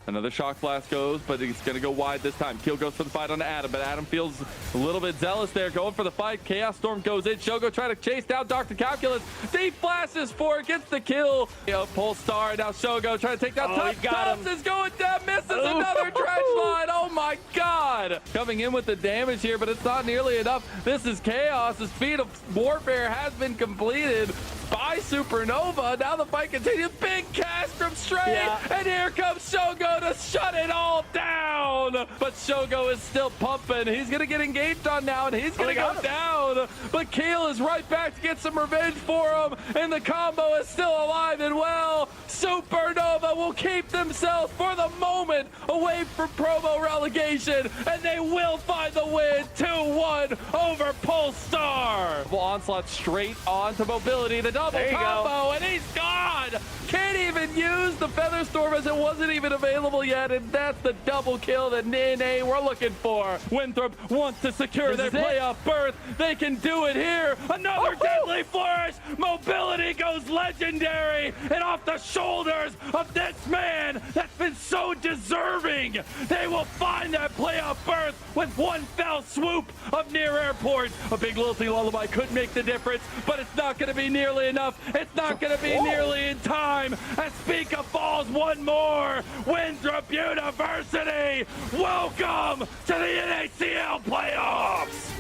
Another shock blast goes, but it's going to go wide this time. Keel goes for the fight on Adam, but Adam feels a little bit zealous there, going for the fight. Chaos Storm goes in. Shogo trying to chase down Dr. Calculus. Deep flashes for it, gets the kill. Polestar, now Shogo trying to take down Tubbs is going down, misses another trench line. Oh my God. Coming in with the damage here, but it's not nearly enough. This is Chaos. His feat of warfare has been completed by Supernova. Now the fight continues. Big cast from Stray, and here comes Shogo to shut it all down. But Shogo is still pumping. He's gonna get engaged on now, and he's gonna go down. But Keel is right back to get some revenge for him, and the combo is still alive and well. Supernova will keep themselves for the moment away from promo relegation, and they will find the win 2-1 over Polestar. Onslaught straight onto Mobility. The double combo, and he's gone. Can't even use the Feather Storm as it wasn't even available yet, and that's the double kill that NA we're looking for. Winthrop wants to secure their playoff berth. They can do it here. Another deadly flourish. Mobility goes legendary, and off the shoulders of this man that's been so deserving, they will find that playoff berth with one fell swoop of near airport. A big lilting lullaby could make the difference, but it's not going to be nearly enough. It's not going to be nearly in time. As Spica falls one more. Winthrop University, welcome to the NACL playoffs.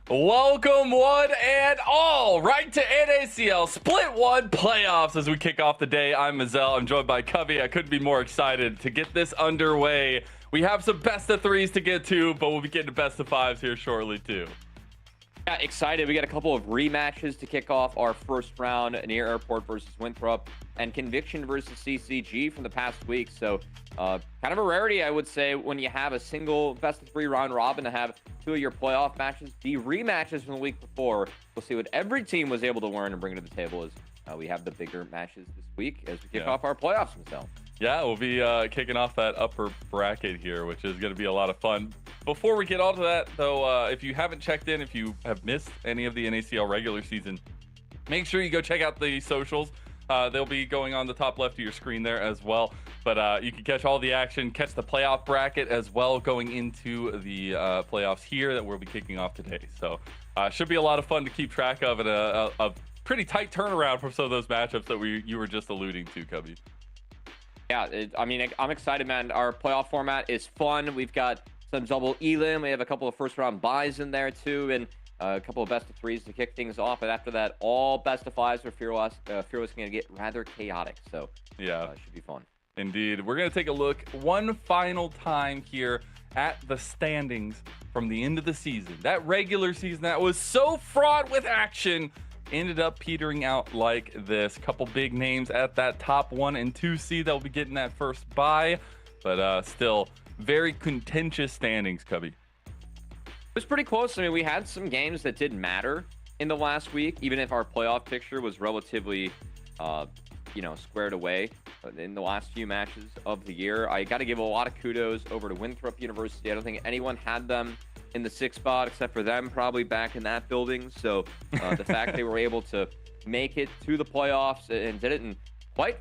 Welcome one and all right to NACL Split 1 playoffs as we kick off the day. I'm Mazel. I'm joined by Covey. I couldn't be more excited to get this underway. We have some best of threes to get to, but we'll be getting to best of fives here shortly too. Yeah, excited. We got a couple of rematches to kick off our first round. Near Airport versus Winthrop and Conviction versus CCG from the past week. So kind of a rarity, I would say, when you have a single best of 3 round robin to have 2 of your playoff matches be rematches from the week before. We'll see what every team was able to learn and bring to the table as we have the bigger matches this week as we kick off our playoffs themselves. Yeah, we'll be kicking off that upper bracket here, which is going to be a lot of fun. Before we get on to that, though, if you haven't checked in, if you have missed any of the NACL regular season, make sure you go check out the socials. They'll be going on the top left of your screen there as well. But you can catch all the action, catch the playoff bracket as well going into the playoffs here that we'll be kicking off today. So should be a lot of fun to keep track of, and a pretty tight turnaround from some of those matchups that you were just alluding to, Cubby. Yeah, I mean, I'm excited, man. Our playoff format is fun. We've got some double elim. We have a couple of first-round buys in there, too, and a couple of best of threes to kick things off. And after that, all best of fives for Fearless. Fearless going to get rather chaotic, so yeah, it should be fun. Indeed. We're going to take a look one final time here at the standings from the end of the season. That regular season that was so fraught with action ended up petering out like this. Couple big names at that top 1 and 2 seed that will be getting that first bye, but still very contentious standings, Cubby. It was pretty close. I mean, we had some games that didn't matter in the last week, even if our playoff picture was relatively squared away in the last few matches of the year. I got to give a lot of kudos over to Winthrop University. I don't think anyone had them in the 6th spot except for them, probably back in that building. So the fact they were able to make it to the playoffs and did it in quite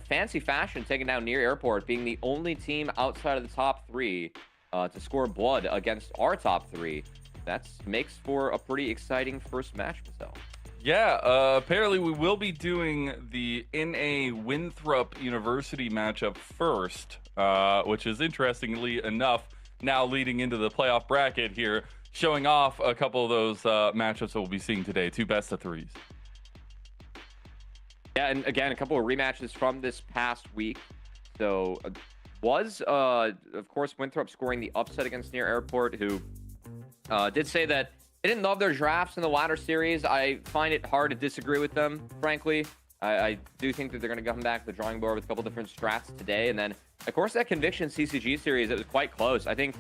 fancy fashion, taking down Near Airport, being the only team outside of the top 3 to score blood against our top 3. That makes for a pretty exciting first match myself. Yeah, apparently we will be doing the NA Winthrop University matchup first, which is interestingly enough now leading into the playoff bracket here, showing off a couple of those matchups that we'll be seeing today, 2 best of 3s. Yeah, and again, a couple of rematches from this past week. So was, of course, Winthrop scoring the upset against Near Airport, who did say that I didn't love their drafts in the latter series. I find it hard to disagree with them, frankly. I do think that they're going to come back to the drawing board with a couple different strats today. And then, of course, that Conviction CCG series, it was quite close. I think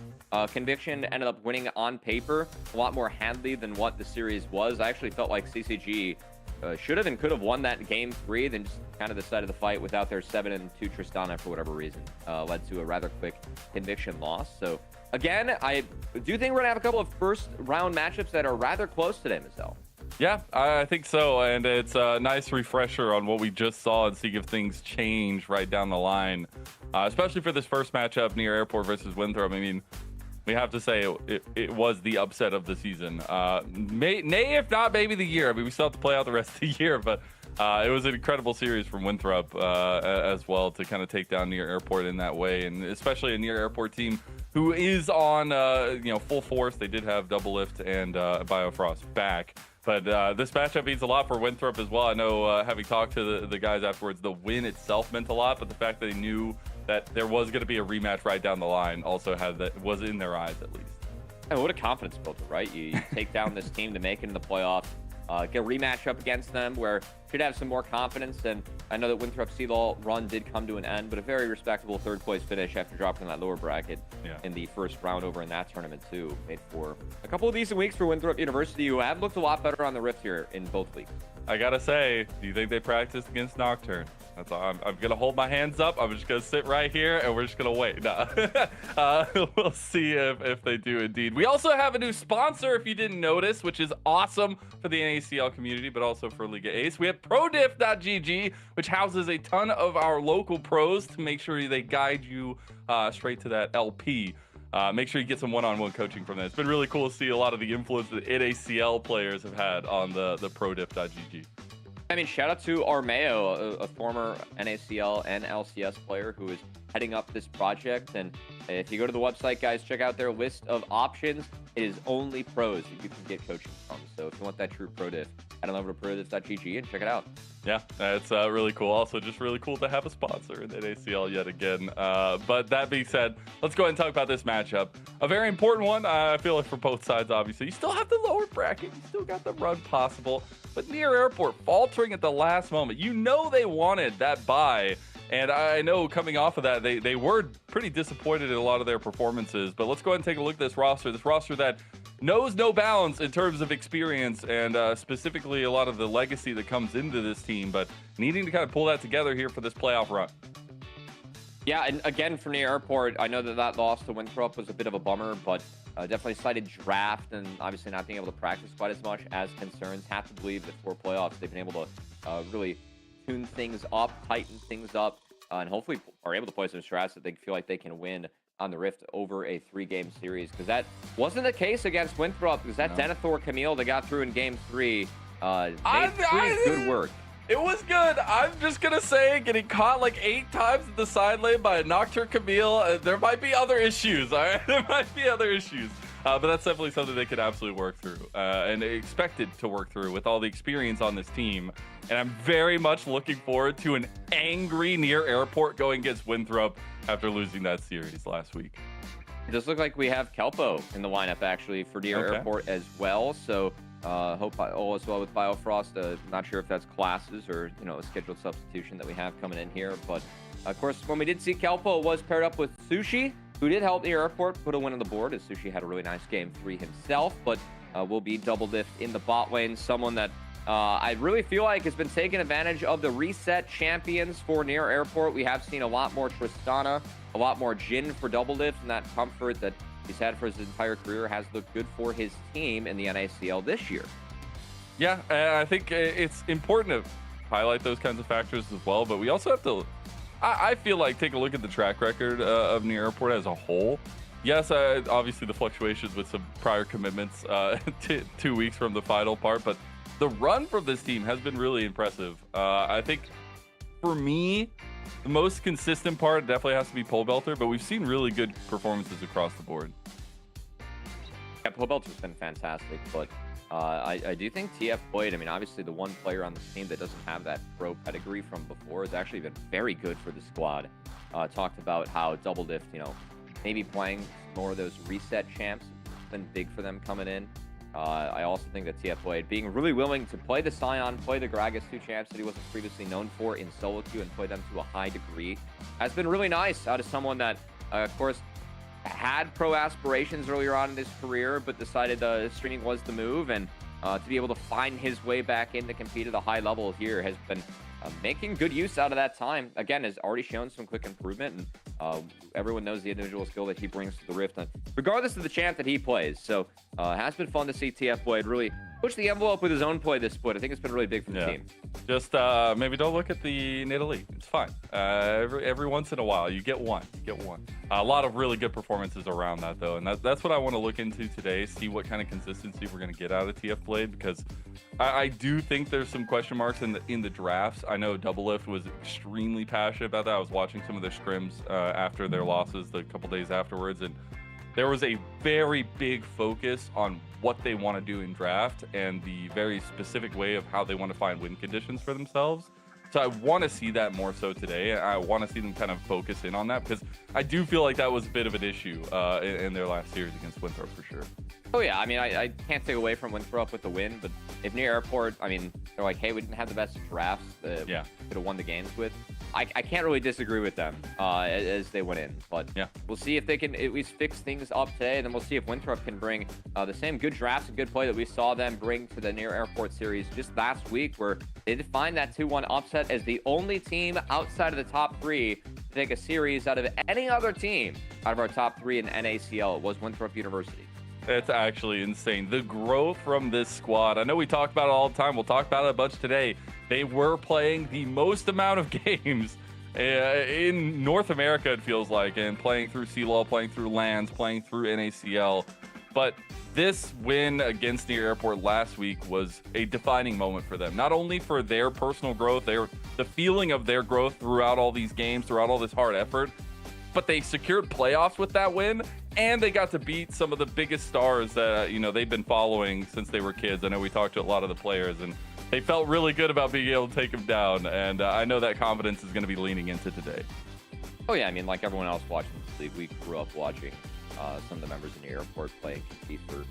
Conviction ended up winning on paper a lot more handily than what the series was. I actually felt like CCG should have and could have won that game 3, then just kind of decided to fight without their 7-2 Tristana for whatever reason. Led to a rather quick Conviction loss. So, again, I do think we're going to have a couple of first-round matchups that are rather close today, Michelle. Yeah, I think so, and it's a nice refresher on what we just saw and see if things change right down the line, especially for this first matchup near Airport versus Winthrop. I mean, we have to say it was the upset of the season. If not, maybe the year. I mean, we still have to play out the rest of the year, but it was an incredible series from Winthrop as well to kind of take down Near Airport in that way, and especially a Near Airport team who is on full force. They did have Double Lift and Biofrost back. But this matchup means a lot for Winthrop as well. I know having talked to the guys afterwards, the win itself meant a lot, but the fact that they knew that there was going to be a rematch right down the line also was in their eyes at least. And what a confidence builder, right? You take down this team to make it in the playoffs, get a rematch up against them where should have some more confidence. And I know that Winthrop CLOL run did come to an end, but a very respectable third-place finish after dropping in that lower bracket in the first round over in that tournament too. Made for a couple of decent weeks for Winthrop University, who have looked a lot better on the Rift here in both leagues. I gotta say, do you think they practiced against Nocturne? That's all. I'm gonna hold my hands up. I'm just gonna sit right here and we're just gonna wait. No. We'll see if they do indeed. We also have a new sponsor, if you didn't notice, which is awesome for the NACL community, but also for Liga Ace. We have ProDiff.gg, which houses a ton of our local pros to make sure they guide you straight to that LP. Make sure you get some one-on-one coaching from that. It's been really cool to see a lot of the influence that NACL players have had on the ProDiff.gg. I mean, shout out to Armeo, a former NACL and LCS player who is heading up this project. And if you go to the website, guys, check out their list of options. It is only pros that you can get coaching from. So if you want that true pro diff, head on over to prodiff.gg and check it out. Yeah, that's really cool. Also, just really cool to have a sponsor in NACL yet again. But that being said, let's go ahead and talk about this matchup. A very important one, I feel like, for both sides, obviously. You still have the lower bracket. You still got the run possible. But Near Airport faltering at the last moment. You know they wanted that bye. And I know coming off of that, they were pretty disappointed in a lot of their performances. But let's go ahead and take a look at this roster. This roster that knows no bounds in terms of experience and specifically a lot of the legacy that comes into this team. But needing to kind of pull that together here for this playoff run. Yeah, and again, for Near Airport, I know that loss to Winthrop was a bit of a bummer, but definitely cited draft and obviously not being able to practice quite as much as concerns. Have to believe that for playoffs, they've been able to really tune things up, tighten things up, and hopefully are able to play some strats that they feel like they can win on the Rift over a 3-game series. Because that wasn't the case against Winthrop, because that Denethor Camille that got through in Game 3 made pretty good work. It was good. I'm just going to say, getting caught like 8 times at the side lane by a Nocturne Camille, there might be other issues, all right? There might be other issues. But that's definitely something they could absolutely work through and expected to work through with all the experience on this team. And I'm very much looking forward to an angry Near Airport going against Winthrop after losing that series last week. It does look like we have Kelpo in the lineup, actually, for Near Airport as well. So hope all is well with Biofrost. Not sure if that's classes or, a scheduled substitution that we have coming in here. But, of course, when we did see Kelpo, it was paired up with Sushi, who did help Near Airport put a win on the board, as Sushi had a really nice Game 3 himself, but will be double diffed in the bot lane. Someone that I really feel like has been taking advantage of the reset champions for Near Airport. We have seen a lot more Tristana, a lot more Jhin for double diff, and that comfort that he's had for his entire career has looked good for his team in the NACL this year. Yeah, I think it's important to highlight those kinds of factors as well, but we also have to, I feel like, take a look at the track record of Near Airport as a whole. Yes, obviously the fluctuations with some prior commitments 2 weeks from the final part, but the run from this team has been really impressive. I think for me, the most consistent part definitely has to be Pole Belter, but we've seen really good performances across the board. Yeah, Pole Belter's been fantastic, but I do think TF Boyd, I mean, obviously the one player on the team that doesn't have that pro pedigree from before has actually been very good for the squad. Talked about how double diff, maybe playing more of those reset champs has been big for them coming in. I also think that TF Blade being really willing to play the Scion, play the Gragas, two champs that he wasn't previously known for in solo queue, and play them to a high degree, has been really nice out of someone that, of course, had pro aspirations earlier on in his career, but decided streaming was the move, and to be able to find his way back in to compete at a high level here has been making good use out of that time. Again, has already shown some quick improvement, and everyone knows the individual skill that he brings to the Rift, regardless of the champ that he plays. So it has been fun to see TF Blade really push the envelope with his own play this split. I think it's been really big for the team. Just maybe don't look at the Nidalee. It's fine. Every once in a while, you get one. A lot of really good performances around that, though, and that's what I want to look into today. See what kind of consistency we're going to get out of TF Blade, because I do think there's some question marks in the drafts. I know Double Lift was extremely passionate about that. I was watching some of their scrims after their losses the couple days afterwards, and there was a very big focus on what they want to do in draft and the very specific way of how they want to find win conditions for themselves. So I want to see that more so today. I want to see them kind of focus in on that, because I do feel like that was a bit of an issue in their last series against Winthrop for sure. Oh yeah, I mean, I can't take away from Winthrop with the win, but if near Airport, I mean, they're like, hey, we didn't have the best drafts that we could have won the games with. I can't really disagree with them as they went in, but we'll see if they can at least fix things up today, and then we'll see if Winthrop can bring the same good drafts and good play that we saw them bring to the near Airport series just last week, where they did find that 2-1 upset as the only team outside of the top 3 to take a series out of any other team out of our top 3 in NACL. It was Winthrop University. It's actually insane. The growth from this squad. I know we talk about it all the time. We'll talk about it a bunch today. They were playing the most amount of games in North America, it feels like, and playing through CLOL, playing through LANs, playing through NACL. But this win against Near Airport last week was a defining moment for them. Not only for their personal growth, the feeling of their growth throughout all these games, throughout all this hard effort, but they secured playoffs with that win, and they got to beat some of the biggest stars that they've been following since they were kids. I know we talked to a lot of the players, and they felt really good about being able to take them down, and I know that confidence is going to be leaning into today. Oh yeah, I mean, like everyone else watching this league, we grew up watching some of the members in the airport play and compete for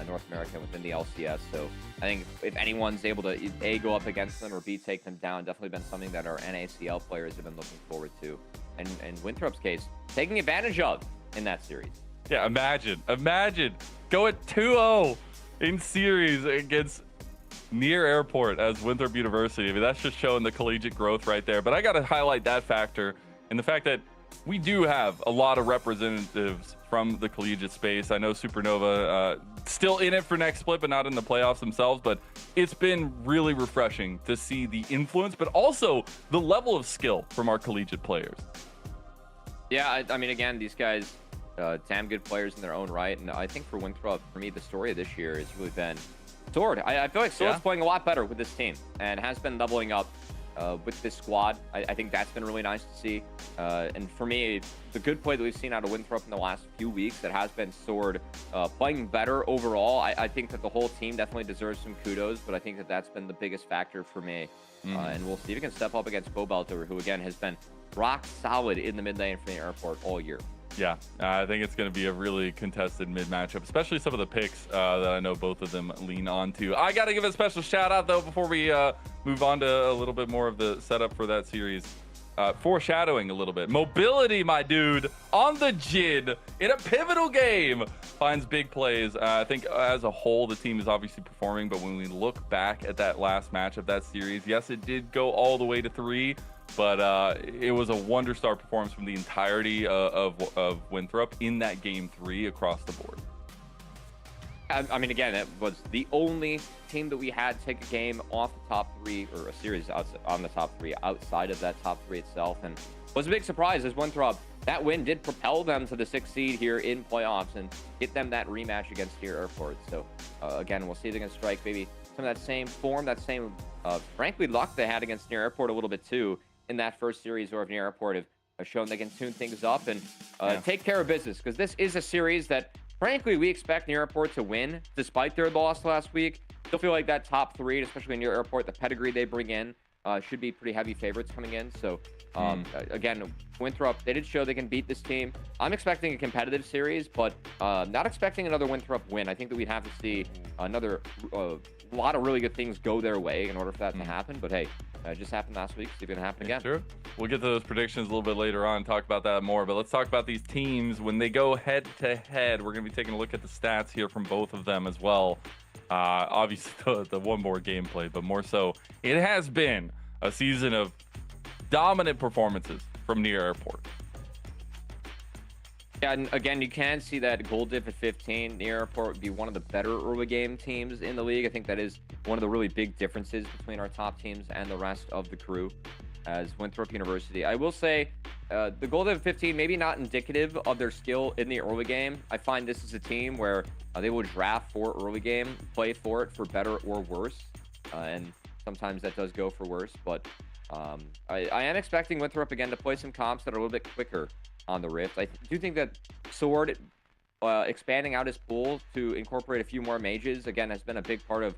North America within the LCS. So I think if anyone's able to A, go up against them, or B, take them down, definitely been something that our NACL players have been looking forward to. And in Winthrop's case, taking advantage of in that series. Yeah, imagine go at 2-0 in series against Near Airport as Winthrop University. I mean, that's just showing the collegiate growth right there. But I got to highlight that factor and the fact that we do have a lot of representatives from the collegiate space. I know Supernova still in it for next split, but not in the playoffs themselves. But it's been really refreshing to see the influence, but also the level of skill from our collegiate players. Yeah, I mean, again, these guys, damn good players in their own right. And I think for Winthrop, for me, the story of this year has really been Sword. I feel like Sword's playing a lot better with this team and has been doubling up with this squad. I think that's been really nice to see. And for me, the good play that we've seen out of Winthrop in the last few weeks, that has been Sword playing better overall. I think that the whole team definitely deserves some kudos, but I think that that's been the biggest factor for me. And we'll see if he can step up against Cobelter, who again has been rock solid in the mid lane for the airport all year. Yeah, I think it's going to be a really contested mid matchup, especially some of the picks that I know both of them lean on to. I got to give a special shout out, though, before we move on to a little bit more of the setup for that series. Foreshadowing a little bit. Mobility, my dude, on the Jid in a pivotal game, finds big plays. I think as a whole, the team is obviously performing, but when we look back at that last match of that series, yes, it did go all the way to 3. But it was a wonder star performance from the entirety of Winthrop in that game 3 across the board. I mean, again, it was the only team that we had take a game off the top 3, or a series on the top 3 outside of that top 3 itself. And it was a big surprise as Winthrop, that win did propel them to the 6th seed here in playoffs and get them that rematch against Near Airport. So again, we'll see if they can strike maybe some of that same form, that same, frankly, luck they had against Near Airport a little bit too in that first series, or if Near Airport have shown they can tune things up and take care of business, because this is a series that, frankly, we expect Near Airport to win despite their loss last week. Still feel like that top 3, especially Near Airport, the pedigree they bring in, should be pretty heavy favorites coming in. So again, Winthrop, they did show they can beat this team. I'm expecting a competitive series, but not expecting another Winthrop win. I think that we'd have to see another lot of really good things go their way in order for that to happen. But hey, it just happened last week. See if it can happen again. Sure. We'll get to those predictions a little bit later on, talk about that more. But let's talk about these teams. When they go head to head, we're going to be taking a look at the stats here from both of them as well. Obviously, the one more game played, but more so, it has been a season of dominant performances from near Airport. Yeah, and again, you can see that goal diff at 15. Near Airport would be one of the better early game teams in the league. I think that is one of the really big differences between our top teams and the rest of the crew as Winthrop University. I will say the goal diff at 15, maybe not indicative of their skill in the early game. I find this is a team where they will draft for early game, play for it for better or worse. And sometimes that does go for worse, but I am expecting Winthrop again to play some comps that are a little bit quicker on the Rift. I do think that Sword expanding out his pool to incorporate a few more mages, again, has been a big part of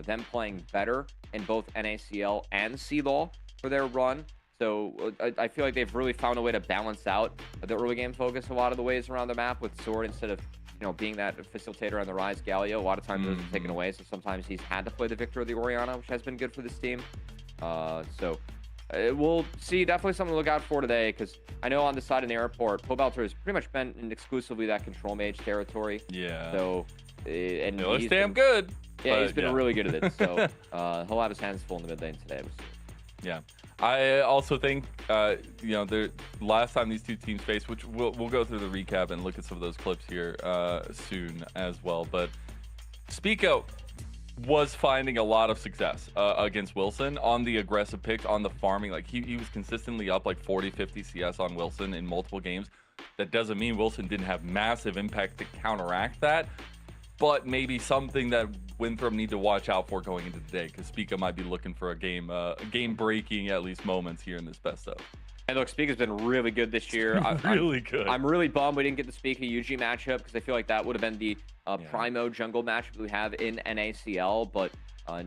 them playing better in both NACL and CLAW for their run. So I feel like they've really found a way to balance out the early game focus a lot of the ways around the map with Sword instead of being that facilitator on the rise. Galio, a lot of times those are taken away, so sometimes he's had to play the Victor or the Oriana, which has been good for this team. So we'll see. Definitely something to look out for today, because I know on the side of the Airport, Pobelter has pretty much been in exclusively that control mage territory. Yeah. So and it looks damn good. Yeah, he's been really good at it. So he'll have his hands full in the mid lane today. Yeah. I also think, the last time these two teams faced, which we'll go through the recap and look at some of those clips here soon as well. But Spico was finding a lot of success against Wilson on the aggressive picks, on the farming. Like he was consistently up like 40, 50 CS on Wilson in multiple games. That doesn't mean Wilson didn't have massive impact to counteract that, but maybe something that Winthrop need to watch out for going into the day, because Spica might be looking for a game-breaking at least moments here in this best of. And look, Spica's been really good this year. Really good. I'm really bummed we didn't get the Spica UG matchup, because I feel like that would have been the primo jungle matchup we have in NACL. But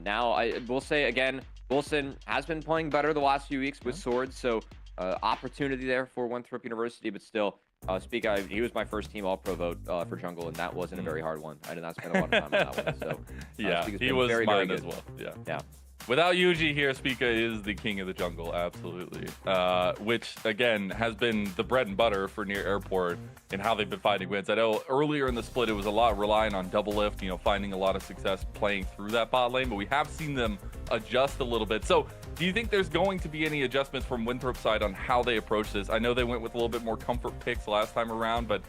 now I will say again, Wilson has been playing better the last few weeks with swords, so opportunity there for Winthrop University, but still. Spica, he was my first team All-Pro vote for jungle, and that wasn't a very hard one. I did not spend a lot of time on that one. So yeah, he was very, mine very as well. Yeah. Without Yuji here, Spica is the king of the jungle, absolutely. Which, again, has been the bread and butter for near Airport and how they've been finding wins. I know earlier in the split, it was a lot relying on double lift, finding a lot of success playing through that bot lane, but we have seen them adjust a little bit. So do you think there's going to be any adjustments from Winthrop's side on how they approach this? I know they went with a little bit more comfort picks last time around, but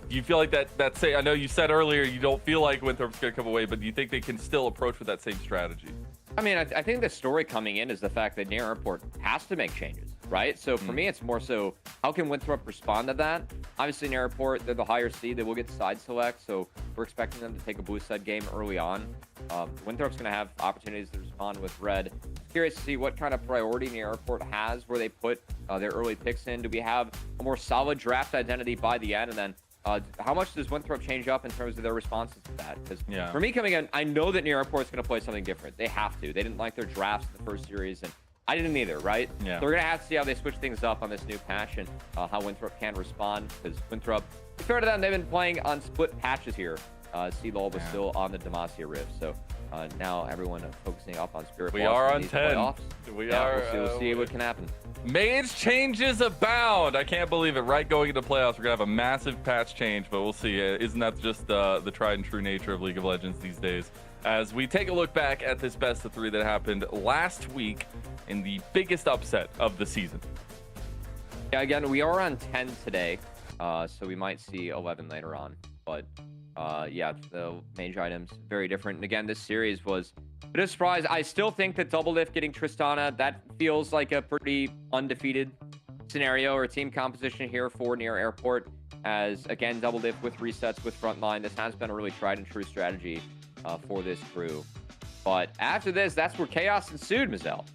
do you feel like that say, I know you said earlier you don't feel like Winthrop's going to come away, but do you think they can still approach with that same strategy? I mean, I think the story coming in is the fact that near Airport has to make changes, right? So for me, it's more so, how can Winthrop respond to that? Obviously, near Airport, they're the higher seed. They will get side select, so we're expecting them to take a blue side game early on. Winthrop's going to have opportunities to respond with red. Curious to see what kind of priority near Airport has, where they put their early picks in. Do we have a more solid draft identity by the end? And then how much does Winthrop change up in terms of their responses to that? Because for me coming in, I know that near Airport's going to play something different. They have to. They didn't like their drafts in the first series, and I didn't either, right? Yeah. So we're going to have to see how they switch things up on this new patch and how Winthrop can respond, because Winthrop, fair to them, they've been playing on split patches here. CLAW was still on the Demacia Rift, so now everyone focusing up on Spirit. We are on 10. We'll see what can happen. Mage changes abound. I can't believe it. Right going into playoffs, we're going to have a massive patch change, but we'll see. Isn't that just the tried and true nature of League of Legends these days? As we take a look back at this best of 3 that happened last week in the biggest upset of the season. Yeah, again, we are on 10 today, so we might see 11 later on. But yeah, the mage items very different. And again, this series was a bit of a surprise. I still think that double lift getting Tristana, that feels like a pretty undefeated scenario or team composition here for near Airport. As again, double lift with resets with frontline. This has been a really tried and true strategy for this crew. But after this, that's where chaos ensued, Mazel.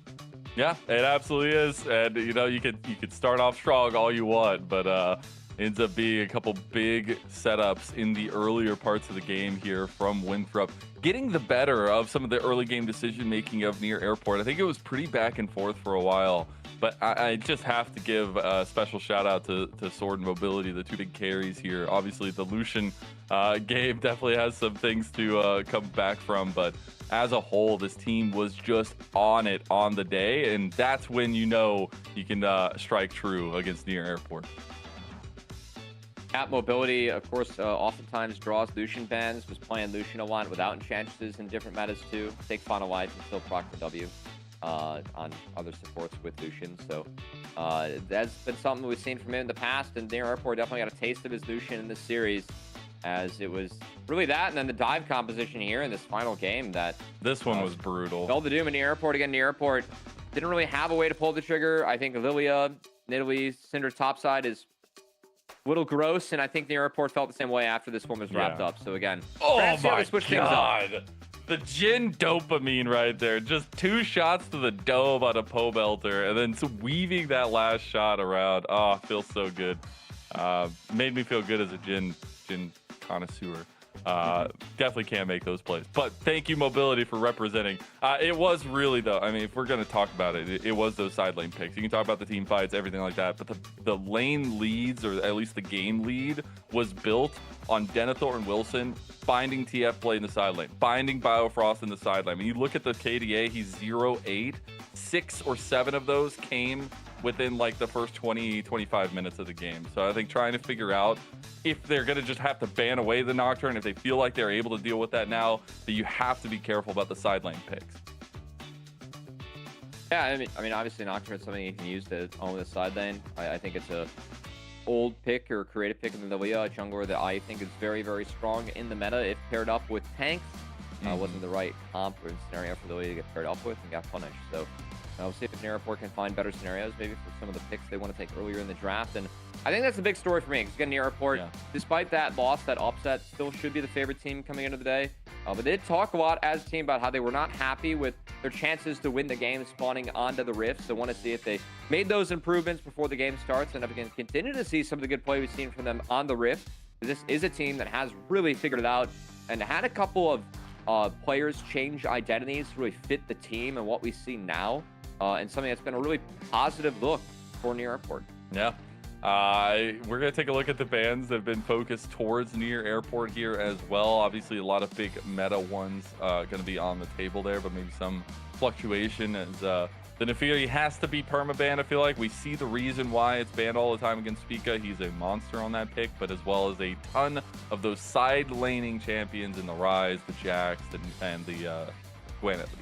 Yeah, it absolutely is. And you could start off strong all you want, but ends up being a couple big setups in the earlier parts of the game here from Winthrop, getting the better of some of the early game decision making of Near Airport. I think it was pretty back and forth for a while, but I just have to give a special shout out to Sword and Mobility, the two big carries here. Obviously, the Lucian game definitely has some things to come back from, but as a whole, this team was just on it on the day, and that's when you know you can strike true against Near Airport. At Mobility, of course, oftentimes draws Lucian bans, was playing Lucian a lot without enchantresses in different metas too. Take Final Life and still proc for W on other supports with Lucian. So that's been something we've seen from him in the past, and Near Airport definitely got a taste of his Lucian in this series, as it was really that, and then the dive composition here in this final game that... This one was brutal. Fell the doom in Near Airport. Again, Near Airport didn't really have a way to pull the trigger. I think Lilia, Nidalee, Cinder topside is a little gross, and I think Near Airport felt the same way after this one was wrapped up. So again, oh my switch god, things up. the Jin dopamine right there. Just 2 shots to the dome on a Poe Belter, and then weaving that last shot around. Oh, feels so good. Made me feel good as a Jin connoisseur. Definitely can't make those plays, but thank you Mobility for representing. It was really, though, I mean, if we're going to talk about it, it was those side lane picks. You can talk about the team fights, everything like that, but the lane leads, or at least the game lead, was built on Denethor and Wilson finding TF play in the side lane, finding Biofrost in the side lane. When you look at the KDA, he's 0-8. 6 or 7 of those came within like the first 20-25 minutes of the game. So I think trying to figure out if they're going to just have to ban away the Nocturne, if they feel like they're able to deal with that now, that you have to be careful about the side lane picks. Yeah, I mean, obviously Nocturne is something you can use to own the side lane. I think it's a old pick or creative pick in the Lilia, a jungler that I think is very, very strong in the meta if paired up with tanks. Wasn't the right comp or scenario for Lilia to get paired up with and got punished. So we'll see if Near Airport can find better scenarios, maybe for some of the picks they want to take earlier in the draft. And I think that's the big story for me, because again, Near Airport, despite that loss, that upset, still should be the favorite team coming into the day. But they did talk a lot as a team about how they were not happy with their chances to win the game spawning onto the Rift. So want to see if they made those improvements before the game starts, and if we can continue to see some of the good play we've seen from them on the Rift. This is a team that has really figured it out and had a couple of players change identities to really fit the team and what we see now. And something that's been a really positive look for Near Airport. Yeah. We're going to take a look at the bans that have been focused towards Near Airport here as well. Obviously, a lot of big meta ones going to be on the table there, but maybe some fluctuation as the Nefiri has to be permaban. I feel like we see the reason why it's banned all the time against Spica. He's a monster on that pick, but as well as a ton of those side laning champions in the Rise, the Jax, and the Gwen at least.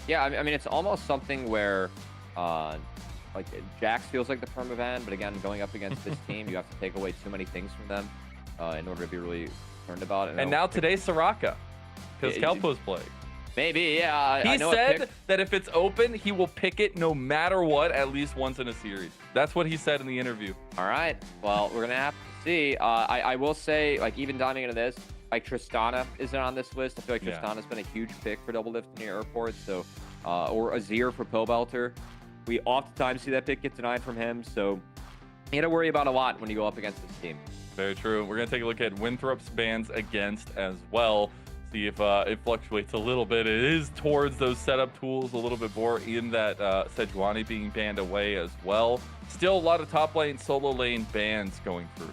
Yeah, I mean, it's almost something where, like, Jax feels like the permaban, but again, going up against this team, you have to take away too many things from them in order to be really concerned about it. And now today's Soraka, because Kelpo's playing. Maybe, yeah. He said that if it's open, he will pick it no matter what, at least once in a series. That's what he said in the interview. All right. Well, we're going to have to see. I will say, like, even diving into this, like, Tristana isn't on this list. I feel like Tristana's been a huge pick for Double Lift Near Airport. So, or Azir for Poe Belter. We oftentimes see that pick get denied from him. So, you got to worry about a lot when you go up against this team. Very true. We're going to take a look at Winthrop's bans against as well. See if it fluctuates a little bit. It is towards those setup tools a little bit more, in that Sejuani being banned away as well. Still a lot of top lane, solo lane bans going through.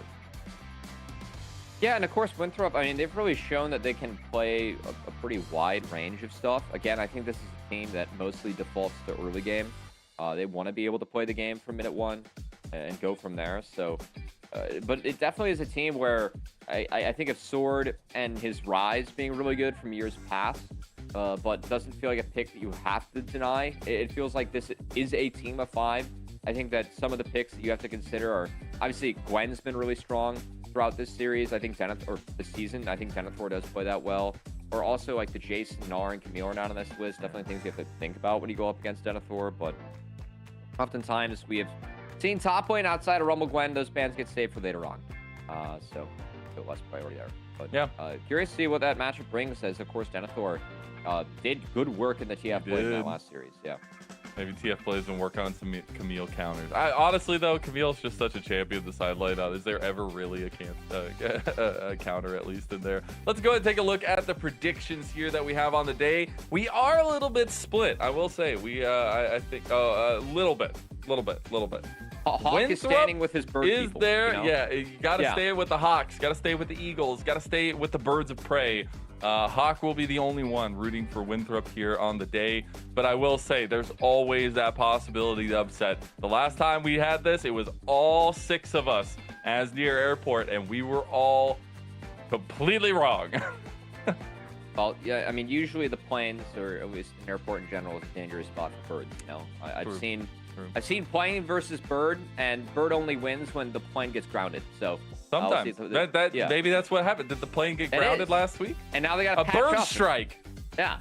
Yeah, and of course, Winthrop, I mean, they've really shown that they can play a pretty wide range of stuff. Again, I think this is a team that mostly defaults to early game. They want to be able to play the game from minute 1 and go from there. So, but it definitely is a team where I think of Sword and his Rise being really good from years past, but doesn't feel like a pick that you have to deny. It feels like this is a team of 5. I think that some of the picks that you have to consider are, obviously, Gwen's been really strong throughout this series. I think Denethor, or the season, I think Denethor does play that well. Or also, like, the Jason, Gnar, and Camille are not on this list. Definitely things you have to think about when you go up against Denethor, but oftentimes we have seen top lane outside of Rumble Gwen, those bans get saved for later on. So less priority there. But yeah, curious to see what that matchup brings, as of course Denethor did good work in the TF play in that last series. Yeah. Maybe TF Blaze and work on some Camille counters. Honestly, though, Camille's just such a champion of the side lane. Is there ever really a counter, at least, in there? Let's go ahead and take a look at the predictions here that we have on the day. We are a little bit split, I will say. I think a little bit. Hawk is standing with his bird is people, there? You know? Yeah, you got to stay with the Hawks. Got to stay with the Eagles. Got to stay with the Birds of Prey. Hawk will be the only one rooting for Winthrop here on the day, but I will say there's always that possibility to upset. The last time we had this, it was all 6 of us as near airport, and we were all completely wrong. Well, yeah, I mean, usually the plains, or at least an airport in general, is a dangerous spot for birds. You know, I've seen plane versus bird, and bird only wins when the plane gets grounded. So sometimes maybe that's what happened. Did the plane get grounded last week? And now they got a bird strike. Yeah,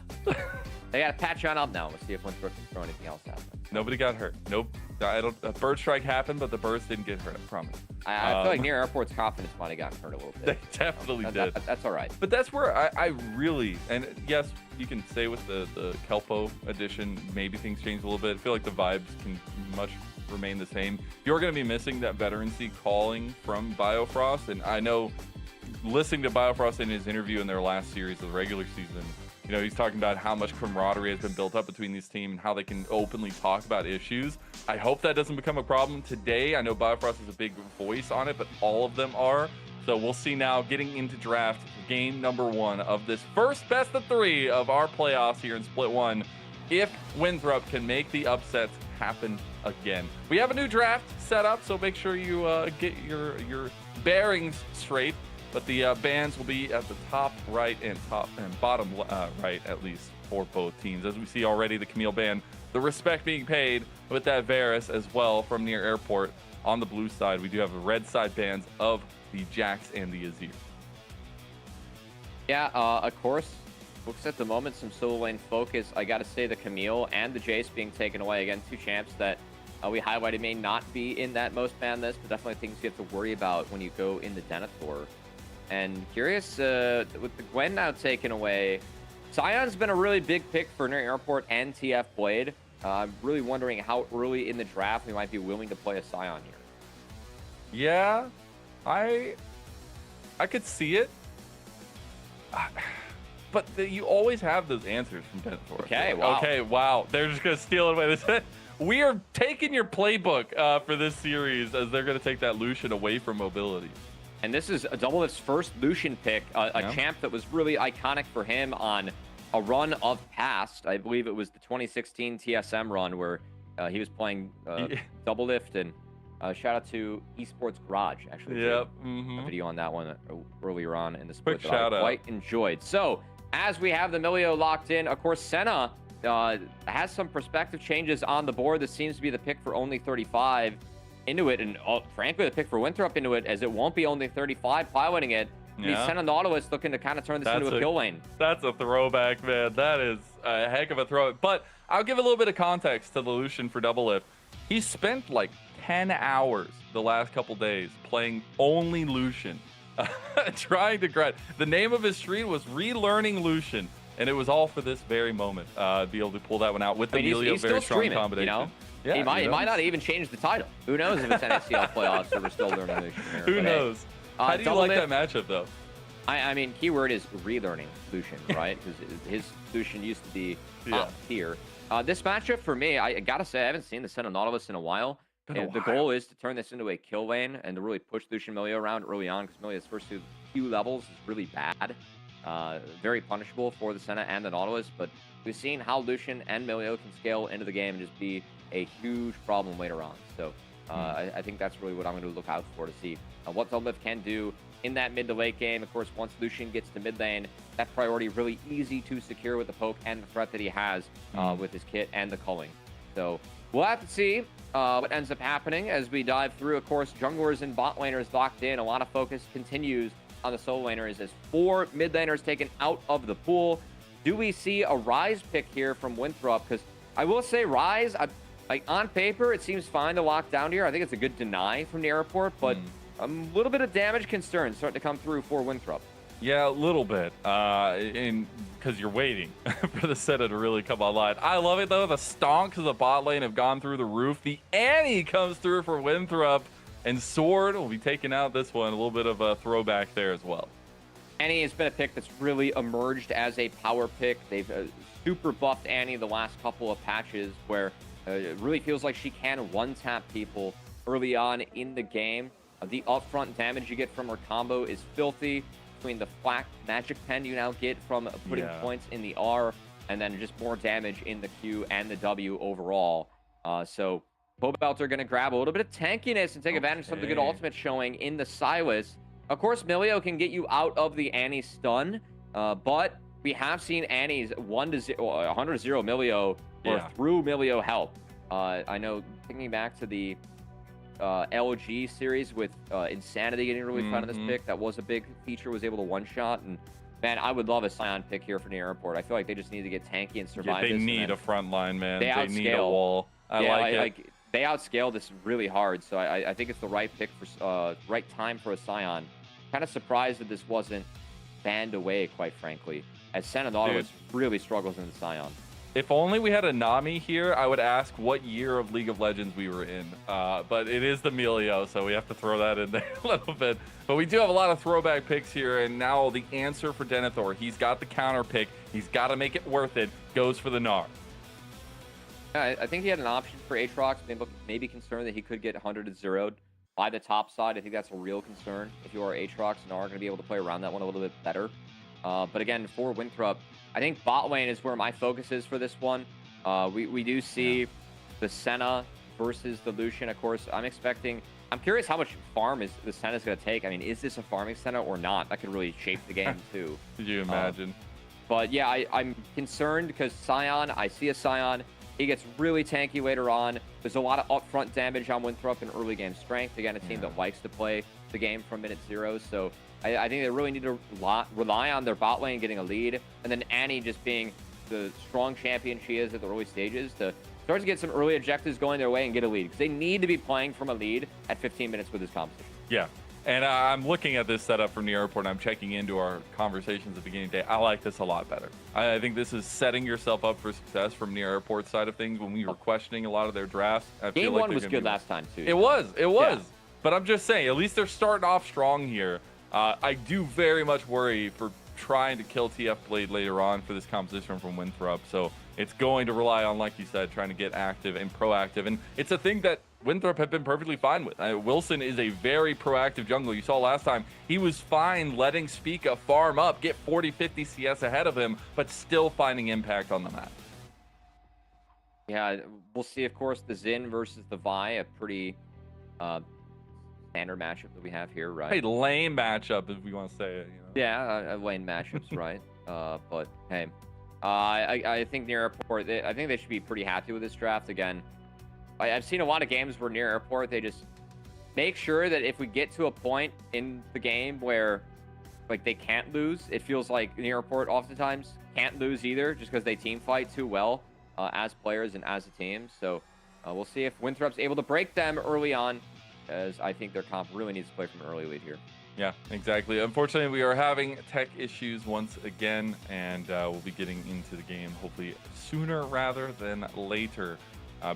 they got to patch on up now. We'll see if Winthrop can throw anything else out. Nobody got hurt. Nope. A bird strike happened, but the birds didn't get hurt. I promise. I feel like near airport's confidence might have gotten hurt a little bit. They definitely did. That's all right. But that's where I really, and yes, you can say with the Kelpo edition, maybe things change a little bit. I feel like the vibes can much remain the same. You're going to be missing that veterancy calling from Biofrost, and I know listening to Biofrost in his interview in their last series of the regular season, you know, he's talking about how much camaraderie has been built up between these teams and how they can openly talk about issues. I hope that doesn't become a problem today. I know Biofrost is a big voice on it, but all of them are. So we'll see now getting into draft game number 1 of this first best of 3 of our playoffs here in Split 1. If Winthrop can make the upsets happen again. We have a new draft set up, so make sure you get your bearings straight. But the bans will be at the top right and bottom right, at least, for both teams. As we see already, the Camille ban, the respect being paid with that Varus as well from near airport. On the blue side, we do have the red side bans of the Jax and the Azir. Yeah, of course, looks at the moment some solo lane focus. I got to say the Camille and the Jace being taken away. Again, 2 champs that we highlighted may not be in that most banned list, but definitely things you have to worry about when you go in the Denethor. And curious, with the Gwen now taken away, Sion's been a really big pick for Near Airport and TF Blade. I'm really wondering how early in the draft we might be willing to play a Sion here. Yeah, I could see it. But you always have those answers from Denethor. Okay, wow. Okay, wow. They're just going to steal it away. We are taking your playbook for this series, as they're going to take that Lucian away from mobility. And this is a Doublelift's first Lucian pick, a champ that was really iconic for him on a run of past. I believe it was the 2016 TSM run where he was playing Doublelift, and shout out to Esports Garage, actually. Yep. A video on that one earlier on in the split Quick that shout I out. quite enjoyed. So as we have the Milio locked in, of course, Senna has some perspective changes on the board. This seems to be the pick for only 35. Inuit, and frankly, the pick for Winthrop Inuit, as it won't be only 35 piloting it. Yeah. Senna Nautilus looking to kind of turn this into a kill lane. That's a throwback, man. That is a heck of a throwback. But I'll give a little bit of context to the Lucian for Doublelift. He spent like 10 hours the last couple days playing only Lucian, trying to grind. The name of his stream was Relearning Lucian, and it was all for this very moment. Be able to pull that one out with the Emilio, very strong combination. You know? Yeah, he might not even change the title. Who knows if it's NACL playoffs or we're still learning Lucian here. Who knows? How do you like that matchup, though? I mean, keyword is relearning Lucian, right? Because his Lucian used to be top tier. This matchup, for me, I got to say, I haven't seen the Senna Nautilus in a while. The goal is to turn this into a kill lane and to really push Lucian Milio around early on, because Milio's first few levels is really bad. Very punishable for the Senna and the Nautilus, but we've seen how Lucian and Milio can scale into the game and just be a huge problem later on. So I think that's really what I'm going to look out for, to see what Doublelift can do in that mid to late game. Of course, once Lucian gets to mid lane, that priority really easy to secure with the poke and the threat that he has with his kit and the culling. So we'll have to see what ends up happening as we dive through. Of course, junglers and bot laners locked in. A lot of focus continues on the solo laners as 4 mid laners taken out of the pool. Do we see a Ryze pick here from Winthrop? Because I will say Ryze, like on paper, it seems fine to lock down here. I think it's a good deny from the airport, but a little bit of damage concern starting to come through for Winthrop. Yeah, a little bit. Because you're waiting for the Senna to really come online. I love it though. The stonks of the bot lane have gone through the roof. The Annie comes through for Winthrop, and Sword will be taking out this one. A little bit of a throwback there as well. Annie has been a pick that's really emerged as a power pick. They've super buffed Annie the last couple of patches where it really feels like she can one-tap people early on in the game. The upfront damage you get from her combo is filthy. Between the Flak Magic Pen you now get from putting points in the R, and then just more damage in the Q and the W overall. So Pobelt are going to grab a little bit of tankiness and take advantage of the good ultimate showing in the Silas. Of course, Milio can get you out of the Annie stun, but we have seen Annie's 100-0 Milio or through Milio help. I know, thinking back to the LG series with Insanity getting really fun in this pick, that was a big feature, was able to one-shot. And man, I would love a Scion pick here for Near Airport. I feel like they just need to get tanky and survive they this. Need a front line, man. They need a wall. I like it. They outscale this really hard, so I think it's the right pick for right time for a Scion. Kind of surprised that this wasn't banned away, quite frankly, as Senador really struggles in the Scion. If only we had a Nami here, I would ask what year of League of Legends we were in. But it is the Milio, so we have to throw that in there a little bit. But we do have a lot of throwback picks here, and now the answer for Denethor. He's got the counter pick. He's got to make it worth it. Goes for the Gnar. I think he had an option for Aatrox. Maybe concerned that he could get 100-0'd by the top side. I think that's a real concern. If you are Aatrox, Gnar are going to be able to play around that one a little bit better. But again, for Winthrop, I think bot lane is where my focus is for this one. We do see the Senna versus the Lucian. Of course, I'm curious how much farm is the Senna's going to take. I mean, is this a farming Senna or not? That could really shape the game too. Could you imagine? But yeah, I'm concerned because Scion, I see a Scion. He gets really tanky later on. There's a lot of upfront damage on Winthrop in early game strength. Again, a team that likes to play the game from minute zero. So I think they really need to rely on their bot lane getting a lead. And then Annie just being the strong champion she is at the early stages to start to get some early objectives going their way and get a lead. Because they need to be playing from a lead at 15 minutes with this competition. Yeah. And I'm looking at this setup from Near Airport, and I'm checking into our conversations at the beginning of the day. I like this a lot better. I think this is setting yourself up for success from Near Airport's side of things. When we were questioning a lot of their drafts, I feel Game like one was good last time, too. It was. Yeah. But I'm just saying, at least they're starting off strong here. I do very much worry for trying to kill TF Blade later on for this composition from Winthrop. So it's going to rely on, like you said, trying to get active and proactive. And it's a thing that Winthrop have been perfectly fine with. Wilson is a very proactive jungler. You saw last time, he was fine letting Spica farm up, get 40, 50 CS ahead of him, but still finding impact on the map. Yeah, we'll see, of course, the Xin versus the Vi, a pretty standard matchup that we have here, right? Pretty lame matchup, if we want to say it. You know? Yeah, lane matchups, right? But hey, I think Near Airport, I think they should be pretty happy with this draft. Again, I've seen a lot of games where Near Airport, they just make sure that if we get to a point in the game where like they can't lose, it feels like Near Airport oftentimes can't lose either, just because they team fight too well as players and as a team. So we'll see if Winthrop's able to break them early on, as I think their comp really needs to play from an early lead here. Yeah, exactly. Unfortunately, we are having tech issues once again, and we'll be getting into the game hopefully sooner rather than later.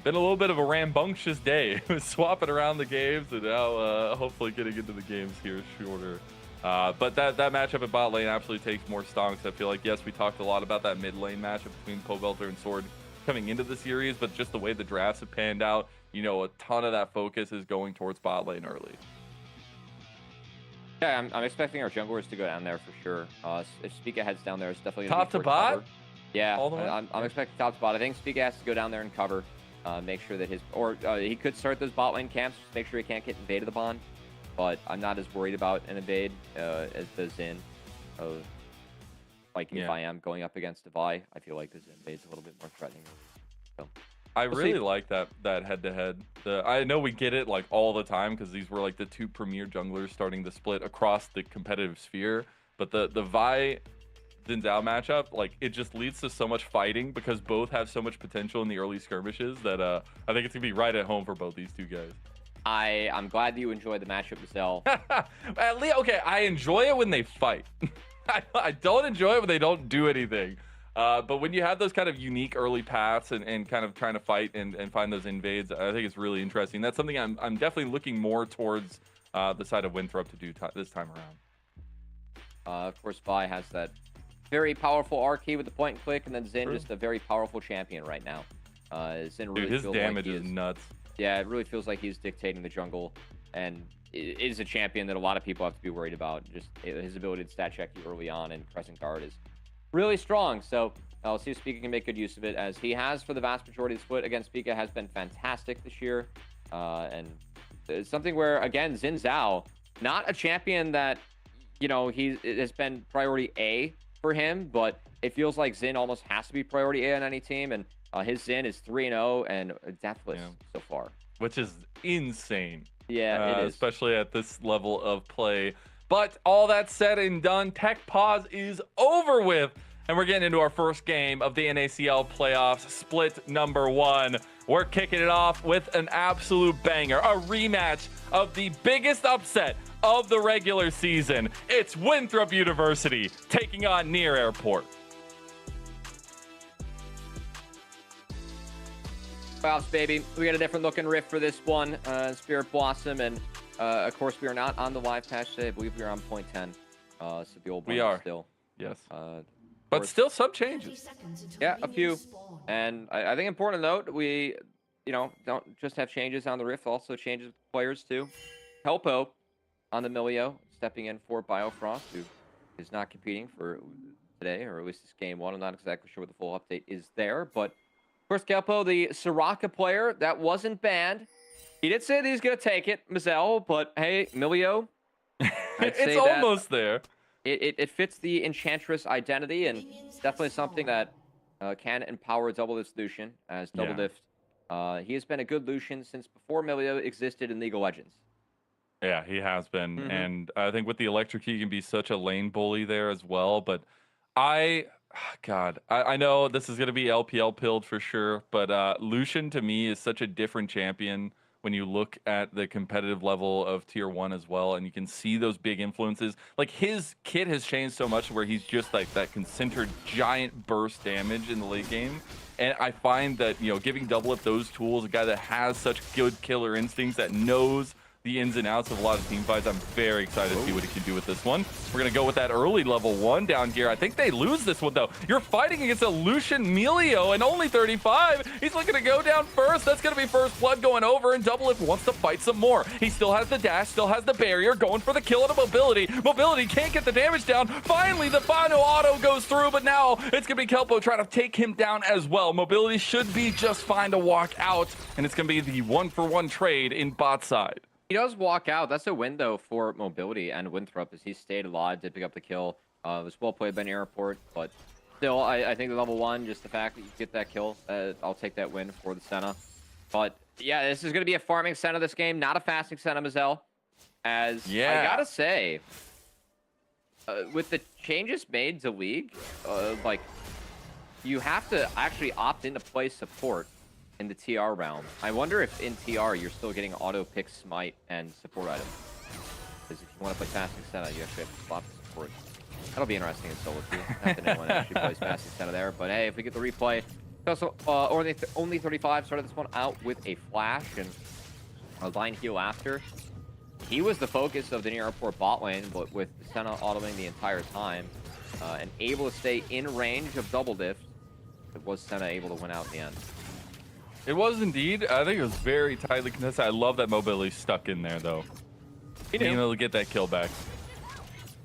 Been a little bit of a rambunctious day, swapping around the games, and now hopefully getting into the games here shorter. But that matchup at bot lane absolutely takes more stonks. I feel like, yes, we talked a lot about that mid lane matchup between Pobelter and Sword coming into the series, but just the way the drafts have panned out, you know, a ton of that focus is going towards bot lane early. Yeah, I'm expecting our junglers to go down there for sure. If Spica heads down there, it's definitely top to bot. Cover. Yeah, all the way? I'm expecting top to bot. I think Spica has to go down there and cover, make sure that he could start those bot lane camps, just make sure he can't get invaded the bond. But I'm not as worried about an invade as the Xin. Like if I am going up against Devi, I feel like the Xin invade is a little bit more threatening. So I really like that head-to-head. I know we get it like all the time because these were like the two premier junglers starting to split across the competitive sphere. But the Vi Xin Zhao matchup, like it just leads to so much fighting because both have so much potential in the early skirmishes that I think it's gonna be right at home for both these two guys. I'm glad that you enjoyed the matchup, Zell. At least, okay, I enjoy it when they fight. I don't enjoy it when they don't do anything. But when you have those kind of unique early paths and kind of trying to fight and find those invades, I think it's really interesting. That's something I'm definitely looking more towards the side of Winthrop to do this time around. Of course, Vi has that very powerful R key with the point and click, and then Xin just a very powerful champion right now. Xin really Dude, his feels damage like is nuts. Yeah, it really feels like he's dictating the jungle, and it is a champion that a lot of people have to be worried about. Just his ability to stat check you early on and crescent guard is really strong. So I'll see if Spica can make good use of it, as he has for the vast majority of the split. Again, Spica has been fantastic this year, and it's something where, again, Xin Zhao, not a champion that, you know, it has been priority A for him, but it feels like Xin almost has to be priority A on any team, and his Xin is 3-0 and deathless so far. Which is insane. Yeah, it is. Especially at this level of play. But all that said and done, Tech Pause is over with. And we're getting into our first game of the NACL playoffs, split number 1. We're kicking it off with an absolute banger, a rematch of the biggest upset of the regular season. It's Winthrop University taking on Near Airport. Playoffs, baby. We got a different looking rift for this one. Spirit Blossom, and of course, we are not on the live patch today. I believe we are on point 10. So the old one we are still. Yes. But still some changes. Yeah, a few. And I think important to note, we, you know, don't just have changes on the rift, also changes with players too. Helpo on the Milio, stepping in for Biofrost, who is not competing for today, or at least this game 1. I'm not exactly sure what the full update is there, but of course, Kelpo, the Soraka player, that wasn't banned. He did say that he's going to take it, Mazel, but hey, Milio, it's almost there. It fits the Enchantress identity, and it's definitely something that can empower Double Lift Lucian as Double Lift. He has been a good Lucian since before Milio existed in League of Legends. Yeah, he has been. And I think with the electric, he can be such a lane bully there as well. But I know this is going to be LPL pilled for sure, but Lucian to me is such a different champion when you look at the competitive level of tier 1 as well, and you can see those big influences. Like, his kit has changed so much where he's just like that concentrated giant burst damage in the late game. And I find that, you know, giving Double Up those tools, a guy that has such good killer instincts, that knows the ins and outs of a lot of team fights, I'm very excited to see what he can do with this one. We're going to go with that early level 1 down here. I think they lose this one, though. You're fighting against a Lucian Melio and only 35. He's looking to go down first. That's going to be first blood going over, and Double Lift wants to fight some more. He still has the dash, still has the barrier, going for the kill on a Mobility. Mobility can't get the damage down. Finally, the final auto goes through, but now it's going to be Kelpo trying to take him down as well. Mobility should be just fine to walk out, and it's going to be the 1-for-1 trade in bot side. He does walk out. That's a window for Mobility and Winthrop, as he stayed alive, did pick up the kill. It was well played by Airport, but still, I think the level 1, just the fact that you get that kill, I'll take that win for the Senna. But yeah, this is going to be a farming Senna this game, not a fasting Senna, Mazel. As I gotta say, with the changes made to League, like, you have to actually opt in to play support in the TR realm. I wonder if in TR you're still getting auto pick smite and support items. Because if you want to play fasting Senna, you actually have to swap the support. That'll be interesting in solo too. Not that anyone actually plays fasting Senna there, but hey, if we get the replay. Also, only 35 started this one out with a flash and a line heal after. He was the focus of the Near Airport bot lane, but with Senna autoing the entire time and able to stay in range of Double Lift, it was Senna able to win out in the end. It was indeed. I think it was very tightly contested. I love that Mobility stuck in there, though. Being able to get that kill back.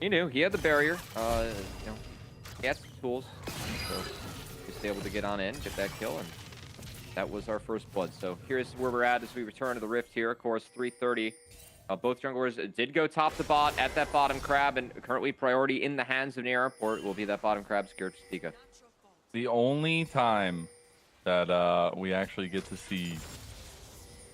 He knew. He had the barrier. You know, he had some tools. So just able to get on in, get that kill, and that was our first blood. So here's where we're at as we return to the Rift here. Of course, 3:30. Both junglers did go top to bot at that bottom crab, and currently priority in the hands of Near Airport will be that bottom crab scared Spica. The only time that we actually get to see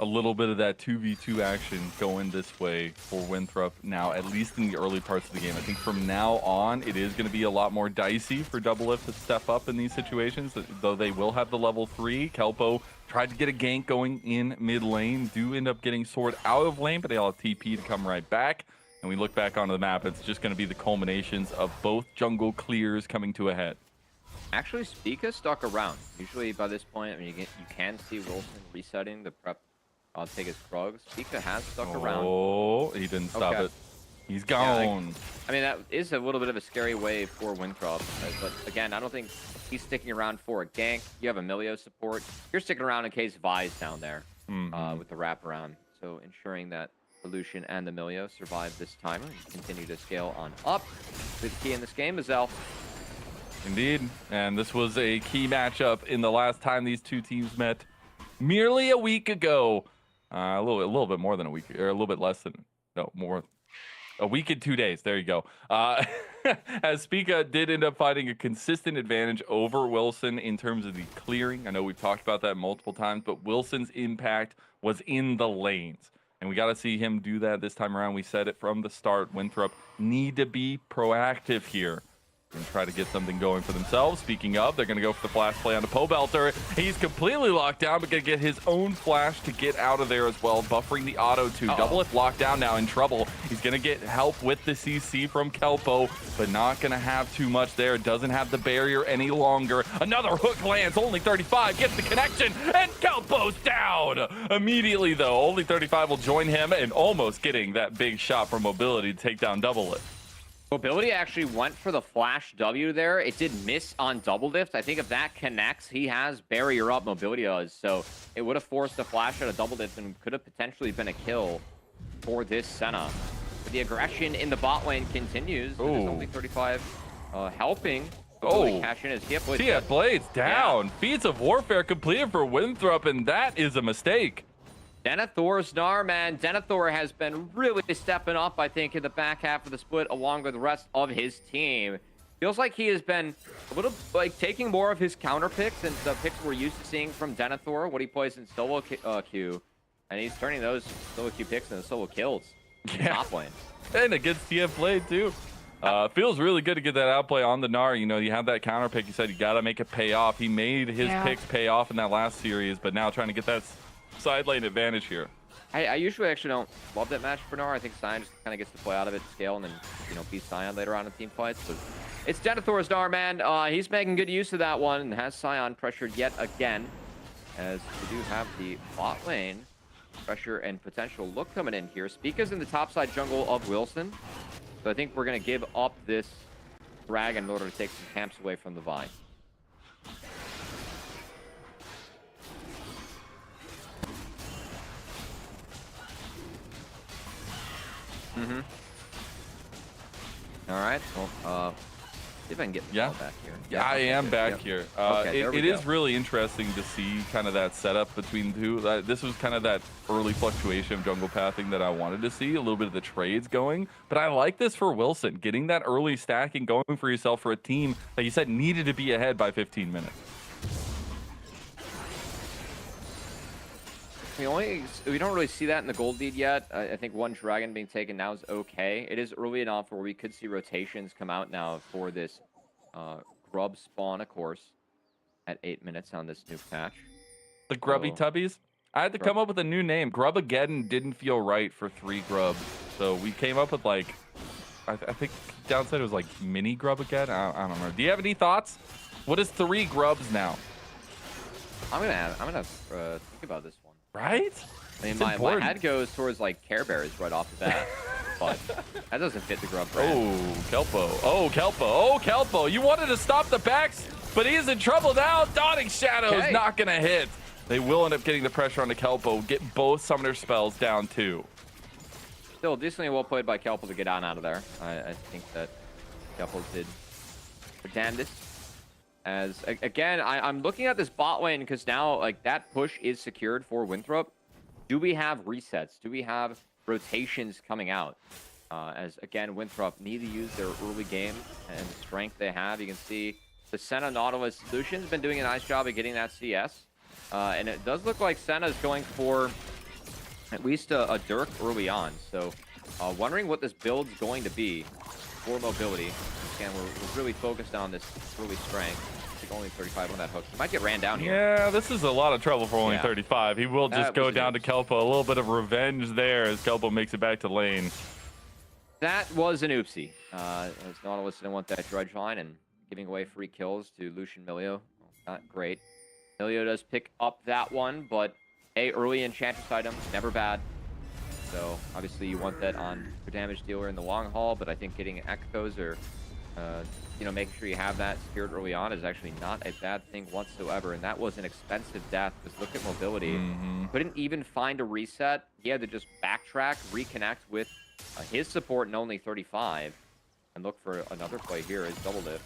a little bit of that 2v2 action going this way for Winthrop now, at least in the early parts of the game. I think from now on, it is going to be a lot more dicey for Doublelift to step up in these situations, though they will have the level 3. Kelpo tried to get a gank going in mid lane, do end up getting Sword out of lane, but they'll have TP to come right back. And we look back onto the map, it's just going to be the culminations of both jungle clears coming to a head. Actually, Spica stuck around. Usually by this point, I mean, you can see Wilson resetting the prep. I'll take his Krug. Spica has stuck around. Oh, he didn't stop it. He's gone. Yeah, I mean, that is a little bit of a scary way for Winthrop. But again, I don't think he's sticking around for a gank. You have Emilio support. You're sticking around in case Vi's down there with the wraparound. So ensuring that Lucian and Emilio survive this timer and continue to scale on up. The key in this game is Elf. Indeed, and this was a key matchup in the last time these two teams met merely a week ago. A little bit more than a week, or a little bit less than, no, more. A week and 2 days. There you go. As Spica did end up finding a consistent advantage over Wilson in terms of the clearing. I know we've talked about that multiple times, but Wilson's impact was in the lanes. And we got to see him do that this time around. We said it from the start. Winthrop need to be proactive here and try to get something going for themselves. Speaking of, they're going to go for the flash play on the Pobelter. He's completely locked down, but going to get his own flash to get out of there as well, buffering the auto too. Doublelift locked down now, in trouble. He's going to get help with the CC from Kelpo, but not going to have too much there. Doesn't have the barrier any longer. Another hook lands, only 35, gets the connection, and Kelpo's down. Immediately, though, only 35 will join him, and almost getting that big shot from Mobility to take down Doublelift. Mobility actually went for the flash W there. It did miss on Doublelift. I think if that connects, he has barrier up, Mobility does. So it would have forced a flash out of Doublelift and could have potentially been a kill for this Senna. But the aggression in the bot lane continues. It is only 35 helping. Cash in his TF Blades. TF Blades down. Feats of Warfare completed for Winthrop, and that is a mistake. Denethor's Gnar, man. Denethor has been really stepping up, I think, in the back half of the split, along with the rest of his team. Feels like he has been a little, like, taking more of his counter picks and the picks we're used to seeing from Denethor, what he plays in solo queue. And he's turning those solo queue picks into solo kills in top lane. And against TF Blade, too. Feels really good to get that outplay on the Gnar. You know, you have that counter pick. You said you got to make it pay off. He made his picks pay off in that last series, but now trying to get that side lane advantage here. I usually actually don't love that match for Gnar. I think Sion just kind of gets to play out of it, scale, and then, you know, beat Sion later on in team fights. But it's Denethor's Gnar, man. He's making good use of that one and has Sion pressured yet again, as we do have the bot lane pressure and potential look coming in here. Spica's in the topside jungle of Wilson, so I think we're going to give up this dragon in order to take some camps away from the Vi. All right. Well, see if I can get the ball back here. Yeah, I am back here. It is really interesting to see kind of that setup between the two. This was kind of that early fluctuation of jungle pathing that I wanted to see, a little bit of the trades going. But I like this for Wilson, getting that early stacking going for yourself for a team that you said needed to be ahead by 15 minutes. We don't really see that in the gold lead yet. I think one dragon being taken now is okay. It is early enough where we could see rotations come out now for this grub spawn, of course, at 8 minutes on this new patch. The Grubby Tubbies? I had to come up with a new name. Grubageddon didn't feel right for 3 grubs. So we came up with, like, I think downside it was like mini Grubageddon. I don't know. Do you have any thoughts? What is 3 grubs now? I'm gonna think about this one. Right? I mean, my head goes towards, like, Care Bears right off the bat. But that doesn't fit the grub brand. Oh, Kelpo. Oh, Kelpo. Oh, Kelpo. You wanted to stop the backs, but he's in trouble now. Dawning Shadows not going to hit. They will end up getting the pressure onto Kelpo. Get both summoner spells down, too. Still decently well played by Kelpo to get on out of there. I think that Kelpo did the damnedest. As, again, I'm looking at this bot lane because now, like, that push is secured for Winthrop. Do we have resets? Do we have rotations coming out? As, again, Winthrop need to use their early game and the strength they have. You can see the Senna Nautilus Solutions been doing a nice job of getting that CS. And it does look like Senna's going for at least a Dirk early on. So wondering what this build's going to be for mobility. Again, we're really focused on this early strength. I think only 35 on that hook. He might get ran down here. Yeah, this is a lot of trouble for only 35. He will just go down to Kelpo. A little bit of revenge there as Kelpo makes it back to lane. That was an oopsie. As Nautilus didn't want that dredge line and giving away free kills to Lucian Milio. Not great. Milio does pick up that one, but early Enchantress item, never bad. So obviously you want that on your damage dealer in the long haul, but I think getting echoes or making sure you have that Spirit early on is actually not a bad thing whatsoever. And that was an expensive death. Just look at mobility. Couldn't even find a reset. He had to just backtrack, reconnect with his support in only 35, and look for another play here is double lift.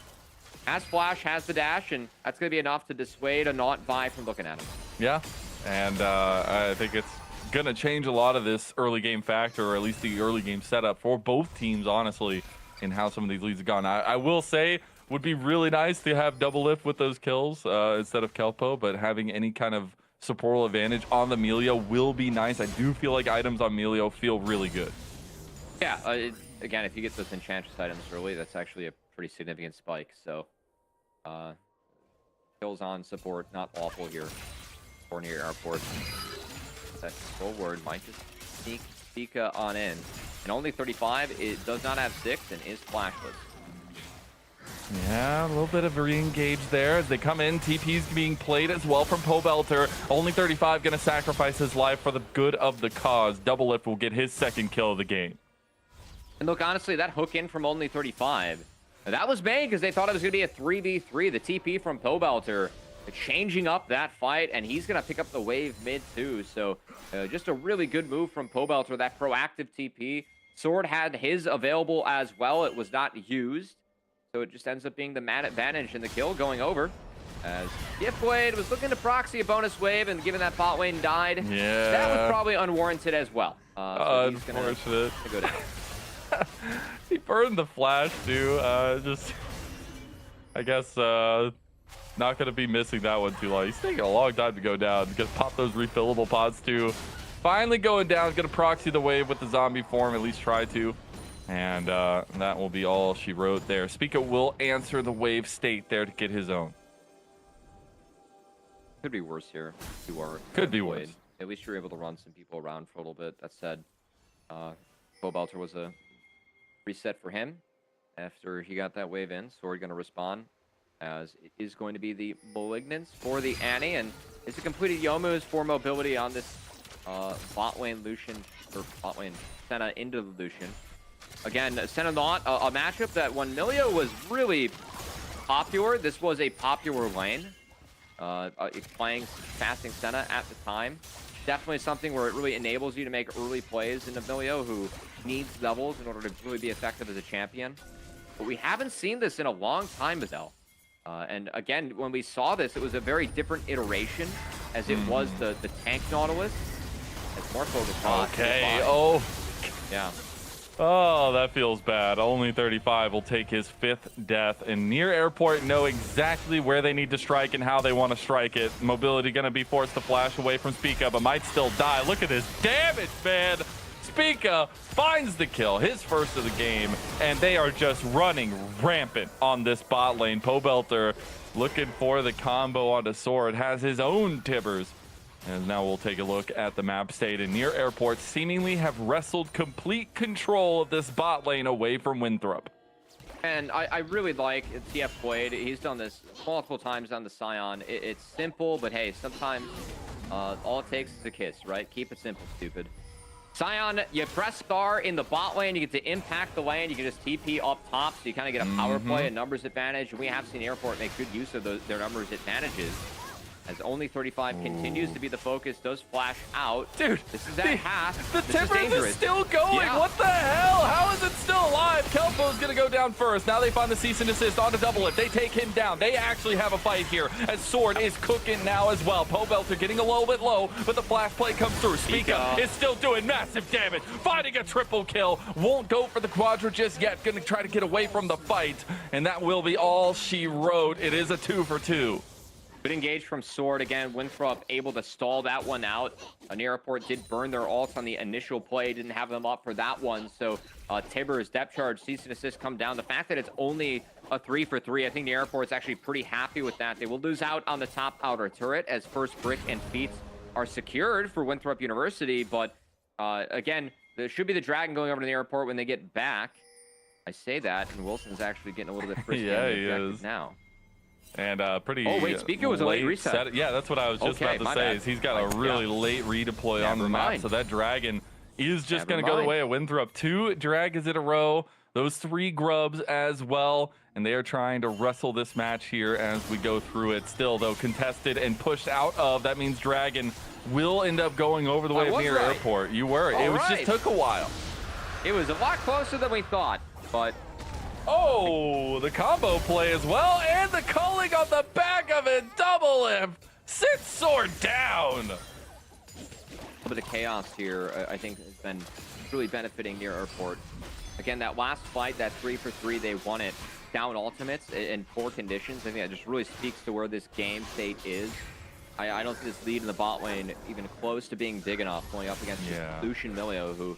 Has flash, has the dash, and that's going to be enough to dissuade a not Vi from looking at him. Yeah, and I think it's going to change a lot of this early game factor, or at least the early game setup for both teams, honestly, in how some of these leads have gone. I will say, would be really nice to have double lift with those kills instead of Kelpo, but having any kind of supportal advantage on the Melio will be nice. I do feel like items on Melio feel really good. Yeah, again, if you get those Enchantress items early, that's actually a pretty significant spike. So, kills on support, not awful here. Or near airport. That forward might just sneak Pika on in. And only 35, it does not have 6 and is flashless. Yeah, a little bit of re-engage there as they come in. TP's being played as well from Pobelter. Only 35 going to sacrifice his life for the good of the cause. Double Lift will get his second kill of the game. And look, honestly, that hook in from only 35, that was made because they thought it was going to be a 3v3. The TP from Pobelter changing up that fight, and he's going to pick up the wave mid too. So just a really good move from Pobelter, that proactive TP. Sword had his available as well. It was not used. So it just ends up being the man advantage in the kill going over. As Giftblade was looking to proxy a bonus wave, and given that bot lane died, that was probably unwarranted as well. So he's gonna go down. He burned the flash too. I guess not gonna be missing that one too long. He's taking a long time to go down. Gonna pop those refillable pods too. Finally going down. Gonna proxy the wave with the zombie form. At least try to. And that will be all she wrote there. Spica will answer the wave state there to get his own. Could be worse here. Could be worse. At least you're able to run some people around for a little bit. That said, Pobelter was a reset for him after he got that wave in. Sword going to respond, as it is going to be the Malignance for the Annie, and it's a completed Youmu's for mobility on this bot lane Lucian, or bot lane Senna into the Lucian. Again, Senna not a matchup that when Milio was really popular, this was a popular lane. Playing fasting Senna at the time. Definitely something where it really enables you to make early plays into Milio, who needs levels in order to really be effective as a champion. But we haven't seen this in a long time, Bazell. And again, when we saw this, it was a very different iteration, as it was the tank Nautilus. It's more focused on. Okay, yeah. Oh, that feels bad. Only 35 will take his 5th death. And near airport know exactly where they need to strike and how they want to strike it. Mobility going to be forced to flash away from Spica, but might still die. Look at this damage, man. Spica finds the kill, his first of the game, and they are just running rampant on this bot lane. Pobelter looking for the combo onto Sword, has his own Tibbers. And now we'll take a look at the map state, and near airport seemingly have wrestled complete control of this bot lane away from Winthrop. And I really like TF Blade. He's done this multiple times on the Scion. It's simple, but hey, sometimes all it takes is a kiss, right? Keep it simple, stupid. Scion, you press star in the bot lane, you get to impact the lane, you can just TP up top, so you kind of get a power play, a numbers advantage. And we have seen airport make good use of their numbers advantages. As only 35 continues to be the focus, does flash out. Dude, this is at half. The Timbers is still going. Yeah. What the hell? How is it still alive? Kelpo's going to go down first. Now they find the cease and desist onto Double Lift. They take him down. They actually have a fight here, as Sword is cooking now as well. Pobelter getting a little bit low, but the flash play comes through. Spica is still doing massive damage, finding a triple kill. Won't go for the quadra just yet. Going to try to get away from the fight, and that will be all she wrote. It is a 2 for 2. Good engage from Sword. Again, Winthrop able to stall that one out. Near Airport did burn their ults on the initial play. Didn't have them up for that one. So Tabor's depth charge, cease and assist come down. The fact that it's only a 3-for-3, I think Near Airport's actually pretty happy with that. They will lose out on the top outer turret as first brick and feats are secured for Winthrop University. But again, there should be the Dragon going over to the airport when they get back. I say that, and Wilson's actually getting a little bit frisky yeah, on the he objective is. now. And pretty. Oh wait, Speaker was a late reset. Yeah, that's what I was just about to say. Is he's got a really late redeploy on the map, so that Dragon is just going to go the way of Winthrop. 2 Dragons in a row, those 3 grubs as well, and they are trying to wrestle this match here as we go through it. Still, though, contested and pushed out of. That means Dragon will end up going over the way of Near Airport. You were. It was just took a while. It was a lot closer than we thought, but. Oh, the combo play as well, and the culling on the back of it. Double lift. Sits Sword down. A bit of chaos here, I think, has been really benefiting Near Airport. Again, that last fight, that 3-for-3, they won it down ultimates in poor conditions. I think that just really speaks to where this game state is. I don't see this lead in the bot lane even close to being big enough going up against Lucian Milio, who,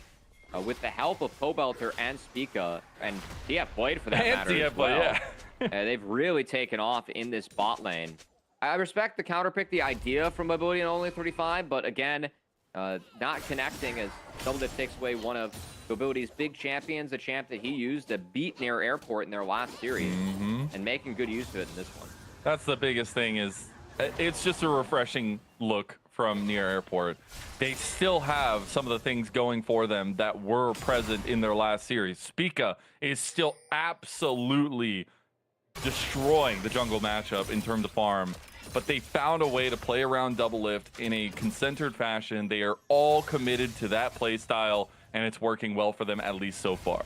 with the help of Pobelter and Spica, and DF Blade for that matter as well, they've really taken off in this bot lane. I respect the counterpick, the idea from Mobility and only 35, but again, not connecting as Double Dip takes away one of Mobility's big champions, a champ that he used to beat Near Airport in their last series, and making good use of it in this one. That's the biggest thing, is it's just a refreshing look from Near Airport. They still have some of the things going for them that were present in their last series. Spica is still absolutely destroying the jungle matchup in terms of farm, but they found a way to play around double lift in a concentred fashion. They are all committed to that play style, and it's working well for them, at least so far.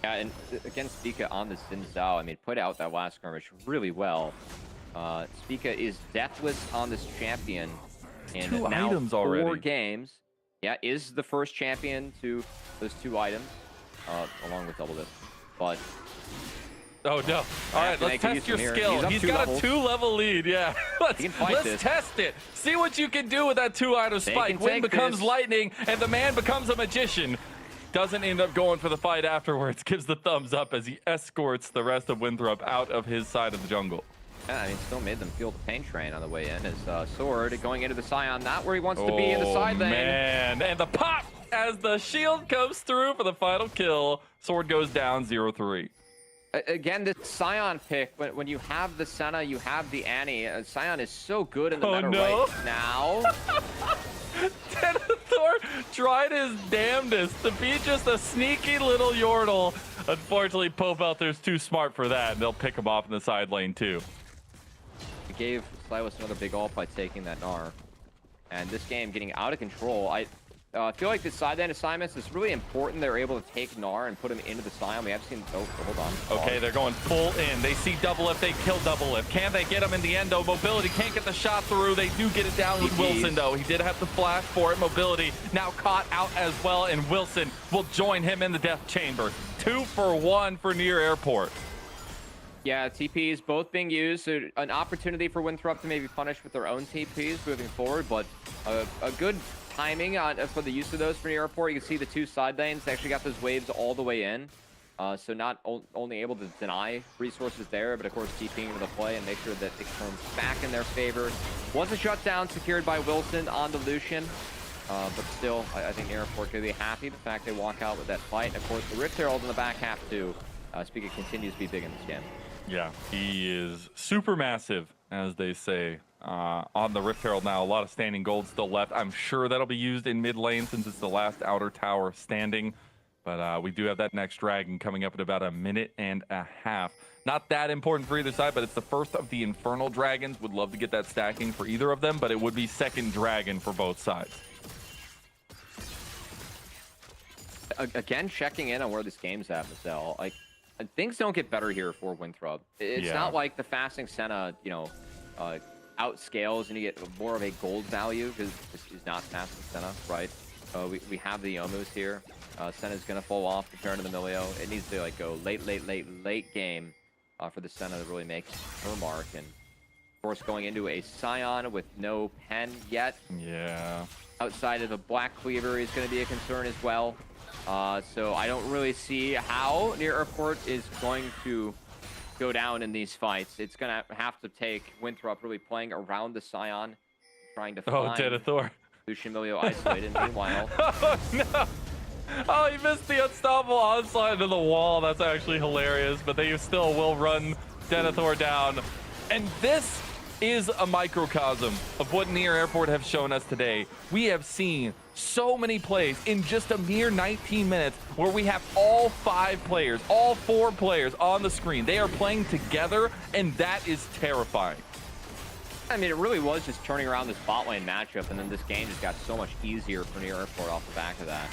Yeah, and against Spica on the Xin Zhao, I mean, put out that last skirmish really well. Spica is deathless on this champion in now 4 games. Yeah, is the first champion to those 2 items, along with double lift. But oh no! All right, let's test your skill. He's got a 2-level lead. Yeah, let's test it. See what you can do with that 2-item spike. Wind becomes lightning, and the man becomes a magician. Doesn't end up going for the fight afterwards. Gives the thumbs up as he escorts the rest of Winthrop out of his side of the jungle. Yeah, I mean, still made them feel the pain train on the way in. As Sword going into the Scion, not where he wants to be in the side lane. Man, and the pop as the shield comes through for the final kill. Sword goes down 0-3. Again, this Scion pick, when you have the Senna, you have the Annie. Scion is so good in the meta right now. Denethor tried his damnedest to be just a sneaky little Yordle. Unfortunately, Pobelter's too smart for that, and they'll pick him off in the side lane too. He gave Silas another big ult by taking that Gnar. And this game getting out of control. I feel like the side lane assignments is really important. They're able to take Gnar and put him into the Scion. We have seen... Oh, hold on. Okay, they're going full in. They see double lift. They kill double lift. Can they get him in the end, though? Mobility can't get the shot through. They do get it down with Wilson, though. He did have to flash for it. Mobility now caught out as well, and Wilson will join him in the death chamber. 2 for 1 for Near Airport. Yeah, TPs both being used. So an opportunity for Winthrop to maybe punish with their own TPs moving forward, but a good timing for the use of those for Near Airport. You can see the 2 side lanes. They actually got those waves all the way in. So not only able to deny resources there, but of course TPing into the play and make sure that it turns back in their favor. Was a shutdown secured by Wilson on the Lucian. But still, I think Near Airport could be happy the fact they walk out with that fight. And of course, the Rift Herald in the back half too. Spica continues to be big in this game. Yeah, he is super massive, as they say, on the Rift Herald now. A lot of standing gold still left. I'm sure that'll be used in mid lane since it's the last outer tower standing. But we do have that next dragon coming up in about a minute and a half. Not that important for either side, but it's the first of the Infernal Dragons. Would love to get that stacking for either of them, but it would be second dragon for both sides. Again, checking in on where this game's at, Marcel. Like, things don't get better here for Winthrop. It's not like the fasting Senna, you know, outscales and you get more of a gold value because he's not fasting Senna, right? We have the Yomus here. Senna's gonna fall off to turn to the Milio. It needs to like go late game for the Senna to really make her mark. And of course, going into a Scion with no pen yet. Yeah. Outside of a Black Cleaver is going to be a concern as well. So I don't really see how Near Airport is going to go down in these fights. It's going to have to take Winthrop really playing around the Scion, trying to find Denethor. Lucian Milio isolated. Meanwhile, Oh no! Oh, he missed the unstoppable onslaught into the wall. That's actually hilarious, but they still will run Denethor down. And this is a microcosm of what Near Airport have shown us today. We have seen so many plays in just a mere 19 minutes where we have all 5 players, all 4 players on the screen. They are playing together, and that is terrifying. I mean, it really was just turning around this bot lane matchup, and then this game just got so much easier for Near Airport off the back of that.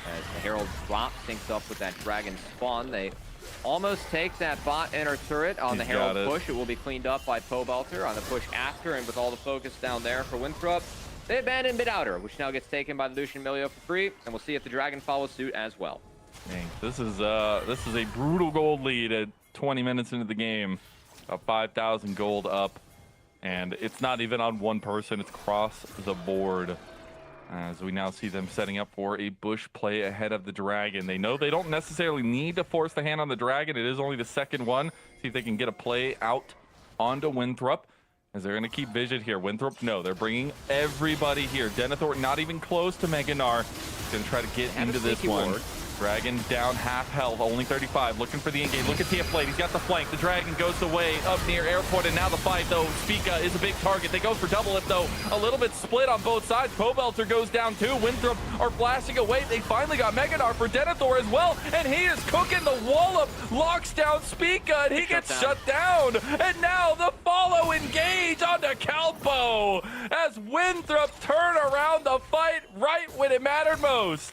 As the Herald drop syncs up with that Dragon spawn, they almost take that bot inner turret on the Herald push. It will be cleaned up by Pobelter on the push after, and with all the focus down there for Winthrop, they abandon mid outer, which now gets taken by Lucian Milio for free, and we'll see if the Dragon follows suit as well. Dang, this is a brutal gold lead at 20 minutes into the game. About 5,000 gold up, and it's not even on one person, it's across the board. As we now see them setting up for a bush play ahead of the Dragon. They know they don't necessarily need to force the hand on the Dragon. It is only the second one. See if they can get a play out onto Winthrop. As they're going to keep vision here. Winthrop, no, they're bringing everybody here. Denethor not even close to Meganar. He's going to try to get into this one. Ward. Dragon down half health, only 35, looking for the engage. Look at TF Blade, he's got the flank. The Dragon goes away up near Airport, and now the fight, though. Spica is a big target. They go for double lift, though. A little bit split on both sides. Pobelter goes down, too. Winthrop are flashing away. They finally got Megadar for Denethor as well, and he is cooking the wall up. Locks down Spica, and he gets shut down. And now the follow engage onto Calpo as Winthrop turn around the fight right when it mattered most.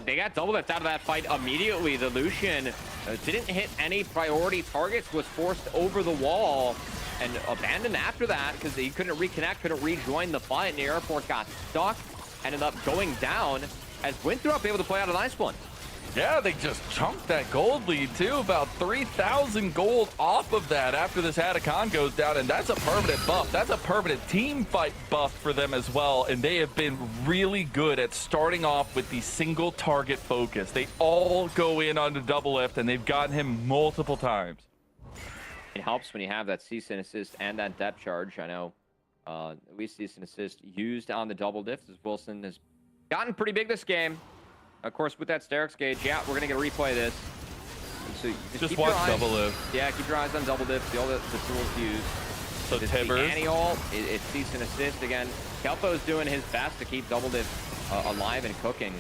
They got double lift out of that fight immediately. The Lucian didn't hit any priority targets, was forced over the wall and abandoned after that because he couldn't reconnect, couldn't rejoin the fight. And the Airport got stuck, ended up going down as Winthrop able to play out a nice one. Yeah, they just chunked that gold lead too. About 3,000 gold off of that after this Hadakon goes down, and that's a permanent buff. That's a permanent team fight buff for them as well, and they have been really good at starting off with the single target focus. They all go in on the double lift, and they've gotten him multiple times. It helps when you have that cease and assist and that depth charge. I know we cease and assist used on the double diff as Wilson has gotten pretty big this game. Of course, with that Sterix gauge, yeah, we're going to get a replay of this. So just watch double lift. Yeah, keep your eyes on double dip. See all the tools used. So Tibbers. Anti-ult, it's cease and assist again. Kelpo's doing his best to keep double dip alive and cooking.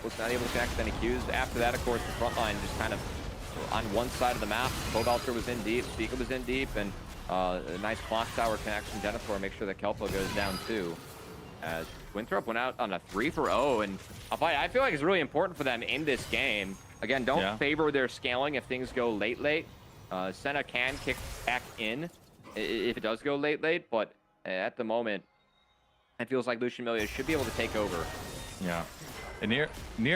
Was not able to connect with any Qs. After that, of course, the front line just kind of on one side of the map. Pobelter was in deep, Spica was in deep, and a nice clock tower connection. Denethor make sure that Kelpo goes down too. As Winthrop went out on a 3-for-0, and I feel like it's really important for them in this game. Again, don't favor their scaling if things go late. Senna can kick back in if it does go late, but at the moment, it feels like Lucian Milio should be able to take over. Yeah. And Near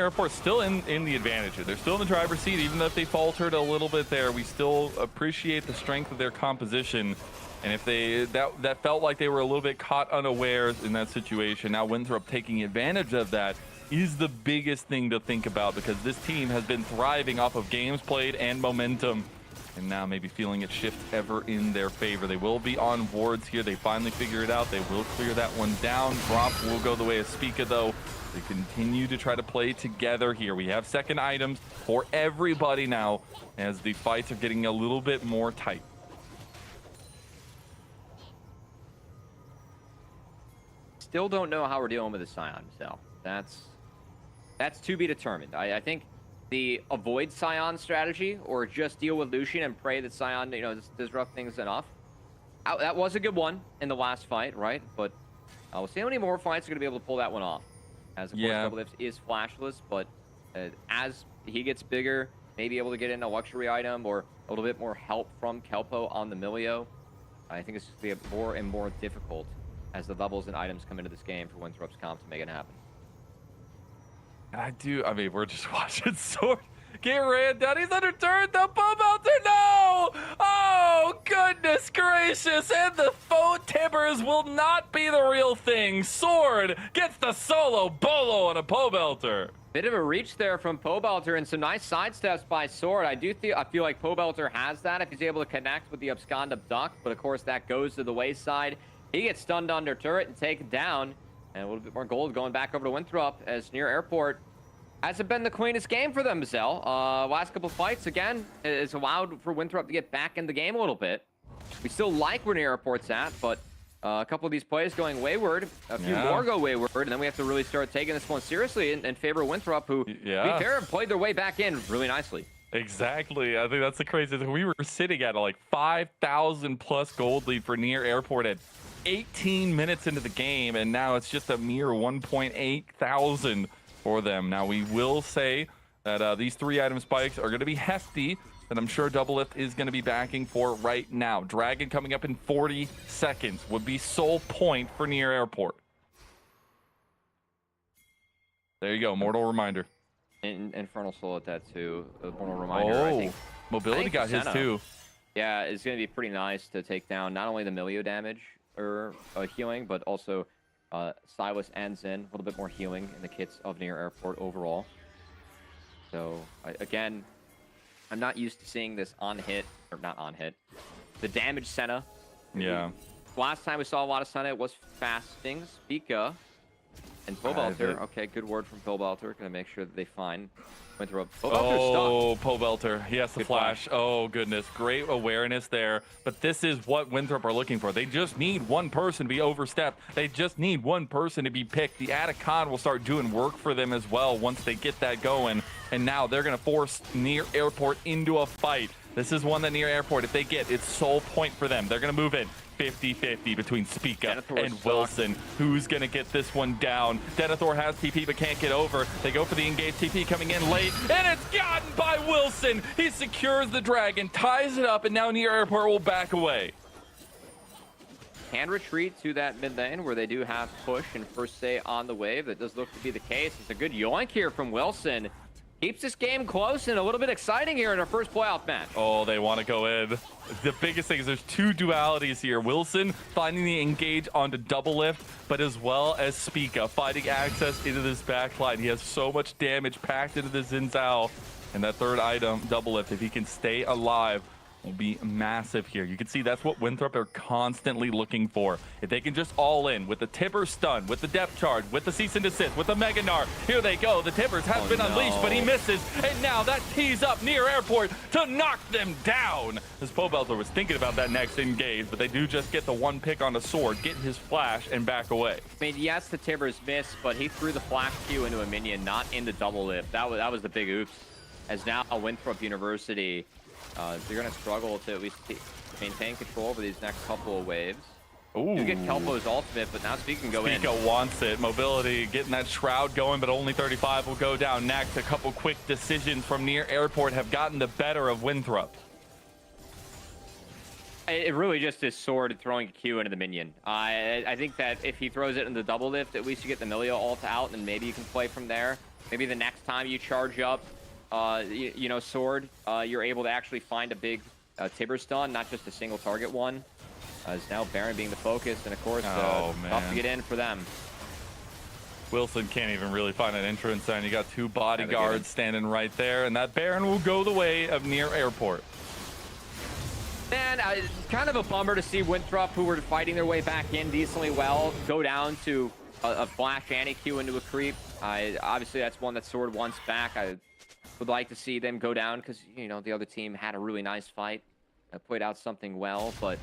Airport still in the advantage. They're still in the driver's seat, even though if they faltered a little bit there. We still appreciate the strength of their composition. And if they that felt like they were a little bit caught unawares in that situation, now Winthrop taking advantage of that is the biggest thing to think about, because this team has been thriving off of games played and momentum, and now maybe feeling it shift ever in their favor. They will be on wards here. They finally figure it out. They will clear that one down. Drop will go the way of Spica, though. They continue to try to play together here. We have second items for everybody now as the fights are getting a little bit more tight. Still don't know how we're dealing with the Scion, so that's to be determined. I think the avoid Scion strategy, or just deal with Lucian and pray that Scion, disrupt things enough. That was a good one in the last fight, right? But we'll see how many more fights are going to be able to pull that one off. As of course, double lift is flashless, but as he gets bigger, maybe able to get in a luxury item or a little bit more help from Kelpo on the Milio. I think it's just going to be more and more difficult as the levels and items come into this game for Winthrop's comp to make it happen. I mean, we're just watching Sword. Get ran down. He's under turn. The Pobelter. No! Oh, goodness gracious. And the faux tibbers will not be the real thing. Sword gets the solo bolo on a Pobelter. Bit of a reach there from Pobelter and some nice sidesteps by Sword. I feel like Pobelter has that if he's able to connect with the abscond abduct, but of course that goes to the wayside. He gets stunned under turret and taken down. And a little bit more gold going back over to Winthrop as near airport hasn't been the cleanest game for them, Zell. Last couple fights, again, it's allowed for Winthrop to get back in the game a little bit. We still like where near airport's at, but a couple of these plays going wayward, a few more go wayward, and then we have to really start taking this one seriously and favor Winthrop, who, to be fair, played their way back in really nicely. Exactly. I think that's the craziest thing. We were sitting at a like 5,000 plus gold lead for near airport at 18 minutes into the game, and now it's just a mere 1.8 thousand for them. Now, we will say that these 3-item spikes are going to be hefty, that I'm sure Double Lift is going to be backing for right now. Dragon coming up in 40 seconds would be sole point for near airport. There you go, Mortal Reminder. Infernal Soul at that too. Mortal Reminder. I think Mobility got his too. Yeah, it's going to be pretty nice to take down not only the Milio damage or healing, but also Silas and Zen, a little bit more healing in the kits of near airport overall. So again, I'm not used to seeing this on hit, or not on hit, the damage Senna. Yeah. Last time we saw a lot of Senna, it was fasting, Spica, and Pobelter. Okay, good word from Pobelter. Gonna make sure that they find Winthrop. Pobelter. He has the flash. Oh, goodness. Great awareness there. But this is what Winthrop are looking for. They just need one person to be overstepped. They just need one person to be picked. The Atacon will start doing work for them as well once they get that going. And now they're going to force near airport into a fight. This is one that near airport, if they get, it's sole point for them. They're going to move in 50-50 between Spica and Wilson. Who's going to get this one down? Denethor has TP but can't get over. They go for the engaged TP coming in late, and it's gotten by Wilson. He secures the dragon, ties it up, and now near airport will back away. Can retreat to that mid lane where they do have push and first say on the wave. That does look to be the case. It's a good yoink here from Wilson. Keeps this game close and a little bit exciting here in our first playoff match. Oh, they want to go in. The biggest thing is there's two dualities here. Wilson finding the engage onto Double Lift, but as well as Spica finding access into this backline. He has so much damage packed into the Xin Zhao. And that third item, Double Lift, if he can stay alive, will be massive here. You can see that's what Winthrop are constantly looking for. If they can just all in with the Tibber stun, with the depth charge, with the cease and desist, with the Mega Gnar. Here they go. The Tibbers has been unleashed, but he misses. And now that tees up near airport to knock them down. As Pobelter was thinking about that next engage, but they do just get the one pick on the sword, get his flash, and back away. I mean, yes, the Tibbers missed, but he threw the flash Q into a minion, not into Double Lift. That was the big oops. As now Winthrop University, they're going to struggle to at least maintain control over these next couple of waves. Ooh. You get Kelpo's ultimate, but now Spica can go in. Spica wants it. Mobility getting that shroud going, but only 35 will go down next. A couple quick decisions from near airport have gotten the better of Winthrop. It really just is sword throwing a Q into the minion. I think that if he throws it in the Double Lift, at least you get the Milio ult out, and maybe you can play from there. Maybe the next time you charge up, sword, you're able to actually find a big Tibber stun, not just a single target one. As now Baron being the focus, and of course, tough to get in for them. Wilson can't even really find an entrance, and you got two bodyguards standing right there, and that Baron will go the way of near airport. Man, it's kind of a bummer to see Winthrop, who were fighting their way back in decently well, go down to a flash anti-Q into a creep. Obviously, that's one that Sword wants back. I would like to see them go down because, the other team had a really nice fight. Played out something well, but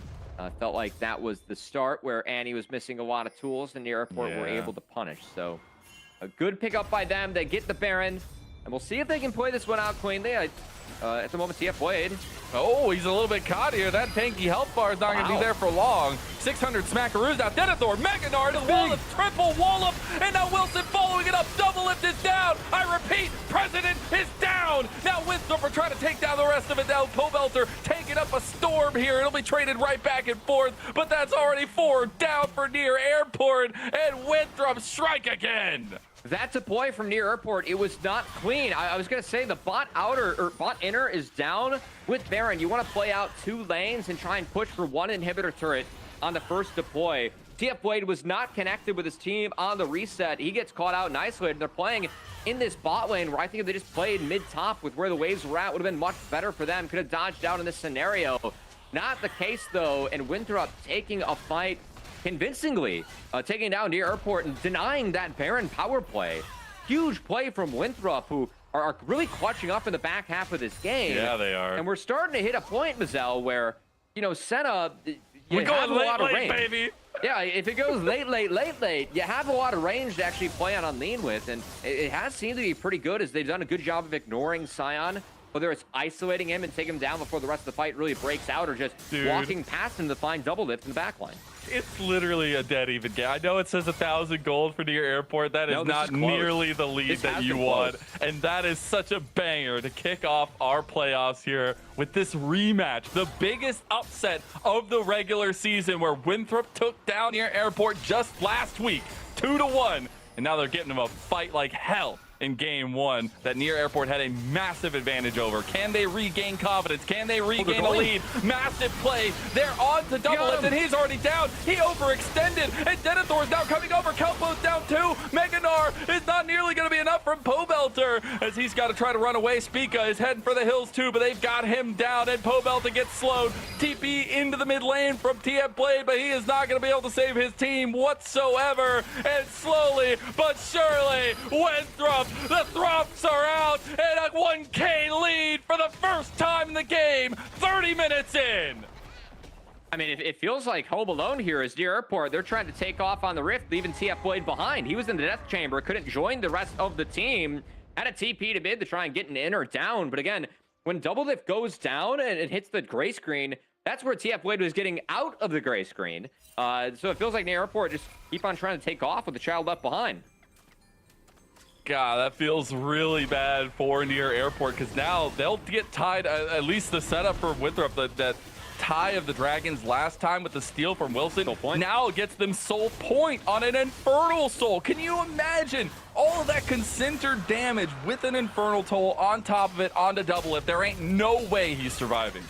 felt like that was the start where Annie was missing a lot of tools and the airport were able to punish. So a good pickup by them. They get the Baron, and we'll see if they can play this one out cleanly. At the moment, TF Blade. Oh, he's a little bit caught here. That tanky health bar is not going to be there for long. 600 smackaroos out. Denethor, Mega Gnar, the wallop, triple wallop, and now Wilson following it up. Double Lift is down. I repeat, President is down. Now Winthrop are trying to take down the rest of it. Now Pobelter taking up a storm here. It'll be traded right back and forth, but that's already 4 down for near airport, and Winthrop strike again. That deploy from near airport, it was not clean. I was going to say the bot outer or bot inner is down with Baron. You want to play out 2 lanes and try and push for 1 inhibitor turret on the first deploy. TF Blade was not connected with his team on the reset. He gets caught out and isolated. They're playing in this bot lane where I think if they just played mid-top with where the waves were at, would have been much better for them. Could have dodged out in this scenario. Not the case, though, and Winthrop taking a fight convincingly, taking down near airport and denying that Baron power play. Huge play from Winthrop, who are really clutching up in the back half of this game. Yeah, they are. And we're starting to hit a point, Mazel, where, you know, Senna, we're going late, baby. Yeah, if it goes late, you have a lot of range to actually play on lean with, and it has seemed to be pretty good as they've done a good job of ignoring Sion, whether it's isolating him and take him down before the rest of the fight really breaks out, or just walking past him to find double lift in the backline. It's literally a dead even game. I know it says 1,000 gold for near airport. That is not nearly the lead that you want. And that is such a banger to kick off our playoffs here with this rematch. The biggest upset of the regular season, where Winthrop took down near airport just last week, 2-1. And now they're getting them a fight like hell in game 1 that near airport had a massive advantage over. Can they regain confidence? Can they regain a lead? Massive play. They're on to double lift, and he's already down. He overextended, and Denethor is now coming over. Kelpo's down too. Meganar is not nearly going to be enough from Pobelter as he's got to try to run away. Spica is heading for the hills too, but they've got him down, and Pobelter gets slowed. TP into the mid lane from TF Blade, but he is not going to be able to save his team whatsoever. And slowly but surely, Winthrop, the Throps are out, and a 1K lead for the first time in the game, 30 minutes in. I mean, it feels like Home Alone here is near airport. They're trying to take off on the Rift, leaving TF Blade behind. He was in the death chamber, couldn't join the rest of the team. Had a TP to mid to try and get an in or down. But again, when double lift goes down and it hits the gray screen, that's where TF Blade was getting out of the gray screen. So it feels like near airport just keep on trying to take off with the child left behind. God, that feels really bad for near airport, because now they'll get tied. At least the setup for Winthrop, that tie of the Dragons last time with the steal from Wilson, now gets them soul point on an Infernal Soul. Can you imagine all of that concentred damage with an Infernal Toll on top of it onto double lift? There ain't no way he's surviving.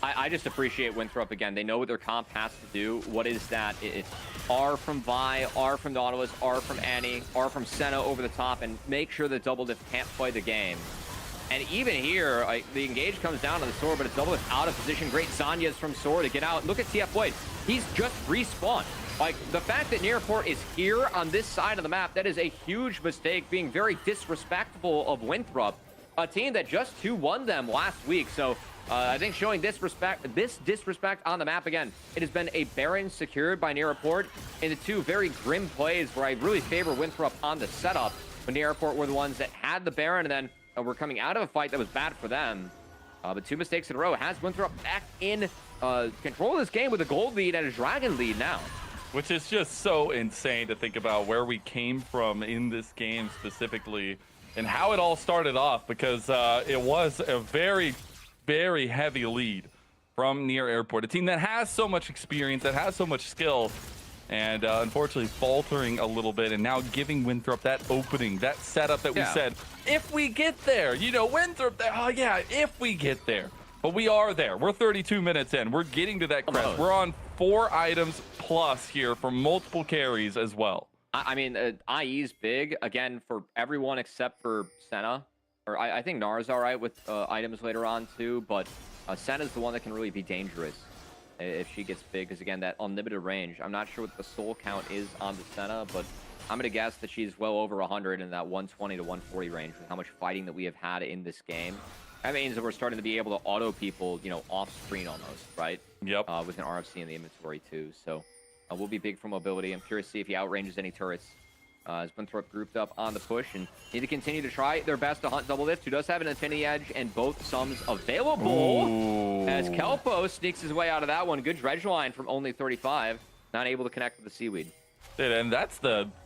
I just appreciate Winthrop again. They know what their comp has to do. What is that? It's R from Vi, R from Nautilus, R from Annie, R from Senna over the top, and make sure that double lift can't play the game. And even here, the engage comes down on the sword, but it's double lift out of position. Great Zanya's from sword to get out. Look at TF Blade. He's just respawned. Like, the fact that Nearport is here on this side of the map, that is a huge mistake, being very disrespectful of Winthrop, a team that just 2-1 them last week. So I think showing this disrespect on the map again. It has been a Baron secured by Nearport in the 2 very grim plays where I really favor Winthrop on the setup. But Nearport were the ones that had the Baron, and then were coming out of a fight that was bad for them. But 2 mistakes in a row has Winthrop back in control of this game with a gold lead and a dragon lead now. Which is just so insane to think about where we came from in this game specifically and how it all started off, because it was a very, very heavy lead from near airport, a team that has so much experience, that has so much skill, and unfortunately faltering a little bit, and now giving Winthrop that opening, that setup that we said, if we get there, you know, Winthrop, oh yeah, if we get there. But we are there. We're 32 minutes in. We're getting to that crest. We're on 4 items plus here for multiple carries as well. I mean, IE's big, again, for everyone except for Senna. Or I think Nara's all right with items later on too, but Senna's the one that can really be dangerous if she gets big, because again, that unlimited range. I'm not sure what the soul count is on the Senna, but I'm going to guess that she's well over 100 in that 120 to 140 range with how much fighting that we have had in this game. That means that we're starting to be able to auto people, you know, off screen almost, right? Yep. With an RFC in the inventory too. So we'll be big for mobility. I'm curious to see if he outranges any turrets. As Winthrop grouped up on the push and need to continue to try their best to hunt double lift, who does have an Infinity Edge and both sums available. Ooh. As Kelpo sneaks his way out of that one. Good dredge line from only 35. Not able to connect with the Seaweed. Dude, and that's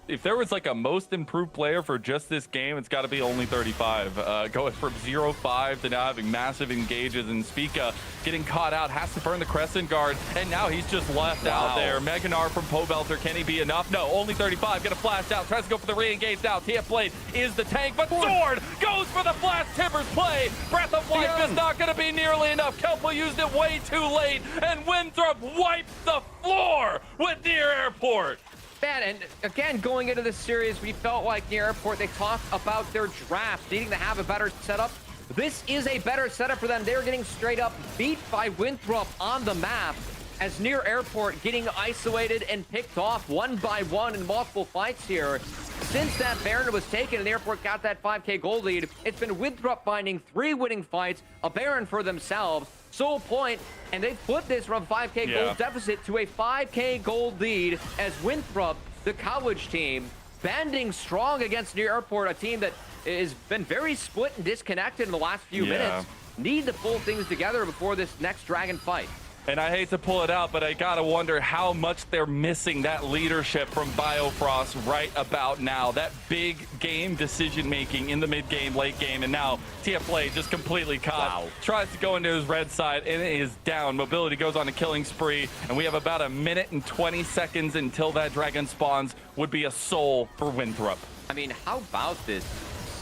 if there was like a most improved player for just this game, it's got to be only 35. Going from 0-5 to now having massive engages, and Spica getting caught out, has to burn the Crescent Guard, and now he's just left out there. Meganar from Pobelter, can he be enough? No, only 35, gonna flash out, tries to go for the re-engage now. TF Blade is the tank, but Sword goes for the flash. Timbers play. Breath of Life is not gonna be nearly enough. Kelpo used it way too late, and Winthrop wipes the floor with Near Airport. Man, and again, going into this series, we felt like Near Airport, they talked about their draft, needing to have a better setup. This is a better setup for them. They're getting straight up beat by Winthrop on the map, as Near Airport getting isolated and picked off one by one in multiple fights here. Since that Baron was taken and Airport got that 5K gold lead, it's been Winthrop finding 3 winning fights, a Baron for themselves, sole point, and they flipped this from a 5K gold deficit to a 5K gold lead as Winthrop, the college team, banding strong against Near Airport, a team that has been very split and disconnected in the last few minutes, need to pull things together before this next Dragon fight. And I hate to pull it out, but I gotta wonder how much they're missing that leadership from Biofrost right about now. That big game decision-making in the mid-game, late game, and now TF Blade just completely caught. Tries to go into his red side, and it is down. Mobility goes on a killing spree, and we have about a minute and 20 seconds until that dragon spawns. Would be a soul for Winthrop. I mean, how about this?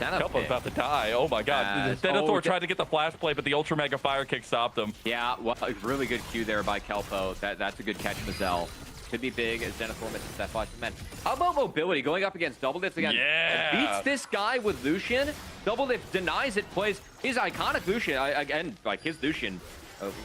Kelpo's about to die. Oh my god. Denethor tried to get the flash play, but the Ultra Mega Fire Kick stopped him. Yeah, well, a really good Q there by Kelpo. That's a good catch, Mazel. Could be big as Denethor misses that flash. Man, how about mobility going up against Double Diff again? Yeah. Beats this guy with Lucian. Double Diff denies it, plays his iconic Lucian. Again, like his Lucian,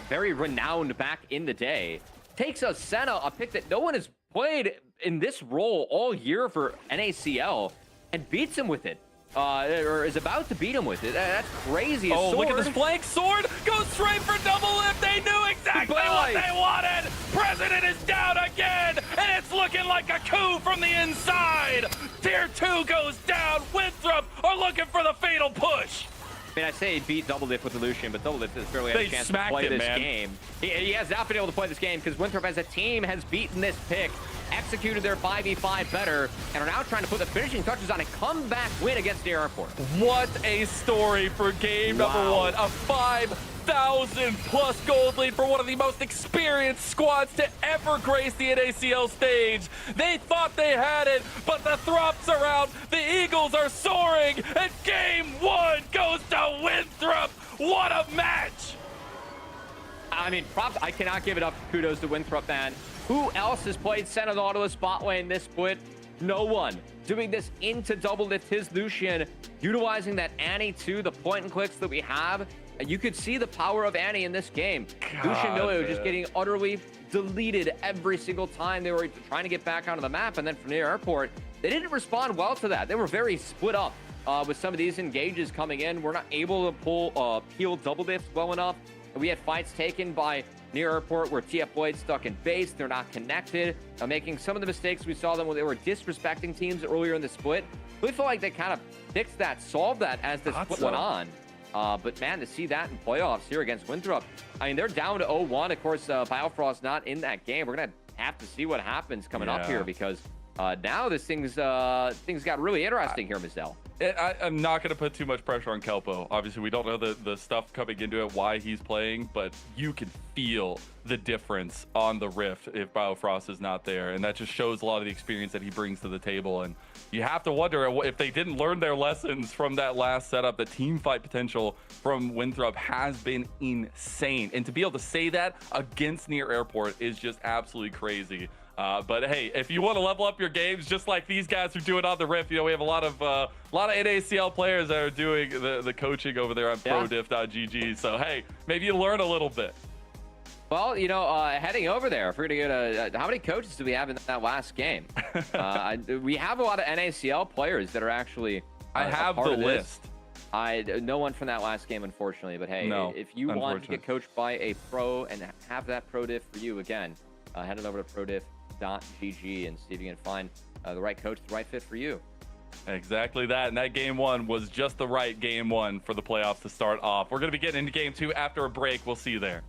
very renowned back in the day. Takes a Senna, a pick that no one has played in this role all year for NACL, and beats him with it. Or is about to beat him with it. That's crazy. Oh, look at this flank. Sword goes straight for Double Lift. They knew exactly what they wanted. President is down again, and it's looking like a coup from the inside. Tier 2 goes down. Winthrop are looking for the fatal push. I mean, I say he beat Double Lift with the Lucian, but Double Lift has barely had a chance to play this game. He has not been able to play this game because Winthrop as a team has beaten this pick, executed their 5v5 better, and are now trying to put the finishing touches on a comeback win against Near Airport. What a story for game number 1. A 5,000+ gold lead for one of the most experienced squads to ever grace the NACL stage. They thought they had it, but the Throps are out, the Eagles are soaring, and game 1 goes to Winthrop. What a match! I mean, props. I cannot give it up. Kudos to Winthrop, man. Who else has played Senna Nautilus spot lane this split? No one. Doing this into Double Lift, his Lucian, utilizing that Annie too, the point and clicks that we have. You could see the power of Annie in this game. Lucian Milio just getting utterly deleted every single time they were trying to get back onto the map. And then from Near Airport, they didn't respond well to that. They were very split up with some of these engages coming in. We're not able to peel Double Lift well enough. We had fights taken by Near Airport where TF Blade stuck in base. They're not connected, making some of the mistakes we saw them when they were disrespecting teams earlier in the split. We feel like they kind of fixed that, solved that as the split went on. But man, to see that in playoffs here against Winthrop, I mean, they're down to 0-1. Of course, Biofrost not in that game. We're going to have to see what happens coming up here because now this things got really interesting here, Mizel. I'm not going to put too much pressure on Kelpo. Obviously, we don't know the stuff coming into it, why he's playing, but you can feel the difference on the Rift if Biofrost is not there. And that just shows a lot of the experience that he brings to the table. And you have to wonder if they didn't learn their lessons from that last setup. The team fight potential from Winthrop has been insane. And to be able to say that against Near Airport is just absolutely crazy. But hey, if you want to level up your games just like these guys are doing on the Rift, you know, we have a lot of NACL players that are doing the coaching over there on prodiff.gg. So hey, maybe you learn a little bit. Well, you know, heading over there, if we're going to get how many coaches do we have in that last game? We have a lot of NACL players that are actually I have the list. No one from that last game, unfortunately. But hey, if you want to get coached by a pro and have that pro diff for you, again, head on over to prodiff.gg and see if you can find the right coach, the right fit for you. Exactly that. And that game 1 was just the right game 1 for the playoffs to start off. We're going to be getting into game 2 after a break. We'll see you there.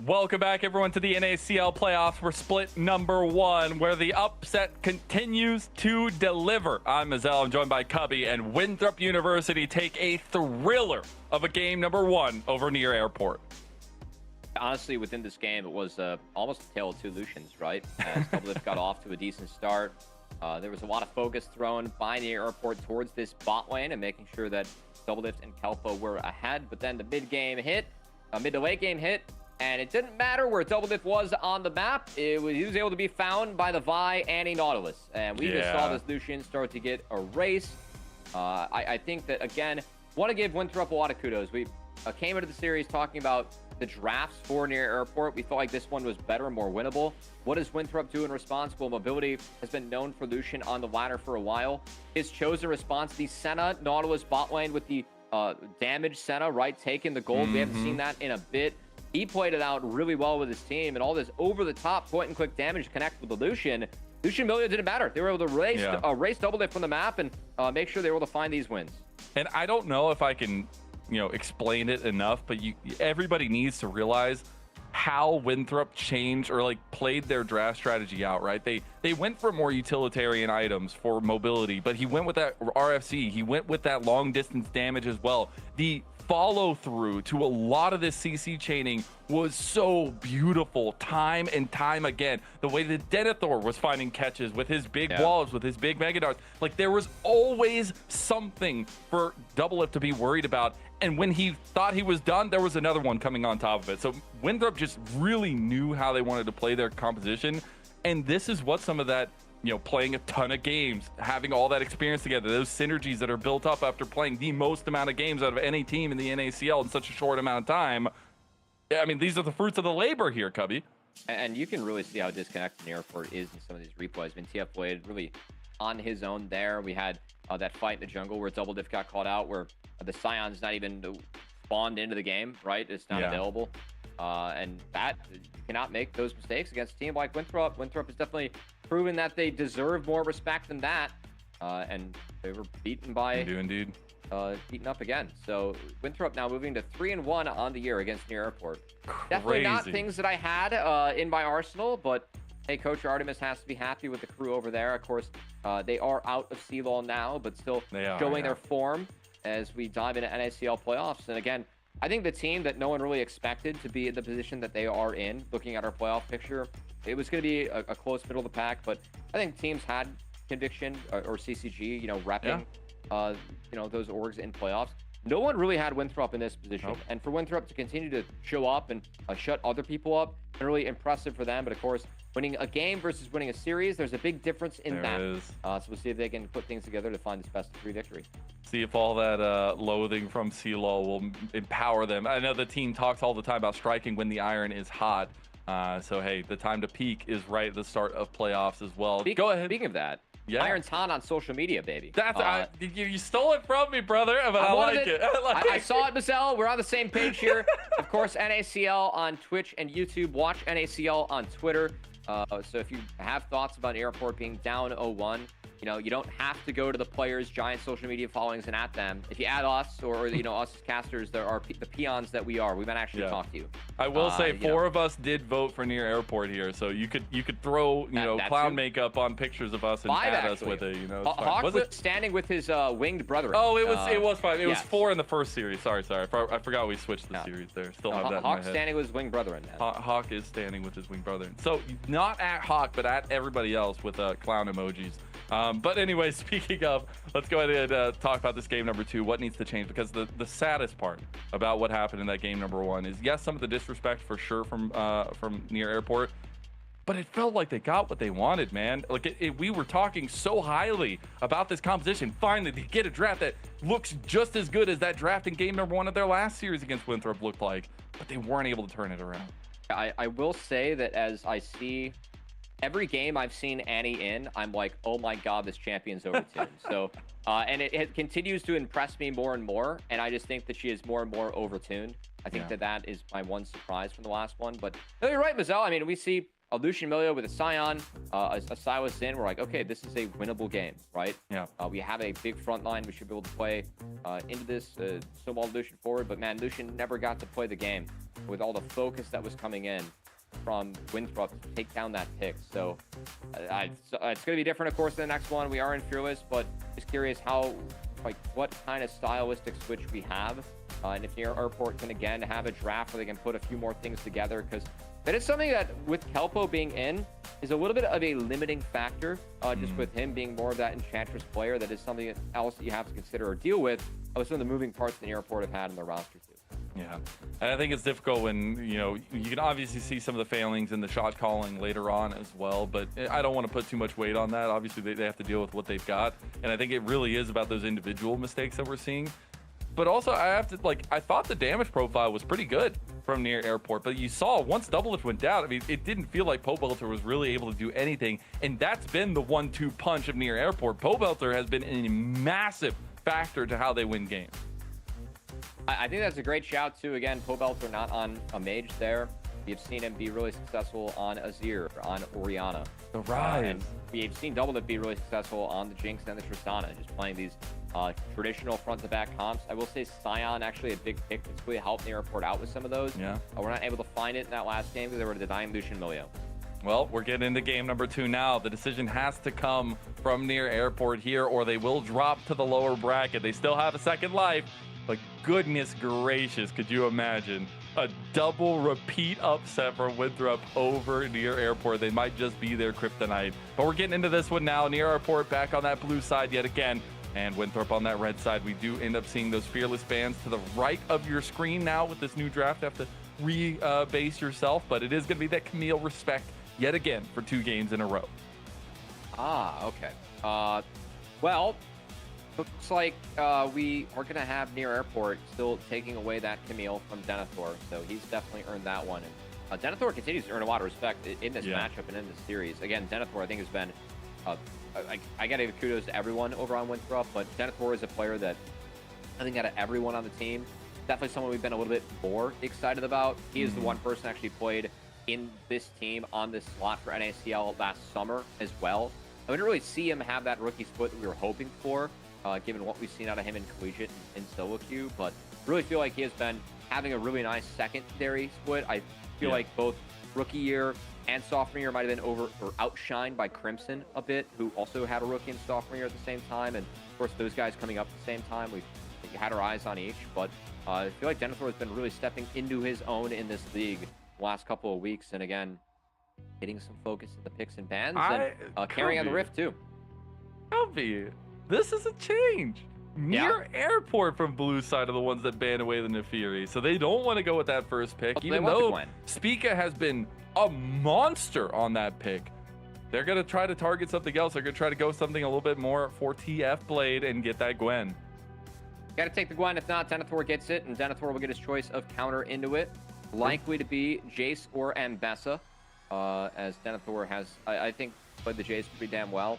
Welcome back, everyone, to the NACL playoffs. We're split number 1, where the upset continues to deliver. I'm Mazel. I'm joined by Cubby, and Winthrop University take a thriller of a game number 1 over near Airport. Honestly, within this game, it was almost a tale of two Lucians, right? As Doublelift got off to a decent start. There was a lot of focus thrown by near Airport towards this bot lane and making sure that Doublelift and Kelpo were ahead. But then the mid to late game hit. And it didn't matter where Doublelift was on the map. He was able to be found by the Vi and a Nautilus. And we just saw this Lucian start to get erased. I think that, again, want to give Winthrop a lot of kudos. We came into the series talking about the drafts for near Airport. We felt like this one was better, more winnable. What does Winthrop do in response? Well, mobility has been known for Lucian on the ladder for a while. His chosen response, the Senna Nautilus bot lane with the damaged Senna, right? Taking the gold. We haven't seen that in a bit. He played it out really well with his team, and all this over-the-top point-and-click damage to connect with the Lucian. Lucian Million didn't matter. They were able to race Doublelift from the map and make sure they were able to find these wins. And I don't know if I can, explain it enough, but everybody needs to realize how Winthrop changed or played their draft strategy out, right? They went for more utilitarian items for mobility, but he went with that RFC. He went with that long distance damage as well. The follow through to a lot of this CC chaining was so beautiful time and time again. The way that Denethor was finding catches with his big walls, with his big mega darts, there was always something for Doublelift to be worried about. And when he thought he was done, there was another one coming on top of it. So Winthrop just really knew how they wanted to play their composition. And this is what some of that, playing a ton of games, having all that experience together, those synergies that are built up after playing the most amount of games out of any team in the NACL in such a short amount of time. I mean, these are the fruits of the labor here, Cubby. And you can really see how disconnected Airport is in some of these replays. I mean, TF played really on his own there. We had that fight in the jungle where Doublelift got called out, where the Scion's not even spawned into the game, right? It's not available. And that, you cannot make those mistakes against a team like Winthrop. Winthrop has definitely proven that they deserve more respect than that. And they were beaten by... Indeed. Beaten up again. So Winthrop now moving to 3-1 on the year against near Airport. Definitely not things that I had in my arsenal, but hey, Coach Artemis has to be happy with the crew over there. Of course, they are out of CLOL now, but still showing their form as we dive into NACL playoffs. And again, I think the team that no one really expected to be in the position that they are in, looking at our playoff picture, it was going to be a close middle of the pack, but I think teams had conviction, or CCG, repping those orgs in playoffs. No one really had Winthrop in this position. Nope. And for Winthrop to continue to show up and shut other people up, really impressive for them. But of course, winning a game versus winning a series, there's a big difference in that. So we'll see if they can put things together to find this best of 3 victory. See if all that loathing from CLOL will empower them. I know the team talks all the time about striking when the iron is hot. So hey, the time to peak is right at the start of playoffs as well. Go ahead. Speaking of that, Iron's hot on social media, baby. That's you stole it from me, brother, but I like it. I saw it, Marcel. We're on the same page here. Of course, NACL on Twitch and YouTube. Watch NACL on Twitter. So if you have thoughts about Airport being down 0-1, you don't have to go to the players' giant social media followings and at them. If you add us or us as casters, there are the peons that we are. We might actually talk to you. I will say 4 of us did vote for near Airport here, so you could throw clown makeup on pictures of us and add us with it. Hawk was standing with his winged brother. Oh, it was 5. It was 4 in the first series. Sorry. I forgot we switched the series there. Still have that. Hawk standing with his winged brother. Hawk is standing with his winged brother. So not at Hawk, but at everybody else with clown emojis. But anyway, speaking of, let's go ahead and talk about this game number 2. What needs to change? Because the saddest part about what happened in that game number 1 is, yes, some of the disrespect for sure from near Airport, but it felt like they got what they wanted, man. We were talking so highly about this composition. Finally, they get a draft that looks just as good as that draft in game number 1 of their last series against Winthrop looked like, but they weren't able to turn it around. I will say that as I see every game I've seen Annie in, I'm like, oh my god, this champion's overtuned. So, and it continues to impress me more and more, and I just think that she is more and more overtuned. I think that is my one surprise from the last one. But no, you're right, Mazel. I mean, we see a Lucian Emilio with a Scion, a Silas in, we're like, okay, this is a winnable game, right? Yeah. We have a big front line. We should be able to play into this, snowball Lucian forward. But man, Lucian never got to play the game with all the focus that was coming in from Winthrop to take down that pick. So it's going to be different, of course, in the next one. We are in Fearless, but just curious how, like, what kind of stylistic switch we have. And if Near Airport can, again, have a draft where they can put a few more things together, because that is something that, with Kelpo being in, is a little bit of a limiting factor, just with him being more of that Enchantress player. That is something else that you have to consider or deal with some of the moving parts the Near Airport have had in their roster, too. Yeah, and I think it's difficult when, you know, you can obviously see some of the failings in the shot calling later on as well, but I don't want to put too much weight on that. Obviously, they have to deal with what they've got, and I think it really is about those individual mistakes that we're seeing. But also, I have to, like, I thought the damage profile was pretty good from Near Airport, but you saw once Double Lift went down, I mean, it didn't feel like Pobelter was really able to do anything, and that's been the 1-2 punch of Near Airport. Pobelter has been a massive factor to how they win games. I think that's a great shout, too. Again, Pobelter not on a mage there. We've seen him be really successful on Azir, on Orianna. The rise. And we've seen Double Dip be really successful on the Jinx and the Tristana, just playing these traditional front-to-back comps. I will say Scion, actually a big pick that's really helped the airport out with some of those. Yeah. We're not able to find it in that last game because they were denying Lucian Emilio. Well, we're getting into game number 2 now. The decision has to come from Near Airport here, or they will drop to the lower bracket. They still have a second life, but goodness gracious, could you imagine a double repeat upset from Winthrop over Near Airport? They might just be their kryptonite. But we're getting into this one now. Near Airport back on that blue side yet again, and Winthrop on that red side. We do end up seeing those Fearless bands to the right of your screen now with this new draft. You have to rebase yourself, but it is going to be that Camille respect yet again for 2 games in a row. Okay. Well, looks like we are going to have Near Airport still taking away that Camille from Denethor, so he's definitely earned that one. And Denethor continues to earn a lot of respect in this matchup and in this series. Again, Denethor, I think, has been I got to give kudos to everyone over on Winthrop, but Denethor is a player that I think out of everyone on the team, definitely someone we've been a little bit more excited about. He is the one person actually played in this team on this slot for NACL last summer as well. I didn't really see him have that rookie split that we were hoping for, given what we've seen out of him in collegiate and solo queue, but really feel like he has been having a really nice secondary split. I feel like both rookie year and sophomore year might have been outshined by Crimson a bit, who also had a rookie and sophomore year at the same time. And of course, those guys coming up at the same time, we had our eyes on each. But I feel like Denethor has been really stepping into his own in this league the last couple of weeks. And again, getting some focus in the picks and bans and carrying on the Rift too. Kobe, this is a change. Near Airport from blue side are the ones that ban away the Nefiri, so they don't want to go with that first pick, even though Spica has been a monster on that pick. They're going to try to target something else. They're going to try to go something a little bit more for TF Blade and get that Gwen. Got to take the Gwen. If not, Denethor gets it, and Denethor will get his choice of counter into it. Likely to be Jace or Ambessa, as Denethor has, I think, played the Jace pretty damn well.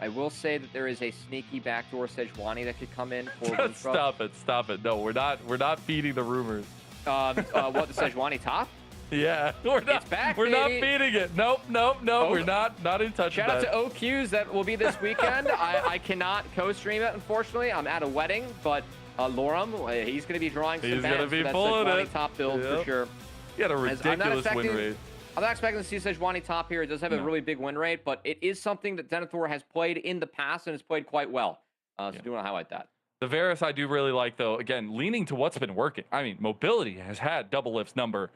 I will say that there is a sneaky backdoor Sejuani that could come in for Winthrop. Stop it. No, we're not feeding the rumors. What, the Sejuani top? Yeah, we're not. It's back, we're baby. not feeding it. Nope. We're not in touch Shout with out that. to OQs that will be this weekend. I cannot co-stream it, unfortunately. I'm at a wedding, but Lorem, he's going to be drawing some bans for that Sejuani top build for sure. He had a ridiculous win rate. I'm not expecting to see Sejuani top here. It does have a really big win rate, but it is something that Denethor has played in the past and has played quite well. So do want to highlight that. The Varus I do really like, though. Again, leaning to what's been working. I mean, mobility has had Double Lift's number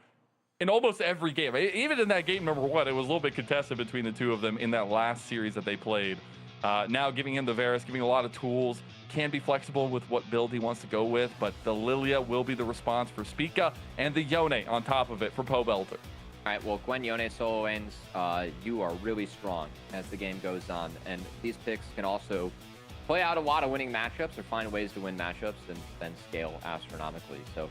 in almost every game. Even in that game number 1, it was a little bit contested between the two of them in that last series that they played. Now giving him the Varus, giving a lot of tools, can be flexible with what build he wants to go with, but the Lilia will be the response for Spica, and the Yone on top of it for Pobelter. All right, well, Gwen Yone solo ends, you are really strong as the game goes on, and these picks can also play out a lot of winning matchups or find ways to win matchups and then scale astronomically. So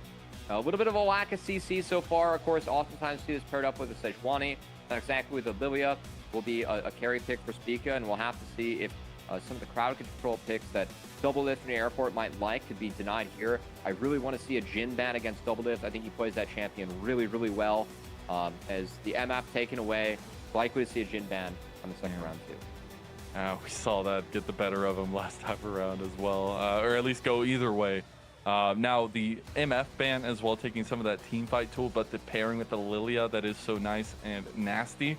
a little bit of a lack of CC so far. Of course, oftentimes see this paired up with a Sejuani, not exactly with a Lilia. Will be a carry pick for Spica, and we'll have to see if some of the crowd control picks that Double Lift from the airport might like could be denied here. I really want to see a Jhin ban against Double Lift. I think he plays that champion really, really well. as the MF taken away, likely to see a Jhin ban on the second round too. We saw that get the better of him last time around as well, or at least go either way. Now the MF ban as well, taking some of that team fight tool, but the pairing with the Lilia that is so nice and nasty.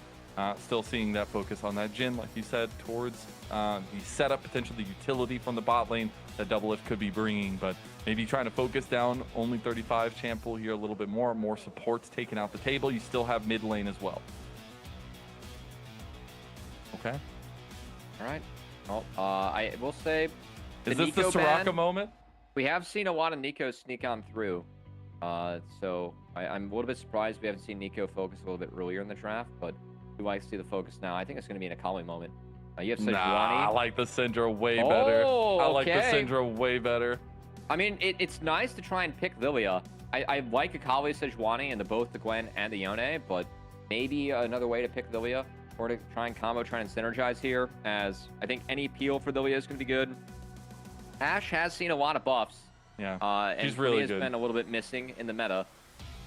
Still seeing that focus on that Jhin, like you said, towards the setup, potential the utility from the bot lane that Doublelift could be bringing, but maybe trying to focus down only 35 champ pool here a little bit more supports taken out the table. You still have mid lane as well. Okay. All right. Well, I will say, is this the Soraka moment? We have seen a lot of Nico sneak on through. So I'm a little bit surprised we haven't seen Nico focus a little bit earlier in the draft, but do I see the focus now? I think it's going to be an Akali moment. You have Sejuani. Nah, I like the Syndra way better. I like the Syndra way better. I mean, it's nice to try and pick Lilia. I like Akali, Sejuani, and both the Gwen and the Yone, but maybe another way to pick Lilia, or to try and combo, try and synergize here, as I think any peel for Lilia is going to be good. Ashe has seen a lot of buffs. Yeah, and she's really good. Has been a little bit missing in the meta,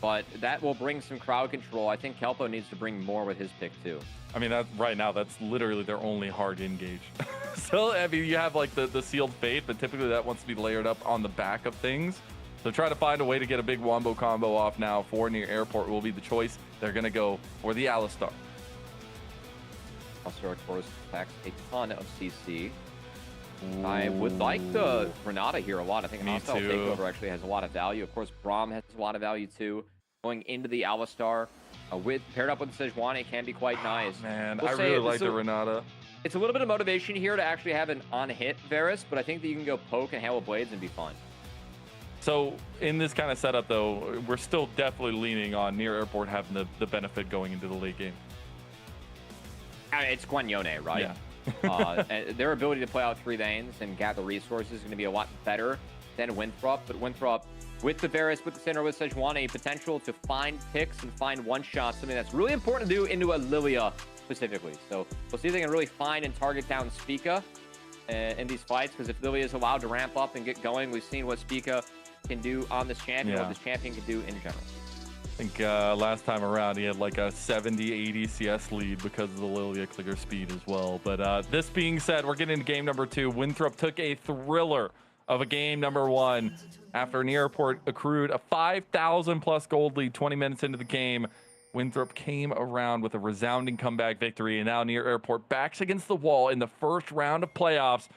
but that will bring some crowd control. I think Kelpo needs to bring more with his pick too. I mean, right now, that's literally their only hard engage. So, I mean, you have like the sealed fate, but typically that wants to be layered up on the back of things. So try to find a way to get a big wombo combo off now for near airport will be the choice. They're going to go for the Alistar. Alistar, of course, packs a ton of CC. Ooh. I would like the Renata here a lot. I think an hostile takeover actually has a lot of value. Of course, Braum has a lot of value too. Going into the Alistar, paired up with Sejuani can be quite nice. Man, I really like the Renata. It's a little bit of motivation here to actually have an on-hit Varus, but I think that you can go poke and Hail of Blades and be fun. So in this kind of setup, though, we're still definitely leaning on near airport having the benefit going into the late game. I mean, it's Gwen Yone, right? Yeah. Their ability to play out 3 lanes and gather resources is going to be a lot better than Winthrop, but Winthrop with the Varus, with the Cinder, with Sejuani, potential to find picks and find one-shots, something that's really important to do into a Lilia specifically. So we'll see if they can really find and target down Spica in these fights, because if Lilia is allowed to ramp up and get going, we've seen what Spica can do on this champion, what this champion can do in general. I think last time around he had like a 70-80 CS lead because of the Lilia clicker speed as well. But this being said, we're getting into game number 2. Winthrop took a thriller of a game number 1 after near airport accrued a 5,000 plus gold lead 20 minutes into the game. Winthrop came around with a resounding comeback victory, and now near airport backs against the wall in the first round of playoffs.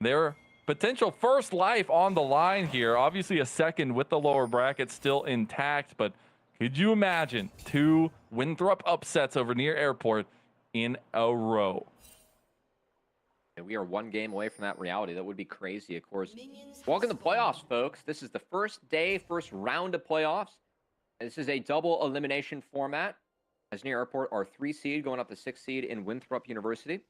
Their potential first life on the line here. Obviously a second with the lower bracket still intact, but could you imagine 2 Winthrop upsets over near airport in a row? We are 1 game away from that reality. That would be crazy, of course. Welcome to the playoffs, folks. This is the first day, first round of playoffs. This is a double elimination format, as near airport are 3 seed going up to 6 seed in Winthrop University,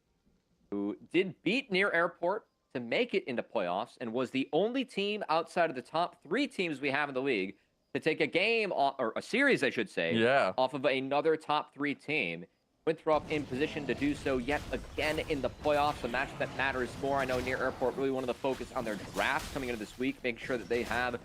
who did beat near airport to make it into playoffs and was the only team outside of the top 3 teams we have in the league to take a game, or a series, I should say, off of another top 3 team. Winthrop in position to do so yet again in the playoffs, a match that matters more. I know near airport really wanted to focus on their draft coming into this week, making sure that they have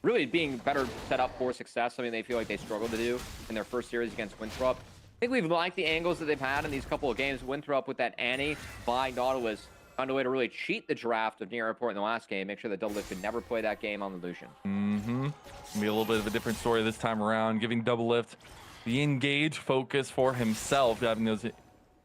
really being better set up for success, something they feel like they struggled to do in their first series against Winthrop. I think we've liked the angles that they've had in these couple of games. Winthrop with that Annie by Nautilus found a way to really cheat the draft of near airport in the last game, make sure that Doublelift could never play that game on the Lucian. Gonna be a little bit of a different story this time around, giving Doublelift the engage focus for himself, having those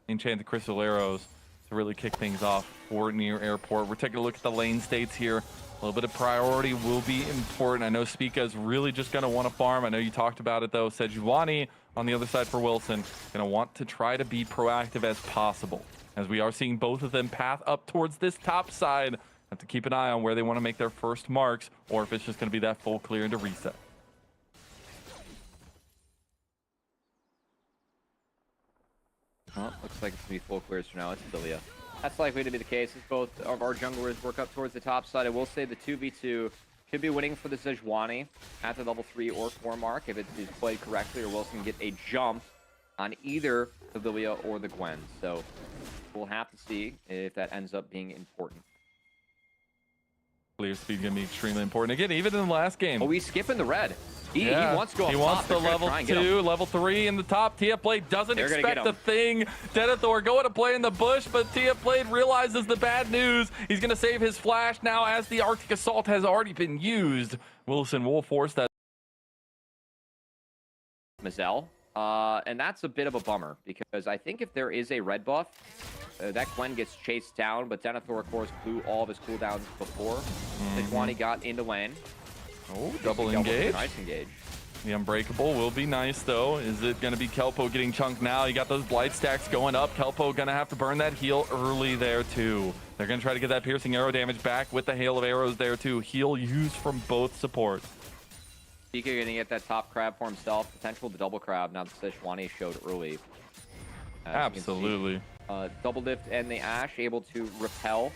enchanted crystal arrows to really kick things off for near airport. We're taking a look at the lane states here. A little bit of priority will be important. I know Spica is really just going to want to farm. I know you talked about it, though. Sejuani on the other side for Wilson, going to want to try to be proactive as possible, as we are seeing both of them path up towards this top side. Have to keep an eye on where they want to make their first marks, or if it's just going to be that full clear into reset. Well, looks like it's going to be full clears for now. It's Lilia. That's likely to be the case as both of our junglers work up towards the top side. I will say the 2v2 should be winning for the Sejuani at the level 3 or 4 mark if it is played correctly, or Wilson can get a jump on either the Lilia or the Gwen. So we'll have to see if that ends up being important. Clear speed going to be extremely important. Again, even in the last game. Oh, we skipping the red. He wants to go up He top. wants the They're gonna level try and get him. 2, level 3 in the top. Tia Blade doesn't They're gonna expect get a thing. Denethor going to play in the bush, but Tia Blade realizes the bad news. He's going to save his flash now as the Arctic Assault has already been used. Wilson will force that. Mazel. And that's a bit of a bummer because I think if there is a red buff, that Gwen gets chased down, but Denethor, of course, blew all of his cooldowns before Sejuani got into lane. Oh, double engage. Nice engage. The Unbreakable will be nice, though. Is it going to be Kelpo getting chunked now? You got those Blight stacks going up. Kelpo going to have to burn that heal early there, too. They're going to try to get that piercing arrow damage back with the hail of arrows there, too. Heal used from both supports. Pika going to get that top crab for himself. Potential the double crab now that Sejuani showed early. Absolutely. Double lift and the Ashe able to repel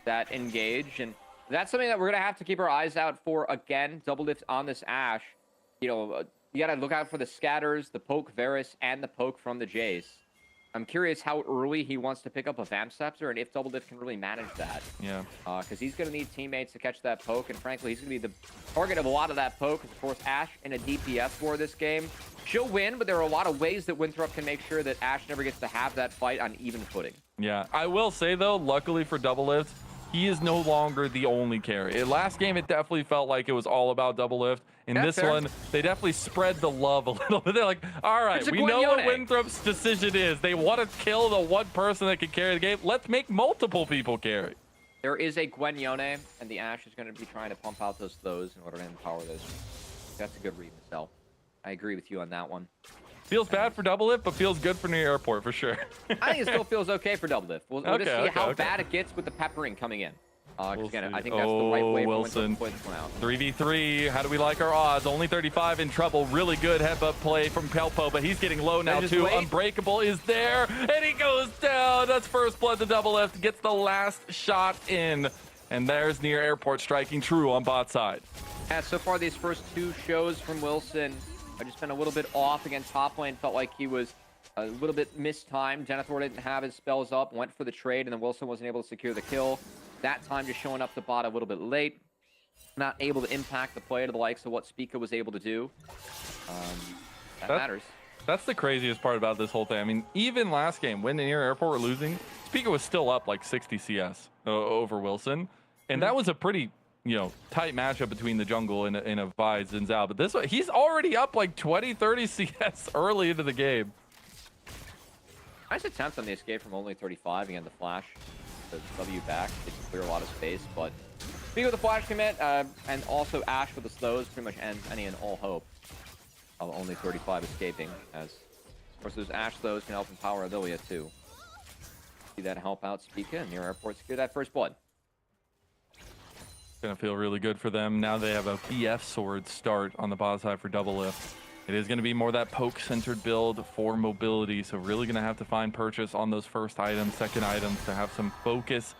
that engage. And that's something that we're going to have to keep our eyes out for again. Double lift on this Ashe. You know, you got to look out for the scatters, the poke Varus, and the poke from the Jace. I'm curious how early he wants to pick up a Vamp Scepter and if Double Lift can really manage that. Yeah. Because he's going to need teammates to catch that poke, and frankly, he's going to be the target of a lot of that poke. Of course, Ashe in a DPS war this game. She'll win, but there are a lot of ways that Winthrop can make sure that Ashe never gets to have that fight on even footing. Yeah, I will say, though, luckily for Double Lift, he is no longer the only carry. Last game, it definitely felt like it was all about Double Lift. In this one, they definitely spread the love a little bit. They're like, all right, we know what Winthrop's decision is. They want to kill the one person that can carry the game. Let's make multiple people carry. There is a Gwen Yone, and the Ashe is going to be trying to pump out those slows in order to empower those. That's a good read, Michelle. I agree with you on that one. Feels bad for Double Lift, but feels good for New Airport for sure. I think it still feels okay for Double Lift. We'll just see how bad it gets with the peppering coming in. Again, I think that's the right way for Wilson to play this one out. 3v3. How do we like our odds? Only 35 in trouble. Really good headbutt play from Kelpo, but he's getting low now too. Unbreakable is there, and he goes down. That's first blood to Double Lift. Gets the last shot in, and there's Near Airport striking true on bot side. Yeah, so far these first two shows from Wilson, I just been a little bit off against top lane. Felt like he was a little bit mistimed. Denethor didn't have his spells up, went for the trade, and then Wilson wasn't able to secure the kill. That time just showing up to bot a little bit late. Not able to impact the play to the likes of what Spica was able to do. That matters. That's the craziest part about this whole thing. I mean, even last game, when Near Airport were losing, Spica was still up like 60 CS over Wilson. And that was a pretty, tight matchup between the jungle and a Vi Xin Zhao. But this one, he's already up like 20, 30 CS early into the game. Nice attempt on the escape from only 35. Again, the flash. The W back to clear a lot of space, but Spica with the flash commit and also Ashe with the slows pretty much ends any and all hope of only 35 escaping, as of course those Ashe slows can help empower Ililia too. See that help out Spica and Near Airport secure that first blood. Gonna feel really good for them. Now they have a BF sword start on the bot side for Double Lift. It is going to be more that poke-centered build for mobility, so really going to have to find purchase on those first items, second items, to have some focus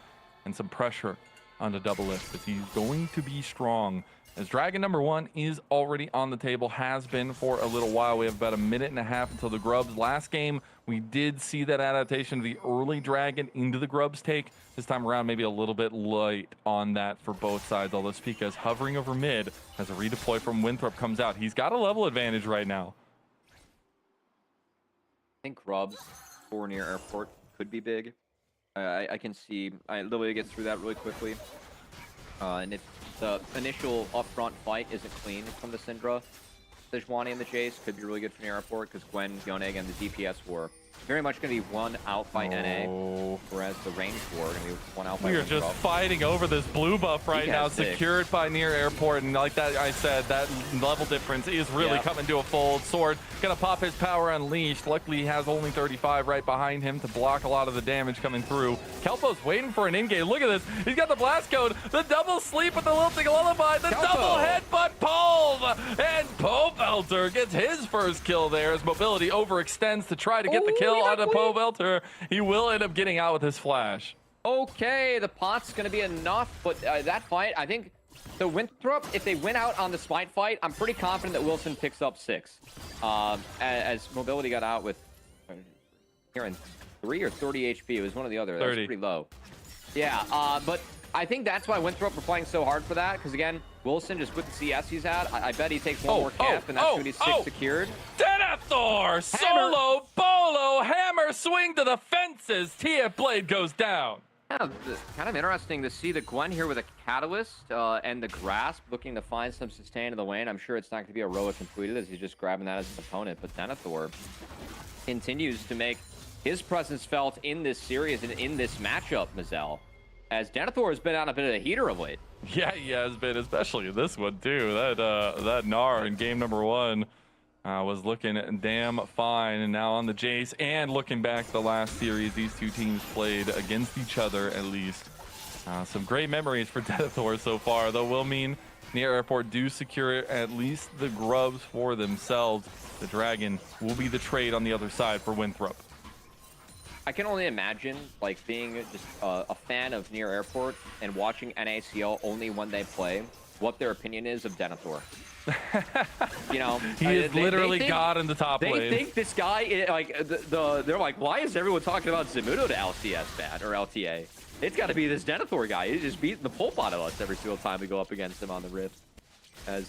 and some pressure on the Double Lift, because he's going to be strong. As Dragon number 1 is already on the table, has been for a little while. We have about a minute and a half until the Grubs. Last game, we did see that adaptation of the early Dragon into the Grubs take. This time around, maybe a little bit light on that for both sides, although Spica is hovering over mid as a redeploy from Winthrop comes out. He's got a level advantage right now. I think Grubs for Near Airport could be big. I can see Lilia gets through that really quickly. And if the initial upfront fight isn't clean from the Syndra, Sejuani and the Jace could be really good for Near Airport, because Gwen, Yone, and the DPS war very much going to be one out by NA, whereas the range war going to be one out by We are just fighting over this blue buff right now, secured by Near Airport, and like that I said, that level difference is really coming to a fold. Sword gonna pop his power unleashed. Luckily, he has only 35 right behind him to block a lot of the damage coming through. Kelpo's waiting for an in-game. Look at this. He's got the blast code, the double sleep with the lilting lullaby, the double headbutt Pove, and Povelter gets his first kill there as mobility overextends to try to get the kill on a Povelter. He will end up getting out with his flash. Okay, the pot's gonna be enough, but that fight, I think the Winthrop, if they win out on the Smite fight, I'm pretty confident that Wilson picks up 6. As mobility got out with here in 3 or 30 HP, it was one or the other. 30. That was pretty low. Yeah, but I think that's why Winthrop were playing so hard for that, because again, Wilson just with the CS he's at, I bet he takes one more camp, and that's going to be 6 secured. Denethor! Solo bolo hammer swing to the fences. TF Blade goes down. Yeah, kind of interesting to see the Gwen here with a Catalyst and the Grasp looking to find some sustain in the lane. I'm sure it's not going to be heroic completed as he's just grabbing that as an opponent, but Denethor continues to make his presence felt in this series and in this matchup, Mazel, as Denethor has been on a bit of a heater of late. Yeah, he has been, especially in this one too. That Gnar in game number 1 was looking damn fine, and now on the Jace, and looking back the last series these two teams played against each other, at least some great memories for Denethor so far, though will mean Near Airport do secure at least the grubs for themselves. The Dragon will be the trade on the other side for Winthrop. I can only imagine, like, being just a fan of Near Airport and watching NACL only when they play, what their opinion is of Denethor. You know, he is literally think, God in the top lane. They think this guy, like, they're like, why is everyone talking about Zemuto to LCS bad or LTA? It's got to be this Denethor guy. He's just beating the pulp out of us every single time we go up against him on the Rift. As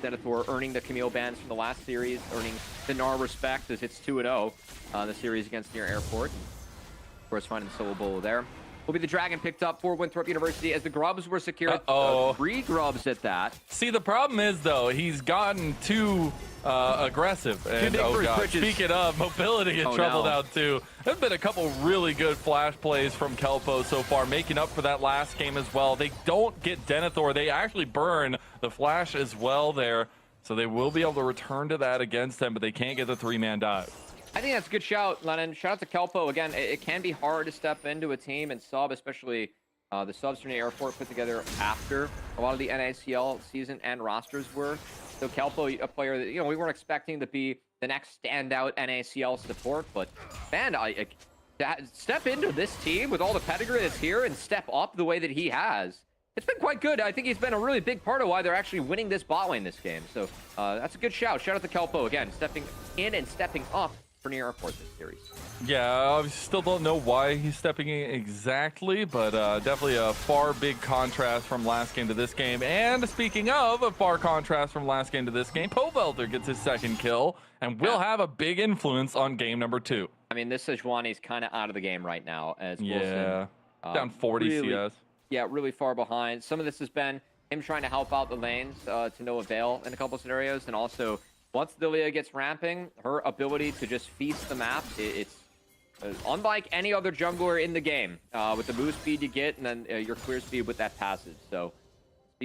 Denethor earning the Camille bans from the last series, earning the Gnar respect as it's 2-0 the series against Near Airport. Of course, finding the solo bolo there. Will be the Dragon picked up for Winthrop University as the grubs were secured. 3 grubs at that. See, the problem is, though, he's gotten too aggressive. And, oh, God. Speaking of, mobility in trouble now, too. There's been a couple really good flash plays from Kelpo so far, making up for that last game as well. They don't get Denethor. They actually burn the flash as well there. So they will be able to return to that against them, but they can't get the 3-man dive. I think that's a good shout, Lennon. Shout out to Kelpo. Again, it can be hard to step into a team and sub, especially the subs from the Airport put together after a lot of the NACL season and rosters were. So Kelpo, a player that, you know, we weren't expecting to be the next standout NACL support, but man, to step into this team with all the pedigree that's here and step up the way that he has, it's been quite good. I think he's been a really big part of why they're actually winning this bot lane this game. So that's a good shout. Shout out to Kelpo again, stepping in and stepping up for Near Airport this series. Yeah, I still don't know why he's stepping in exactly, but definitely a far big contrast from last game to this game. And speaking of a far contrast from last game to this game, Povelter gets his 2nd kill and will have a big influence on game number 2. I mean, this Sejuani's kind of out of the game right now as Wilson, down 40 really, CS. Yeah, really far behind. Some of this has been him trying to help out the lanes to no avail in a couple scenarios, and also once Delia gets ramping, her ability to just feast the map, it's unlike any other jungler in the game, with the move speed you get and then your clear speed with that passage. So,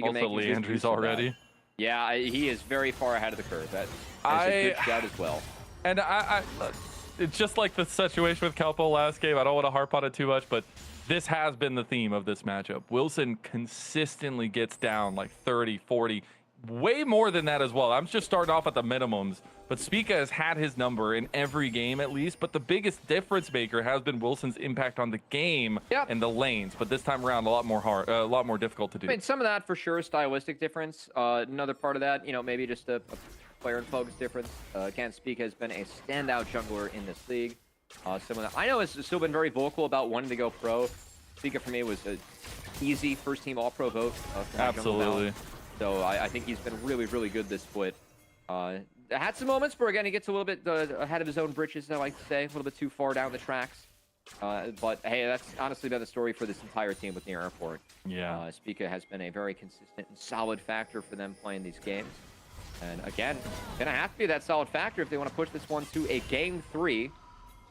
also Leandry's already. Yeah, he is very far ahead of the curve. That's a good shout as well. And it's just like the situation with Kelpo last game. I don't want to harp on it too much, but this has been the theme of this matchup. Wilson consistently gets down like 30, 40, way more than that as well. I'm just starting off at the minimums, but Spica has had his number in every game at least, but the biggest difference maker has been Wilson's impact on the game and the lanes, but this time around a lot more difficult to do. I mean, some of that for sure, stylistic difference. Another part of that, you know, maybe just a player and focus difference. Again, Spica has been a standout jungler in this league. Someone that I know has still been very vocal about wanting to go pro. Spica for me was an easy first team all-pro vote. Absolutely. So I think he's been really, really good this split. Had some moments where, again, he gets a little bit ahead of his own britches, I like to say. A little bit too far down the tracks. But, hey, that's honestly been the story for this entire team with Near Airport. Yeah. Spica has been a very consistent and solid factor for them playing these games. And, again, going to have to be that solid factor if they want to push this one to a Game 3.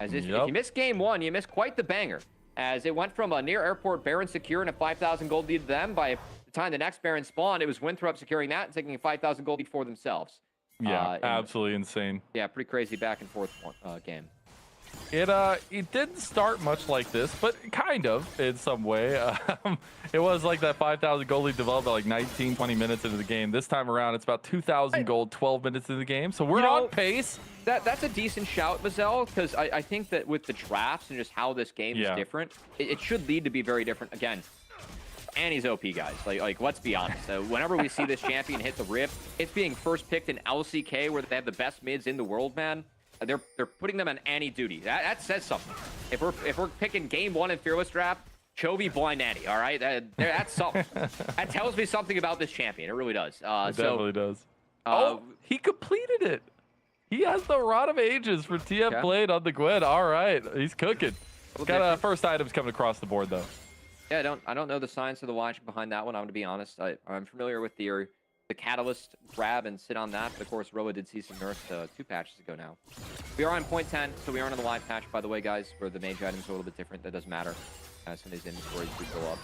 As if you miss Game 1, you miss quite the banger. As it went from a Near Airport Baron secure and a 5,000 gold lead to them. By the time the next Baron spawned, it was Winthrop securing that and taking a 5,000 gold lead for themselves. Yeah, absolutely insane. Yeah, pretty crazy back and forth game. It didn't start much like this, but kind of in some way. It was like that 5,000 gold lead developed at like 19, 20 minutes into the game. This time around, it's about 2,000 gold, 12 minutes into the game. So we're on pace. That's a decent shout, Mazel, because I think that with the drafts and just how this game is different, it should lead to be very different. Again, Annie's OP, guys. Like let's be honest. Whenever we see this champion hit the Rift, it's being first picked in LCK where they have the best mids in the world, man. They're putting them on Annie duty. That says something. If we're picking Game 1 in Fearless Draft, Chovy Blind Nanny, all right? That's something. That tells me something about this champion. It really does. It definitely does. Oh, he completed it. He has the Rod of Ages for TF Blade on the Gwen. All right, he's cooking. Got first items coming across the board, though. Yeah, I don't know the science of the logic behind that one. I'm going to be honest. I'm familiar with the Catalyst grab and sit on that. But of course, Roa did see some nerfs 2 patches ago now. We are on point 10, so we aren't on the live patch, by the way, guys, where the mage items are a little bit different. That doesn't matter. Some of these inventories do go up.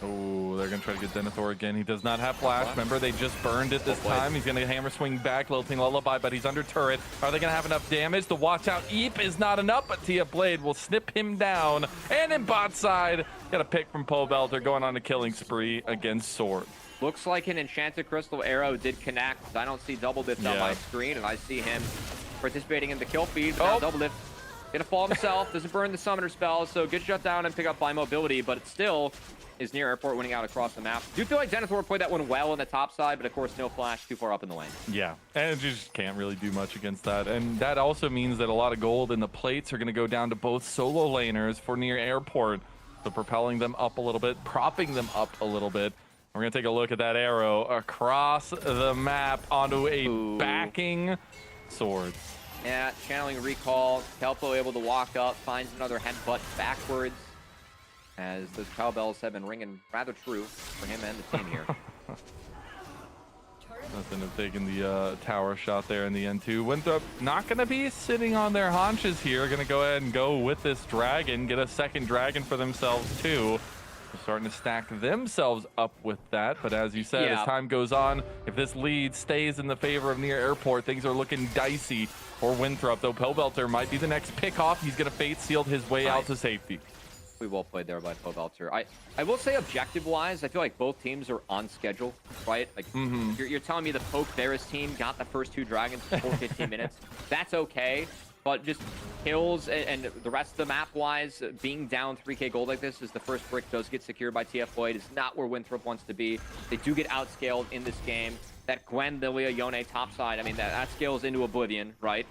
Oh, they're going to try to get Denethor again. He does not have flash. Remember, they just burned it this time. He's going to hammer swing back, lilting Lullaby, but he's under turret. Are they going to have enough damage? The watch out Eep is not enough, but TF Blade will snip him down. And in bot side, got a pick from Pobelter going on a killing spree against Sword. Looks like an Enchanted Crystal arrow did connect. I don't see Double Lift on my screen, and I see him participating in the kill feed. But now Double Lift gonna fall himself. Doesn't burn the summoner spell, so good shut down and pick up by mobility, but it still is near airport winning out across the map. Do feel like Denethor played that one well on the top side, but of course no flash too far up in the lane. Yeah, and you just can't really do much against that. And that also means that a lot of gold in the plates are gonna go down to both solo laners for near airport. So propelling them up a little bit, propping them up a little bit. We're going to take a look at that arrow across the map onto a backing Sword. Yeah, channeling recall. Kelpo able to walk up, finds another headbutt backwards, as those cowbells have been ringing rather true for him and the team here. Nothing of taking the tower shot there in the end too. Winthrop not going to be sitting on their haunches here. Going to go ahead and go with this dragon, get a second dragon for themselves too. They're starting to stack themselves up with that, but as you said, as time goes on, if this lead stays in the favor of near airport, things are looking dicey for Winthrop, though Pobelter might be the next pick off. He's going to fate sealed his way out to safety. We well played there by Pobelter. I will say objective-wise, I feel like both teams are on schedule, right? Like you're telling me the Poke Varus team got the first 2 dragons before 15 minutes. That's okay. But just kills and the rest of the map-wise, being down 3k gold like this as the first brick does get secured by TF Blade is not where Winthrop wants to be. They do get outscaled in this game. That Gwen, Lilia, Yone topside, I mean, that scales into Oblivion, right?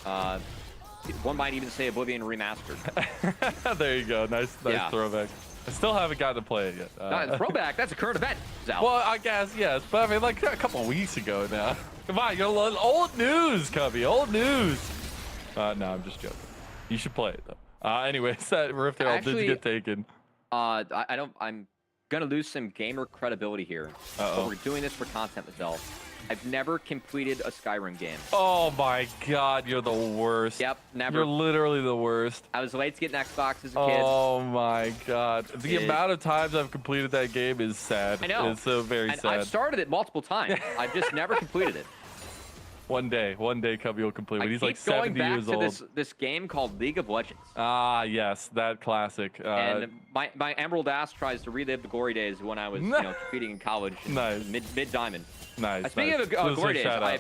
One might even say Oblivion remastered. There you go. Nice throwback. I still haven't gotten to play it yet. Throwback, that's a current event, Zal. Well, I guess, yes. But I mean, like a couple of weeks ago now. Come on, you're old news, Cubby. Old news. No, I'm just joking. You should play it though. Anyways, that Rift Herald did get taken. I'm gonna lose some gamer credibility here. But we're doing this for content, Mazel. I've never completed a Skyrim game. Oh my god, you're the worst. Yep, never. You're literally the worst. I was late to get an Xbox as a kid. Oh my god. The amount of times I've completed that game is sad. I know. It's so very sad. I've started it multiple times. I've just never completed it. One day, Cubby will complete it. He's like 70 years old. To this game called League of Legends. Ah, yes, that classic. And my Emerald ass tries to relive the glory days when I was competing in college. Nice. Mid diamond. Nice. Speaking of glory days, I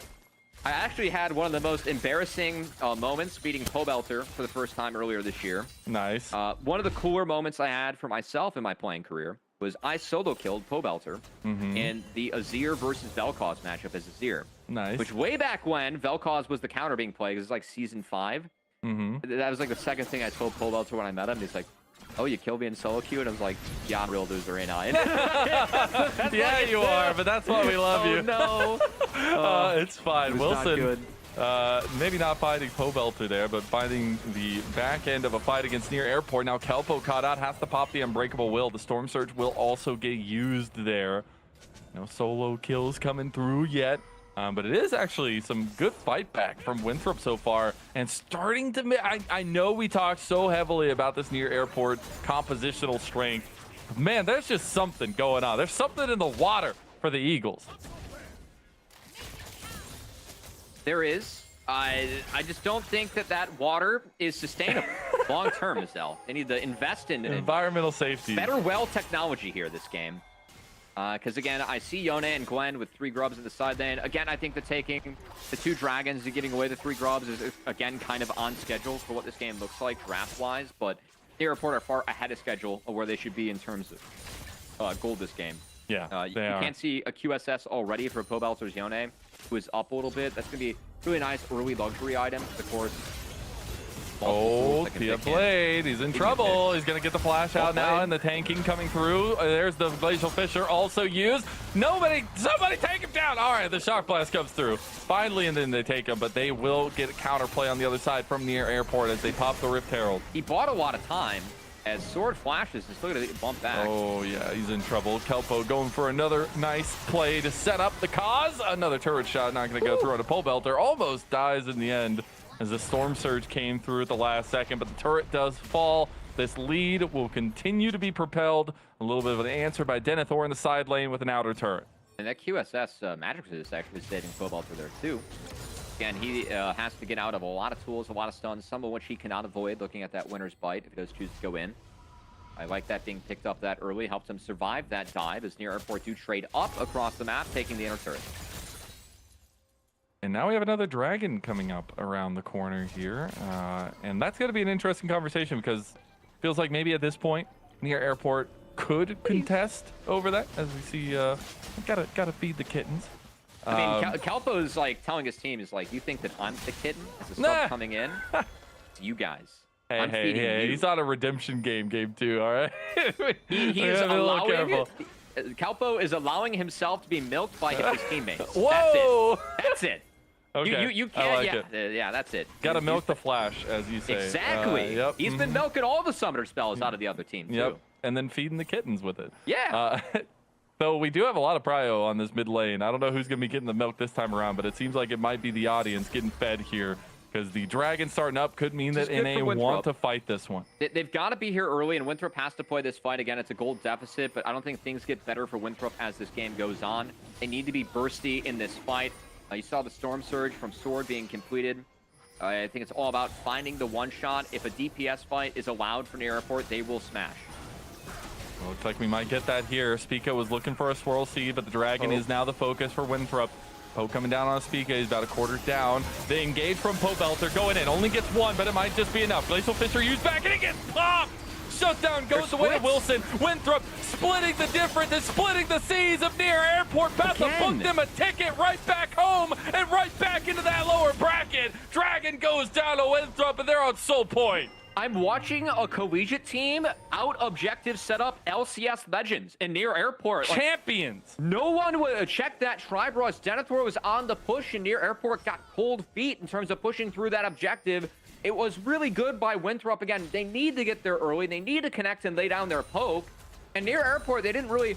actually had one of the most embarrassing moments beating Pobelter for the first time earlier this year. Nice. One of the cooler moments I had for myself in my playing career was I solo killed Pobelter in the Azir versus Vel'Koz matchup as Azir. Nice. Which way back when Vel'Koz was the counter being played, it was like season 5. That was like the second thing I told Pobelter when I met him. He's like, "Oh, you killed me in solo queue?" And I was like, "Yeah, I'm a real loser, ain't I?" Yeah, you are, but that's why we love you. No. It's fine. Wilson, maybe not finding Pobelter there, but finding the back end of a fight against near airport. Now Kelpo caught out, has to pop the Unbreakable Will. The Storm Surge will also get used there. No solo kills coming through yet. But it is actually some good fight back from Winthrop so far, and starting to I know we talked so heavily about this near airport compositional strength. Man, there's just something going on. There's something in the water for the Eagles. There is. I just don't think that water is sustainable long term, Michelle. They need to invest in environmental safety. Better well technology here this game. Because again, I see Yone and Gwen with 3 grubs in the side lane. Again, I think that taking the 2 dragons and getting away the 3 grubs is, again, kind of on schedule for what this game looks like draft-wise. But near airport are far ahead of schedule of where they should be in terms of gold this game. Yeah, you can't see a QSS already for Pobelter's Yone, who is up a little bit. That's going to be really nice early luxury item. Of course, Oh, Tia Blade, he's in trouble. He's gonna get the flash out now, and the tanking coming through. There's the Glacial Fissure also used. Somebody take him down. All right, the Shock Blast comes through. Finally, and then they take him, but they will get a counterplay on the other side from near airport as they pop the Rift Herald. He bought a lot of time. As Sword flashes, he's still gonna get bumped back. Oh yeah, he's in trouble. Kelpo going for another nice play to set up the cause. Another turret shot, not gonna go through on a pole belter. Almost dies in the end as the Storm Surge came through at the last second, but the turret does fall. This lead will continue to be propelled. A little bit of an answer by Denethor in the side lane with an outer turret. And that QSS Magic is actually saving pole belter there too. Again, he has to get out of a lot of tools, a lot of stuns, some of which he cannot avoid looking at that winner's bite if he does choose to go in. I like that being picked up that early. Helps him survive that dive as near airport do trade up across the map, taking the inner turret. And now we have another dragon coming up around the corner here. And that's going to be an interesting conversation because it feels like maybe at this point, near airport could contest over that as we see, gotta feed the kittens. I mean, Kelpo is like telling his team, is like, you think that I'm the kitten as a sub coming in? It's you guys. Hey, he's on a redemption game too, all right? he is allowing Kelpo is allowing himself to be milked by his teammates. Whoa! That's it. Okay. You can't, it. Yeah, that's it. Gotta milk the flash, as you say. Exactly. Yep. He's been milking all the summoner spells out of the other team, too. Yep, and then feeding the kittens with it. Yeah. So we do have a lot of prio on this mid lane. I don't know who's going to be getting the milk this time around, but it seems like it might be the audience getting fed here because the dragon starting up could mean that NA want to fight this one. They've got to be here early, and Winthrop has to play this fight. Again, it's a gold deficit, but I don't think things get better for Winthrop as this game goes on. They need to be bursty in this fight. You saw the Storm Surge from Sword being completed. I think it's all about finding the one shot. If a DPS fight is allowed for near airport, they will smash. Well, looks like we might get that here. Spica was looking for a Swirl Seed, but the Dragon is now the focus for Winthrop. Poe coming down on Spica. He's about a quarter down. They engage from Poe Belter. Going in. Only gets one, but it might just be enough. Glacial Fissure used back, and it gets popped! Shutdown goes away to Wilson. Winthrop splitting the difference and splitting the seas of near airport. Betha booked them a ticket right back home and right back into that lower bracket. Dragon goes down to Winthrop, and they're on Soul Point. I'm watching a collegiate team out objective setup LCS Legends in near airport. Champions. No one would check that Tribros. Denethor was on the push, and near airport got cold feet in terms of pushing through that objective. It was really good by Winthrop. Again, they need to get there early. They need to connect and lay down their poke. And near airport, they didn't really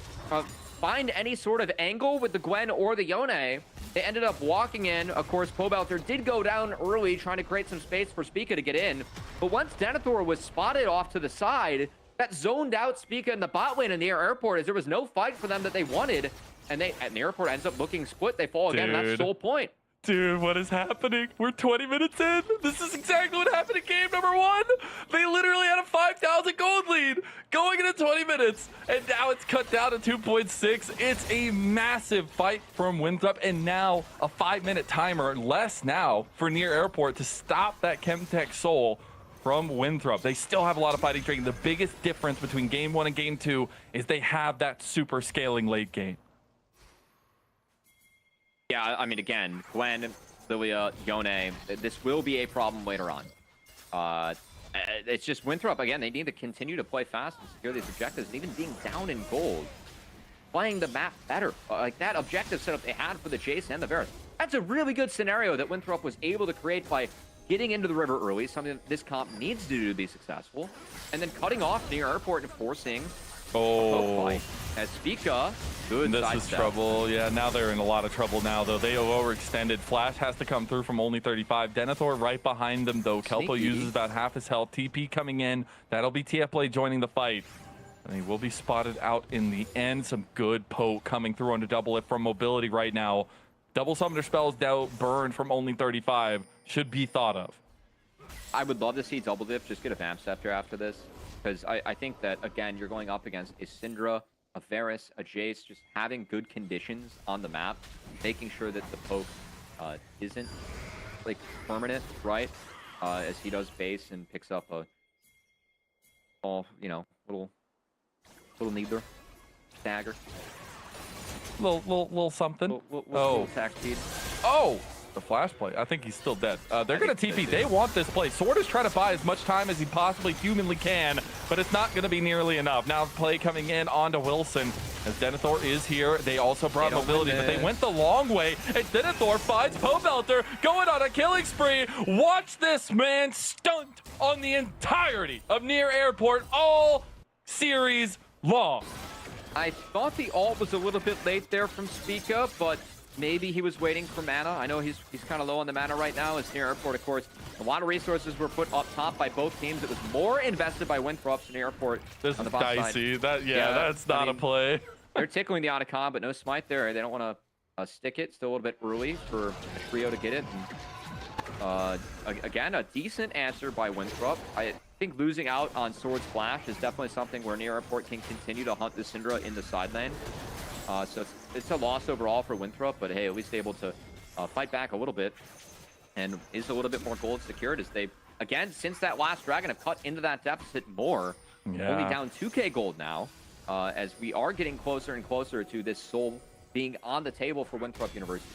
find any sort of angle with the Gwen or the Yone. They ended up walking in. Of course, Pobelter did go down early, trying to create some space for Spica to get in. But once Denethor was spotted off to the side, that zoned out Spica in the bot lane in the airport as there was no fight for them that they wanted. And the airport ends up looking split. They fall again, and that's Soul Point. Dude, what is happening? We're 20 minutes in. This is exactly what happened in game number 1. They literally had a 5,000 gold lead going into 20 minutes, and now it's cut down to 2.6. It's a massive fight from Winthrop, and now a 5-minute timer, less now, for near airport to stop that Chemtech Soul from Winthrop. They still have a lot of fighting training. The biggest difference between game 1 and game 2 is they have that super scaling late game. Yeah, I mean, again, Gwen, Lilia, Yone, this will be a problem later on. It's just Winthrop, again, they need to continue to play fast and secure these objectives. And even being down in gold, playing the map better. Like that objective setup they had for the Chase and the Varus. That's a really good scenario that Winthrop was able to create by getting into the river early, something that this comp needs to do to be successful. And then cutting off near airport and forcing a fight. As Spica, good This is trouble. Yeah, now they're in a lot of trouble now, though. They have overextended. Flash has to come through from only 35. Denethor right behind them, though. Kelpo uses about half his health. TP coming in. That'll be TF Blade joining the fight. And he will be spotted out in the end. Some good poke coming through on a double lift from mobility right now. Double summoner spells down burned from only 35. Should be thought of. I would love to see double dip just get a Vamp Scepter after this. Because I think that, again, you're going up against a Syndra, a Varus, a Jace, just having good conditions on the map, making sure that the poke isn't, like, permanent, right? As he does base and picks up a, little needler, dagger. Little something. Little attack speed. Oh! The flash play. I think he's still dead. They're going to TP. They want this play. Sword is trying to buy as much time as he possibly humanly can, but it's not going to be nearly enough. Now play coming in onto Wilson as Denethor is here. They also brought mobility, but they went the long way. And Denethor finds Pobelter going on a killing spree. Watch this man stunt on the entirety of Near Airport all series long. I thought the ult was a little bit late there from Spica, but maybe he was waiting for mana. I know he's kind of low on the mana right now. It's Near Airport, of course. A lot of resources were put up top by both teams. It was more invested by Winthrop than Near Airport. This on the is bot dicey. side. That's not a play. They're tickling the Otacon, but no smite there. They don't want to stick it. Still a little bit early for a trio to get it. And, again, a decent answer by Winthrop. I think losing out on Sword's Flash is definitely something where Near Airport can continue to hunt the Syndra in the side lane. So it's a loss overall for Winthrop, but hey, at least able to fight back a little bit. And is a little bit more gold secured as they, again, since that last dragon, have cut into that deficit more. Yeah. Only down 2k gold now, as we are getting closer and closer to this soul being on the table for Winthrop University.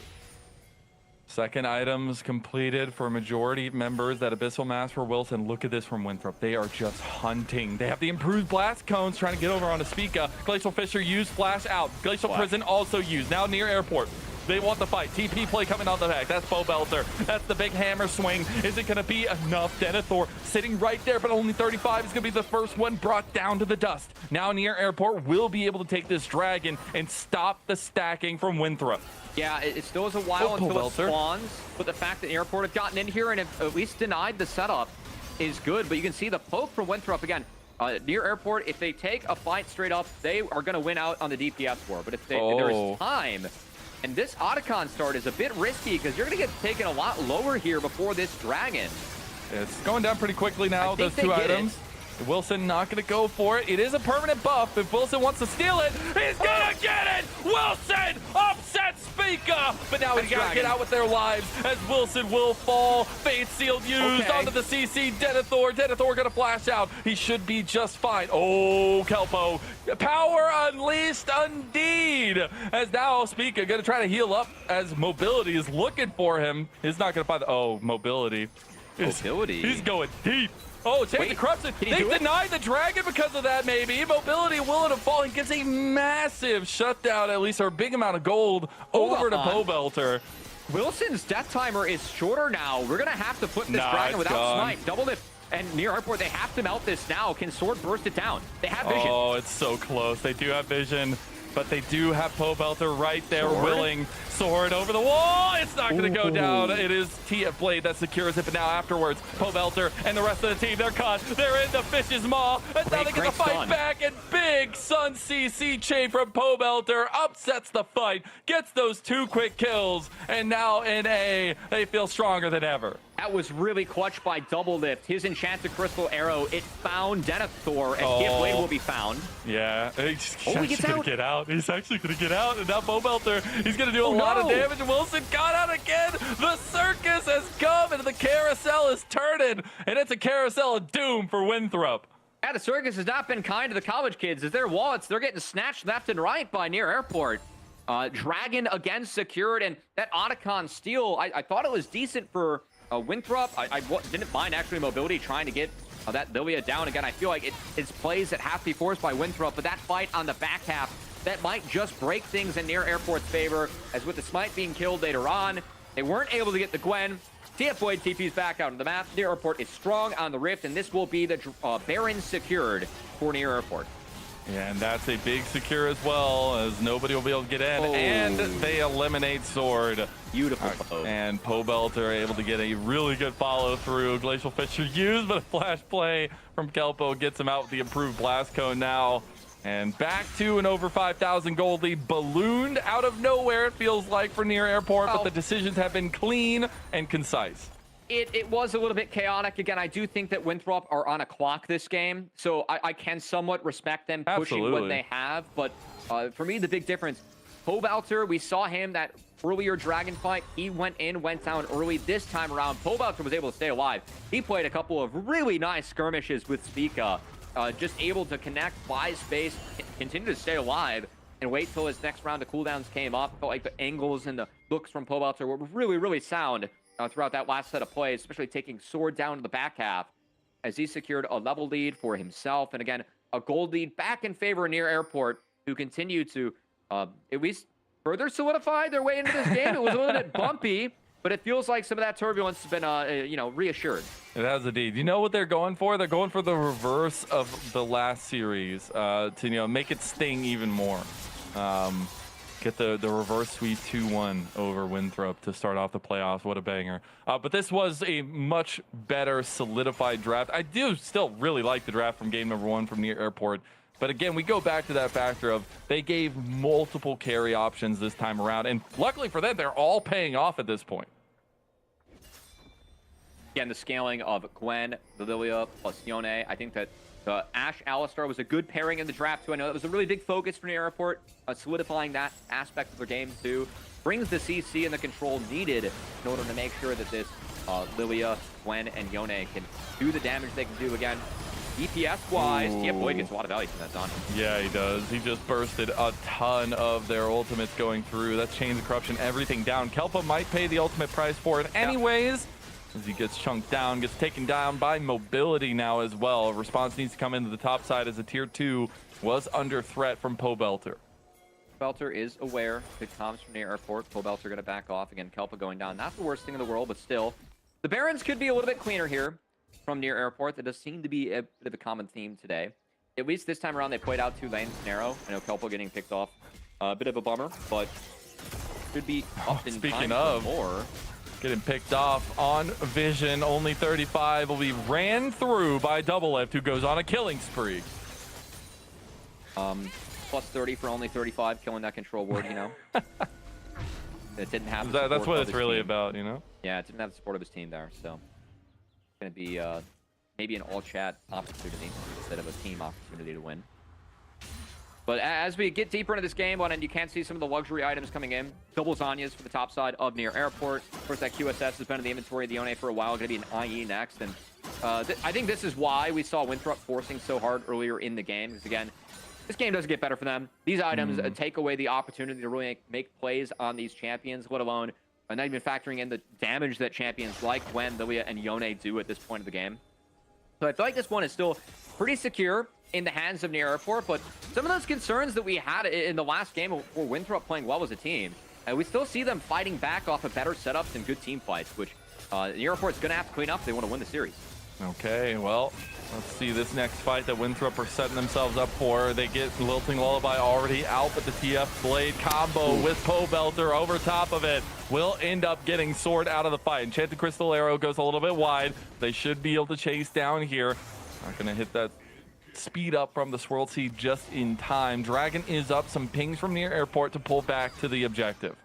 Second items completed for majority members. That Abyssal Mask for Wilson. Look at this from Winthrop. They are just hunting. They have the improved blast cones trying to get over onto Spica. Glacial Fisher used flash out. Glacial Prison also used. Now Near Airport. They want the fight. TP play coming on the back. That's Pobelter. That's the big hammer swing. Is it going to be enough? Denethor sitting right there, but only 35 is going to be the first one brought down to the dust. Now Near Airport will be able to take this dragon and stop the stacking from Winthrop. Yeah, it still is a while until it spawns, but the fact that Airport have gotten in here and have at least denied the setup is good. But you can see the poke from Winthrop again. Near Airport, if they take a fight straight up, they are going to win out on the DPS war. But if there's time, and this Otacon start is a bit risky because you're going to get taken a lot lower here before this dragon. It's going down pretty quickly now, those two items. Wilson not going to go for it. It is a permanent buff. If Wilson wants to steal it, he's going to get it! Wilson upsets Spica! But now we got to get out with their lives as Wilson will fall. Fate Sealed used onto the CC. Denethor. Denethor going to flash out. He should be just fine. Oh, Kelpo. Power unleashed indeed. As now Spica going to try to heal up as Mobility is looking for him. He's not going to find the... Oh, Mobility. Mobility? He's going deep. Oh, change the corruption. They denied the dragon because of that, maybe. Mobility willing to fall. He gets a massive shutdown, at least, or a big amount of gold over to Pobelter. Wilson's death timer is shorter now. We're going to have to put this dragon without smite. Double lift. And Near Airport, they have to melt this now. Can Sword burst it down? They have vision. Oh, it's so close. They do have vision, but they do have Pobelter right there willing. Sword over the wall. It's not going to go down. It is TF Blade that secures it, but now afterwards, Pobelter and the rest of the team, they're caught. They're in the fish's maw, and now they get to fight back, and big Sun CC chain from Pobelter upsets the fight, gets those 2 quick kills, and now NA, they feel stronger than ever. That was really clutch by Double Lift. His Enchanted Crystal Arrow, it found Denethor, and TF Blade will be found. Yeah, he's actually going to get out. He's actually going to get out, and now Pobelter, he's going to do a lot of damage. Wilson got out again. The circus has come, and the carousel is turning, and it's a carousel of doom for Winthrop. Yeah, the circus has not been kind to the college kids. As their wallets, they're getting snatched left and right by Near Airport. Dragon again secured, and that Otacon steal, I thought it was decent for Winthrop. I didn't mind actually Mobility trying to get that Lilia down again. I feel like it's plays that have to be forced by Winthrop, but that fight on the back half, that might just break things in Near Airport's favor, as with the Smite being killed later on, they weren't able to get the Gwen. TF Blade TP's back out on the map. Near Airport is strong on the Rift, and this will be the Baron secured for Near Airport. Yeah, and that's a big secure as well, as nobody will be able to get in, and they eliminate Sword. Beautiful. And Pobelter able to get a really good follow through. Glacial Fisher used, but a flash play from Kelpo gets him out with the improved blast cone now. And back to an over 5,000 gold lead, ballooned out of nowhere, it feels like, for Near Airport, but the decisions have been clean and concise. It was a little bit chaotic. Again, I do think that Winthrop are on a clock this game, so I can somewhat respect them pushing what they have. But for me, the big difference, Pobelter, we saw him that earlier dragon fight. He went down early. This time around, Pobelter was able to stay alive. He played a couple of really nice skirmishes with Spica, just able to connect, buy space, continue to stay alive. and wait till his next round of cooldowns came up. Felt like the angles and the looks from Pobelter were really, really sound throughout that last set of plays, especially taking Sword down to the back half as he secured a level lead for himself. And again, a gold lead back in favor of Near Airport, who continue to at least further solidify their way into this game. It was a little bit bumpy, but it feels like some of that turbulence has been, reassured. It has indeed. You know what they're going for? They're going for the reverse of the last series to make it sting even more. Get the reverse sweep 2-1 over Winthrop to start off the playoffs. What a banger. But this was a much better solidified draft. I do still really like the draft from game number 1 from Near Airport. But again, we go back to that factor of they gave multiple carry options this time around. And luckily for them, they're all paying off at this point. Again, the scaling of Gwen, Lilia, plus Yone. I think that the Ashe Alistar was a good pairing in the draft, too. I know that was a really big focus for Near Airport, solidifying that aspect of their game, too. Brings the CC and the control needed in order to make sure that this Lilia, Gwen, and Yone can do the damage they can do again. DPS-wise, yeah, Boyd gets a lot of value from that Don. Yeah, he does. He just bursted a ton of their ultimates going through. That's Chains of Corruption, everything down. Kelpa might pay the ultimate price for it anyways, as he gets chunked down, gets taken down by mobility now as well. Response needs to come into the top side as a tier 2 was under threat from Pobelter. Pobelter is aware it comes from Near Airport. Pobelter going to back off. Again, Kelpa going down. Not the worst thing in the world, but still. The Barons could be a little bit cleaner here from Near Airport. That does seem to be a bit of a common theme today. At least this time around, they played out 2 lanes narrow. I know Kelpa getting picked off. A bit of a bummer, but should be up in Speaking time of for more. Getting picked off on Vision, only 35 will be ran through by Doublelift, who goes on a killing spree. Plus 30 for only 35, killing that control ward, It didn't have the That's support what of it's his really team. about, Yeah, it didn't have the support of his team there, so it's going to be maybe an all-chat opportunity instead of a team opportunity to win. But as we get deeper into this game, and you can see some of the luxury items coming in. Double Zanyas for the top side of Near Airport. Of course, that QSS has been in the inventory of the Yone for a while. Going to be an IE next. And I think this is why we saw Winthrop forcing so hard earlier in the game. Because, again, this game doesn't get better for them. These items take away the opportunity to really make plays on these champions, let alone not even factoring in the damage that champions like Gwen, Lilia, and Yone do at this point of the game. So I feel like this one is still pretty secure in the hands of Near Airport, but some of those concerns that we had in the last game for Winthrop playing well as a team, we still see them fighting back off of better setups and good team fights, which Near Airport's going to have to clean up if they want to win the series. Okay, well, let's see this next fight that Winthrop are setting themselves up for. They get Lilting Lullaby already out, but the TF Blade combo with Pobelter over top of it will end up getting Sword out of the fight. Enchanted Crystal Arrow goes a little bit wide. They should be able to chase down here. Not going to hit that speed up from the Swirl Seed just in time. Dragon is up, some pings from Near Airport to pull back to the objective.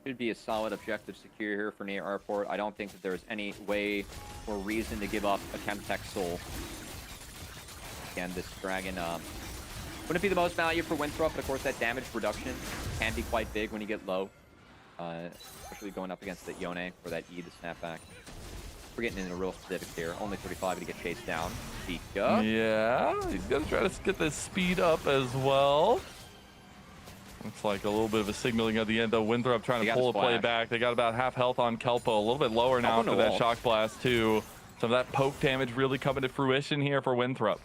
Should be a solid objective secure here for Near Airport. I don't think that there's any way or reason to give up a Chemtech Soul. Again, this Dragon wouldn't be the most value for Winthrop, but of course that damage reduction can be quite big when you get low. Especially going up against the Yone for that E to snap back. We're getting into real specifics here. Only 35 to get chased down. Pika. Yeah, he's going to try to get this speed up as well. Looks like a little bit of a signaling at the end, though. Winthrop trying to pull a play back. They got about half health on Kelpo. A little bit lower now after that Shock Blast, too. Some of that poke damage really coming to fruition here for Winthrop.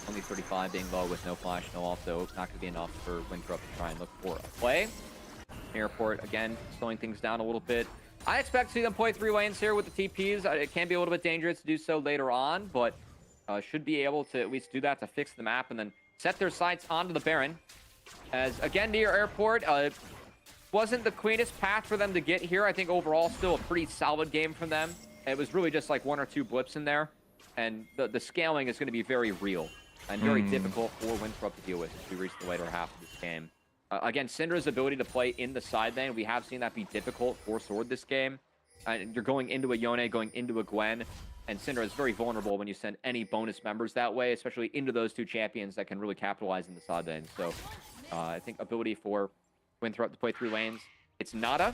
Only 35 being low with no flash, no also. Not going to be enough for Winthrop to try and look for a play. Airport, again, slowing things down a little bit. I expect to see them play 3 lanes here with the TPs. It can be a little bit dangerous to do so later on, but should be able to at least do that to fix the map and then set their sights onto the Baron. As, again, Near Airport, wasn't the cleanest path for them to get here. I think overall still a pretty solid game from them. It was really just like 1 or 2 blips in there, and the scaling is going to be very real and very difficult for Winthrop to deal with as we reach the later half of this game. Again, Syndra's ability to play in the side lane, we have seen that be difficult for Sword this game. You're going into a Yone, going into a Gwen, and Syndra is very vulnerable when you send any bonus members that way, especially into those 2 champions that can really capitalize in the side lane. So I think ability for Winthrop to play 3 lanes, it's nada.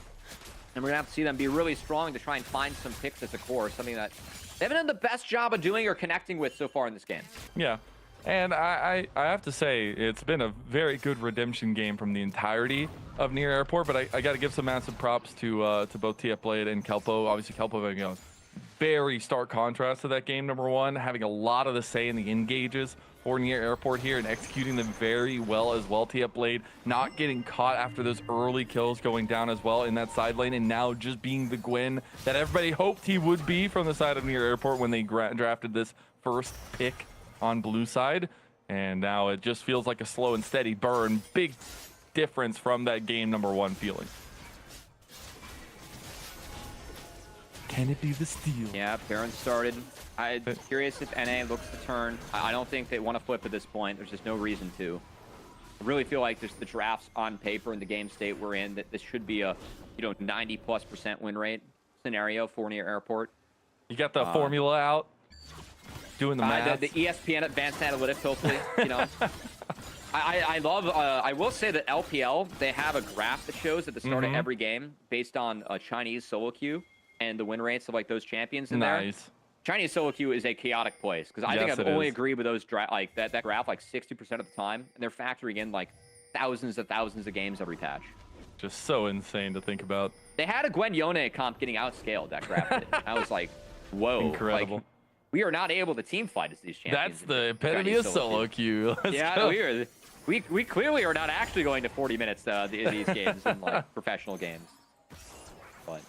And we're going to have to see them be really strong to try and find some picks as a core, something that they haven't done the best job of doing or connecting with so far in this game. Yeah. And I have to say, it's been a very good redemption game from the entirety of Near Airport, but I got to give some massive props to both TF Blade and Kelpo. Obviously, Kelpo having a very stark contrast to that game, number one, having a lot of the say in the engages for Near Airport here and executing them very well as well. TF Blade not getting caught after those early kills going down as well in that side lane, and now just being the Gwen that everybody hoped he would be from the side of Near Airport when they drafted this first pick on blue side. And now it just feels like a slow and steady burn. Big difference from that game number one feeling. Can it be the steal? Yeah, Baron started. I'm curious if NA looks to turn. I don't think they want to flip at this point. There's just no reason to. I really feel like there's the drafts on paper in the game state we're in that this should be a 90+% win rate scenario for Near Airport. You got the formula out. Doing the math. The ESPN advanced analytics, hopefully. I love. I will say that LPL, they have a graph that shows at the start of every game based on a Chinese solo queue and the win rates of like those champions in there. Chinese solo queue is a chaotic place because I think I've only agreed with those like that graph like 60% of the time, and they're factoring in like thousands of games every patch. Just so insane to think about. They had a Gwen Yone comp getting outscaled. That graph did. I was like, whoa, incredible. Like, we are not able to team fight as these champions. That's the epitome of solo queue. We clearly are not actually going to 40 minutes in these games in like professional games. But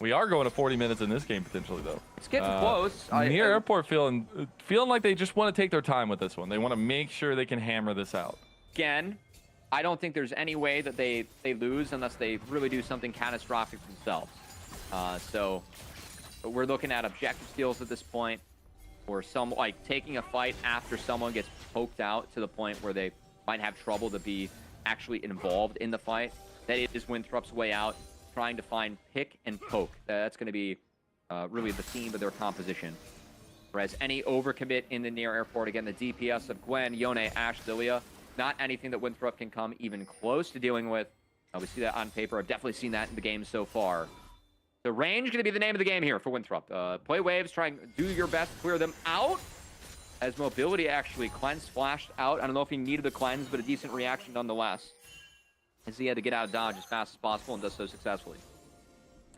we are going to 40 minutes in this game potentially though. It's getting close. Near Airport feeling like they just want to take their time with this one. They want to make sure they can hammer this out. Again, I don't think there's any way that they lose unless they really do something catastrophic themselves. So we're looking at objective steals at this point, or some like taking a fight after someone gets poked out to the point where they might have trouble to be actually involved in the fight. That is Winthrop's way out, trying to find pick and poke. That's going to be really the theme of their composition. Whereas any overcommit in the Near Airport, again, the DPS of Gwen, Yone, Ashe, Lilia, not anything that Winthrop can come even close to dealing with. We see that on paper. I've definitely seen that in the game so far. The range going to be the name of the game here for Winthrop. Play waves, try and do your best to clear them out. As mobility actually cleansed, flashed out. I don't know if he needed the cleanse, but a decent reaction nonetheless. As he had to get out of dodge as fast as possible and does so successfully.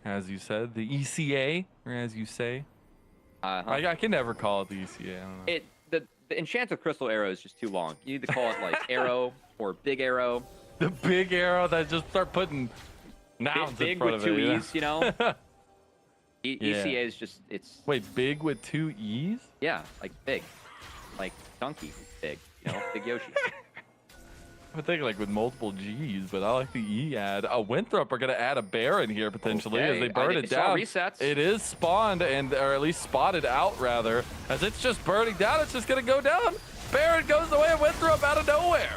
As you said, the ECA, or as you say. I can never call it the ECA. I don't know. The Enchanted Crystal Arrow is just too long. You need to call it like Arrow or Big Arrow. The Big Arrow that just start putting nouns in front of it. Big with two E's, you know? ECA is just, it's... Wait, big with two E's? Yeah, like big. Like donkey big, you know? Big Yoshi. I think like with multiple G's, but I like the E add. Winthrop are going to add a bear in here potentially as they burn it down. Resets. It is spawned, or at least spotted out rather, as it's just burning down. It's just going to go down. Baron goes away and Winthrop out of nowhere.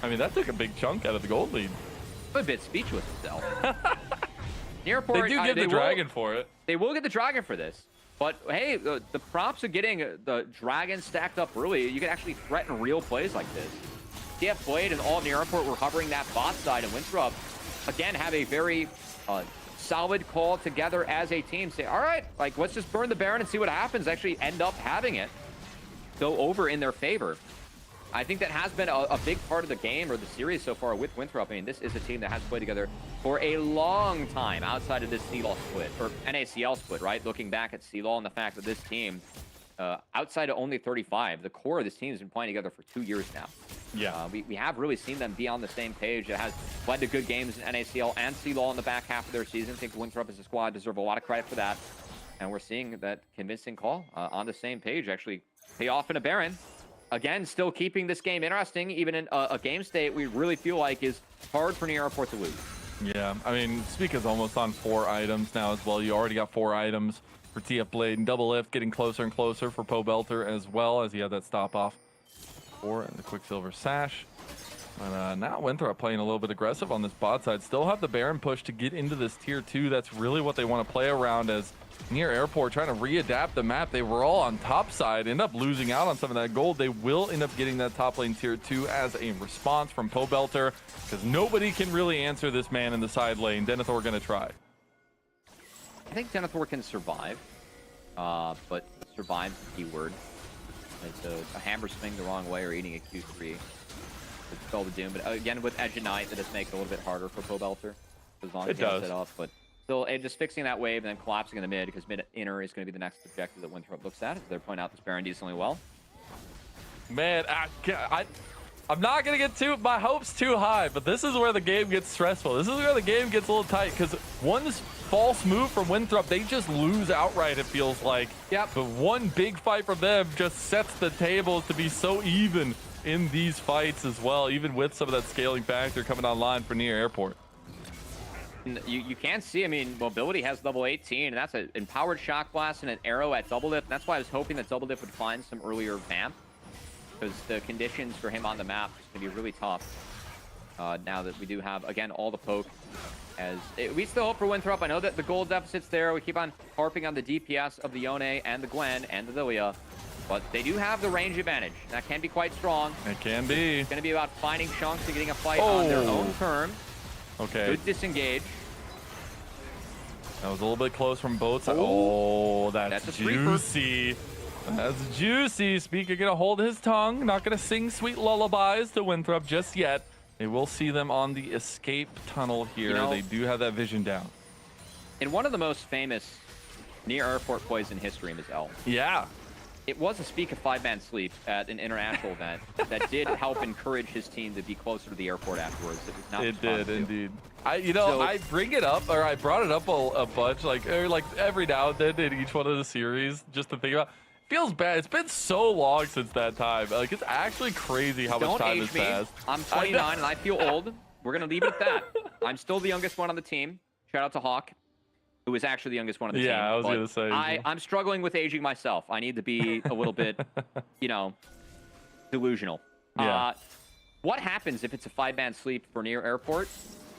I mean, that took a big chunk out of the gold lead. I'm a bit speechless myself. Nearport, they do get the dragon for it. They will get the dragon for this. But hey, the props of getting the dragon stacked up early, you can actually threaten real plays like this. TF Blade and all Near Airport were hovering that bot side, and Winthrop, again, have a very solid call together as a team. Say, all right, like, let's just burn the Baron and see what happens. Actually end up having it go over in their favor. I think that has been a big part of the game or the series so far with Winthrop. I mean, this is a team that has played together for a long time outside of this CLAW split, or NACL split, right? Looking back at CLAW and the fact that this team, outside of only 35, the core of this team has been playing together for 2 years now. Yeah. We have really seen them be on the same page. It has led to good games in NACL and CLAW in the back half of their season. I think Winthrop as a squad deserve a lot of credit for that. And we're seeing that convincing call on the same page actually pay off in a Baron. Again, still keeping this game interesting, even in a game state we really feel like is hard for Near Airport to lose. Yeah, I mean, Speaker's almost on 4 items now as well. You already got 4 items for TF Blade, and Double Lift getting closer and closer for Po Belter as well, as he had that stop off for the Quicksilver Sash. But now Winthrop playing a little bit aggressive on this bot side. Still have the Baron push to get into this tier 2. That's really what they want to play around, as Near Airport trying to readapt the map. They were all on top side, end up losing out on some of that gold. They will end up getting that top lane tier 2 as a response from Po Belter, because nobody can really answer this man in the side lane. Denethor going to try. I think Denethor can survive. but survives the keyword. It's a hammer swing the wrong way or eating a Q3. It's spell the doom, but again with Edge of Night, that just makes it a little bit harder for Pobelter. As long as he has it up, but still just fixing that wave and then collapsing in the mid, because mid inner is going to be the next objective that Winthrop looks at. They're pointing out this Baron decently well. Man, I'm not going to get my hopes too high, but this is where the game gets stressful. This is where the game gets a little tight, because one false move from Winthrop, they just lose outright, it feels like. Yep. But one big fight from them just sets the tables to be so even in these fights as well, even with some of that scaling factor coming online for near airport. You can see, I mean, mobility has level 18, and that's an empowered shock blast and an arrow at double lift. And that's why I was hoping that double lift would find some earlier vamp, because the conditions for him on the map is going to be really tough. Now that we do have, again, all the poke. We still hope for Winthrop. I know that the gold deficit's there. We keep on harping on the DPS of the Yone and the Gwen and the Lilia. But they do have the range advantage. That can be quite strong. It can be. It's going to be about finding chunks and getting a fight on their own terms. Okay. Good disengage. That was a little bit close from both sides. Oh, that's juicy. That's juicy. Speaker gonna hold his tongue. Not gonna sing sweet lullabies to Winthrop just yet. They will see them on the escape tunnel here. You know, they do have that vision down. In one of the most famous near airport plays in history, Ms. L. Yeah. It was a speak of 5-man sleep at an international event that did help encourage his team to be closer to the airport afterwards. It did indeed. I bring it up, or I brought it up a bunch, like every now and then in each one of the series, just to think about. Feels bad. It's been so long since that time. Like, it's actually crazy how much time has passed. I'm 29 and I feel old. We're gonna leave it at that. I'm still the youngest one on the team. Shout out to Hawk, who is actually the youngest one on the team. Yeah, I was gonna say. I'm struggling with aging myself. I need to be a little bit, delusional. Yeah. What happens if it's a 5-man sleep for near airport?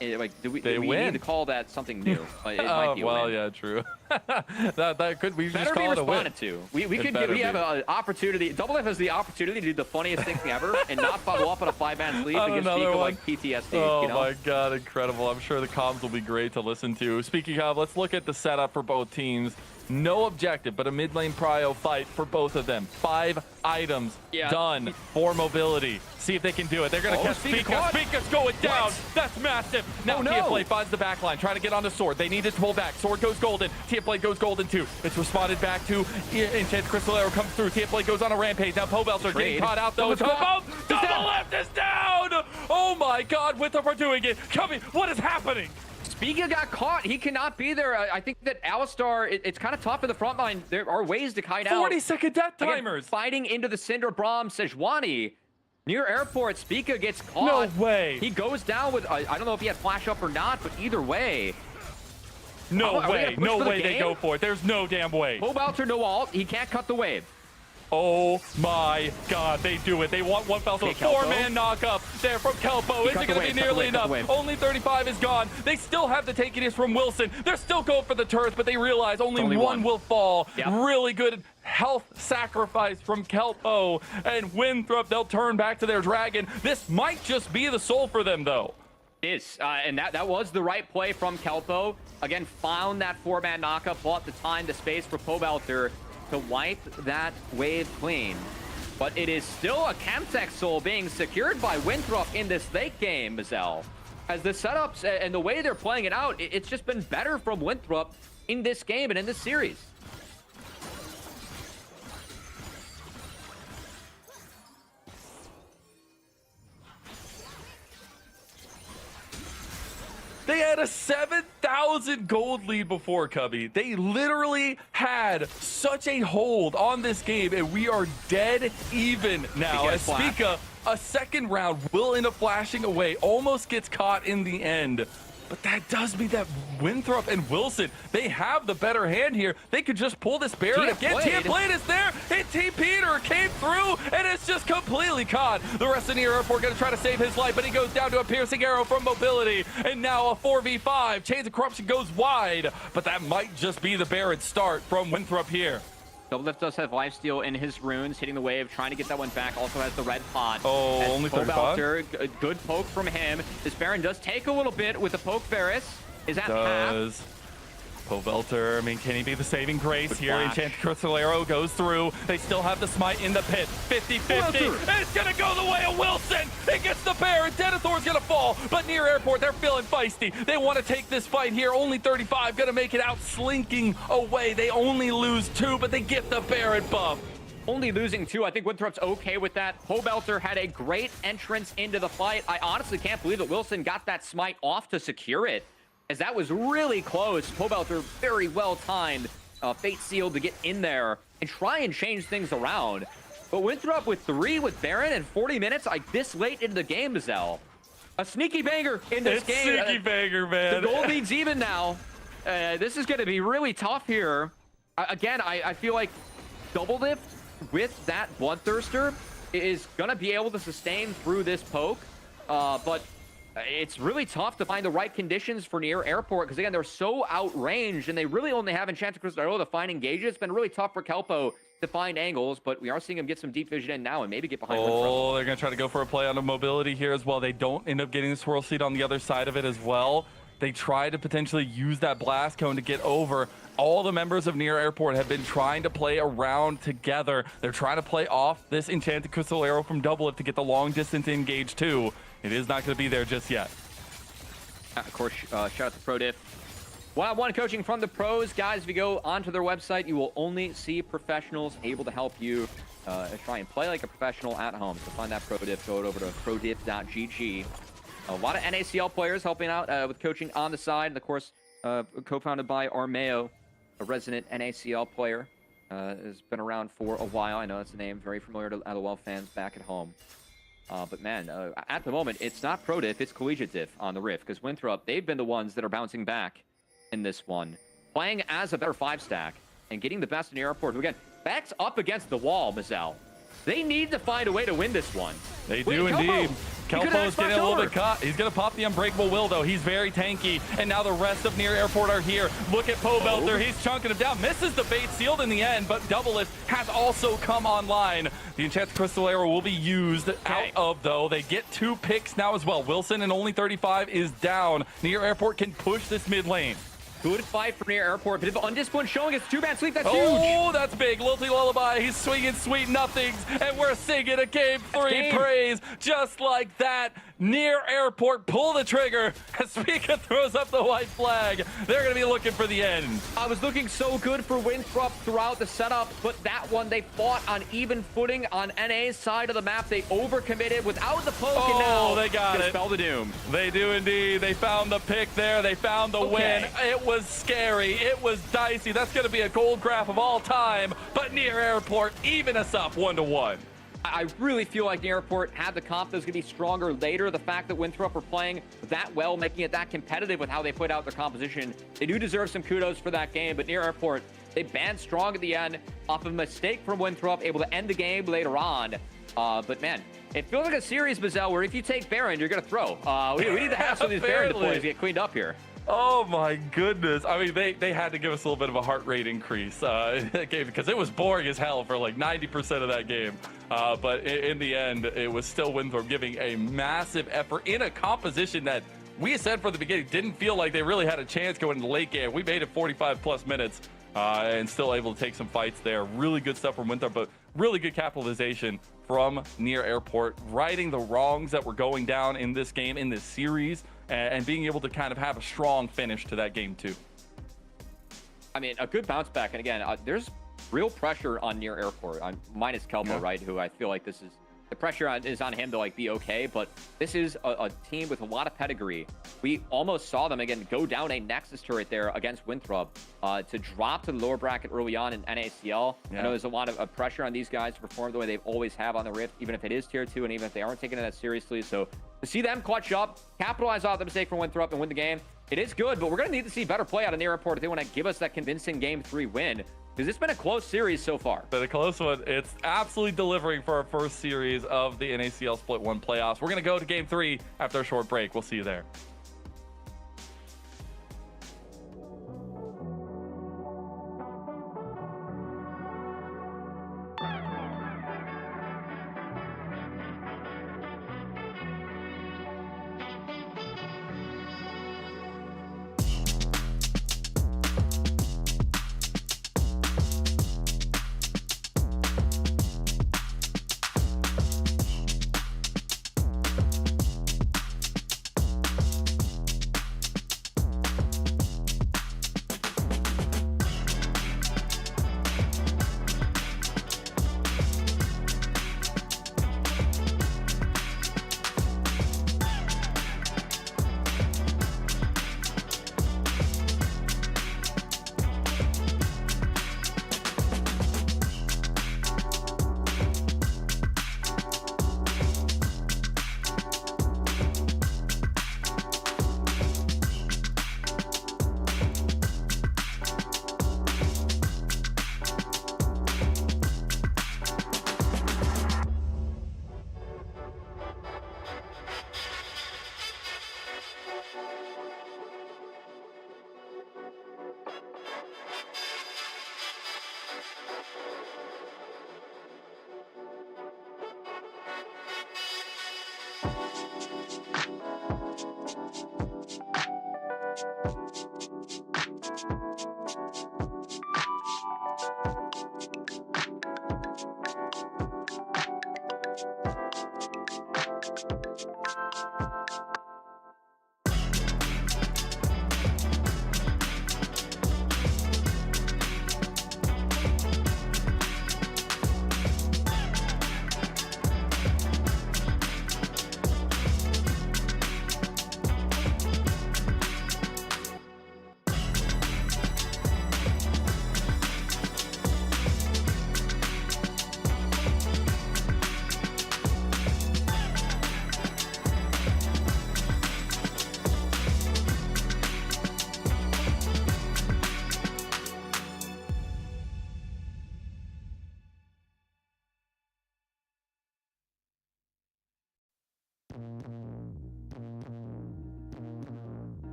Do we win. need to call that something new? It might be a win. Yeah, true. that could we better just be call it a win. responded to. We have an opportunity. Double F has the opportunity to do the funniest thing ever and not follow up on a 5-man sleep and give people like PTSD. Oh my god, incredible! I'm sure the comms will be great to listen to. Speaking of, let's look at the setup for both teams. No objective, but a mid lane prio fight for both of them. 5 items done for mobility. See if they can do it. They're going to catch Speaker. Speaker's going down. That's massive. Now TFLay finds the back line, trying to get on the sword. They need to pull back. Sword goes golden. TFLay goes golden too. It's responded back to. Enchanted Crystal Arrow comes through. TFLay goes on a rampage. Now Pobelter getting caught out though. Double left is down. Oh my god, Winthrop are doing it. What is happening? Spiga got caught. He cannot be there. I think that Alistar, it's kind of tough in the front line. There are ways to kite out. 40-second death timers. Again, fighting into the Cinder Braum Sejuani. Near airport, Spiga gets caught. No way. He goes down with, I don't know if he had flash up or not, but either way. No way. No way they go for it. There's no damn way. Pobelter, no ult. He can't cut the wave. Oh my god, they do it. They want one fell swoop. 4-man knock-up there from Kelpo. Is it going to be nearly enough? Only 35 is gone. They still have the takiness from Wilson. They're still going for the turret, but they realize only one will fall. Yep. Really good health sacrifice from Kelpo. And Winthrop, they'll turn back to their dragon. This might just be the soul for them, though. It is, and that was the right play from Kelpo. Again, found that 4-man knock-up, bought the time, the space for Pobelter to wipe that wave clean. But it is still a Chemtech soul being secured by Winthrop in this late game, Mazel. As the setups and the way they're playing it out, it's just been better from Winthrop in this game and in this series. They had a 7,000 gold lead before, Cubby. They literally had such a hold on this game, and we are dead even now. As Spica, a second round will end up flashing away, almost gets caught in the end. But that does mean that Winthrop and Wilson, they have the better hand here. They could just pull this Baron again. TFLay is there. And T. Peter came through, and it's just completely caught. The rest of Near Airport going to try to save his life, but he goes down to a piercing arrow from mobility. And now a 4v5. Chains of Corruption goes wide, but that might just be the Baron start from Winthrop here. Doublelift does have lifesteal in his runes, hitting the wave, trying to get that one back. Also has the red pot. Oh, only 35? A good poke from him. This Baron does take a little bit with the poke Varus. Is at half. Povelter, I mean, can he be the saving grace Good here? flash. Enchanted Crystalero goes through. They still have the smite in the pit. 50-50. It's going to go the way of Wilson. It gets the Baron. Denethor's going to fall. But near airport, they're feeling feisty. They want to take this fight here. Only 35 going to make it out slinking away. They only lose 2, but they get the Baron buff. Only losing 2. I think Winthrop's okay with that. Pobelter had a great entrance into the fight. I honestly can't believe that Wilson got that smite off to secure it, as that was really close. Pobelter very well timed, fate sealed to get in there and try and change things around. But Winthrop with 3 with Baron and 40 minutes, like this late into the game, Mazel. A sneaky banger in this game. Sneaky banger, man. The goal lead's even now. This is going to be really tough here. Again, I feel like Double Dip with that Bloodthirster is going to be able to sustain through this poke. But it's really tough to find the right conditions for near airport because, again, they're so outranged and they really only have Enchanted Crystal to find engages. It's been really tough for Kelpo to find angles, but we are seeing him get some deep vision in now and maybe get behind Winthrop. Oh, they're going to try to go for a play on the mobility here as well. They don't end up getting the swirl seed on the other side of it as well. They try to potentially use that blast cone to get over. All the members of Near Airport have been trying to play around together. They're trying to play off this Enchanted Crystal Arrow from Double Lift to get the long distance engage too. It is not going to be there just yet. Of course, shout out to ProDiff. One-on-one coaching from the pros. Guys, if you go onto their website, you will only see professionals able to help you try and play like a professional at home. So find that ProDiff, go over to prodiff.gg. A lot of NACL players helping out with coaching on the side. And of course, co-founded by Armeo, a resident NACL player. Has been around for a while. I know that's a name very familiar to LOL fans back at home. But man, at the moment, it's not Pro Diff, it's Collegiate Diff on the Rift. Because Winthrop, they've been the ones that are bouncing back in this one. Playing as a better 5-stack and getting the best in the airport. Who, again, backs up against the wall, Mazel. They need to find a way to win this one. They do indeed. Kelpo's getting a little bit caught. He's going to pop the Unbreakable Will, though. He's very tanky. And now the rest of Near Airport are here. Look at Pobelter. He's chunking him down. Misses the bait, sealed in the end, but Double Lift has also come online. The Enchanted Crystal Arrow will be used out of, though. They get 2 picks now as well. Wilson and only 35 is down. Near Airport can push this mid lane. Good fight for Near Airport. Bit of undisciplined showing us 2-man sleep. That's huge. Oh, that's big. Lilty Lullaby. He's swinging sweet nothings. And we're singing a game 3 praise. Just like that. Near Airport, pull the trigger as Pika throws up the white flag. They're going to be looking for the end. I was looking so good for Winthrop throughout the setup, but that one they fought on even footing on NA's side of the map. They overcommitted without the poke, and now they got it. Spell the doom. They do indeed. They found the pick there. They found the win. It was scary. It was dicey. That's going to be a gold graph of all time. But Near Airport even us up 1-1. I really feel like Near Airport had the comp that was going to be stronger later. The fact that Winthrop were playing that well, making it that competitive with how they put out their composition, they do deserve some kudos for that game. But Near Airport, they banned strong at the end off of a mistake from Winthrop, able to end the game later on. But man, it feels like a series, Mazel, where if you take Baron, you're going to throw. We need to have some of these Baron deploys get cleaned up here. Oh my goodness. I mean, they had to give us a little bit of a heart rate increase in that game because it was boring as hell for like 90% of that game. But in the end, it was still Winthrop giving a massive effort in a composition that we said from the beginning didn't feel like they really had a chance going into the late game. We made it 45 plus minutes and still able to take some fights there. Really good stuff from Winthrop, but really good capitalization from Near Airport, righting the wrongs that were going down in this game, in this series, and being able to kind of have a strong finish to that game too. I mean, a good bounce back. And again, there's real pressure on Near Airport, minus Kelpo, right? Who I feel like this is, the pressure is on him to like be okay, but this is a team with a lot of pedigree. We almost saw them again go down a Nexus turret there against Winthrop to drop to the lower bracket early on in NACL. I know there's a lot of pressure on these guys to perform the way they've always have on the Rift, even if it is tier 2 and even if they aren't taking it that seriously. So to see them clutch up, capitalize off the mistake from Winthrop and win the game, it is good, but we're going to need to see better play out of Near Airport if they want to give us that convincing Game 3 win. Because it's been a close series so far. But a close one. It's absolutely delivering for our first series of the NACL Split 1 playoffs. We're going to go to Game 3 after a short break. We'll see you there.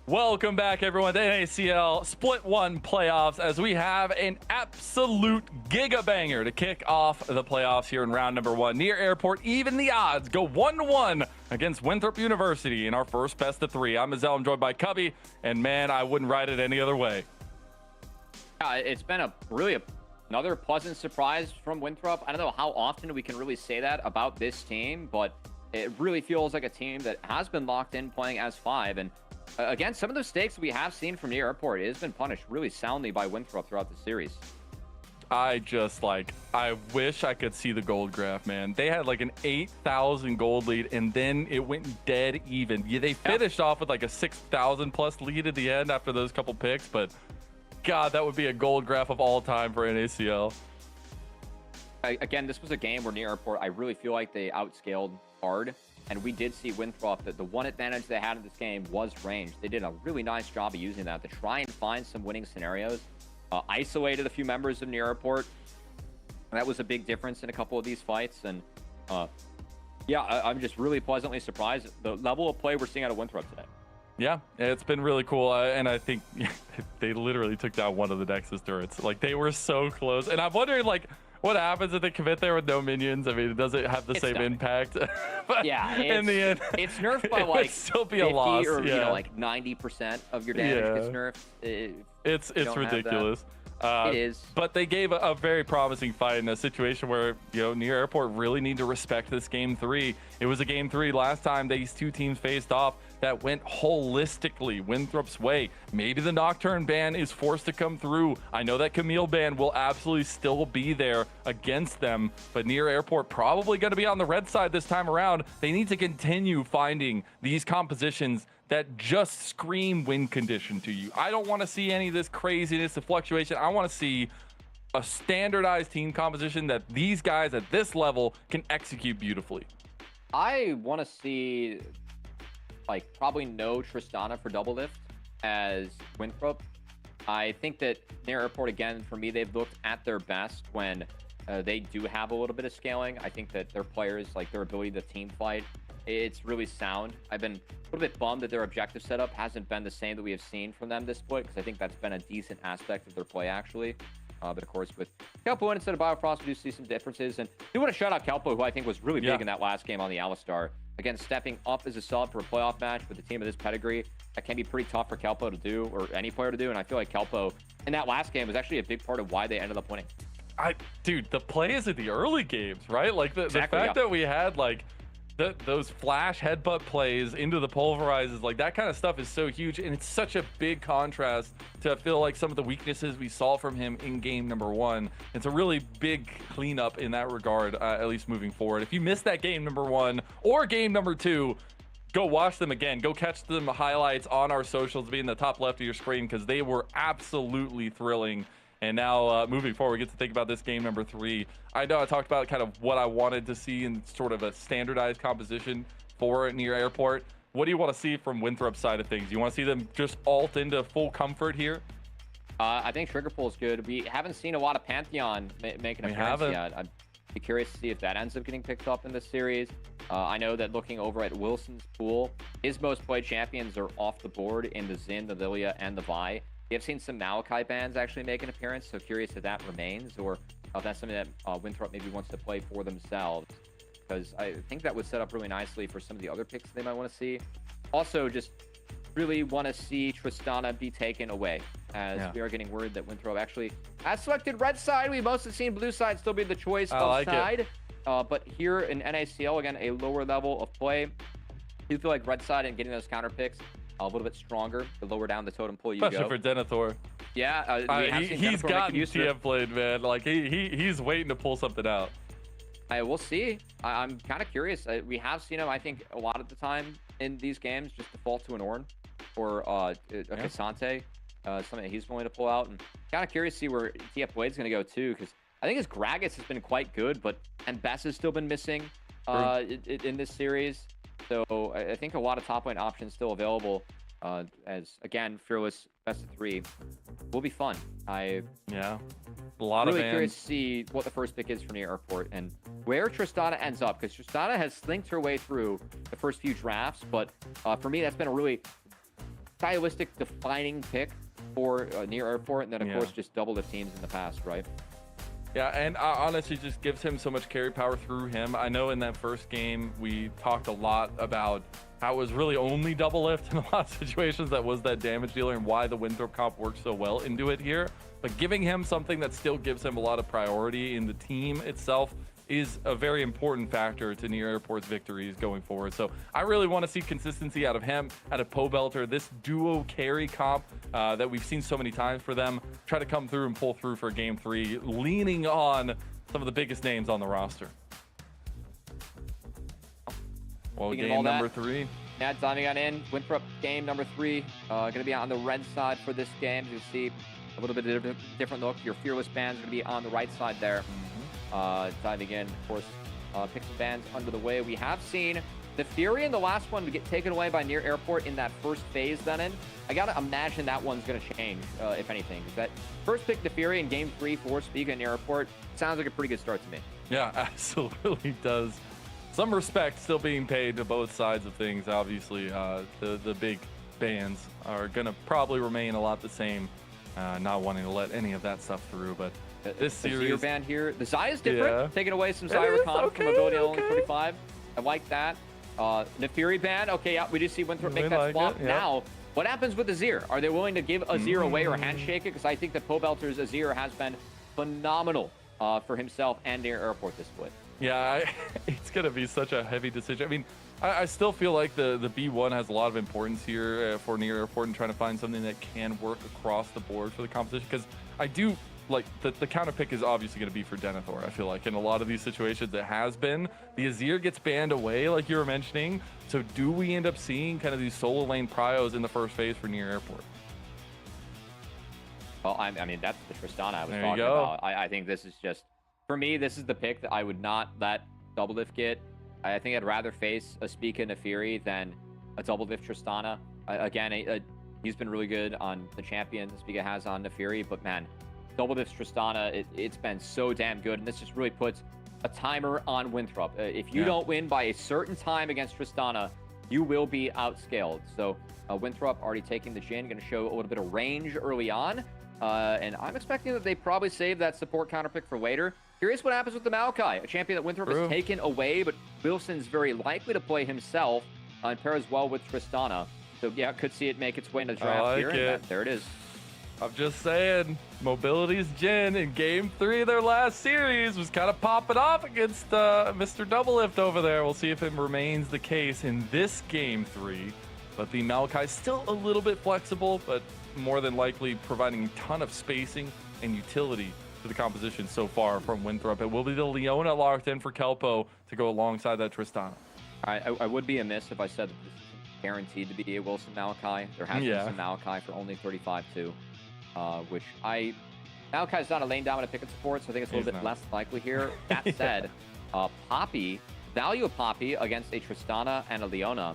Welcome back, everyone, to NACL Split 1 playoffs as we have an absolute giga banger to kick off the playoffs here in round number 1. Near Airport, even the odds go 1-1 against Winthrop University in our first best of 3. I'm Mazel, I'm joined by Cubby, and man, I wouldn't ride it any other way. It's been another pleasant surprise from Winthrop. I don't know how often we can really say that about this team, but it really feels like a team that has been locked in playing as 5. And again, some of the mistakes we have seen from Near Airport has been punished really soundly by Winthrop throughout the series. I wish I could see the gold graph, man. They had like an 8,000 gold lead, and then it went dead even. Yeah, they finished off with like a 6,000 plus lead at the end after those couple picks, but God, that would be a gold graph of all time for NACL. Again, this was a game where Near Airport, I really feel like they outscaled hard. And we did see Winthrop that the one advantage they had in this game was range. They did a really nice job of using that to try and find some winning scenarios. Isolated a few members of Near Airport. That was a big difference in a couple of these fights. And I'm just really pleasantly surprised at the level of play we're seeing out of Winthrop today. Yeah, it's been really cool. And I think they literally took down one of the Nexus turrets. Like, they were so close. And I'm wondering, like, what happens if they commit there with no minions? I mean, does it have the same impact? But yeah, in the end, it's nerfed by it like would still be 50 a loss. or yeah. Like 90% of your damage gets nerfed. It's ridiculous. It is. But they gave a very promising fight in a situation where, Near Airport really need to respect this game 3. It was a game 3 last time these two teams faced off that went holistically Winthrop's way. Maybe the Nocturne ban is forced to come through. I know that Camille ban will absolutely still be there against them, but Near Airport probably going to be on the red side this time around. They need to continue finding these compositions that just scream win condition to you. I don't want to see any of this craziness of fluctuation. I want to see a standardized team composition that these guys at this level can execute beautifully. I want to see probably no Tristana for double lift as Winthrop. I think that Near Airport, again, for me, they've looked at their best when they do have a little bit of scaling. I think that their players, like their ability to team fight, it's really sound. I've been a little bit bummed that their objective setup hasn't been the same that we have seen from them this split, because I think that's been a decent aspect of their play, actually. But of course, with Kelpo instead of Biofrost, we do see some differences. And I do want to shout out Kelpo, who I think was really big in that last game on the Alistar. Again, stepping up as a sub for a playoff match with a team of this pedigree, that can be pretty tough for Kelpo to do, or any player to do. And I feel like Kelpo in that last game was actually a big part of why they ended up winning. Dude, the plays in the early games, right? Like the fact that we had those flash headbutt plays into the pulverizes, like that kind of stuff is so huge, and it's such a big contrast to feel like some of the weaknesses we saw from him in game number 1. It's a really big cleanup in that regard, at least moving forward. If you missed that game number 1 or game number 2, go watch them again. Go catch them highlights on our socials, be in the top left of your screen, because they were absolutely thrilling. And now moving forward, we get to think about this game number 3. I know I talked about kind of what I wanted to see in sort of a standardized composition for Near Airport. What do you want to see from Winthrop's side of things? You want to see them just ult into full comfort here? I think Trigger Pull is good. We haven't seen a lot of Pantheon make an appearance yet. I'd be curious to see if that ends up getting picked up in this series. I know that looking over at Wilson's pool, his most played champions are off the board in the Xin, the Lilia, and the Vi. We have seen some Malachi bans actually make an appearance, so curious if that remains, or if that's something that Winthrop maybe wants to play for themselves, because I think that would set up really nicely for some of the other picks they might want to see. Also, just really want to see Tristana be taken away, as we are getting word that Winthrop actually has selected red side. We've mostly seen blue side still be the choice of side. But here in NACL, again, a lower level of play. I do feel like red side and getting those counter picks a little bit stronger the lower down the totem pole you go. Especially for Denethor. Yeah, he's gotten TF played, man. Like he's waiting to pull something out. We'll see. I'm kind of curious. We have seen him, I think, a lot of the time in these games just default to an Ornn or a Cassante, something that he's willing to pull out. And kind of curious to see where TF Blade's going to go too, because I think his Gragas has been quite good, but Bess has still been missing in this series. So I think a lot of top lane options still available. As again, Fearless best of 3 will be fun. A lot of curious to see what the first pick is for Near Airport and where Tristana ends up, because Tristana has slinked her way through the first few drafts, but for me that's been a really stylistic defining pick for near airport, and then of course just double the teams in the past, right? Yeah, and honestly, just gives him so much carry power through him. I know in that first game, we talked a lot about how it was really only double lift in a lot of situations that was that damage dealer and why the Winthrop comp works so well into it here. But giving him something that still gives him a lot of priority in the team itself is a very important factor to Near Airport's victories going forward. So I really want to see consistency out of him, out of Pobelter, this duo carry comp that we've seen so many times for them, try to come through and pull through for game 3, leaning on some of the biggest names on the roster. Well, game number 3. Yeah, diving on in. Winthrop game number 3. Going to be on the red side for this game. You see a little bit of a different look. Your Fearless band's going to be on the right side there. Diving in, of course, pick some bands under the way. We have seen the Fury in the last one to get taken away by Near Airport in that first phase then in. I got to imagine that one's going to change, if anything. That first pick, the Fury in game 3 for Speak at Near Airport, sounds like a pretty good start to me. Yeah, absolutely does. Some respect still being paid to both sides of things. Obviously, the big bands are going to probably remain a lot the same, not wanting to let any of that stuff through, but this series, Zir band here. The Zai is different. Taking away some Zai Recon from ability only 35. I like that. The Fury band. Okay, yeah, we do see Winthrop make that swap. Now, what happens with the Zir? Are they willing to give a Zir away or handshake it? Because I think that Pobelter's Azir has been phenomenal for himself and Near Airport this split. Yeah, it's going to be such a heavy decision. I mean, I still feel like the B1 has a lot of importance here for Near Airport and trying to find something that can work across the board for the competition. Because I do like the counter pick is obviously going to be for Denethor. I feel like in a lot of these situations it has been. The Azir gets banned away, like you were mentioning. So do we end up seeing kind of these solo lane pryos in the first phase for Near Airport? Well, I mean, that's the Tristana I was talking about. I think this is just, for me, this is the pick that I would not let double lift get. I think I'd rather face a Spica and a Fury than a double lift Tristana. Again, he's been really good on the champion Spica has on the Fury, but man, double lift Tristana, it's been so damn good, and this just really puts a timer on Winthrop. If you don't win by a certain time against Tristana, you will be outscaled. So Winthrop already taking the Jhin, going to show a little bit of range early on. And I'm expecting that they probably save that support counter pick for later. Curious what happens with the Maokai, a champion that Winthrop has taken away, but Wilson's very likely to play himself and pair as well with Tristana. So yeah, could see it make its way into the draft here. And there it is. I'm just saying, Mobility's Jhin in game 3 of their last series was kind of popping off against Mr. Double Lift over there. We'll see if it remains the case in this game 3. But the Maokai still a little bit flexible, but more than likely providing a ton of spacing and utility to the composition so far from Winthrop. It will be the Leona locked in for Kelpo to go alongside that Tristana. I would be amiss if I said that this isn't guaranteed to be a Wilson Maokai. There has been some Maokai for only 35 too. Which Maokai's not a lane dominant pick and support, so I think it's a little bit less likely here. That said, Poppy, value of Poppy against a Tristana and a Leona,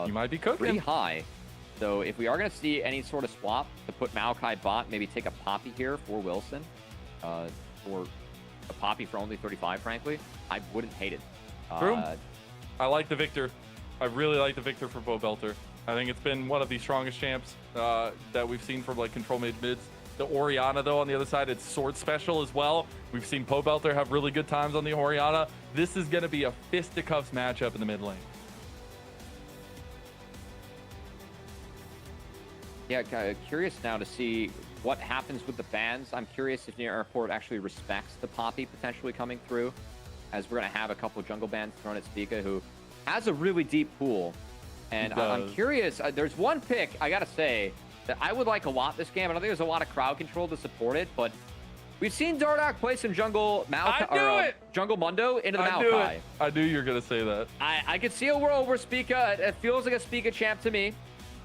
you might be cooking pretty high. So if we are going to see any sort of swap to put Maokai bot, maybe take a Poppy here for Wilson, or a Poppy for only 35, frankly, I wouldn't hate it. I like the Victor. I really like the Victor for Pobelter. I think it's been one of the strongest champs that we've seen from like control mids. The Orianna, though, on the other side, it's sword special as well. We've seen Pobelter have really good times on the Orianna. This is going to be a fisticuffs matchup in the mid lane. Yeah, curious now to see what happens with the bans. I'm curious if Near Airport actually respects the Poppy potentially coming through, as we're going to have a couple jungle bans thrown at Spica, who has a really deep pool. And I'm curious, there's one pick, I gotta say, that I would like a lot this game. I don't think there's a lot of crowd control to support it, but we've seen Dardoch play some jungle jungle Mundo into the Maokai. I knew you were gonna say that. I could see a world where Spica, it feels like a Spica champ to me.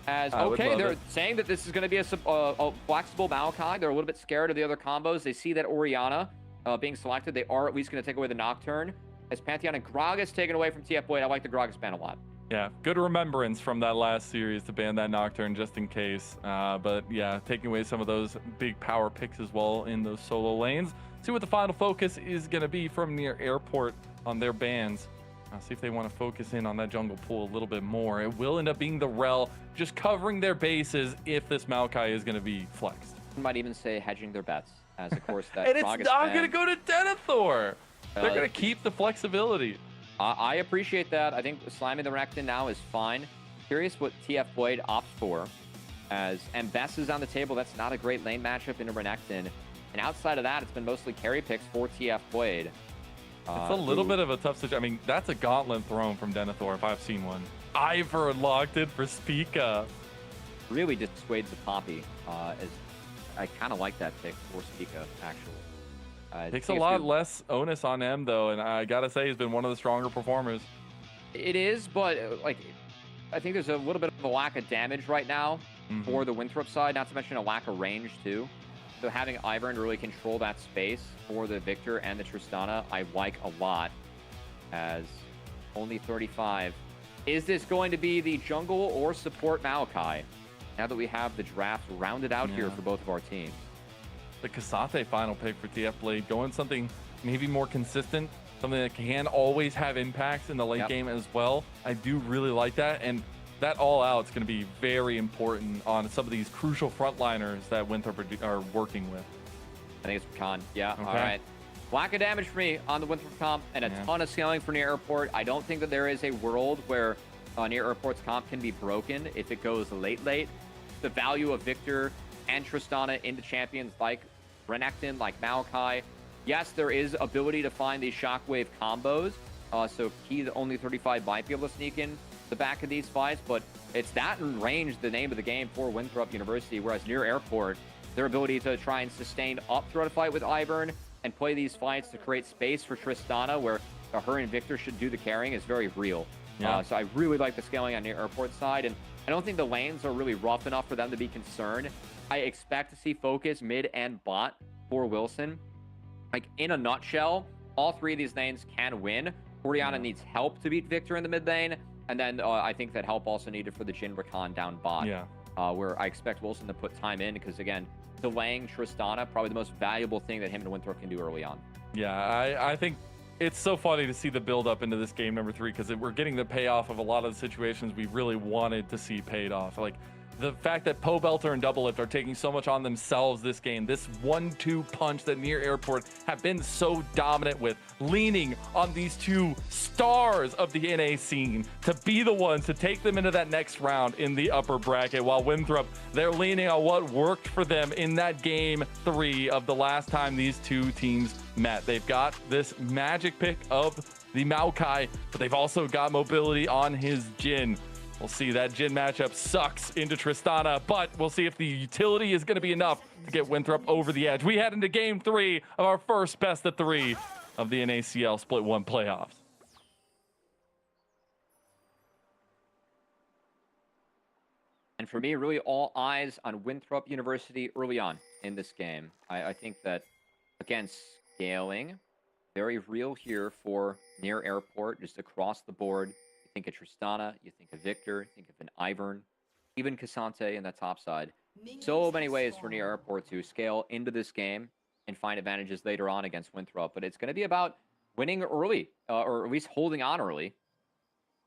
As okay, they're saying that this is going to be a flexible Maokai. They're a little bit scared of the other combos. They see that Orianna being selected. They are at least going to take away the Nocturne. As Pantheon and Gragas taken away from TF Blade, I like the Gragas ban a lot. Yeah, good remembrance from that last series to ban that Nocturne just in case. But yeah, taking away some of those big power picks as well in those solo lanes. See what the final focus is going to be from Near Airport on their bans. I'll see if they want to focus in on that jungle pool a little bit more. It will end up being the Rel just covering their bases if this Maokai is going to be flexed. I might even say hedging their bets, as of course that. And it's not going to go to Denethor. They're going to keep the flexibility. I appreciate that. I think slamming the Renekton now is fine. Curious what TF Blade opts for, as Bess is on the table. That's not a great lane matchup in a Renekton. And outside of that, it's been mostly carry picks for TF Blade. It's a little bit of a tough situation. I mean, that's a gauntlet thrown from Denethor if I've seen one. Ivern locked in for Spica. Really dissuades the Poppy. As I kind of like that pick for Spica, actually. Takes a lot less onus on M, though, and I gotta say he's been one of the stronger performers. It is, but like, I think there's a little bit of a lack of damage right now for the Winthrop side, not to mention a lack of range, too. So having Ivern really control that space for the Victor and the Tristana, I like a lot, as only 35. Is this going to be the jungle or support Maokai? Now that we have the draft rounded out here for both of our teams. The Kasate final pick for TF Blade, going something maybe more consistent, something that can always have impacts in the late game as well. I do really like that, and that all out is going to be very important on some of these crucial frontliners that Winthrop are working with. I think it's Khan. Yeah, okay. All right. Lack of damage for me on the Winthrop comp, and a ton of scaling for Near Airport. I don't think that there is a world where Near Airport's comp can be broken if it goes late. The value of Victor and Tristana into champions like Renekton, like Maokai. Yes, there is ability to find these shockwave combos. So Key, the only 35 might be able to sneak in the back of these fights, but it's that in range, the name of the game for Winthrop University, whereas Near Airport, their ability to try and sustain up throughout a fight with Ivern and play these fights to create space for Tristana, where her and Victor should do the carrying, is very real. So I really like the scaling on Near Airport side, and I don't think the lanes are really rough enough for them to be concerned. I expect to see focus mid and bot for Wilson. Like, in a nutshell, all three of these lanes can win. Orianna needs help to beat Victor in the mid lane, and then I think that help also needed for the Jhin Rakan down bot, where I expect Wilson to put time in, because again, delaying Tristana, probably the most valuable thing that him and Winthrop can do early on. Yeah, I think it's so funny to see the build up into this game number 3, because we're getting the payoff of a lot of the situations we really wanted to see paid off. Like, the fact that Pobelter and Doublelift are taking so much on themselves this game, this 1-2 punch that Near Airport have been so dominant with, leaning on these two stars of the NA scene to be the ones to take them into that next round in the upper bracket, while Winthrop, they're leaning on what worked for them in that game 3 of the last time these two teams met. They've got this magic pick of the Maokai, but they've also got mobility on his Jhin. We'll see. That Jhin matchup sucks into Tristana, but we'll see if the utility is going to be enough to get Winthrop over the edge. We head into game 3 of our first best of 3 of the NACL Split 1 playoffs. And for me, really all eyes on Winthrop University early on in this game. I think that, again, scaling, very real here for Near Airport, just across the board. Think of Tristana, you think of Victor, think of an Ivern, even Cassante in that top side. So many ways for Near Airport to scale into this game and find advantages later on against Winthrop. But it's going to be about winning early, or at least holding on early,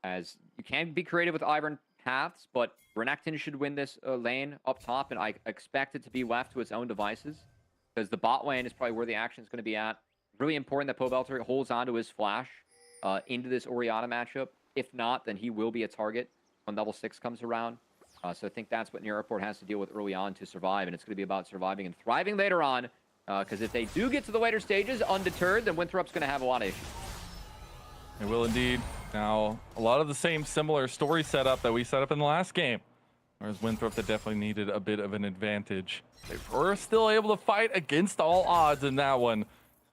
as you can be creative with Ivern paths, but Renekton should win this lane up top, and I expect it to be left to its own devices, because the bot lane is probably where the action is going to be at. Really important that Pobelter holds on to his flash into this Orianna matchup. If not, then he will be a target when level 6 comes around. So I think that's what Near Airport has to deal with early on to survive, and it's going to be about surviving and thriving later on, because if they do get to the later stages undeterred, then Winthrop's going to have a lot of issues. It will indeed. Now, a lot of the same similar story setup that we set up in the last game, whereas Winthrop, that definitely needed a bit of an advantage. They were still able to fight against all odds in that one,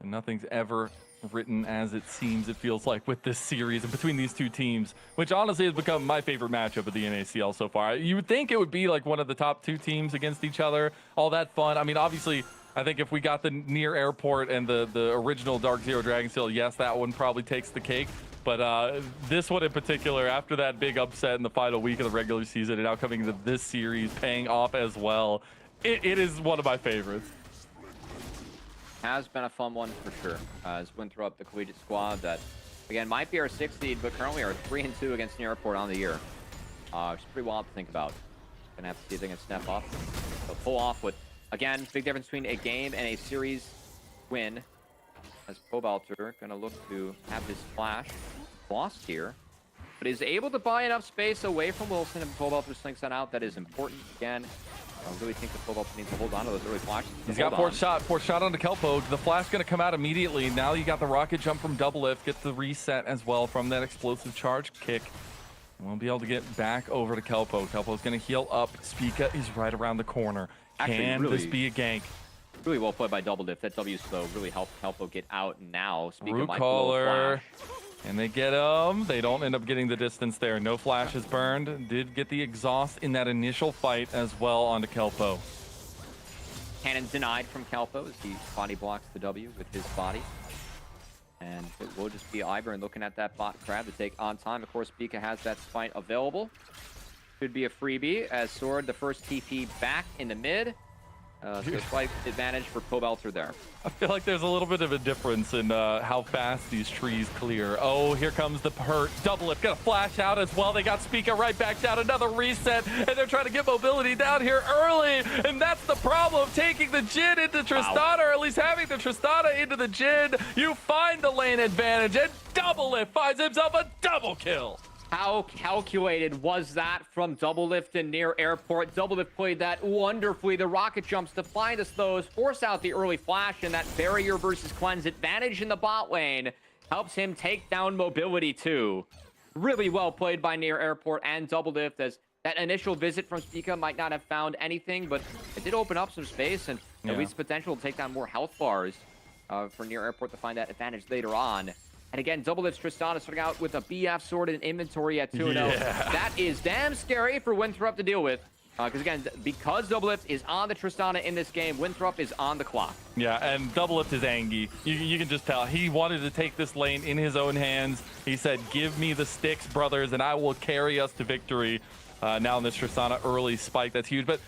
and nothing's ever written as it seems, it feels like, with this series and between these two teams, which honestly has become my favorite matchup of the NACL so far. You would think it would be like one of the top 2 teams against each other, all that fun. I mean, obviously, I think if we got the Near Airport and the original Dark Zero Dragonsteel, yes, that one probably takes the cake. But this one in particular, after that big upset in the final week of the regular season, and now coming into this series, paying off as well, it is one of my favorites. Has been a fun one for sure. As Winthrop, the collegiate squad that Again, might be our 6th seed, but currently are 3-2 against New Airport on the year. Which is pretty wild to think about. Gonna have to see if they can step up. So pull off with, again, big difference between a game and a series win. As Pobelter gonna look to have his flash lost here, but is able to buy enough space away from Wilson, and Pobelter slinks that out. That is important. Again, I really think that Pobelter needs to hold on to those early flashes. He's got fourth shot onto Kelpo. The flash going to come out immediately. Now you got the rocket jump from Double Lift. Gets the reset as well from that explosive charge kick. We'll be able to get back over to Kelpo. Kelpo's going to heal up. Spica is right around the corner. Can this be a gank? Really well played by Double Lift. That W slow really helped Kelpo get out now. Spica Root might caller. And they get him. They don't end up getting the distance there. No flash is burned. Did get the exhaust in that initial fight as well onto Kelpo. Cannon denied from Kelpo as he body blocks the W with his body. And it will just be Iburn looking at that bot crab to take on time. Of course, Spica has that fight available. Should be a freebie as Sword, the first TP back in the mid. So slight advantage for Pobelter there. I feel like there's a little bit of a difference in how fast these trees clear. Oh, here comes the hurt. Double Lift gonna flash out as well. They got Spica right back down. Another reset, and they're trying to get mobility down here early. And that's the problem, taking the Jin into Tristana, or at least having the Tristana into the Jin. You find the lane advantage, and Double Lift finds himself a double kill. How calculated was that from Double Lift and Near Airport? Double Lift played that wonderfully. The rocket jumps to find us those, force out the early flash, and that barrier versus cleanse advantage in the bot lane helps him take down mobility too. Really well played by Near Airport and Double Lift, as that initial visit from Spica might not have found anything, but it did open up some space and at least potential to take down more health bars for Near Airport to find that advantage later on. And again, Double Lift's Tristana starting out with a BF sword in inventory at 2-0. That is damn scary for Winthrop to deal with. Because Double Lift is on the Tristana in this game, Winthrop is on the clock. Yeah, and Double Lift is angry. You can just tell. He wanted to take this lane in his own hands. He said, give me the sticks, brothers, and I will carry us to victory. Now in this Tristana early spike, that's huge. But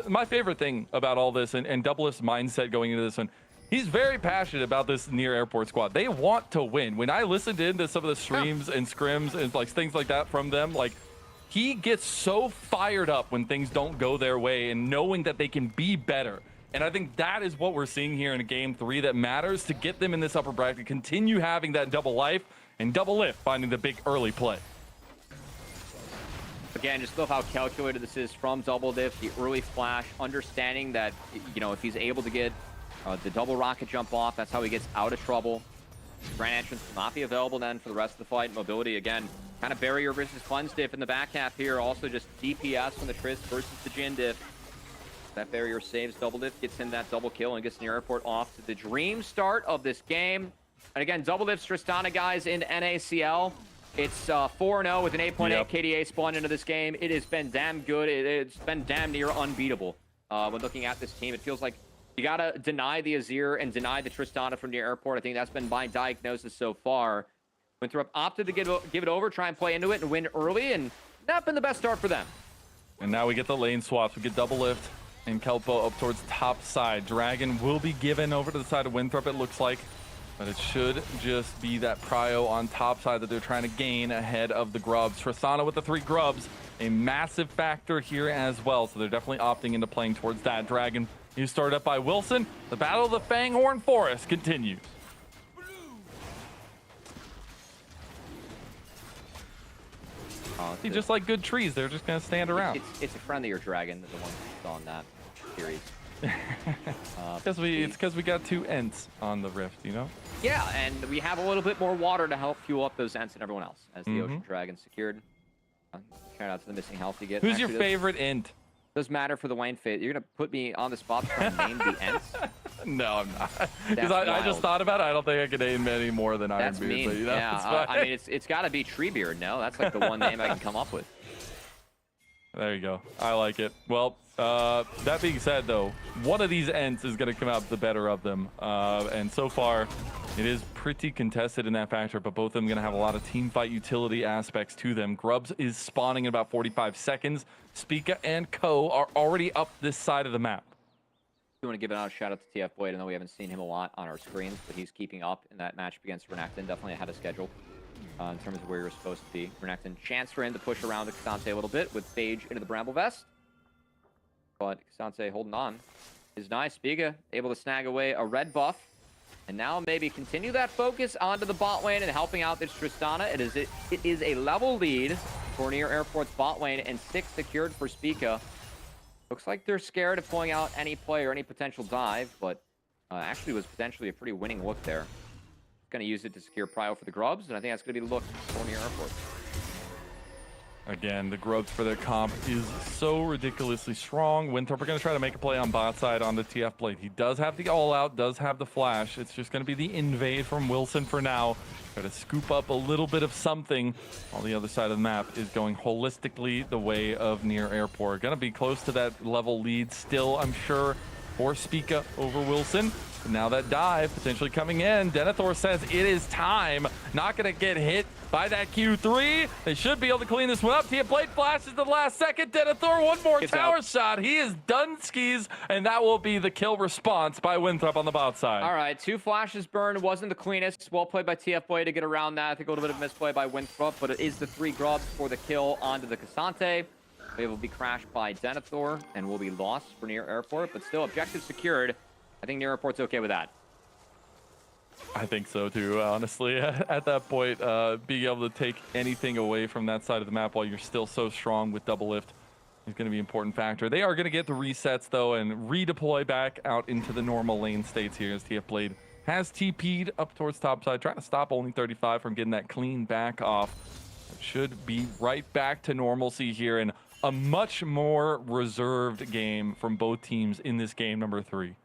my favorite thing about all this, and Double Lift's mindset going into this one, he's very passionate about this Near Airport squad. They want to win. When I listened into some of the streams and scrims and like things like that from them, like he gets so fired up when things don't go their way and knowing that they can be better. And I think that is what we're seeing here in Game 3 that matters to get them in this upper bracket, continue having that double life, and Double Lift finding the big early play. Again, just love how calculated this is from Double Lift, the early flash, understanding that, you know, if he's able to get the double rocket jump off, that's how he gets out of trouble. Grand entrance will not be available then for the rest of the fight. Mobility, again, kind of barrier versus cleanse diff in the back half here. Also just DPS from the Trist versus the Jin diff. That barrier saves Double Lift, gets him that double kill, and gets Near Airport off to the dream start of this game. And again, Double Lift's Tristana, guys, in NACL. It's 4-0 with an 8.8 KDA spawned into this game. It has been damn good. It's been damn near unbeatable. When looking at this team, it feels like you gotta deny the Azir and deny the Tristana from Near Airport. I think that's been my diagnosis so far. Winthrop opted to give it over, try and play into it and win early, and not been the best start for them. And now we get the lane swaps. We get Double Lift and Kelpo up towards top side. Dragon will be given over to the side of Winthrop, it looks like. But it should just be that prio on top side that they're trying to gain ahead of the Grubs. Tristana with the 3 Grubs, a massive factor here as well. So they're definitely opting into playing towards that. Dragon, you started up by Wilson. The Battle of the Fanghorn Forest continues. See, just like good trees, they're just going to stand around. It's a friendlier dragon than the one we saw in that series. It's because we got 2 Ents on the Rift, you know? Yeah, and we have a little bit more water to help fuel up those Ents and everyone else as the Ocean Dragon secured. Shout out to the missing health you get. Who's your favorite Ent? Does matter for the Wayne Fate. You're gonna put me on the spot to name the Ents? No, I'm not. Because I just thought about it. I don't think I could name any more than Ironbeard. That's mean. But, you know, yeah, I mean, it's got to be Treebeard. No, that's like the one name I can come up with. There you go. I like it. Well, that being said, though, one of these Ents is going to come out the better of them. And so far, it is pretty contested in that factor, but both of them going to have a lot of team fight utility aspects to them. Grubs is spawning in about 45 seconds. Spica and Co are already up this side of the map. We want to give a shout out to TF Boyd. I know we haven't seen him a lot on our screens, but he's keeping up in that match against Renekton. Definitely ahead of schedule. in terms of where you're supposed to be. Renekton, chance for him to push around the K'Sante a little bit with Phage into the Bramble Vest. But K'Sante holding on is nice. Spiga able to snag away a red buff. And now maybe continue that focus onto the bot lane and helping out this Tristana. It is a level lead for Near Airport's bot lane and 6 secured for Spiga. Looks like they're scared of pulling out any play or any potential dive, but actually was potentially a pretty winning look there. Going to use it to secure prio for the grubs, and I think that's going to be the look for Near Airport. Again, the grubs for their comp is so ridiculously strong. Winthrop are going to try to make a play on bot side on the TF Blade. He does have the all-out, does have the flash. It's just going to be the invade from Wilson for now. Try to scoop up a little bit of something while the other side of the map is going holistically the way of Near Airport. Going to be close to that level lead still, I'm sure, for Spica over Wilson. But now that dive potentially coming in. Denethor says it is time. Not going to get hit by that Q3. They should be able to clean this one up. TF Blade flashes to the last second. Denethor, one more tower shot. He is done skis, and that will be the kill response by Winthrop on the bot side. All right, 2 flashes burned. Wasn't the cleanest. Well played by TF Blade to get around that. I think a little bit of misplay by Winthrop, but it is the 3 grubs for the kill onto the K'Sante. They will be crashed by Denethor and will be lost for Near Airport, but still objective secured. I think Near Airport's okay with that. I think so too, honestly. At that point, being able to take anything away from that side of the map while you're still so strong with double lift is going to be an important factor. They are going to get the resets though and redeploy back out into the normal lane states here as TF Blade has TP'd up towards top side, trying to stop only 35 from getting that clean back off. It should be right back to normalcy here and a much more reserved game from both teams in this game number 3.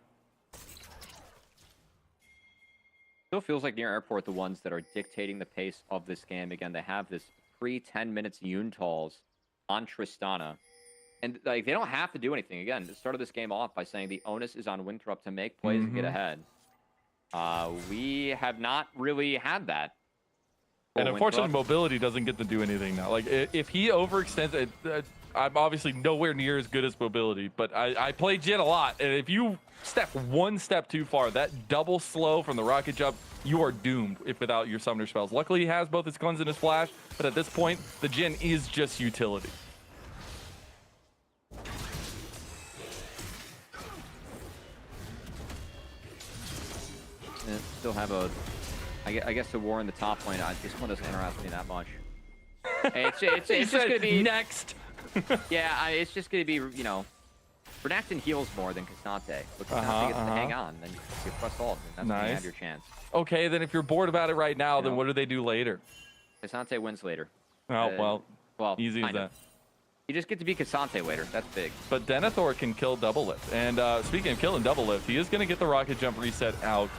Still feels like Near Airport the ones that are dictating the pace of this game. Again, they have this pre-10 minutes Yuntal's on Tristana. And like they don't have to do anything. Again, they started this game off by saying the onus is on Winthrop to make plays and get ahead. We have not really had that. And unfortunately, mobility doesn't get to do anything now. Like if he overextends it, I'm obviously nowhere near as good as mobility, but I play Jhin a lot. And if you step one step too far, that double slow from the rocket jump, you are doomed if without your summoner spells. Luckily, he has both his cleanse and his flash, but at this point, the Jhin is just utility. And still have a, I guess the war in the top lane. This one doesn't interest me that much. It's just gonna be next. Yeah, it's just gonna be, you know, Renekton heals more than K'Sante, but K'Sante gets to hang on, then you press ult, and that's when you have your chance. Okay, then if you're bored about it right now, then what do they do later? K'Sante wins later. Oh, well, easy as that. You just get to be K'Sante later. That's big. But Denethor can kill double lift. And speaking of killing double lift, he is going to get the rocket jump reset out.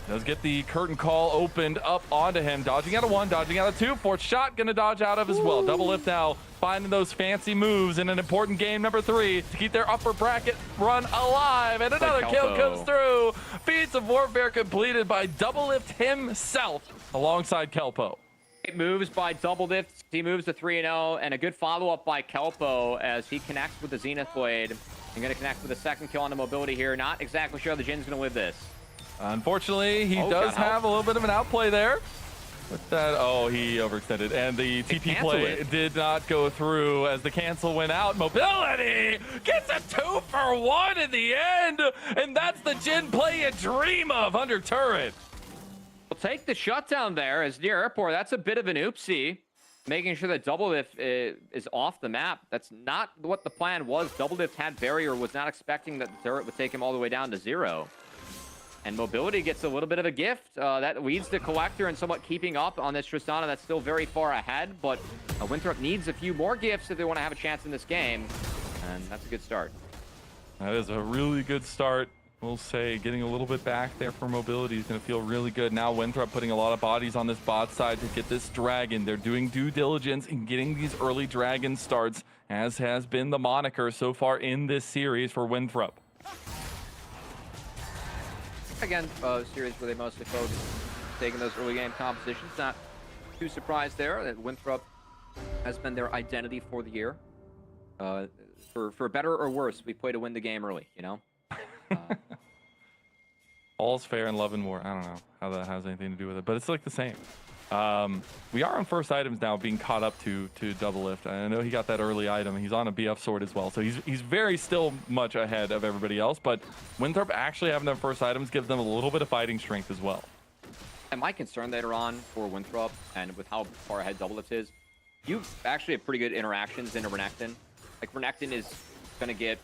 Does get the curtain call opened up onto him. Dodging out of 1, dodging out of 2. Fourth shot going to dodge out of as well. Double lift now, finding those fancy moves in an important game number 3 to keep their upper bracket run alive. And another kill comes through. Feats of Warfare completed by Double Lift himself alongside Kelpo. Great moves by Double Lift. He moves to 3-0, and a good follow-up by Kelpo as he connects with the Zenith Blade. I'm going to connect with a second kill on the mobility here. Not exactly sure how the Jin's going to live this. Unfortunately, he does have a little bit of an outplay there. With that, he overextended. And the TP play did not go through as the cancel went out. Mobility gets a 2-for-1 in the end. And that's the Jhin play you dream of under turret. We'll take the shutdown there as Near Airport. That's a bit of an oopsie. Making sure that Double Lift is off the map. That's not what the plan was. Double Lift had barrier, was not expecting that the turret would take him all the way down to 0. And mobility gets a little bit of a gift. That leads to Collector and somewhat keeping up on this Tristana that's still very far ahead. But Winthrop needs a few more gifts if they want to have a chance in this game. And that's a good start. That is a really good start. We'll say getting a little bit back there for mobility is going to feel really good. Now Winthrop putting a lot of bodies on this bot side to get this dragon. They're doing due diligence in getting these early dragon starts, as has been the moniker so far in this series for Winthrop. Again, series where they mostly focus taking those early game compositions. Not too surprised there that Winthrop has been their identity for the year. For better or worse, we play to win the game early, you know? All's fair in love and war. I don't know how that has anything to do with it, but it's like the same. We are on first items now, being caught up to Double Lift. I know he got that early item. He's on a BF sword as well, so he's very still much ahead of everybody else. But Winthrop actually having their first items gives them a little bit of fighting strength as well. And my concern later on for Winthrop, and with how far ahead Double Lift is, you actually have pretty good interactions into Renekton. Like, Renekton is going to get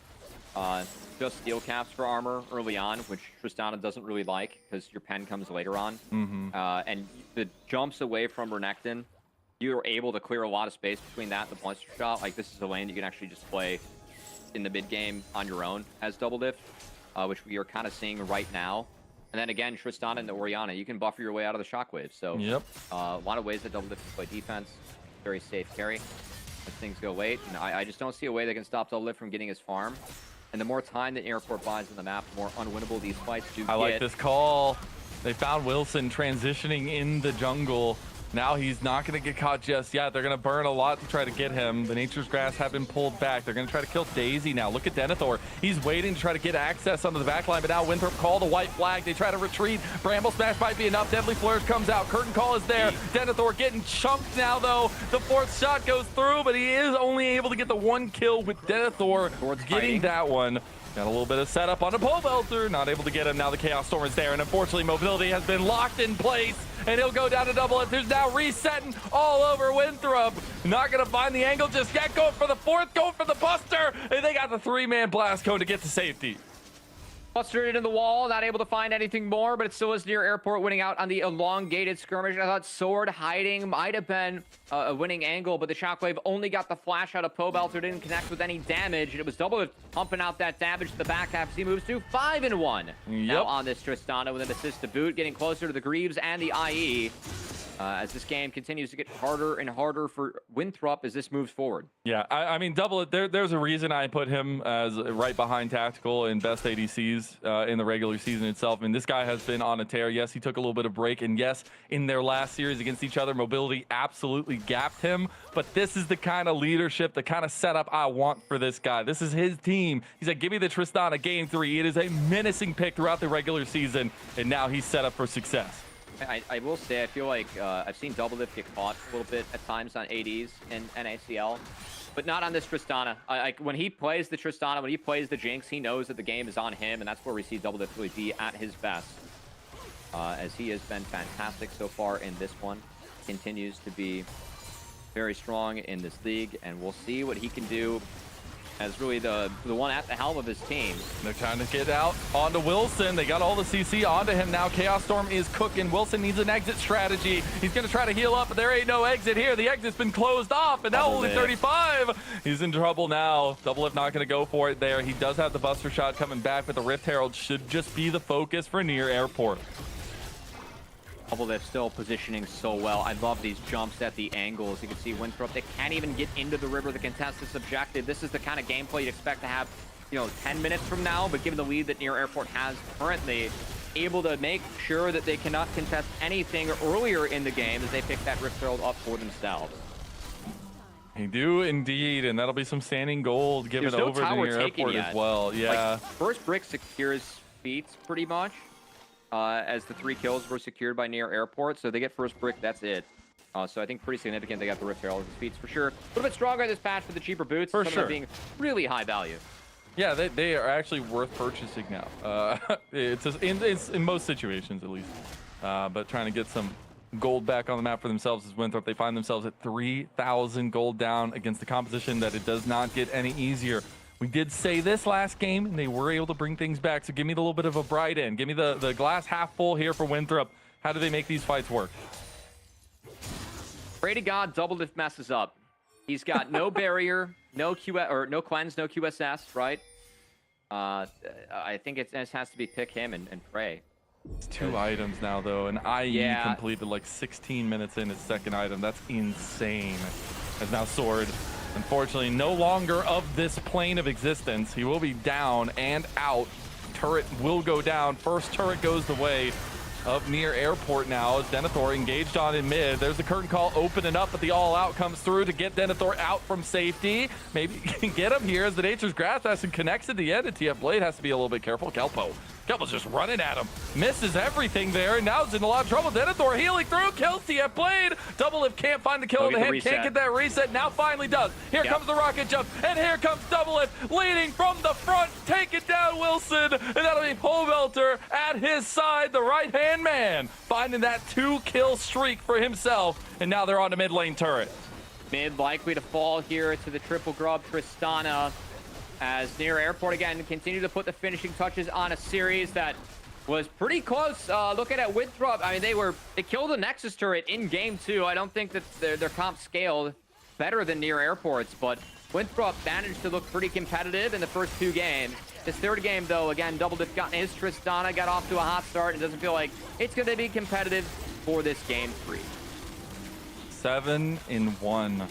just steel caps for armor early on, which Tristana doesn't really like because your pen comes later on. And the jumps away from Renekton, you're able to clear a lot of space between that and the Bluster Shot. Like, this is a lane you can actually just play in the mid game on your own as Double Lift, which we are kind of seeing right now. And then again, Tristana and the Orianna, you can buffer your way out of the Shockwave. So a lot of ways that Double Lift can play defense. Very safe carry as things go late. And I just don't see a way they can stop Double Lift from getting his farm. And the more time that Airport buys on the map, the more unwinnable these fights do get. I like this call. They found Wilson transitioning in the jungle. Now he's not going to get caught just yet. They're going to burn a lot to try to get him. The Nature's Grass have been pulled back. They're going to try to kill Daisy now. Look at Denethor. He's waiting to try to get access onto the back line, but now Winthrop called a white flag. They try to retreat. Bramble Smash might be enough. Deadly Flourish comes out. Curtain Call is there. Denethor getting chunked now, though. The fourth shot goes through, but he is only able to get the one kill with Denethor getting that one. Got a little bit of setup on a pole belter, not able to get him. Now the Chaos Storm is there, and unfortunately mobility has been locked in place, and he'll go down to Double Lift. There's now resetting all over Winthrop. Not gonna find the angle just yet. Going for the fourth, going for the Buster, and they got the three-man blast cone to get to safety. Bustered into the wall, not able to find anything more, but it still is near Airport, winning out on the elongated skirmish. I thought Sword hiding might have been a winning angle, but the Shockwave only got the flash out of Pobelter, didn't connect with any damage, and it was Double Lift pumping out that damage to the back half as he moves to 5-1. Now on this Tristana with an assist to boot, getting closer to the Greaves and the IE. As this game continues to get harder and harder for Winthrop as this moves forward. Yeah, I mean, Double It, there's a reason I put him as right behind Tactical in best ADCs in the regular season itself. I mean, this guy has been on a tear. Yes, he took a little bit of break, and yes, in their last series against each other, mobility absolutely gapped him. But this is the kind of leadership, the kind of setup I want for this guy. This is his team. He's like, give me the Tristana game 3. It is a menacing pick throughout the regular season, and now he's set up for success. I will say, I feel like I've seen Double Lift get caught a little bit at times on ADs in NACL, but not on this Tristana. When he plays the Tristana, when he plays the Jinx, he knows that the game is on him, and that's where we see Double Lift really be at his best. As he has been fantastic so far in this one. Continues to be very strong in this league, and we'll see what he can do as really the one at the helm of his team. They're trying to get out onto Wilson. They got all the CC onto him now. Chaos Storm is cooking. Wilson needs an exit strategy. He's going to try to heal up, but there ain't no exit here. The exit's been closed off, and now only 35. He's in trouble now. Double Lift not going to go for it there. He does have the Buster Shot coming back, but the Rift Herald should just be the focus for near Airport. Double Lift still positioning so well. I love these jumps at the angles. You can see Winthrop, they can't even get into the river to contest this objective. This is the kind of gameplay you'd expect to have, 10 minutes from now, but given the lead that Near Airport has currently, able to make sure that they cannot contest anything earlier in the game as they pick that Rift Herald up for themselves. They do indeed, and that'll be some standing gold given over to Near Airport as well. Yeah. Like, first brick secures feet pretty much. As the 3 kills were secured by Near Airport, so they get first brick, that's it. So I think pretty significant they got the Rift Herald feats for sure. A little bit stronger this patch for the cheaper boots, for some sure. of them being really high value. Yeah, they are actually worth purchasing now. It's in most situations at least. But trying to get some gold back on the map for themselves as Winthrop. They find themselves at 3,000 gold down against the composition that it does not get any easier. We did say this last game, and they were able to bring things back. So give me the little bit of a bright end. Give me the glass half full here for Winthrop. How do they make these fights work? Pray to God, Double Lift messes up. He's got no barrier, no cleanse, no QSS, right? I think it has to be pick him and pray. It's 2 items now, though, and IE completed like 16 minutes in his second item. That's insane. As now Sword, unfortunately, no longer of this plane of existence. He will be down and out. Turret will go down. First turret goes the way of Near Airport now as Denethor engaged on in mid. There's the curtain call opening up, but the all-out comes through to get Denethor out from safety. Maybe he can get him here as the Nature's Grasp and connects at the end, and TF Blade has to be a little bit careful. Kelpo's just running at him. Misses everything there, and now is in a lot of trouble. Denethor healing through, kills TF Blade. Doublelift can't find the kill on the head, can't get that reset. Now finally does. Here comes the rocket jump, and here comes Doublelift leading from the front. Take it down, Wilson, and that'll be Pobelter at his side, the right-hand man, finding that 2-kill streak for himself, and now they're on the mid lane turret. Mid likely to fall here to the triple grub Tristana, as Near Airport again continue to put the finishing touches on a series that was pretty close. Looking at Winthrop, I mean, they killed the Nexus turret in game 2. I don't think that their comp scaled better than Near Airport's, but Winthrop managed to look pretty competitive in the first 2 games. This third game, though, again, Doublelift got his Tristana, got off to a hot start. It doesn't feel like it's going to be competitive for this game 3. 7-1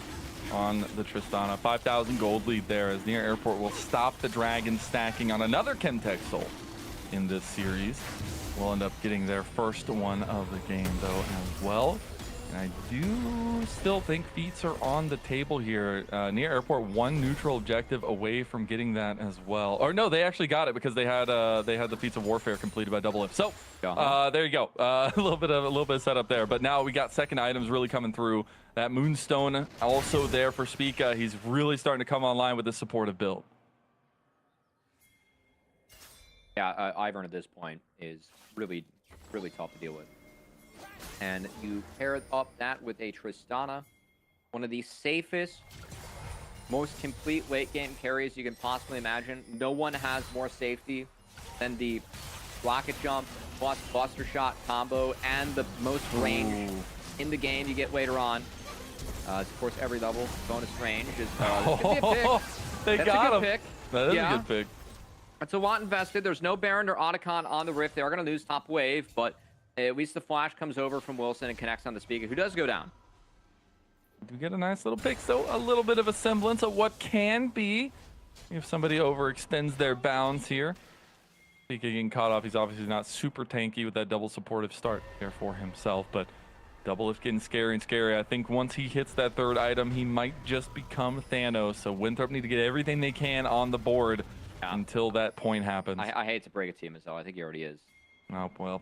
on the Tristana. 5,000 gold lead there as Near Airport will stop the Dragon stacking on another Chemtech Soul in this series. We'll end up getting their first one of the game, though, as well. And I do still think feats are on the table here. Near Airport, 1 neutral objective away from getting that as well. Or no, they actually got it because they had the feats of warfare completed by Doublelift. So there you go. A little bit of setup there. But now we got second items really coming through. That Moonstone also there for Spica. He's really starting to come online with the supportive build. Yeah, Ivern at this point is really, really tough to deal with. And you pair up that with a Tristana, one of the safest, most complete late game carries you can possibly imagine. No one has more safety than the rocket jump plus buster shot combo and the most range in the game you get later on. Of course, every level bonus range is could be a pick. They That's got a good him. pick. That is a good pick. It's a lot invested. There's no Baron or Otacon on the Rift. They are going to lose top wave, but at least the flash comes over from Wilson and connects on the Spica, who does go down. We get a nice little pick, so a little bit of a semblance of what can be if somebody overextends their bounds here. Spica getting caught off. He's obviously not super tanky with that double supportive start there for himself, but Doublelift getting scary and scary. I think once he hits that third item, he might just become Thanos. So Winthrop need to get everything they can on the board until that point happens. I hate to break it to him as well. I think he already is. Oh, well.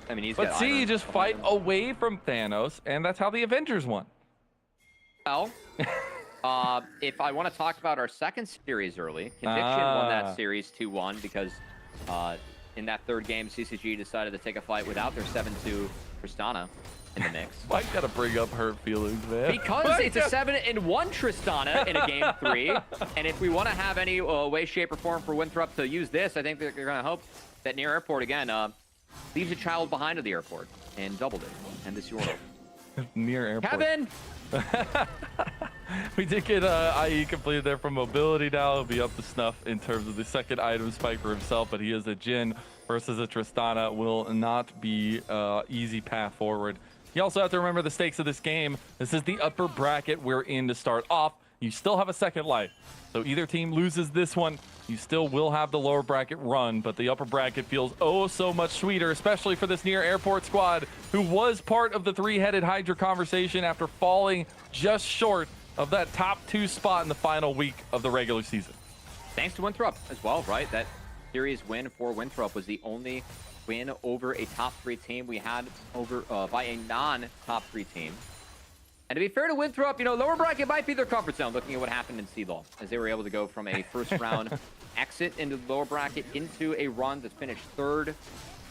I mean, but see, you just fight away from Thanos, and that's how the Avengers won. Well, if I want to talk about our second series early, Conviction won that series 2-1 because in that third game, CCG decided to take a fight without their 7-2 Tristana in the mix. Mike gotta bring up hurt feelings, man. Because it's a 7-1 Tristana in a game 3, and if we want to have any way, shape, or form for Winthrop to use this, I think they're going to hope that Near Airport, again, leaves a child behind at the airport and doubled it. And this Euro. Near Airport. Kevin! We did get IE completed there from mobility now. He'll be up to snuff in terms of the second item spike for himself, but he is a Jhin versus a Tristana. Will not be easy path forward. You also have to remember the stakes of this game. This is the upper bracket we're in to start off. You still have a second life. So either team loses this one, you still will have the lower bracket run, but the upper bracket feels oh so much sweeter, especially for this Near Airport squad, who was part of the three-headed Hydra conversation after falling just short of that top 2 spot in the final week of the regular season. Thanks to Winthrop as well, right? That series win for Winthrop was the only win over a top 3 team we had over by a non-top 3 team. And to be fair to Winthrop, you know, lower bracket might be their comfort zone, looking at what happened in CLaw, as they were able to go from a first-round exit into the lower bracket into a run to finish 3rd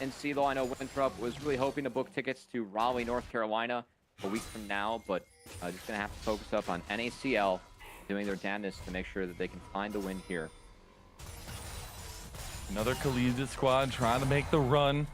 in CLaw. I know Winthrop was really hoping to book tickets to Raleigh, North Carolina a week from now, but just going to have to focus up on NACL, doing their damnedest to make sure that they can find the win here. Another collegiate squad trying to make the run.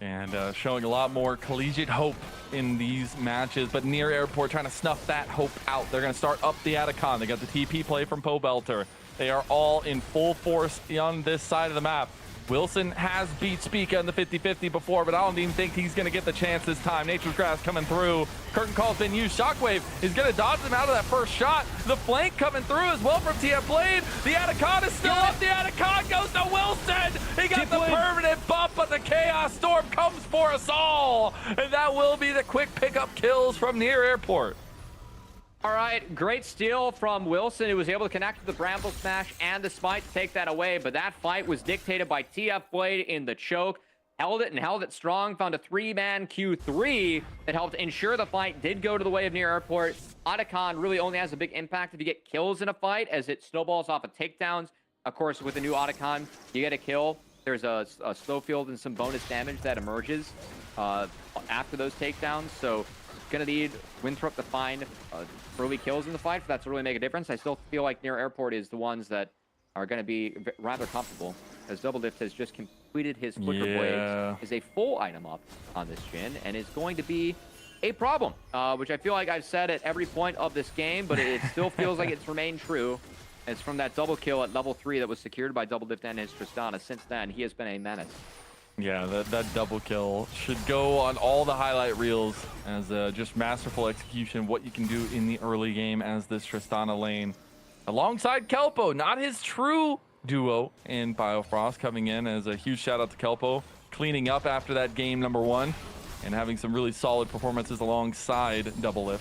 And showing a lot more collegiate hope in these matches, but Near Airport trying to snuff that hope out. They're going to start up the Atacon. They got the TP play from Pobelter. They are all in full force on this side of the map. Wilson has beat Spica in the 50-50 before, but I don't even think he's going to get the chance this time. Nature's Grass coming through. Curtain Call's been used. Shockwave is going to dodge him out of that first shot. The flank coming through as well from TF Blade. The Atacon is still up. The Atacon goes to Wilson. He got the permanent bump, but the Chaos Storm comes for us all. And that will be the quick pickup kills from near airport. All right, great steal from Wilson, who was able to connect with the Bramble Smash and the Smite to take that away, but that fight was dictated by TF Blade in the choke. Held it and held it strong, found a 3-man Q3 that helped ensure the fight did go to the way of near airport. Otacon really only has a big impact if you get kills in a fight, as it snowballs off of takedowns. Of course, with the new Otacon, you get a kill. There's a slow field and some bonus damage that emerges after those takedowns, so gonna need Winthrop to find early kills in the fight for that to really make a difference. I still feel like near airport is the ones that are gonna be rather comfortable, as Doublelift has just completed his flicker blade, is a full item up on this Jhin, and is going to be a problem, which I feel like I've said at every point of this game, but it still feels like it's remained true. It's from that double kill at level 3 that was secured by Doublelift and his Tristana. Since then, he has been a menace. Yeah, that double kill should go on all the highlight reels as just masterful execution, what you can do in the early game as this Tristana lane. Alongside Kelpo, not his true duo in Biofrost, coming in as a huge shout out to Kelpo, cleaning up after that game number 1 and having some really solid performances alongside Doublelift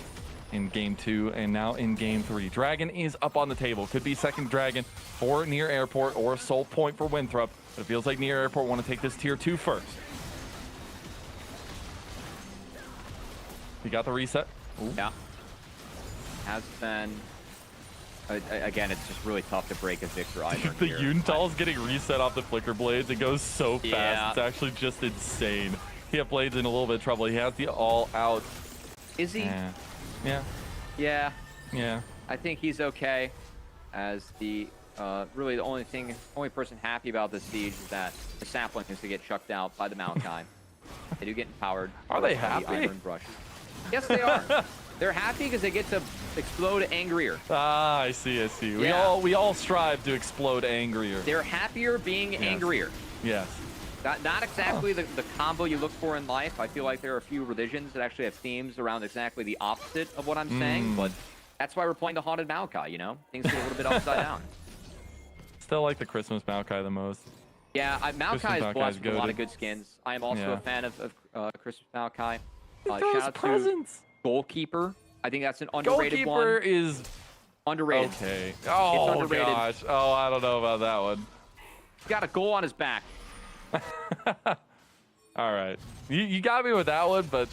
in game 2 and now in game 3. Dragon is up on the table. Could be second Dragon for near airport or soul point for Winthrop. But it feels like near airport want to take this tier 2 first. He got the reset. Ooh. Yeah. Has been... again, it's just really tough to break a Victor either. The Yuntal's getting reset off the flicker blades. It goes so fast. Yeah. It's actually just insane. TF Blade's in a little bit of trouble. He has the all out. Is he? Yeah. Yeah. I think he's okay, as the really the only person happy about this siege is that the sapling is to get chucked out by the Maokai. They do get empowered. Are they happy? The iron brushes. Yes, they are. They're happy because they get to explode angrier. Ah, I see. Yeah. We all strive to explode angrier. They're happier being angrier. Yes. Not exactly the combo you look for in life. I feel like there are a few religions that actually have themes around exactly the opposite of what I'm saying, but that's why we're playing the Haunted Maokai, you know? Things get a little bit upside down. Still like the Christmas Maokai the most. Yeah, Maokai is blessed with a lot of good skins. I am also a fan of Christmas Maokai. Shout out presents. To Goalkeeper. I think that's an underrated one. Goalkeeper is underrated. Okay. Oh, it's underrated. Gosh. Oh, I don't know about that one. He's got a goal on his back. All right. You got me with that one, but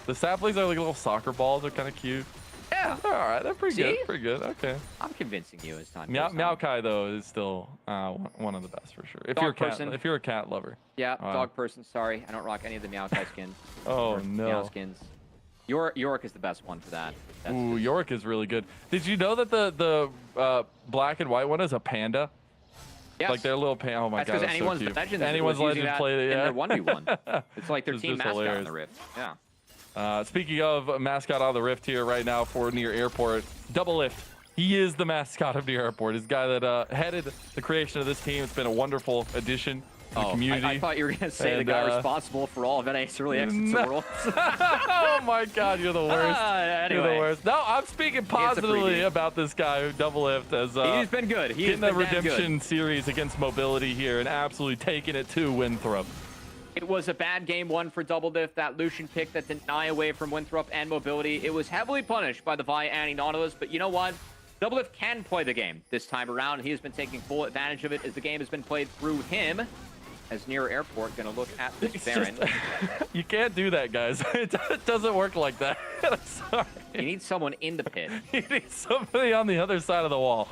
the saplings are like little soccer balls. They're kind of cute. Yeah. All right. They're pretty good. Pretty good. Okay. I'm convincing you as time goes on. Maokai, though, is still one of the best for sure. If you're a cat lover. Yeah, dog person. Sorry. I don't rock any of the Maokai skins. Oh, no. Meow skins. Yorick is the best one for that. Ooh, Yorick is really good. Did you know that the black and white one is a panda? Yes. Like their little panda. Oh my god, that's anyone's so cute. Legend anyone's legend played it. Yeah. In their 1v1. It's like their team mascot hilarious. on the Rift. Yeah. Speaking of mascot on the Rift here right now for near airport, Doublelift. He is the mascot of near airport. He's the guy that headed the creation of this team. It's been a wonderful addition. The community. I thought you were going to say the guy responsible for all of NA's early exits in the world. Oh my god, you're the worst. Anyway. You're the worst. No, I'm speaking positively about this guy, Doublelift, as he's been good. He's getting the redemption series against mobility here and absolutely taking it to Winthrop. It was a bad game 1 for Doublelift. That Lucian pick that didn't die away from Winthrop and mobility. It was heavily punished by the Vi Anti-Nautilus, but you know what? Doublelift can play the game this time around. He has been taking full advantage of it as the game has been played through him. As near airport, gonna look at this Baron. You can't do that, guys. It doesn't work like that. I'm sorry. You need someone in the pit. You need somebody on the other side of the wall.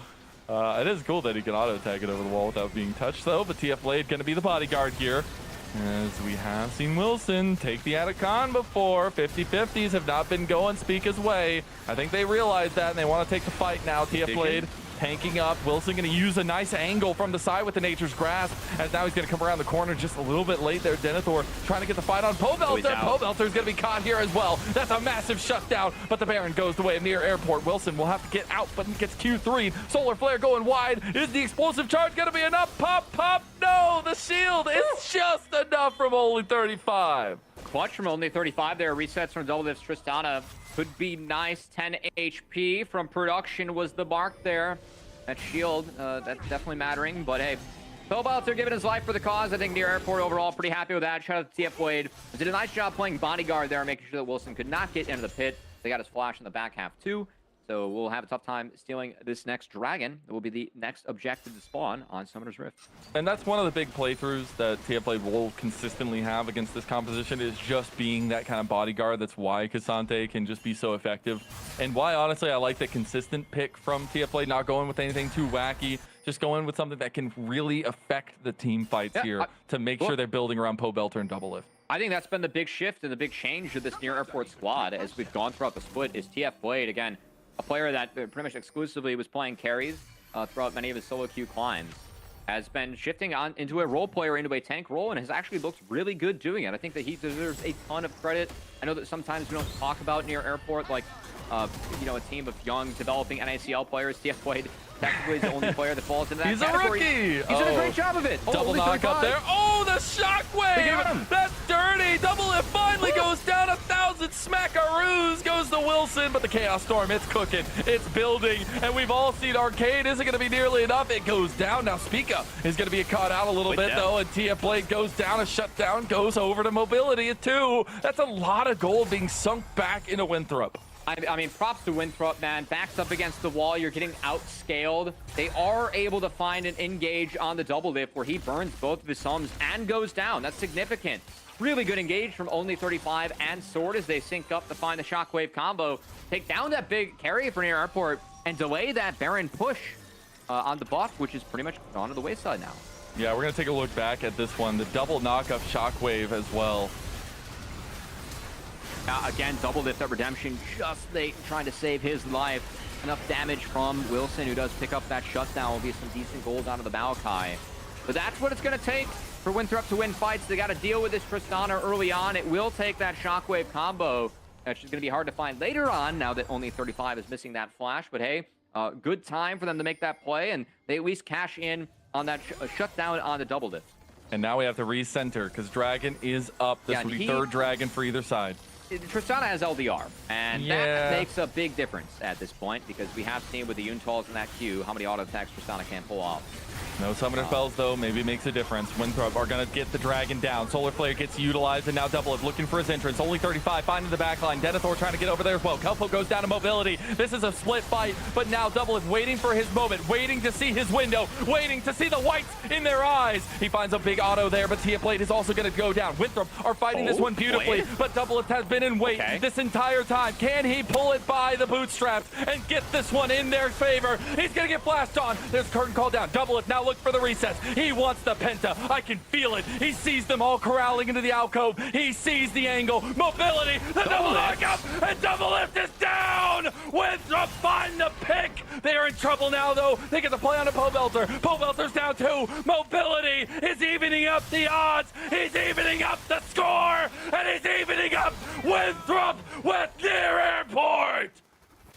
It is cool that he can auto tag it over the wall without being touched, though. But TF Blade gonna be the bodyguard here, as we have seen Wilson take the Atacon before. 50-50s have not been going Spica's way. I think they realize that and they want to take the fight now. TF Blade tanking up. Wilson going to use a nice angle from the side with the Nature's Grasp, as now he's going to come around the corner just a little bit late there. Denethor trying to get the fight on Pobelter. Pobelter's going to be caught here as well. That's a massive shutdown, but the Baron goes the way of near airport. Wilson will have to get out, but he gets Q3. Solar Flare going wide. Is the explosive charge going to be enough? Pop, pop. No, the shield is just enough from only 35. Clutch from only 35 there. Resets from Doublelift's Tristana. Could be nice. 10 HP from production was the mark there. That shield, that's definitely mattering. But hey, Pobelter giving his life for the cause. I think near airport overall, pretty happy with that. Shout out to TF Blade. Did a nice job playing bodyguard there, making sure that Wilson could not get into the pit. They got his flash in the back half too. So we'll have a tough time stealing this next dragon. It will be the next objective to spawn on Summoner's Rift. And that's one of the big playthroughs that TF Blade will consistently have against this composition, is just being that kind of bodyguard. That's why Cassante can just be so effective. And why, honestly, I like the consistent pick from TF Blade, not going with anything too wacky, just going with something that can really affect the team fights here to make sure they're building around Pobelter and Doublelift. I think that's been the big shift and the big change of this near airport squad as we've gone throughout the split is TF Blade, again, a player that pretty much exclusively was playing carries throughout many of his solo queue climbs, has been shifting on into a role player, into a tank role, and has actually looked really good doing it. I think that he deserves a ton of credit. I know that sometimes we don't talk about near airport like, you know, a team of young, developing NACL players. TF Blade technically is the only player that falls into that category. He's a rookie! He's done a great job of it. Double knock up there. Oh, the shockwave! That's dirty! Doublelift finally goes down. 1,000 smackaroos goes to Wilson, but the Chaos Storm, it's cooking. It's building, and we've all seen Arcade isn't going to be nearly enough. It goes down. Now Spica is going to be caught out a little bit, though, and TF Blade goes down. A shutdown goes over to Mobility at 2. That's a lot of gold being sunk back into Winthrop. I mean, props to Winthrop, man. Backs up against the wall. You're getting outscaled. They are able to find an engage on the Doublelift where he burns both of his sums and goes down. That's significant. Really good engage from only 35 and Sword as they sync up to find the Shockwave combo. Take down that big carry for near airport and delay that Baron push on the buff, which is pretty much gone to the wayside now. Yeah, we're going to take a look back at this one. The double knock of Shockwave as well. Again, Doublelift at Redemption, just late trying to save his life. Enough damage from Wilson, who does pick up that shutdown. Will be some decent gold out of the Maokai. But that's what it's going to take for Winthrop to win fights. They got to deal with this Tristana early on. It will take that Shockwave combo. That's just going to be hard to find later on, now that only 35 is missing that flash. But hey, good time for them to make that play, and they at least cash in on that shutdown on the Doublelift. And now we have to recenter, because Dragon is up. This will be third Dragon for either side. Tristana has LDR, and that makes a big difference at this point, because we have seen with the Yuntals in that queue how many auto attacks Tristana can't pull off. No summoner spells, though. Maybe makes a difference. Winthrop are going to get the Dragon down. Solar Flare gets utilized, and now Doublelift looking for his entrance. Only 35, finding the backline. Denethor trying to get over there as well. Kelpo goes down to Mobility. This is a split fight, but now Doublelift waiting for his moment, waiting to see his window, waiting to see the whites in their eyes. He finds a big auto there, but TF Blade is also going to go down. Winthrop are fighting this one beautifully, but Doublelift has been in wait this entire time. Can he pull it by the bootstraps and get this one in their favor? He's going to get flashed on. There's curtain call down. Doublelift now look for the resets. He wants the penta. I can feel it. He sees them all corralling into the alcove. He sees the angle. Mobility. The double lock up. And Doublelift is down. Winthrop find the pick. They are in trouble now, though. They get the play on a Pobelter. Pobelter's down too. Mobility is evening up the odds. He's evening up the score. And he's evening up Winthrop with near airport.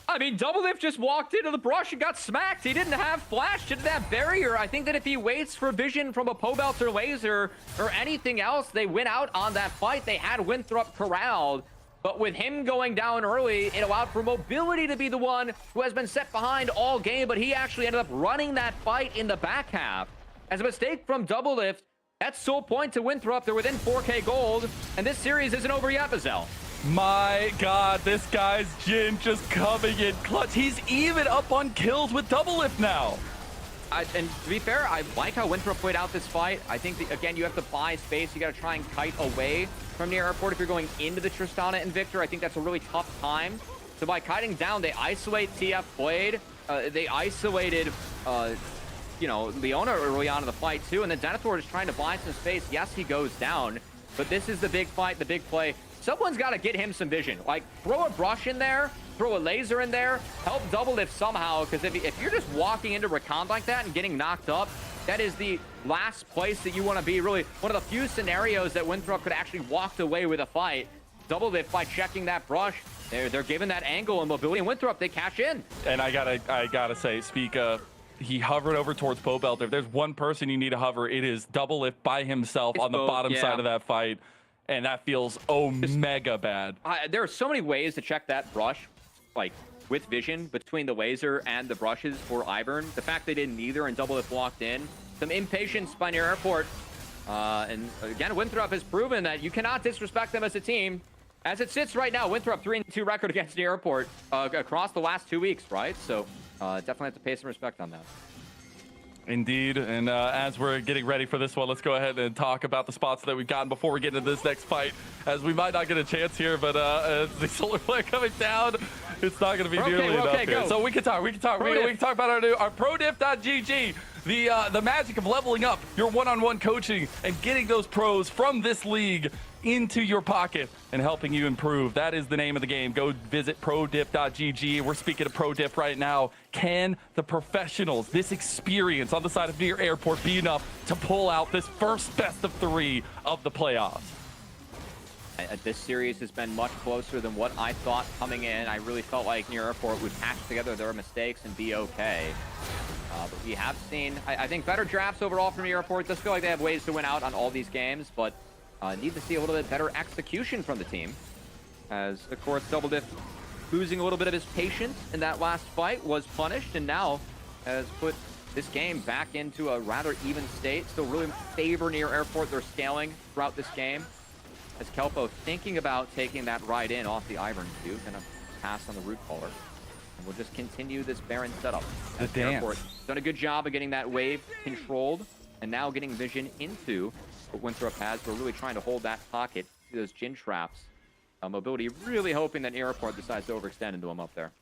I mean, Doublelift just walked into the brush and got smacked. He didn't have flash, didn't have barrier. I think that if he waits for vision from a Pobelter laser or anything else, they win out on that fight. They had Winthrop corralled, but with him going down early, it allowed for Mobility to be the one who has been set behind all game, but he actually ended up running that fight in the back half. As a mistake from Doublelift, that's sole point to Winthrop. They're within 4K gold, and this series isn't over yet, Mazel. My God, this guy's Jin just coming in clutch. He's even up on kills with Doublelift now. And to be fair, I like how Winthrop played out this fight. I think, that, again, you have to buy space. You got to try and kite away from near airport if you're going into the Tristana and Victor. I think that's a really tough time. So by kiting down, they isolate TF Blade. They isolated, you know, Leona early on in the fight, too. And then Denethor is trying to buy some space. Yes, he goes down. But this is the big fight, the big play. Someone's got to get him some vision. Like, throw a brush in there, throw a laser in there, help double lift somehow, because if you're just walking into recon like that and getting knocked up, that is the last place that you want to be. Really, one of the few scenarios that Winthrop could actually walked away with a fight. Double lift by checking that brush. They're given that angle and mobility, and Winthrop, they cash in. And I gotta say, Spica, he hovered over towards Pobelter. If there's one person you need to hover, it is double lift by himself on the bottom side of that fight. And that feels mega bad. There are so many ways to check that brush, like with vision between the laser and the brushes for Ivern. The fact they did neither and double lift walked in. Some impatience by Near Airport. And again, Winthrop has proven that you cannot disrespect them as a team. As it sits right now, Winthrop 3-2 record against Near Airport across the last 2 weeks, right? So definitely have to pay some respect on that. Indeed, and as we're getting ready for this one, let's go ahead and talk about the spots that we've gotten before we get into this next fight, as we might not get a chance here, but the solar flare coming down, it's not going to be nearly enough here. So we can talk about our ProDiff.gg, the magic of leveling up your one-on-one coaching and getting those pros from this league into your pocket and helping you improve. That is the name of the game. Go visit ProDiff.gg. We're speaking of ProDiff right now. Can the professionals, this experience on the side of Near Airport, be enough to pull out this first best of 3 of the playoffs? This series has been much closer than what I thought coming in. I really felt like Near Airport would patch together their mistakes and be okay. But we have seen, I think, better drafts overall from Near Airport. It does feel like they have ways to win out on all these games, but need to see a little bit better execution from the team. As, of course, Double Diff losing a little bit of his patience in that last fight was punished, and now has put this game back into a rather even state. Still really favor Near Airport. They're scaling throughout this game. As Kelpo thinking about taking that ride in off the Ivern Q, gonna pass on the root caller. And we'll just continue this Baron setup. The dance. Airport done a good job of getting that wave controlled, and now getting vision into what Winthrop has. We're really trying to hold that pocket to those Jin traps. Mobility really hoping that Near Airport decides to overextend into him up there.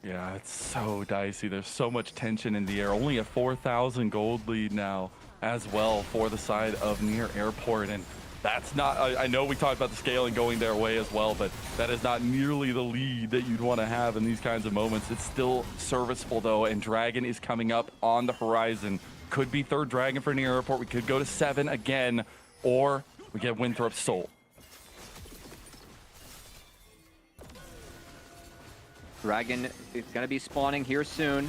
Yeah, it's so dicey. There's so much tension in the air. Only a 4,000 gold lead now as well for the side of Near Airport. And that's not, I know we talked about the scaling going their way as well, but that is not nearly the lead that you'd want to have in these kinds of moments. It's still serviceable though, and Dragon is coming up on the horizon. Could be third Dragon for Near Airport. We could go to 7 again, or we get Winthrop's Soul. Dragon is going to be spawning here soon.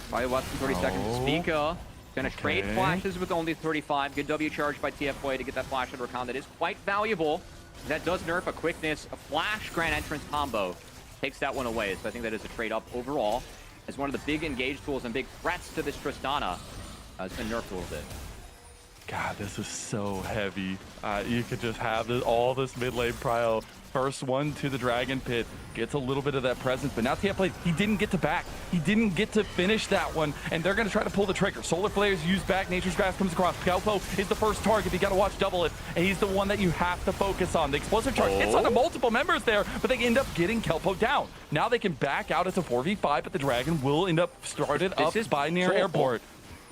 Probably less than 30 seconds. Spica going to trade flashes with only 35. Good W charge by TFWay to get that flash at recon. That is quite valuable. That does nerf a quickness, a flash grand entrance combo. Takes that one away. So I think that is a trade up overall. As one of the big engage tools and big threats to this Tristana. It's been nerfed a little bit. God, this is so heavy. You could just have all this mid lane prio. First one to the Dragon Pit. Gets a little bit of that presence, but now TF he didn't get to back. He didn't get to finish that one, and they're going to try to pull the trigger. Solar Flares use back. Nature's Grasp comes across. Kelpo is the first target. You got to watch Double It, and he's the one that you have to focus on. The explosive charge hits on the multiple members there, but they end up getting Kelpo down. Now they can back out. It's a 4v5, but the Dragon will end up started up by Near Airport.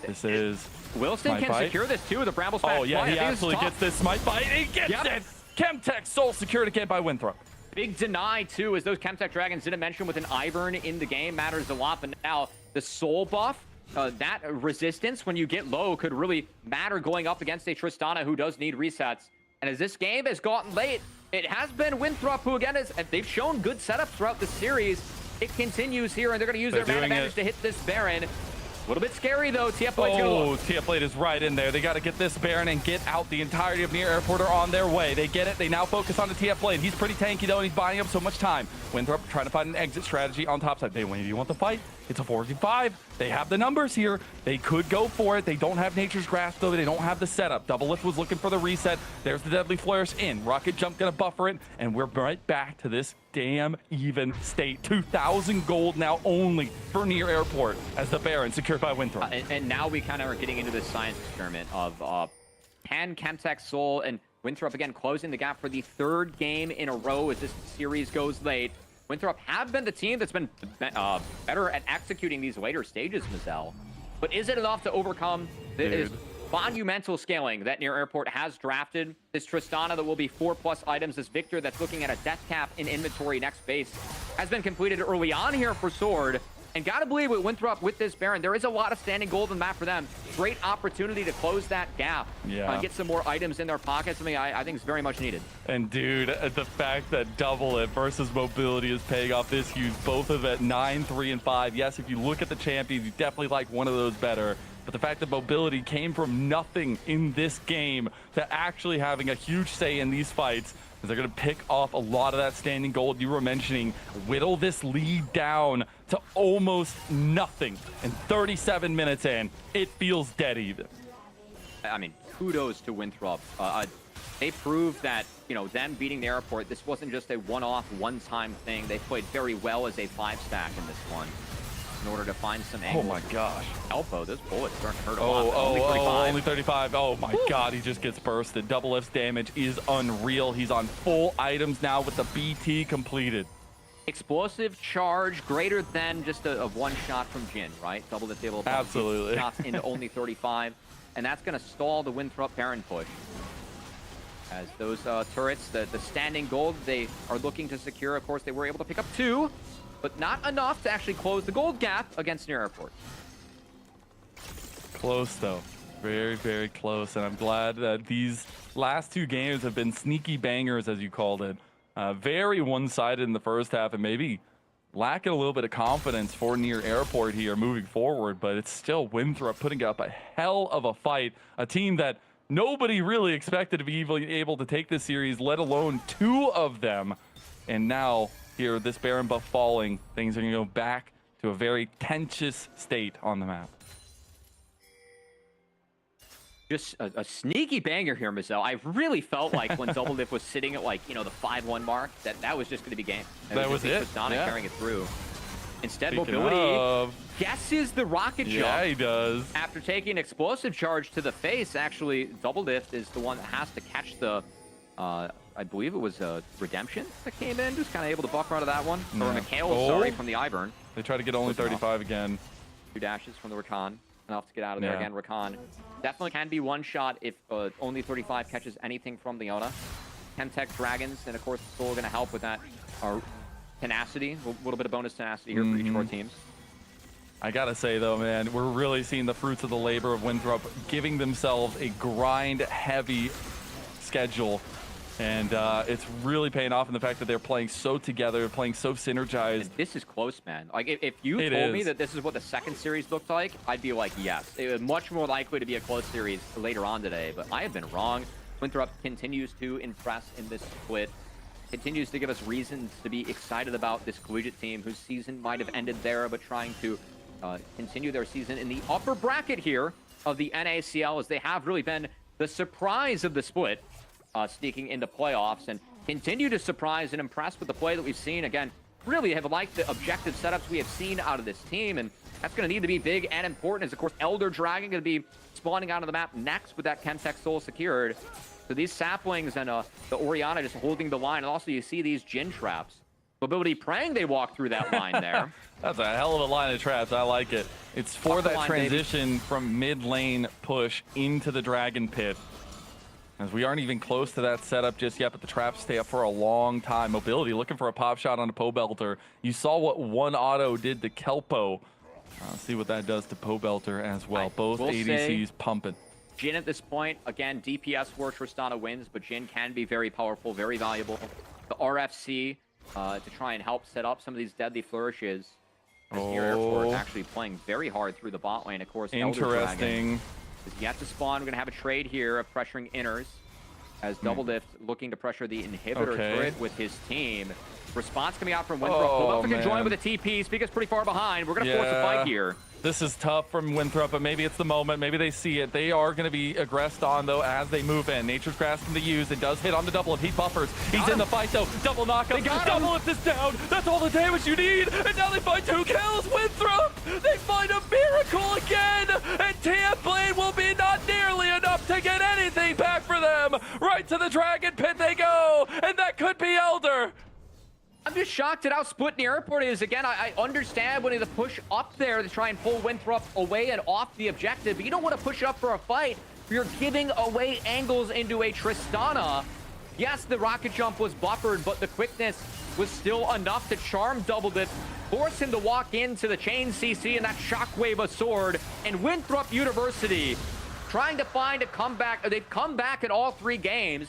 This is Wilson can secure this too with a Bramble Smash. Oh yeah, he absolutely gets this Smite Bite. He gets it! Chemtech Soul secured again by Winthrop. Big deny too, as those Chemtech Dragons didn't mention with an Ivern in the game matters a lot, but now the Soul buff, that resistance when you get low could really matter going up against a Tristana who does need resets. And as this game has gotten late, it has been Winthrop who again they've shown good setups throughout the series. It continues here, and they're going to use their mana advantage to hit this Baron. A little bit scary though. TF Blade's gonna look. TF Blade is right in there. They got to get this Baron and get out. The entirety of Near Airport are on their way. They get it. They now focus on the TF Blade. He's pretty tanky though, and he's buying up so much time. Winthrop trying to find an exit strategy on top side. Do you want the fight? It's a 4v5. They have the numbers here. They could go for it. They don't have Nature's Grasp though. They don't have the setup. Double Lift was looking for the reset. There's the Deadly Flourish in. Rocket Jump gonna buffer it, and we're right back to this damn even state. 2,000 gold now only for Near Airport as the Baron secured by Winthrop. And now we kind of are getting into this science experiment of can Chemtech Soul and Winthrop again closing the gap for the third game in a row as this series goes late. Winthrop have been the team that's been better at executing these later stages, Mazel. But is it enough to overcome this monumental scaling that Near Airport has drafted. This Tristana that will be 4+ items. This Victor that's looking at a death cap in inventory next base has been completed early on here for Sword. And gotta believe with Winthrop, with this Baron, there is a lot of standing gold in the map for them. Great opportunity to close that gap. Yeah. Get some more items in their pockets. I mean, I think it's very much needed. And dude, the fact that Double It versus Mobility is paying off this huge, both of them at 9, 3, and 5. Yes, if you look at the champions, you definitely like one of those better. But the fact that Mobility came from nothing in this game to actually having a huge say in these fights, is they're going to pick off a lot of that standing gold you were mentioning, whittle this lead down to almost nothing. And 37 minutes in, it feels dead even. I mean, kudos to Winthrop. They proved that, you know, them beating the airport, this wasn't just a one-off, one-time thing. They played very well as a 5-stack in this one in order to find some angles. Oh my gosh. Elpo, this bullet's starting to hurt a lot. Only 35. Oh my God, he just gets bursted. Double F's damage is unreal. He's on full items now with the BT completed. Explosive charge greater than just a one-shot from Jin, right? Double F's able to absolutely shots into only 35. And that's going to stall the Winthrop Baron push. As those turrets, the standing gold they are looking to secure, of course, they were able to pick up 2. But not enough to actually close the gold gap against Near Airport. Close, though. Very, very close. And I'm glad that these last 2 games have been sneaky bangers, as you called it. Very one-sided in the first half, and maybe lacking a little bit of confidence for Near Airport here moving forward. But it's still Winthrop putting up a hell of a fight. A team that nobody really expected to be able to take this series, let alone 2 of them. And now, here, this Baron buff falling, things are going to go back to a very tense state on the map. Just a sneaky banger here, Mazel. I really felt like when Double Dip was sitting at, like, you know, the 5-1 mark, that was just going to be game. That was it. Donna carrying it through. Instead, Speaking Mobility of, guesses the rocket jump. Yeah, he does. After taking an explosive charge to the face, actually, Double Dip is the one that has to catch the... I believe it was Redemption that came in, just kind of able to buffer out of that one. No. Or NACL, sorry, from the Ivern. They try to get only 35 again. 2 dashes from the Rakan. Enough to get out of there again. Rakan definitely can be one shot if only 35 catches anything from Leona. Chemtech Dragons, and of course, Soul going to help with that. Our tenacity, a little bit of bonus tenacity here for each of our teams. I gotta say though, man, we're really seeing the fruits of the labor of Winthrop giving themselves a grind-heavy schedule. And it's really paying off in the fact that they're playing so together, playing so synergized. And this is close, man. Like, if you told me that this is what the second series looked like, I'd be like, yes. It was much more likely to be a close series later on today, but I have been wrong. Winthrop continues to impress in this split, continues to give us reasons to be excited about this collegiate team whose season might have ended there, but trying to continue their season in the upper bracket here of the NACL, as they have really been the surprise of the split. Sneaking into playoffs and continue to surprise and impress with the play that we've seen. Again, really have liked the objective setups we have seen out of this team, and that's going to need to be big and important, as of course Elder Dragon going to be spawning out of the map next with that Chemtech Soul secured. So these saplings and the Orianna just holding the line, and also you see these Jin traps. Mobility praying they walk through that line there. That's a hell of a line of traps. I like it. It's for that transition from mid lane push into the Dragon Pit. As we aren't even close to that setup just yet, but the traps stay up for a long time. Mobility looking for a pop shot on a Pobelter. You saw what one auto did to Kelpo. See what that does to Pobelter as well. Both ADCs pumping. Jin at this point, again, DPS for Tristana wins, but Jin can be very powerful, very valuable. The RFC to try and help set up some of these deadly flourishes. As Near Airport actually playing very hard through the bot lane, of course. Interesting. Is yet to spawn. We're going to have a trade here of pressuring inners as Double Lift looking to pressure the inhibitor turret with his team. Response coming out from Winthrop. Winthrop can join with a TP. Speaker's pretty far behind. We're going to force a fight here. This is tough from Winthrop, but maybe it's the moment. Maybe they see it. They are going to be aggressed on, though, as they move in. Nature's Grasp can be used. It does hit on the Double Lift. He buffers. He's in the fight, though. Double knockup. Double Lift is down. That's all the damage you need. And now they find 2 kills. Winthrop, they find a miracle again. And TF Blade will be not nearly enough to get anything back for them. Right to the Dragon Pit they go. And that could be Elder. I'm just shocked at how split Near Airport is. Again, I understand wanting to push up there to try and pull Winthrop away and off the objective, but you don't want to push up for a fight You're giving away angles into a Tristana. Yes, the rocket jump was buffered, but the quickness was still enough to charm Doublelift, force him to walk into the chain CC and that shockwave of sword. And Winthrop University trying to find a comeback. They've come back in all 3 games.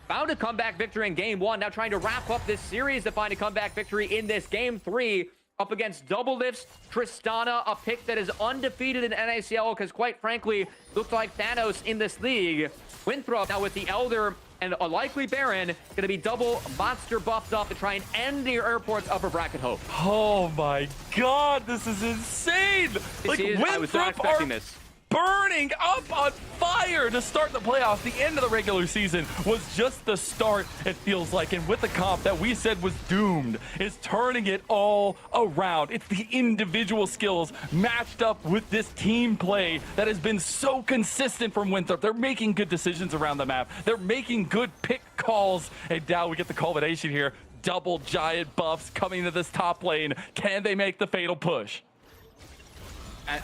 Found a comeback victory in game 1. Now trying to wrap up this series to find a comeback victory in this game 3 up against Doublelift's Tristana, a pick that is undefeated in NACL because, quite frankly, looked like Thanos in this league. Winthrop now with the Elder and a likely Baron going to be double monster buffed up to try and end the airport's upper bracket hope. Oh my God, this is insane! I was not expecting this. Burning up on fire to start the playoffs. The end of the regular season was just the start, it feels like. And with the comp that we said was doomed, is turning it all around. It's the individual skills matched up with this team play that has been so consistent from Winthrop. They're making good decisions around the map. They're making good pick calls. And now we get the culmination here. Double giant buffs coming to this top lane. Can they make the fatal push?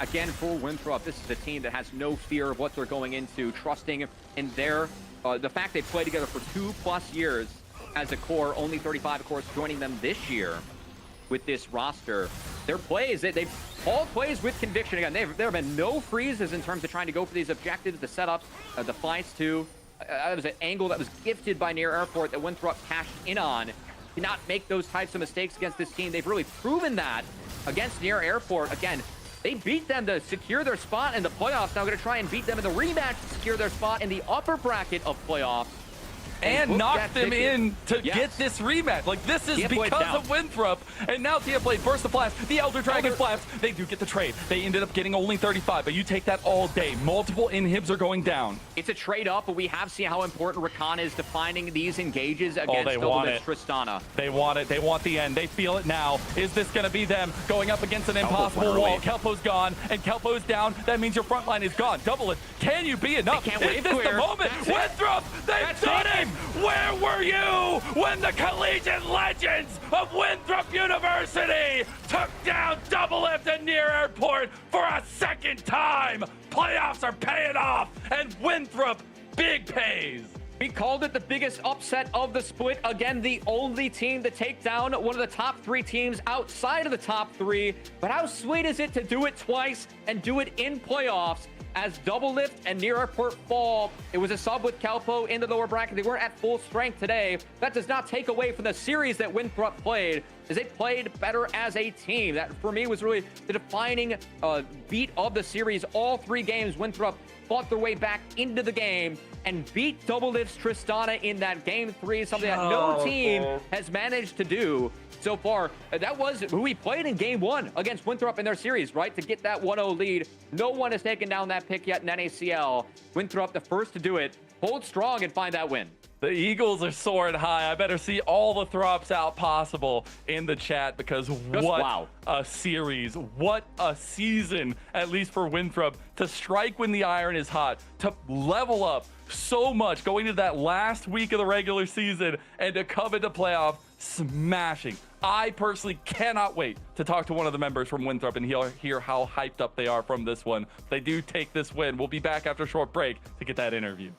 Again, for Winthrop, this is a team that has no fear of what they're going into, trusting in their the fact they played together for 2+ years as a core, only 35, of course, joining them this year with this roster. Their plays, they've all plays with conviction. Again, there have been no freezes in terms of trying to go for these objectives, the setups, the fights too. That was an angle that was gifted by Near Airport that Winthrop cashed in on. Did not make those types of mistakes against this team. They've really proven that against Near Airport. Again, they beat them to secure their spot in the playoffs. Now going to try and beat them in the rematch to secure their spot in the upper bracket of playoffs. And knock them in to get this rematch. Like, this is because of Winthrop. And now TF Blade burst the flash. The Elder Dragon flaps. They do get the trade. They ended up getting only 35, but you take that all day. Multiple inhibs are going down. It's a trade up, but we have seen how important Rakan is to finding these engages against Doublelift Tristana. They want it. They want the end. They feel it now. Is this going to be them going up against an impossible wall? Kelpo's gone, and Kelpo's down. That means your front line is gone. Doublelift, can you be enough? Is this the moment? Winthrop, they've done it! Where were you when the collegiate legends of Winthrop University took down Doublelift and Near Airport for a second time? Playoffs are paying off, and Winthrop big pays. We called it the biggest upset of the split. Again, the only team to take down one of the top 3 teams outside of the top 3. But how sweet is it to do it twice and do it in playoffs? As Doublelift and Near Airport fall, it was a sub with Kelpo in the lower bracket. They weren't at full strength today. That does not take away from the series that Winthrop played, as they played better as a team. That, for me, was really the defining beat of the series. All 3 games, Winthrop fought their way back into the game and beat Doublelift's Tristana in that game 3, something that no team has managed to do so far. That was who we played in game 1 against Winthrop in their series, right? To get that 1-0 lead. No one has taken down that pick yet in NACL. Winthrop, the first to do it. Hold strong and find that win. The Eagles are soaring high. I better see all the throps out possible in the chat, because what a series. What a season, at least for Winthrop, to strike when the iron is hot, to level up so much going into that last week of the regular season, and to come into playoff smashing. I personally cannot wait to talk to one of the members from Winthrop and hear how hyped up they are from this one. They do take this win. We'll be back after a short break to get that interview.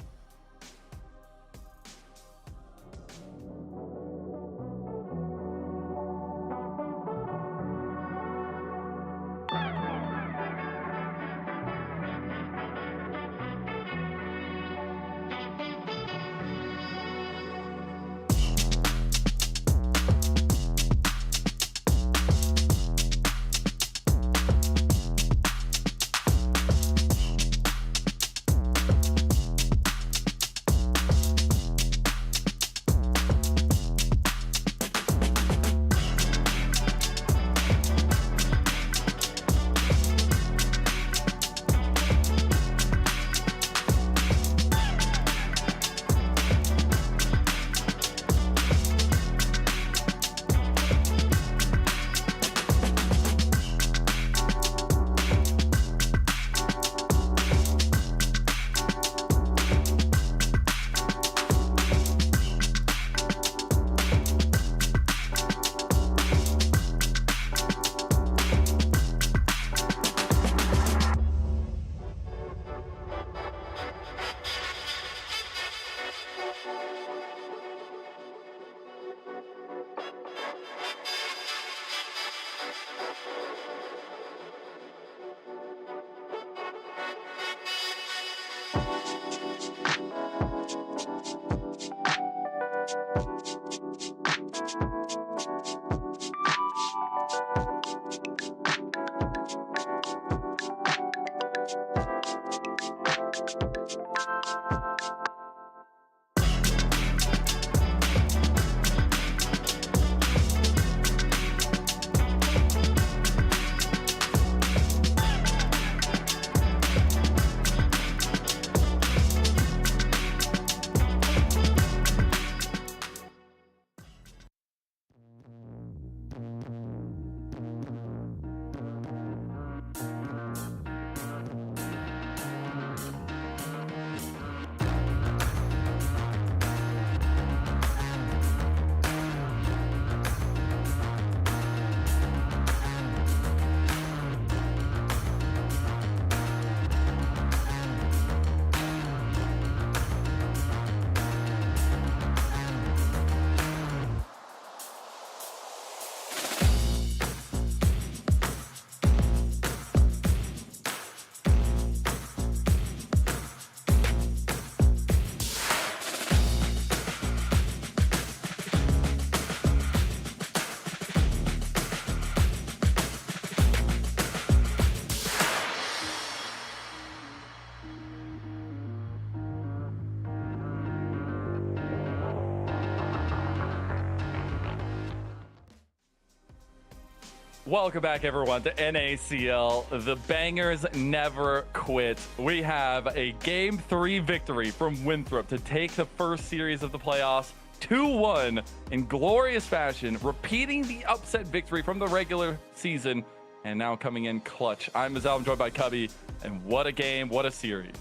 Welcome back, everyone, to NACL. The bangers never quit. We have a Game 3 victory from Winthrop to take the first series of the playoffs 2-1 in glorious fashion, repeating the upset victory from the regular season, and now coming in clutch. I'm Mazal, I'm joined by Cubby, and what a game, what a series.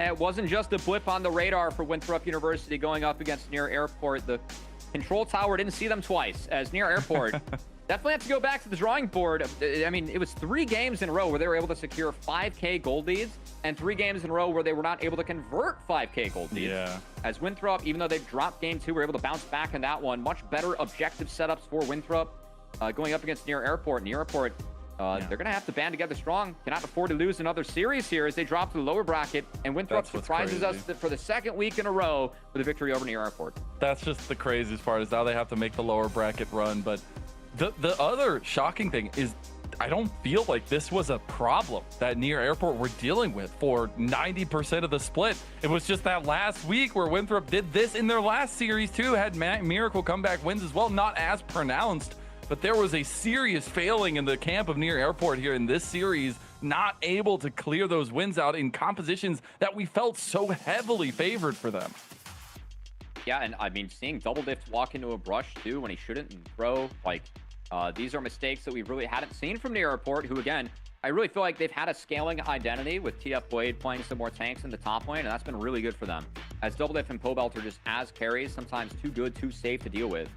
It wasn't just a blip on the radar for Winthrop University going up against Near Airport. The control tower didn't see them twice, as Near Airport definitely have to go back to the drawing board. I mean, it was 3 games in a row where they were able to secure 5K gold leads, and 3 games in a row where they were not able to convert 5K gold leads. Yeah. As Winthrop, even though they dropped game 2, were able to bounce back in that one. Much better objective setups for Winthrop going up against Near Airport. Near Airport, they're going to have to band together strong. Cannot afford to lose another series here as they drop to the lower bracket, and Winthrop surprises us for the 2nd week in a row with a victory over Near Airport. That's just the craziest part, is now they have to make the lower bracket run, but the other shocking thing is I don't feel like this was a problem that Near Airport were dealing with for 90% of the split. It was just that last week where Winthrop did this in their last series too, had miracle comeback wins as well, not as pronounced, but there was a serious failing in the camp of Near Airport here in this series, not able to clear those wins out in compositions that we felt so heavily favored for them. Yeah, and I mean, seeing Double Diff walk into a brush too when he shouldn't and throw, like, these are mistakes that we really hadn't seen from Near Airport, who, again, I really feel like they've had a scaling identity with TF Blade playing some more tanks in the top lane, and that's been really good for them. As Double Diff and Pobelt are just as carries, sometimes too good, too safe to deal with.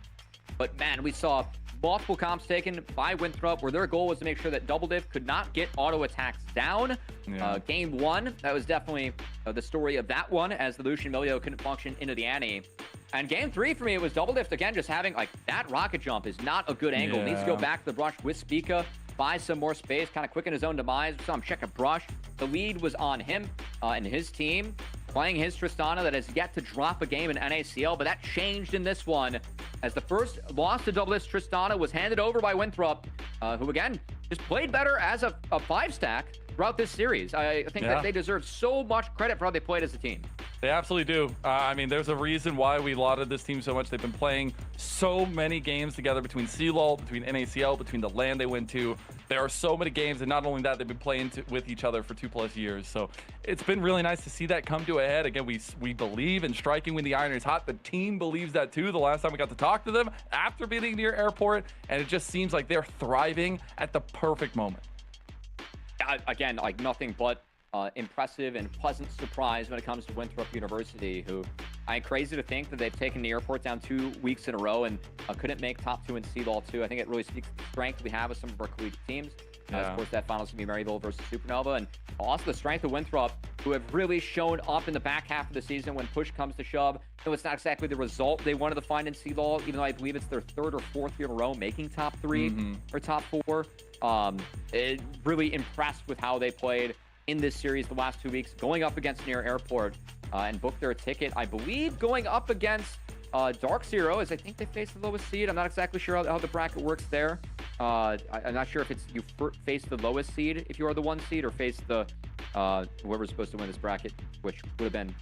But, man, we saw multiple comps taken by Winthrop where their goal was to make sure that Double Diff could not get auto attacks down. Yeah. Game 1, that was definitely the story of that one, as the Lucian Milio couldn't function into the Annie. And game 3 for me, it was Double Diff again, just having, like, that rocket jump is not a good angle. Yeah. Needs to go back to the brush with Spica, buy some more space, kind of quicken his own demise. We saw him check a brush. The lead was on him and his team, playing his Tristana that has yet to drop a game in NACL, but that changed in this one, as the first loss to Double Diff's Tristana was handed over by Winthrop, who, again, just played better as a 5-stack throughout this series. I think that they deserve so much credit for how they played as a team. They absolutely do. I mean, there's a reason why we lauded this team so much. They've been playing so many games together between CLOL, between NACL, between the LAN they went to. There are so many games, and not only that, they've been playing with each other for 2+ years. So it's been really nice to see that come to a head. Again, we believe in striking when the iron is hot. The team believes that too. The last time we got to talk to them after beating Near Airport, and it just seems like they're thriving at the perfect moment. Again, like, nothing but impressive and pleasant surprise when it comes to Winthrop University, who I'm crazy to think that they've taken the Airport down 2 weeks in a row and couldn't make top 2 in CLOL 2. I think it really speaks to the strength we have with some of our collegiate teams. Of course, that final's going to be Maryville versus Supernova, and also the strength of Winthrop who have really shown up in the back half of the season when push comes to shove. No, it's not exactly the result they wanted to find in CLOL, even though I believe it's their 3rd or 4th year in a row making top 3 or top 4. Really impressed with how they played in this series the last 2 weeks, going up against Near Airport and booked their ticket, I believe, going up against Dark Zero, as I think they face the lowest seed. I'm not exactly sure how the bracket works there. I'm not sure if it's you face the lowest seed if you are the 1 seed, or face the whoever's supposed to win this bracket, which would have been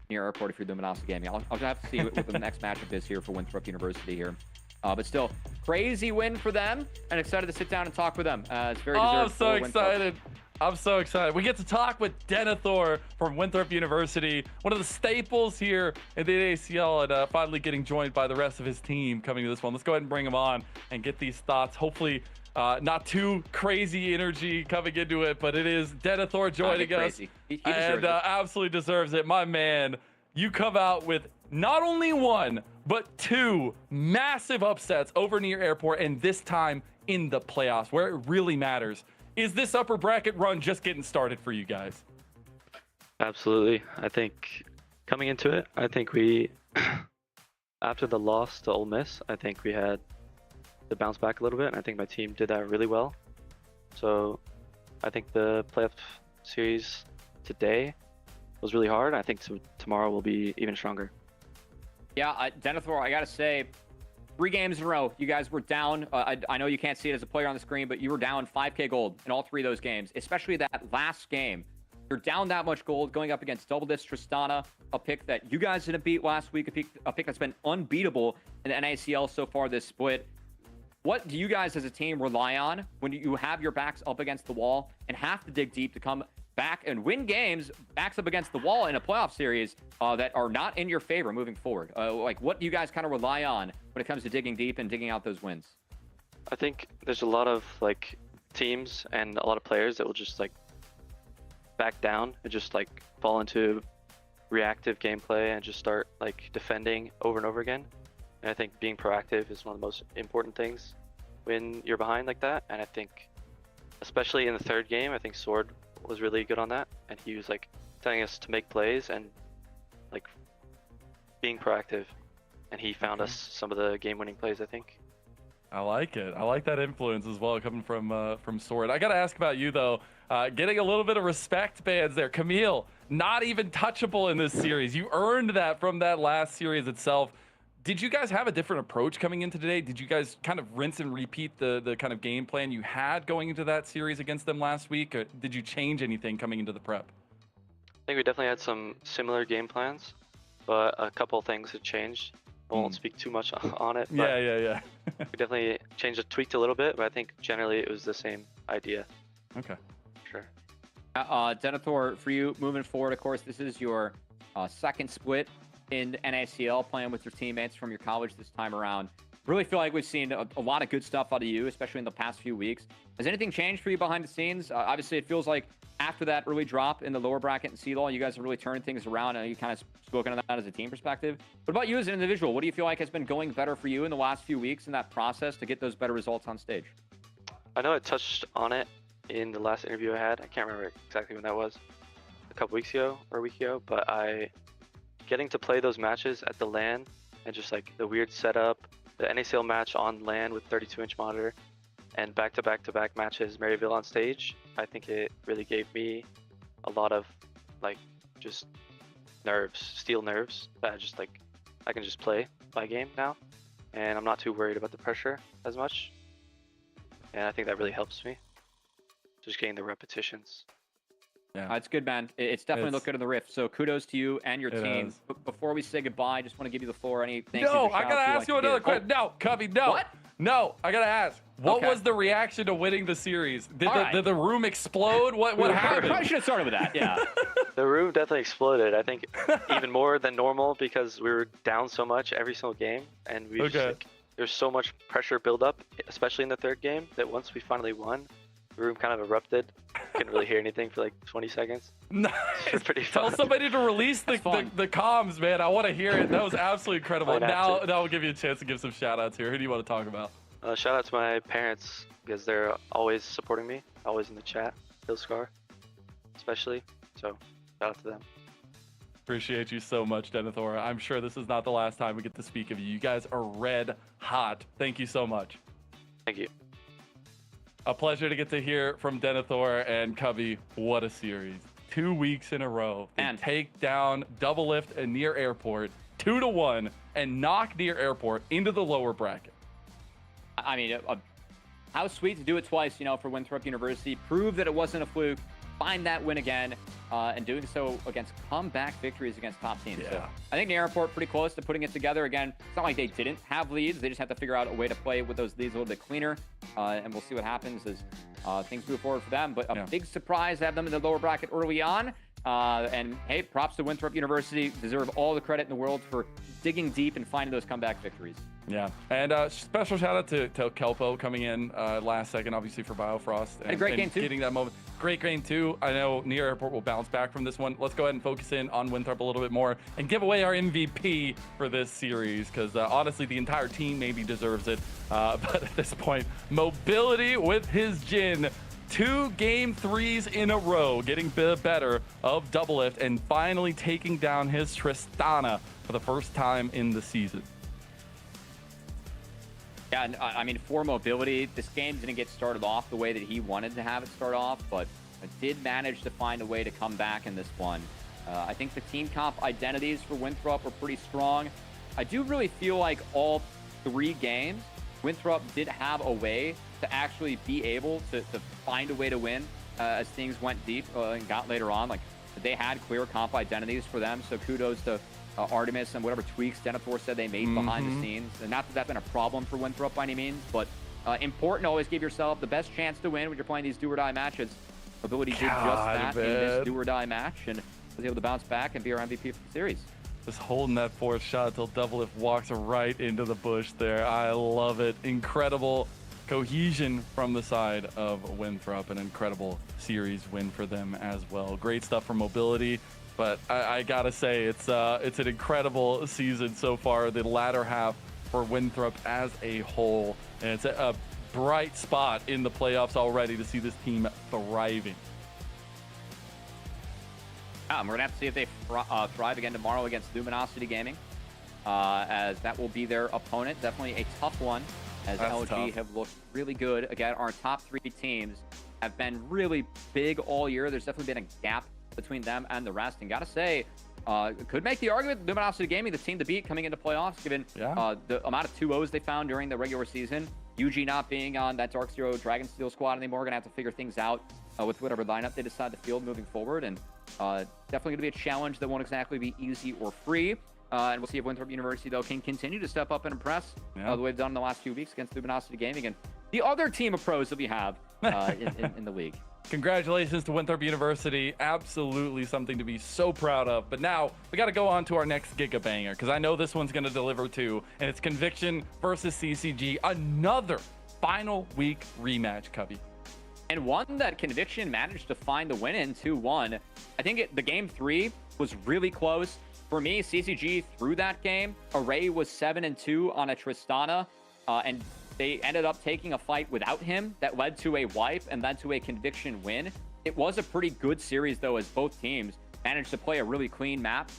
Near Airport if you're the Luminosity Gaming. I'll have to see what the next matchup is here for Winthrop University here. But still, crazy win for them, and excited to sit down and talk with them. It's very deserved. I'm so excited. I'm so excited. We get to talk with Denethor from Winthrop University, one of the staples here in the NACL, and finally getting joined by the rest of his team coming to this one. Let's go ahead and bring him on and get these thoughts. Hopefully, not too crazy energy coming into it, but it is Denethor joining us. He and absolutely deserves it. My man, you come out with not only 1, but 2 massive upsets over Near Airport, and this time in the playoffs, where it really matters. Is this upper bracket run just getting started for you guys? Absolutely. I think coming into it, I think we, after the loss to Ole Miss, I think we had to bounce back a little bit. And I think my team did that really well. So I think the playoff series today was really hard. I think tomorrow will be even stronger. Yeah, Denethor, I got to say, 3 games in a row, you guys were down. I know you can't see it as a player on the screen, but you were down 5K gold in all 3 of those games, especially that last game. You're down that much gold going up against Double Disc Tristana, a pick that you guys didn't beat last week, a pick that's been unbeatable in the NACL so far this split. What do you guys as a team rely on when you have your backs up against the wall and have to dig deep to come back and win games backs up against the wall in a playoff series that are not in your favor moving forward? Like, what do you guys kind of rely on when it comes to digging deep and digging out those wins? I think there's a lot of like teams and a lot of players that will just like back down and just like fall into reactive gameplay and just start like defending over and over again. And I think being proactive is one of the most important things when you're behind like that. And I think especially in the 3rd game, I think Sword was really good on that, and he was like telling us to make plays and like being proactive, and he found us some of the game-winning plays, I think. I like it. I like that influence as well coming from Sword. I got to ask about you though. Getting a little bit of respect bans there. Camille, not even touchable in this series. You earned that from that last series itself. Did you guys have a different approach coming into today? Did you guys kind of rinse and repeat the kind of game plan you had going into that series against them last week? Or did you change anything coming into the prep? I think we definitely had some similar game plans, but a couple things had changed. I won't speak too much on it. But Yeah. we definitely changed it, tweaked a little bit, but I think generally it was the same idea. Okay. Sure. Denethor, for you moving forward, of course, this is your 2nd split in NACL, playing with your teammates from your college this time around. Really feel like we've seen a lot of good stuff out of you, especially in the past few weeks. Has anything changed for you behind the scenes? Obviously, it feels like after that early drop in the lower bracket in CLOL, you guys have really turned things around, and you kind of spoken of that as a team perspective. What about you as an individual? What do you feel like has been going better for you in the last few weeks in that process to get those better results on stage? I know I touched on it in the last interview I had. I can't remember exactly when that was, a couple weeks ago or a week ago, but getting to play those matches at the LAN and just like the weird setup, the NACL match on LAN with 32-inch monitor, and back-to-back matches Maryville on stage, I think it really gave me a lot of like just steel nerves that I can just play my game now, and I'm not too worried about the pressure as much, and I think that really helps me, just getting the repetitions. Yeah, it's good, man. It's definitely look good in the Rift. So kudos to you and your team. Before we say goodbye, I just want to give you the floor. Any thank you? No, I gotta ask you another question. No, Cubby, no. What? No, I gotta ask. What was the reaction to winning the series? Did the room explode? What happened? Probably should have started with that. Yeah. The room definitely exploded. I think even more than normal because we were down so much every single game, and we just like, there's so much pressure build up, especially in the 3rd game, that once we finally won, the room kind of erupted. Couldn't really hear anything for like 20 seconds. Nice. Pretty fun. Tell somebody to release the comms, man. I want to hear it. That was absolutely incredible. Now we'll give you a chance to give some shout outs here. Who do you want to talk about? Shout out to my parents because they're always supporting me, always in the chat. Hillscar, especially. So Shout out to them. Appreciate you so much, Denethor. I'm sure this is not the last time we get to speak of you. You guys are red hot. Thank you so much. Thank you. A pleasure to get to hear from Denethor and Cubby. What a series. 2 weeks in a row. They take down Double Lift and Near Airport 2-1 and knock Near Airport into the lower bracket. I mean, how sweet to do it twice, for Winthrop University. Prove that it wasn't a fluke. Find that win again, and doing so against comeback victories against top teams. Yeah. So I think Near Airport pretty close to putting it together. Again, it's not like they didn't have leads. They just have to figure out a way to play with those leads a little bit cleaner, and we'll see what happens as things move forward for them. But a big surprise to have them in the lower bracket early on. And hey, props to Winthrop University. Deserve all the credit in the world for digging deep and finding those comeback victories. Yeah, and special shout out to Kelpo coming in last second, obviously for Biofrost. And a great game too. Getting that moment. Great game too. I know Near Airport will bounce back from this one. Let's go ahead and focus in on Winthrop a little bit more and give away our MVP for this series because honestly, the entire team maybe deserves it. But at this point, Mobility with his Jin. 2 game 3s in a row, getting the better of Double Lift and finally taking down his Tristana for the first time in the season. Yeah, and, I mean, for Mobility, this game didn't get started off the way that he wanted to have it start off, but did manage to find a way to come back in this one. I think the team comp identities for Winthrop were pretty strong. I do really feel like all 3 games, Winthrop did have a way to actually be able to find a way to win as things went deep and got later on. Like, they had clear comp identities for them, so kudos to Artemis and whatever tweaks Denethor said they made behind the scenes. And not that that's been a problem for Winthrop by any means, but important to always give yourself the best chance to win when you're playing these do-or-die matches. Mobility did just that in this do-or-die match and was able to bounce back and be our MVP for the series. Just holding that 4th shot until Double Lift walks right into the bush there. I love it. Incredible cohesion from the side of Winthrop. An incredible series win for them as well. Great stuff from Mobility. But I gotta say, it's an incredible season so far. The latter half for Winthrop as a whole, and it's a bright spot in the playoffs already to see this team thriving. We're gonna have to see if they thrive again tomorrow against Luminosity Gaming, as that will be their opponent. Definitely a tough one, as That's LG tough. have looked really good. Again, our top 3 teams have been really big all year. There's definitely been a gap between them and the rest, and gotta say, could make the argument Luminosity Gaming the team to beat coming into playoffs, given the amount of 2-0s they found during the regular season. UG not being on that Dark Zero Dragon Steel squad anymore, gonna have to figure things out with whatever lineup they decide to field moving forward, and definitely gonna be a challenge that won't exactly be easy or free. And we'll see if Winthrop University, though, can continue to step up and impress the way they've done in the last few weeks against Luminosity Gaming and the other team of pros that we have in the league. Congratulations to Winthrop University. Absolutely something to be so proud of. But now we got to go on to our next Giga Banger because I know this one's going to deliver too. And it's Conviction versus CCG. Another final week rematch, Cubby. And one that Conviction managed to find the win in 2-1. I think the game 3 was really close. For me, CCG threw that game. Array was 7-2 on a Tristana. And they ended up taking a fight without him that led to a wipe and led to a Conviction win. It was a pretty good series, though, as both teams managed to play a really clean map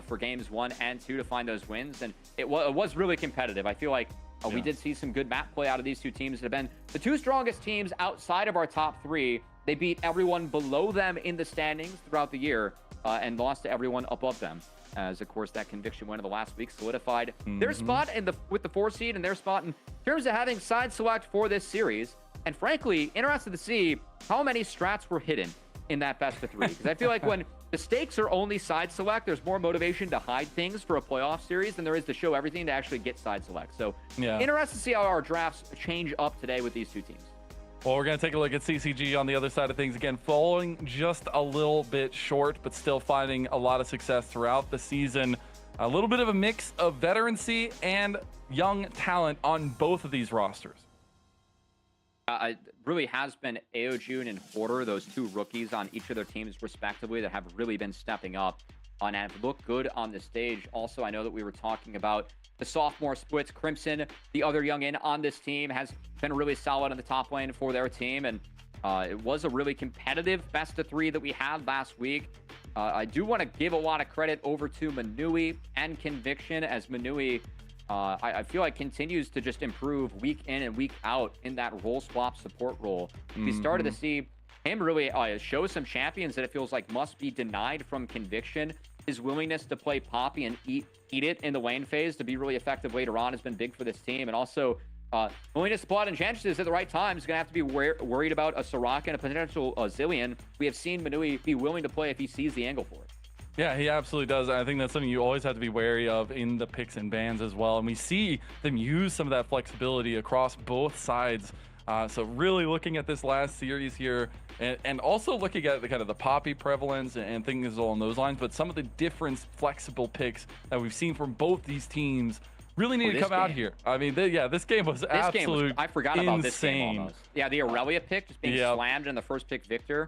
for games 1 and 2 to find those wins. And it was really competitive. I feel like we did see some good map play out of these 2 teams that have been the 2 strongest teams outside of our top 3. They beat everyone below them in the standings throughout the year and lost to everyone above them. As, of course, that Conviction win of the last week solidified their spot with the 4 seed and their spot in terms of having side select for this series. And frankly, interested to see how many strats were hidden in that best of 3. Because I feel like when the stakes are only side select, there's more motivation to hide things for a playoff series than there is to show everything to actually get side select. So interested to see how our drafts change up today with these 2 teams. Well, we're going to take a look at CCG on the other side of things. Again, falling just a little bit short, but still finding a lot of success throughout the season. A little bit of a mix of veterancy and young talent on both of these rosters. It really has been Aojun and Hoarder, those 2 rookies on each of their teams respectively that have really been stepping up and have looked good on the stage. Also, I know that we were talking about the sophomore splits. Crimson, the other youngin on this team, has been really solid in the top lane for their team. And It was a really competitive best of 3 that we had last week. I do want to give a lot of credit over to Manui and Conviction, as Manui, I feel like, continues to just improve week in and week out in that role swap support role. We started to see him really show some champions that it feels like must be denied from Conviction. His willingness to play Poppy and eat it in the lane phase to be really effective later on has been big for this team. And also, willingness to pull out Enchantress at the right time is going to have to be worried about a Soraka and a potential Zillion. We have seen Manui be willing to play if he sees the angle for it. Yeah, he absolutely does. I think that's something you always have to be wary of in the picks and bans as well. And we see them use some of that flexibility across both sides. So really looking at this last series here, and also looking at the kind of the Poppy prevalence and things along those lines, but some of the different flexible picks that we've seen from both these teams really need to come out here. I mean, this game was absolute I forgot about this game almost. Yeah, the Aurelia pick just being slammed in the first pick Victor.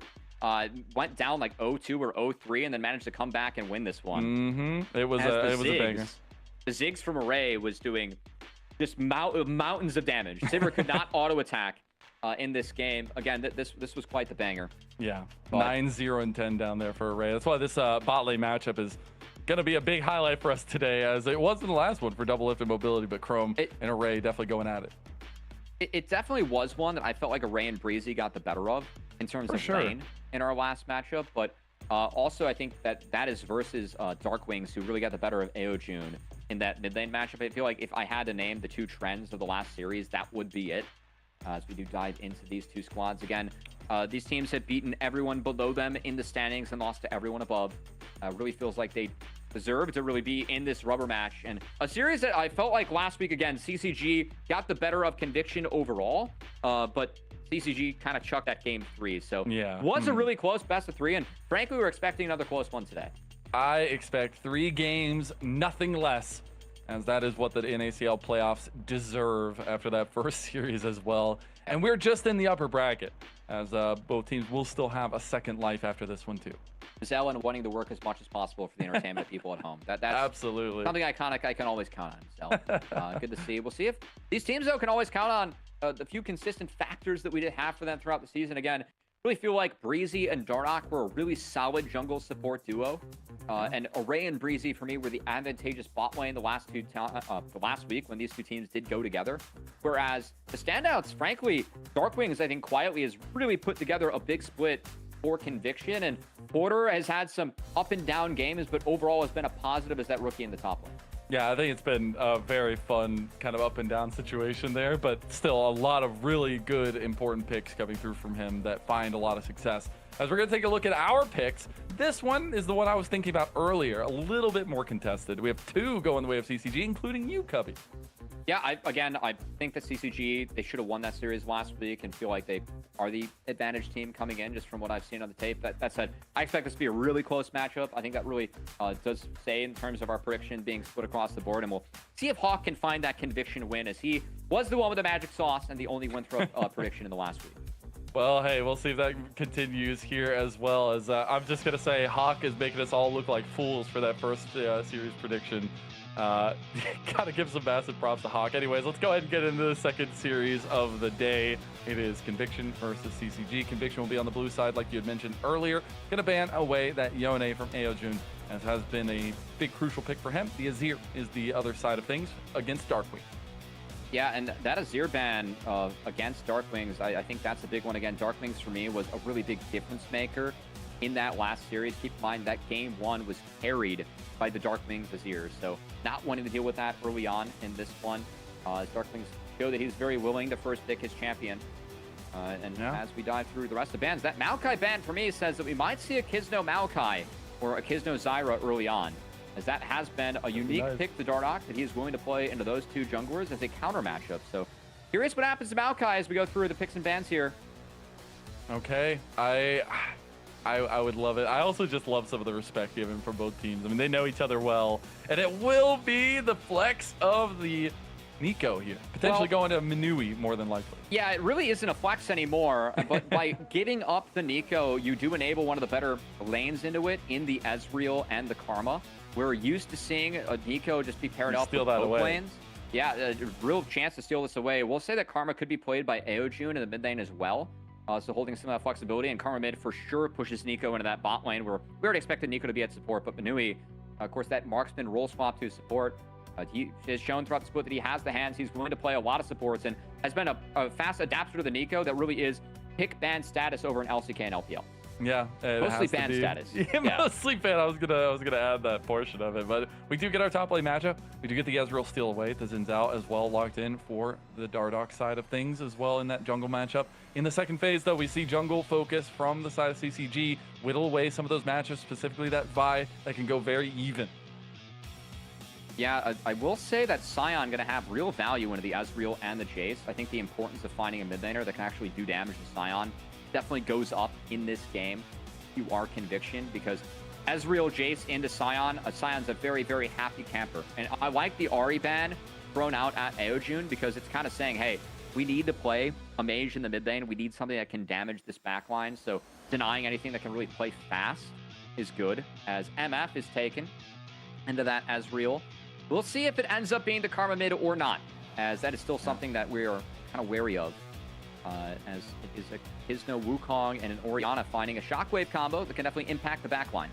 Went down like 0-2 or 0-3 and then managed to come back and win this one. It was a banger. The Ziggs from Array was doing just mountains of damage. Sivir could not auto attack in this game. Again, this was quite the banger. Yeah, 9-0 and 10 down there for Array. That's why this bot lane matchup is going to be a big highlight for us today, as it was in the last one for double lift and mobility, but Chrome and Array definitely going at it. It definitely was one that I felt like Array and Breezy got the better of in terms of lane in our last matchup, but also I think that is versus Dark Wings, who really got the better of Aojun in that mid lane matchup. I feel like if I had to name the 2 trends of the last series, that would be it. As we do dive into these 2 squads again, these teams have beaten everyone below them in the standings and lost to everyone above. Really feels like they deserve to really be in this rubber match, and a series that I felt like last week again, CCG got the better of Conviction overall, but CCG kind of chucked that game 3. So was a really close best of 3, and frankly, we're expecting another close one today. I expect 3 games, nothing less, as that is what the NACL playoffs deserve after that first series as well. And we're just in the upper bracket, as both teams will still have a second life after this one too. Zell and wanting to work as much as possible for the entertainment of people at home. That's absolutely something iconic I can always count on. Zell. Good to see. We'll see if these teams, though, can always count on the few consistent factors that we did have for them throughout the season. Again, really feel like Breezy and Darnock were a really solid jungle support duo. And Array and Breezy, for me, were the advantageous bot lane the last week when these 2 teams did go together. Whereas the standouts, frankly, Dark Wings, I think, quietly has really put together a big split for Conviction. And Porter has had some up and down games, but overall has been a positive as that rookie in the top lane. Yeah, I think it's been a very fun kind of up and down situation there, but still a lot of really good, important picks coming through from him that find a lot of success. As we're going to take a look at our picks, this one is the one I was thinking about earlier, a little bit more contested. We have 2 going the way of CCG, including you, Cubby. Yeah, I think that CCG, they should have won that series last week and feel like they are the advantage team coming in, just from what I've seen on the tape. That said, I expect this to be a really close matchup. I think that really does say in terms of our prediction being split across the board, and we'll see if Hawk can find that Conviction win, as he was the one with the magic sauce and the only win-throw prediction in the last week. Well, hey, we'll see if that continues here, as well as I'm just going to say Hawk is making us all look like fools for that first series prediction. Gotta give some massive props to Hawk. Anyways, let's go ahead and get into the second series of the day. It is Conviction versus CCG. Conviction will be on the blue side, like you had mentioned earlier. Gonna ban away that Yone from Aojun, as has been a big crucial pick for him. The Azir is the other side of things against Darkwing. Yeah, and that Azir ban against Darkwings, I think that's a big one. Again, Darkwings for me was a really big difference maker in that last series. Keep in mind that game 1 was carried by the Darkwings Azir, so not wanting to deal with that early on in this one. As Darkwings show that he's very willing to first pick his champion. As we dive through the rest of the bans, that Maokai ban for me says that we might see a Kisno Maokai or a Kisno Zyra early on, as that has been a unique pick to Darnock that he is willing to play into those 2 junglers as a counter matchup. So curious what happens to Maokai as we go through the picks and bans here. Okay, I would love it. I also just love some of the respect given from both teams. I mean, they know each other well, and it will be the flex of the Nico here, potentially going to Manui more than likely. Yeah, it really isn't a flex anymore, but by giving up the Nico, you do enable one of the better lanes into it in the Ezreal and the Karma. We're used to seeing a Nico just be paired up with both lanes. Yeah, a real chance to steal this away. We'll say that Karma could be played by Aojun in the mid lane as well. So holding some of that flexibility, and Karma mid for sure pushes Nico into that bot lane where we already expected Nico to be at support, but Manui, of course, that marksman role swap to support. He has shown throughout the split that he has the hands. He's willing to play a lot of supports and has been a fast adapter to the Nico that really is pick ban status over an LCK and LPL. Yeah, mostly ban status. Yeah, mostly ban. I was gonna add that portion of it, but we do get our top lane matchup. We do get the Ezreal steal away. The Xin Zhao as well locked in for the Dardoch side of things as well in that jungle matchup. In the second phase, though, we see jungle focus from the side of CCG whittle away some of those matchups, specifically that Vi that can go very even. Yeah, I will say that Sion going to have real value into the Ezreal and the Jace. I think the importance of finding a mid laner that can actually do damage to Sion definitely goes up in this game. You are Conviction, because Ezreal, Jace into Sion, Sion's a very, very happy camper. And I like the Ahri ban thrown out at Aeojun because it's kind of saying, hey, we need to play a mage in the mid lane. We need something that can damage this backline. So denying anything that can really play fast is good, as MF is taken into that Ezreal. We'll see if it ends up being the Karma mid or not, as that is still something that we are kind of wary of. As it is a Kisno Wukong and an Orianna finding a Shockwave combo that can definitely impact the backline.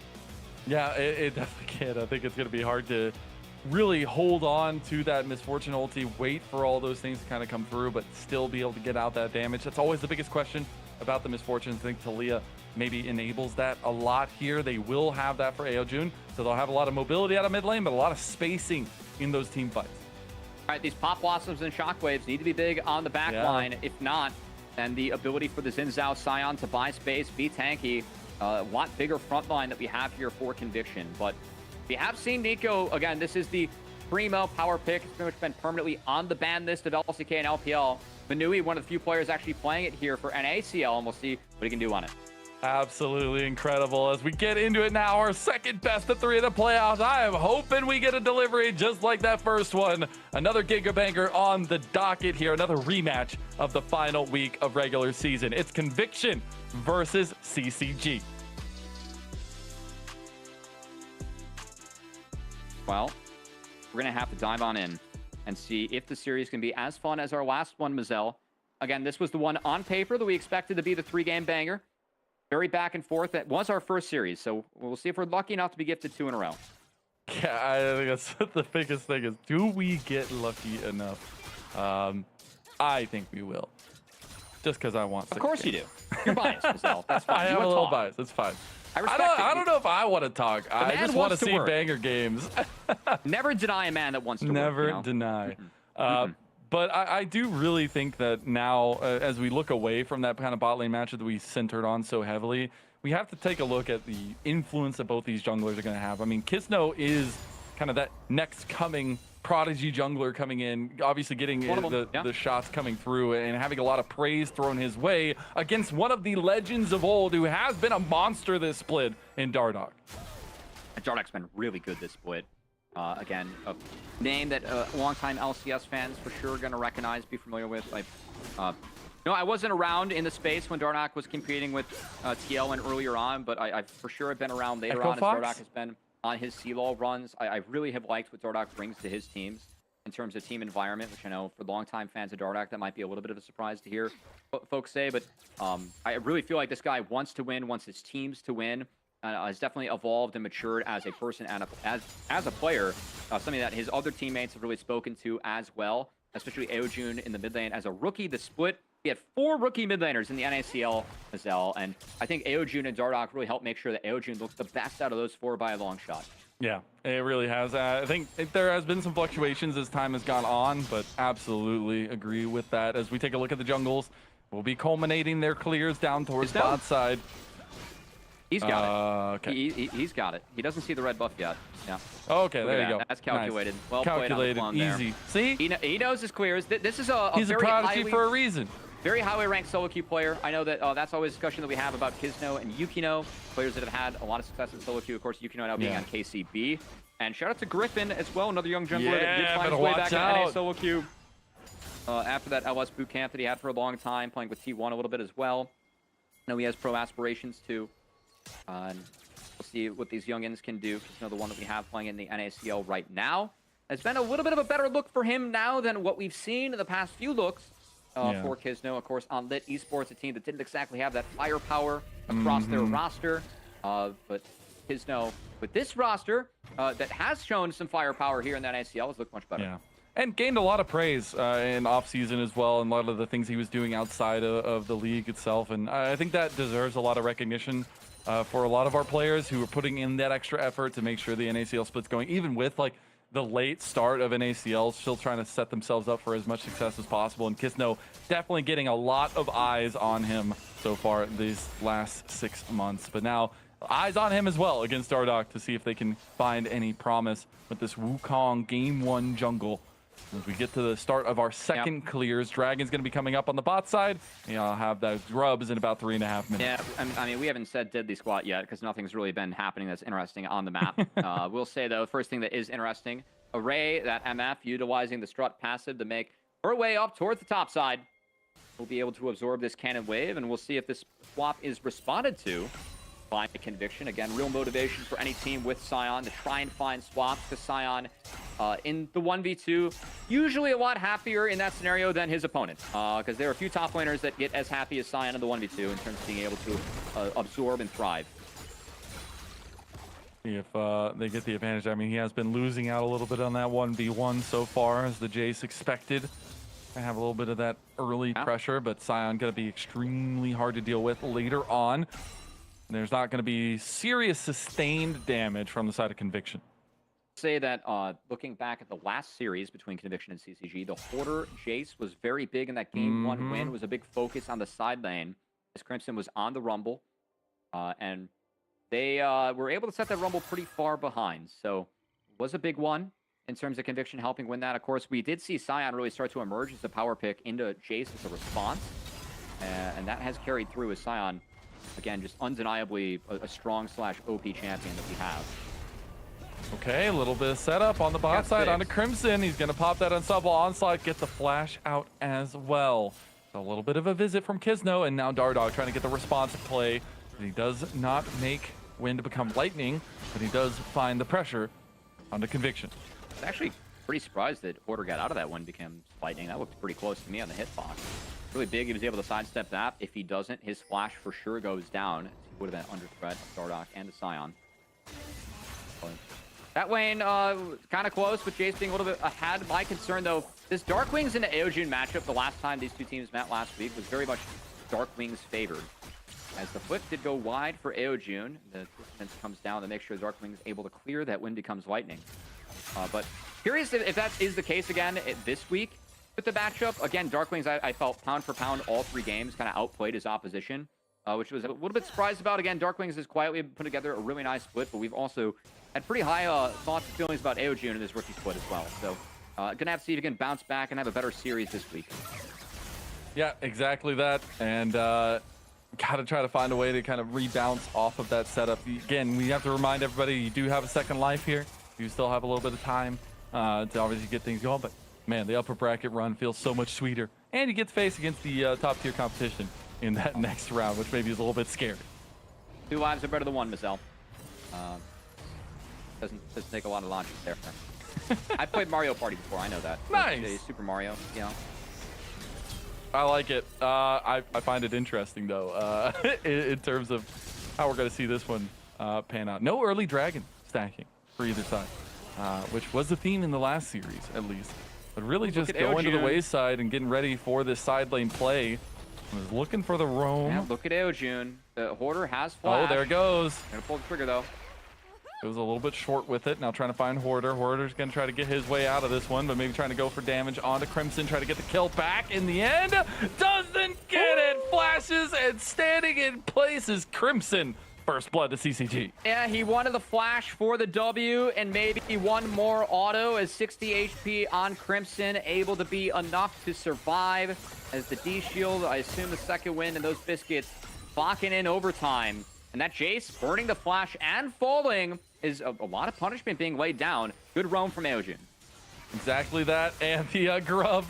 Yeah, it definitely can. I think it's going to be hard to really hold on to that Misfortune ulti, wait for all those things to kind of come through, but still be able to get out that damage. That's always the biggest question about the Misfortunes. I think Talia maybe enables that a lot here. They will have that for Aeojun, so they'll have a lot of mobility out of mid lane, but a lot of spacing in those team fights. All right, these Pop Blossoms and Shockwaves need to be big on the back line. If not, then the ability for the Xin Zhao Sion to buy space, be tanky, a lot bigger front line that we have here for Conviction. But we have seen Nico, again, this is the primo power pick. It's pretty much been permanently on the ban list of LCK and LPL. Manui, one of the few players actually playing it here for NACL, and we'll see what he can do on it. Absolutely incredible. As we get into it now, our second best of 3 of the playoffs. I am hoping we get a delivery just like that first one. Another Gigabanger on the docket here. Another rematch of the final week of regular season. It's Conviction versus CCG. Well, we're going to have to dive on in and see if the series can be as fun as our last one, Mazel. Again, this was the one on paper that we expected to be the 3-game banger. Very back and forth. That was our first series, so we'll see if we're lucky enough to be gifted 2 in a row. Yeah, I think that's the biggest thing is, do we get lucky enough? I think we will. Just because I want 6 Of course games. you do. You're biased, Giselle. That's fine. I am a little biased. It's fine. I don't know if I want to talk. I just want to see banger games. Never deny a man that wants to Never work, you know? deny. But I do really think that now, as we look away from that kind of bot lane matchup that we centered on so heavily, we have to take a look at the influence that both these junglers are going to have. I mean, Kisno is kind of that next coming prodigy jungler coming in, obviously getting the shots coming through and having a lot of praise thrown his way against one of the legends of old who has been a monster this split in Dardoch. Dardoch's been really good this split. Again, a name that longtime LCS fans for sure are going to recognize, be familiar with. Like, I wasn't around in the space when Dardoch was competing with TL and earlier on, but I for sure have been around later on as Dardoch has been on his CLOL runs. I really have liked what Dardoch brings to his teams in terms of team environment, which I know for longtime fans of Dardoch, that might be a little bit of a surprise to hear folks say, but I really feel like this guy wants to win, wants his teams to win. Has definitely evolved and matured as a person and as a player, something that his other teammates have really spoken to as well, especially Aeojun in the mid lane. As a rookie, the split, we had 4 rookie mid laners in the NACL as well, and I think Aeojun and Dardoch really helped make sure that Aeojun looks the best out of those 4 by a long shot. Yeah, it really has. I think there has been some fluctuations as time has gone on, but absolutely agree with that. As we take a look at the jungles, we'll be culminating their clears down towards bot side. He's got it. Okay. He's got it. He doesn't see the red buff yet. Yeah. Okay, there you go. That's calculated. Nice. Well calculated, played on the easy. There. See? He knows his clears. This is a He's very a prodigy highly, for a reason. Very highly ranked solo queue player. I know that that's always a discussion that we have about Kisno and Yukino, players that have had a lot of success in solo queue. Of course, Yukino now being on KCB. And shout out to Griffin as well, another young jungler that did find his way back in NA solo queue. After that LS boot camp that he had for a long time, playing with T1 a little bit as well. I know he has pro aspirations too. And we'll see what these youngins can do. Because the one that we have playing in the NACL right now has been a little bit of a better look for him now than what we've seen in the past few looks. for Kizno. Of course, on Lit Esports, a team that didn't exactly have that firepower across their roster. But Kizno, with this roster that has shown some firepower here in that NACL, has looked much better. Yeah. And gained a lot of praise in off-season as well, and a lot of the things he was doing outside of the league itself. And I think that deserves a lot of recognition for a lot of our players who are putting in that extra effort to make sure the NACL split's going, even with like the late start of NACL, still trying to set themselves up for as much success as possible. And Kizno definitely getting a lot of eyes on him so far these last 6 months. But now eyes on him as well against Dardoch to see if they can find any promise with this Wukong Game 1 jungle. As we get to the start of our second clears, Dragon's going to be coming up on the bot side. I'll have those grubs in about 3.5 minutes. Yeah, I mean, we haven't said Deadly Squat yet because nothing's really been happening that's interesting on the map. We'll say, though, first thing that is interesting, Array, that MF, utilizing the Strut passive to make her way up towards the top side. We'll be able to absorb this cannon wave, and we'll see if this swap is responded to by Conviction. Again, real motivation for any team with Sion to try and find swaps, because Sion in the 1v2 usually a lot happier in that scenario than his opponent, because there are a few top laners that get as happy as Sion in the 1v2 in terms of being able to absorb and thrive. See if they get the advantage. I mean, he has been losing out a little bit on that 1v1 so far, as the Jace expected. I have a little bit of that early pressure, but Sion going to be extremely hard to deal with later on. There's not going to be serious sustained damage from the side of Conviction. Say that looking back at the last series between Conviction and CCG, the Hoarder Jace was very big in that game 1 win. It was a big focus on the side lane as Crimson was on the Rumble. And they were able to set that Rumble pretty far behind. So it was a big one in terms of Conviction helping win that. Of course, we did see Sion really start to emerge as a power pick into Jace as a response. And that has carried through as Sion, again, just undeniably a strong / OP champion that we have. Okay, a little bit of setup on the bot side onto Crimson. He's going to pop that Unstoppable Onslaught, get the flash out as well. So a little bit of a visit from Kizno, and now Dardoch trying to get the response play. He does not make Wind become Lightning, but he does find the pressure onto Conviction. I was actually pretty surprised that Hoarder got out of that one, became Lightning. That looked pretty close to me on the hitbox. Really big, he was able to sidestep that. If he doesn't, his flash for sure goes down. He would have been under threat of Dardoch and the Sion. But that lane, kind of close, with Jace being a little bit ahead. My concern, though, this Darkwings and Aeojun matchup the last time these two teams met last week was very much Darkwings favored. As the flip did go wide for Aeojun, the distance comes down to make sure Darkwings is able to clear that Wind becomes Lightning. But curious if that is the case again this week with the matchup. Again, Darkwings, I felt pound for pound all 3 games kind of outplayed his opposition, which was a little bit surprised about. Again, Darkwings has quietly put together a really nice split, but we've also had pretty high thoughts and feelings about Aeojun in this rookie split as well. So gonna have to see if he can bounce back and have a better series this week. Yeah, exactly that. And got to try to find a way to kind of rebounce off of that setup. Again, we have to remind everybody you do have a second life here. You still have a little bit of time to obviously get things going, but man, the upper bracket run feels so much sweeter. And you get to face against the top tier competition in that next round, which maybe is a little bit scary. 2 lives are better than 1, Michelle. Doesn't take a lot of launches there. I played Mario Party before, I know that. Nice. Super Mario, you know. I like it. I find it interesting, though, in terms of how we're going to see this one pan out. No early dragon stacking for either side, which was the theme in the last series, at least. But really just going to the wayside and getting ready for this side lane play. Was looking for the roam. Yeah, look at Aeojun. The Hoarder has flash. Oh, there it goes. Gonna pull the trigger, though. Goes a little bit short with it. Now trying to find Hoarder. Hoarder's going to try to get his way out of this one, but maybe trying to go for damage onto Crimson. Try to get the kill back in the end. Doesn't get it. Flashes, and standing in place is Crimson. First blood to CCG. Yeah, he wanted the flash for the W, and maybe one more auto as 60 HP on Crimson, able to be enough to survive as the D shield, I assume the second win, and those biscuits clocking in overtime. And that Jace burning the flash and falling is a lot of punishment being laid down. Good roam from Aeojun. Exactly that, and the grub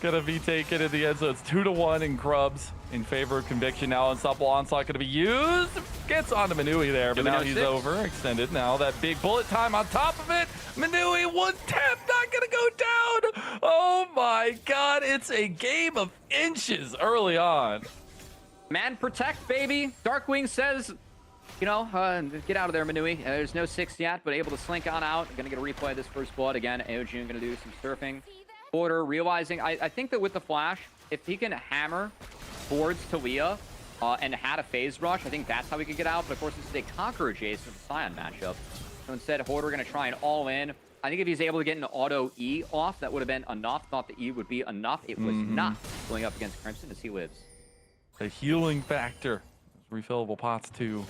gonna be taken in the end, so it's 2-1 in grubs in favor of Conviction. Now Unstoppable Onslaught gonna be used. Gets onto Manui there, but now he's over. Extended. Now that big bullet time on top of it. Manui, one tap, not gonna go down. Oh my god, it's a game of inches early on. Man, protect, baby. Darkwing says, you know, get out of there, Manui. There's no 6 yet, but able to slink on out. Gonna get a replay of this first blood. Again, Aojun gonna do some surfing. Porter realizing, I think that with the flash, if he can hammer towards Talia and had a phase rush, I think that's how we could get out. But of course, this is a Conqueror Jace with the Scion matchup. So instead, Hoarder gonna try an all-in. I think if he's able to get an auto E off, that would have been enough. Thought the E would be enough. It was not going up against Crimson as he lives. The healing factor. Refillable pots too.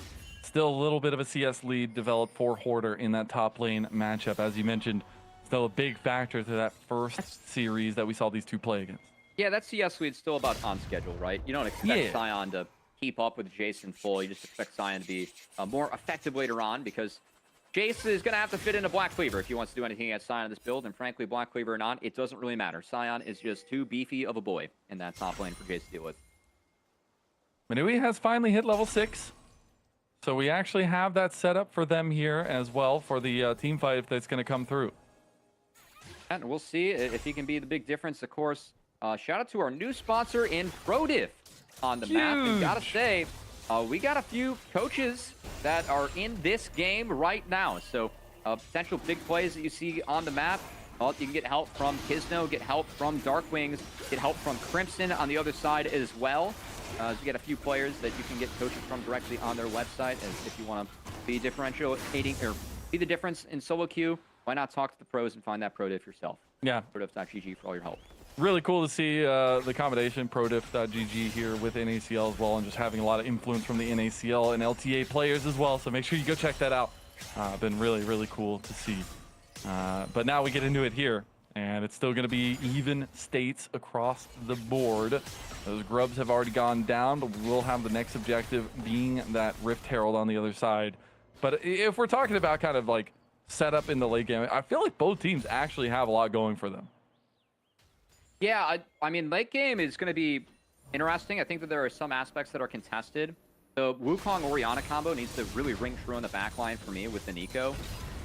Still a little bit of a CS lead developed for Hoarder in that top lane matchup. As you mentioned, still a big factor to that first series that we saw these two play against. Yeah, that CS lead's still about on schedule, right? You don't expect Scion to keep up with Jason full. You just expect Scion to be more effective later on because Jace is going to have to fit into Black Cleaver if he wants to do anything against Scion in this build. And frankly, Black Cleaver or not, it doesn't really matter. Scion is just too beefy of a boy in that top lane for Jace to deal with. Manui has finally hit level 6. So we actually have that set up for them here as well for the team fight if that's going to come through. And we'll see if he can be the big difference. Of course, shout out to our new sponsor in ProDiff on the map. And gotta say, we got a few coaches that are in this game right now. So potential big plays that you see on the map. Well, you can get help from Kisno, get help from Darkwings, get help from Crimson on the other side as well. So you get a few players that you can get coaches from directly on their website. As if you want to be differentiating or be the difference in solo queue, why not talk to the pros and find that ProDiff yourself? Yeah. ProDiff.gg for all your help. Really cool to see the combination ProDiff.gg here with NACL as well, and just having a lot of influence from the NACL and LTA players as well. So make sure you go check that out. Been really, really cool to see. But now we get into it here, and it's still going to be even states across the board. Those grubs have already gone down, but we will have the next objective being that Rift Herald on the other side. But if we're talking about kind of like setup in the late game, I feel like both teams actually have a lot going for them. Yeah, I mean, late game is going to be interesting. I think that there are some aspects that are contested. The Wukong Orianna combo needs to really ring true on the back line for me with the Nico.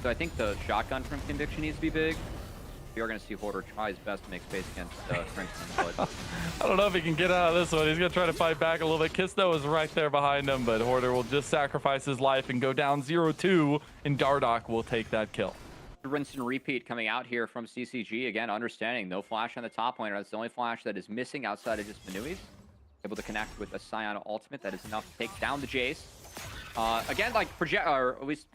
So I think the shotgun from Conviction needs to be big. We are going to see Hoarder try his best to make space against Crimson. But I don't know if he can get out of this one. He's going to try to fight back a little bit. Kisno is right there behind him, but Hoarder will just sacrifice his life and go down 0-2, and Dardoch will take that kill. Rinse and repeat coming out here from CCG. Again, understanding no flash on the top laner. That's the only flash that is missing outside of just Manui's. Able to connect with a Scion ultimate. That is enough to take down the Jace. Again, like or at least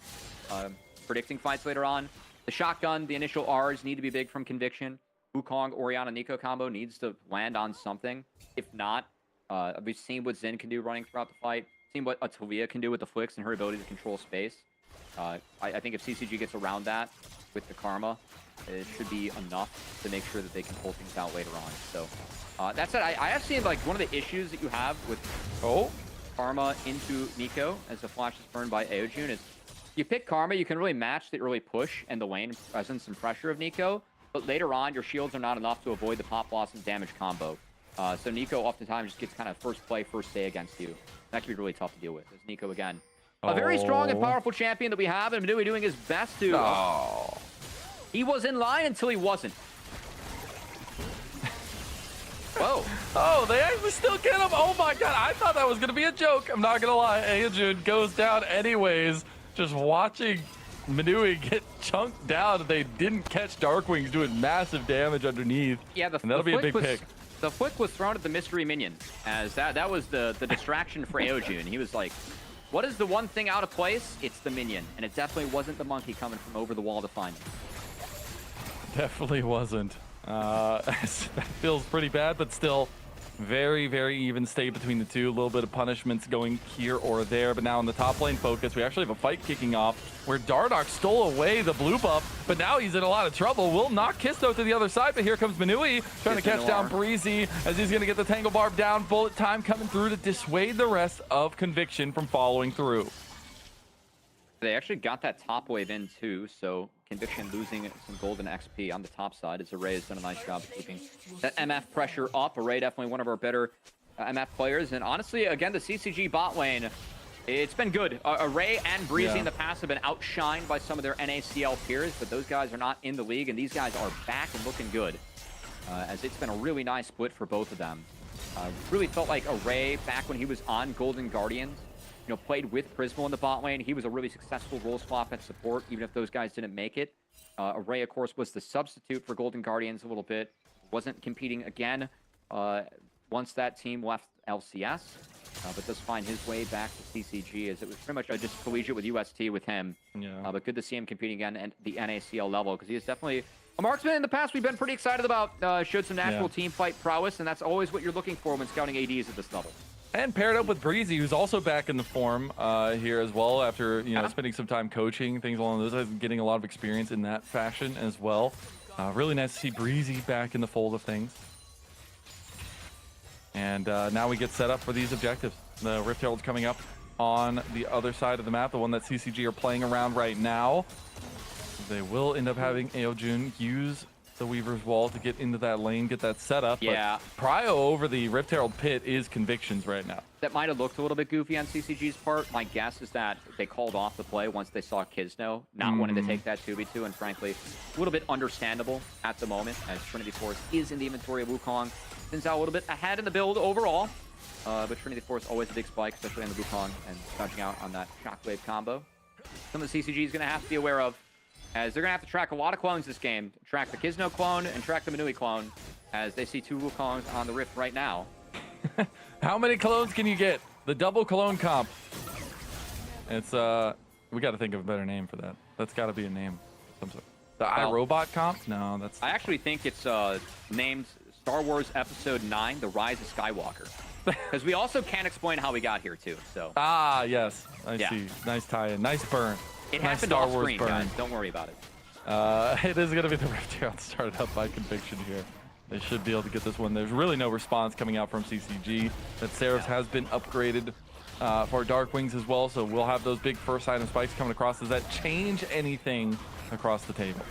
predicting fights later on. The shotgun, the initial R's need to be big from Conviction. Wukong, Orianna, Nico combo needs to land on something. If not, we've seen what Zen can do running throughout the fight. Seen what Talia can do with the flicks and her ability to control space. I think if CCG gets around that with the Karma, it should be enough to make sure that they can pull things out later on. So that said, I have seen like one of the issues that you have with Karma into Nico as the flash is burned by Aojun is you pick Karma, you can really match the early push and the lane presence and pressure of Nico, but later on your shields are not enough to avoid the pop loss and damage combo. So Nico oftentimes just gets kind of first play, first day against you. That can be really tough to deal with. As Nico again. A very strong and powerful champion that we have, and Manui doing his best to... He was in line until he wasn't. Whoa. Oh, they actually still get him. Oh my god, I thought that was going to be a joke. I'm not going to lie. Aojun goes down anyways. Just watching Manui get chunked down. They didn't catch Darkwings doing massive damage underneath. Yeah, that'll be a big pick. The flick was thrown at the mystery minion, as that was the distraction for Aojun. He was like, what is the one thing out of place? It's the minion. And it definitely wasn't the monkey coming from over the wall to find him. Definitely wasn't. That feels pretty bad, but still very, very even state between the two. A little bit of punishments going here or there, but now in the top lane focus, we actually have a fight kicking off where Dardoch stole away the blue buff, but now he's in a lot of trouble. Will knock Kisto to the other side, but here comes Manui trying to catch down Breezy as he's going to get the Tangle Barb down. Bullet time coming through to dissuade the rest of Conviction from following through. They actually got that top wave in too, so Conviction losing some golden XP on the top side as Array has done a nice job of keeping that MF pressure up. Array definitely one of our better MF players, and honestly, again, the CCG bot lane It's been good. Array and Breezy in the past have been outshined by some of their NACL peers, but those guys are not in the league, and these guys are back and looking good. As it's been a really nice split for both of them. Really felt like Array, back when he was on Golden Guardians, played with Prismal in the bot lane. He was a really successful role swap at support, even if those guys didn't make it. Array, of course, was the substitute for Golden Guardians a little bit. Wasn't competing again once that team left LCS. But does find his way back to CCG, as it was pretty much just collegiate with UST with him. Yeah. But good to see him competing again at the NACL level, because he is definitely a marksman in the past. We've been pretty excited about. Showed some natural team fight prowess, and that's always what you're looking for when scouting ADs at this level. And paired up with Breezy, who's also back in the form here as well, after spending some time coaching, things along those lines, getting a lot of experience in that fashion as well. Really nice to see Breezy back in the fold of things. And now we get set up for these objectives. The Rift Herald's coming up on the other side of the map, the one that CCG are playing around right now. They will end up having Aojun use the Weaver's Wall to get into that lane, get that set up. Yeah. But prio over the Rift Herald pit is Convictions right now. That might have looked a little bit goofy on CCG's part. My guess is that they called off the play once they saw Kisno not wanting to take that 2v2, and frankly, a little bit understandable at the moment, as Trinity Force is in the inventory of Wukong. Since out a little bit ahead in the build overall, but Trinity Force always a big spike, especially on the Wukong, and dodging out on that Shockwave combo. Something the CCG is going to have to be aware of, as they're going to have to track a lot of clones this game. Track the Kisno clone and track the Manui clone, as they see 2 Wukongs on the Rift right now. How many clones can you get? The double clone comp. It's we got to think of a better name for that. That's got to be a name. Some sort. The iRobot comp? No, that's. I actually think it's named Star Wars Episode 9: The Rise of Skywalker, because we also can't explain how we got here too. So. Ah, yes, I see. Nice tie-in. Nice burn. It nice happened Star off Wars screen, burn. guys. Don't worry about it. It is going to be the Rift Herald started up by Conviction here. They should be able to get this one. There's really no response coming out from CCG. That Seraphs has been upgraded for Dark Wings as well, so we'll have those big first item spikes coming across. Does that change anything across the table?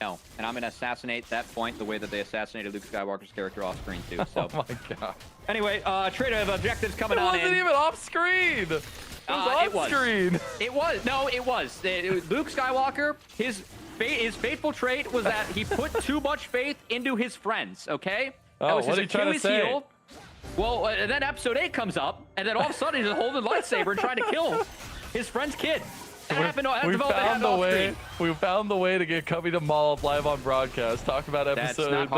No, and I'm going to assassinate that point the way that they assassinated Luke Skywalker's character off screen too. So. Oh my god. Anyway, trade of objectives coming on in. It wasn't even off screen. It was on screen. It was. No, it was. Luke Skywalker, his fateful trait was that he put too much faith into his friends, okay? That Oh, was what his are you trying to say? heel. Well, and then episode 8 comes up, and then all of a sudden he's holding a lightsaber and trying to kill his friend's kid. That happened. That development happened off screen. We found the way to get Cubby to Mall live on broadcast. Talk about episode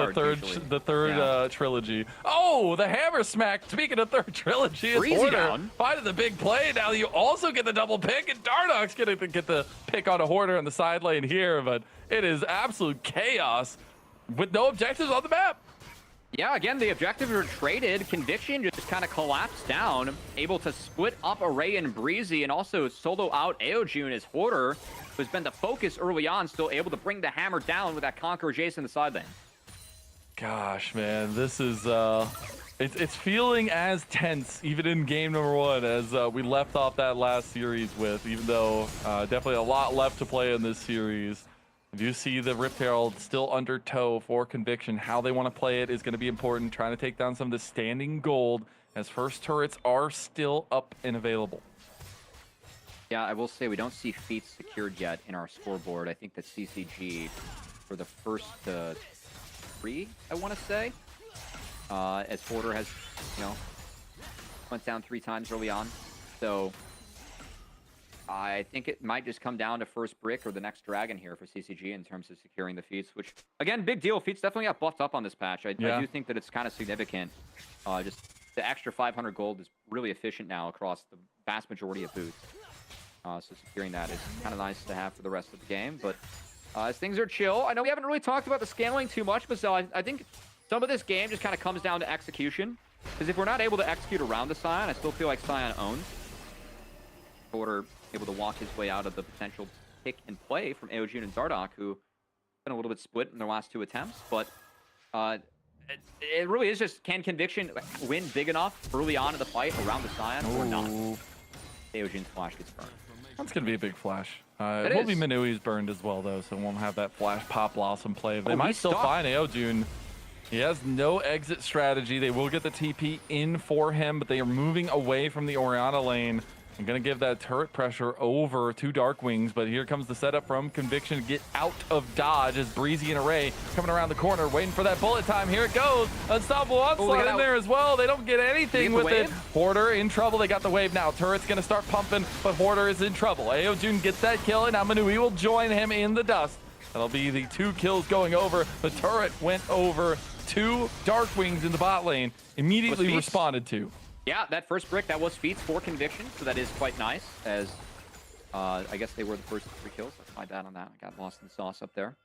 the third trilogy. Oh, the hammer smack. Speaking of third trilogy, is Breezy Order down. finding the big play. Now you also get the double pick, and Dardoch's gonna get the pick on a Hoarder on the side lane here, but it is absolute chaos with no objectives on the map. Yeah, again, the objectives were traded. Conviction just kind of collapsed down, able to split up Array and Breezy, and also solo out Aojun as Hoarder, who's been the focus early on, still able to bring the hammer down with that Conqueror Jace in the side lane. Gosh, man, this is it's feeling as tense even in game number 1 as we left off that last series with, even though definitely a lot left to play in this series. If you see the Rift Herald still under tow for Conviction, how they want to play it is going to be important. Trying to take down some of the standing gold as first turrets are still up and available. Yeah, I will say we don't see feats secured yet in our scoreboard. I think that CCG for the first 3, I want to say, as Hoarder has, went down 3 times early on. So I think it might just come down to first brick or the next dragon here for CCG in terms of securing the feats, which, again, big deal. Feats definitely got buffed up on this patch. I do think that it's kind of significant. Just the extra 500 gold is really efficient now across the vast majority of boots. So securing that is kind of nice to have for the rest of the game. But as things are chill, I know we haven't really talked about the scaling too much, but so I think some of this game just kind of comes down to execution. Because if we're not able to execute around the Scion, I still feel like Scion owns. Hoarder able to walk his way out of the potential pick and play from Aojun and Dardoch, who been a little bit split in their last 2 attempts. But it really is just, can Conviction win big enough early on in the fight around the Scion or not? Aojun's flash gets burned. That's going to be a big flash. It will be Manui's burned as well, though, so it won't have that flash pop blossom play. They might still find Aojun. He has no exit strategy. They will get the TP in for him, but they are moving away from the Orianna lane. I'm going to give that turret pressure over to Darkwings, but here comes the setup from Conviction to get out of dodge as Breezy and Array coming around the corner, waiting for that bullet time. Here it goes. Unstoppable Onslaught in there as well. They don't get anything with it. Hoarder in trouble. They got the wave now. Turret's going to start pumping, but Hoarder is in trouble. Aojun gets that kill, and now Manui will join him in the dust. That'll be the 2 kills going over. The turret went over to Darkwings in the bot lane, immediately responded to. Yeah, that first brick, that was feats for Conviction, so that is quite nice, as I guess they were the first 3 kills. That's my bad on that. I got lost in the sauce up there.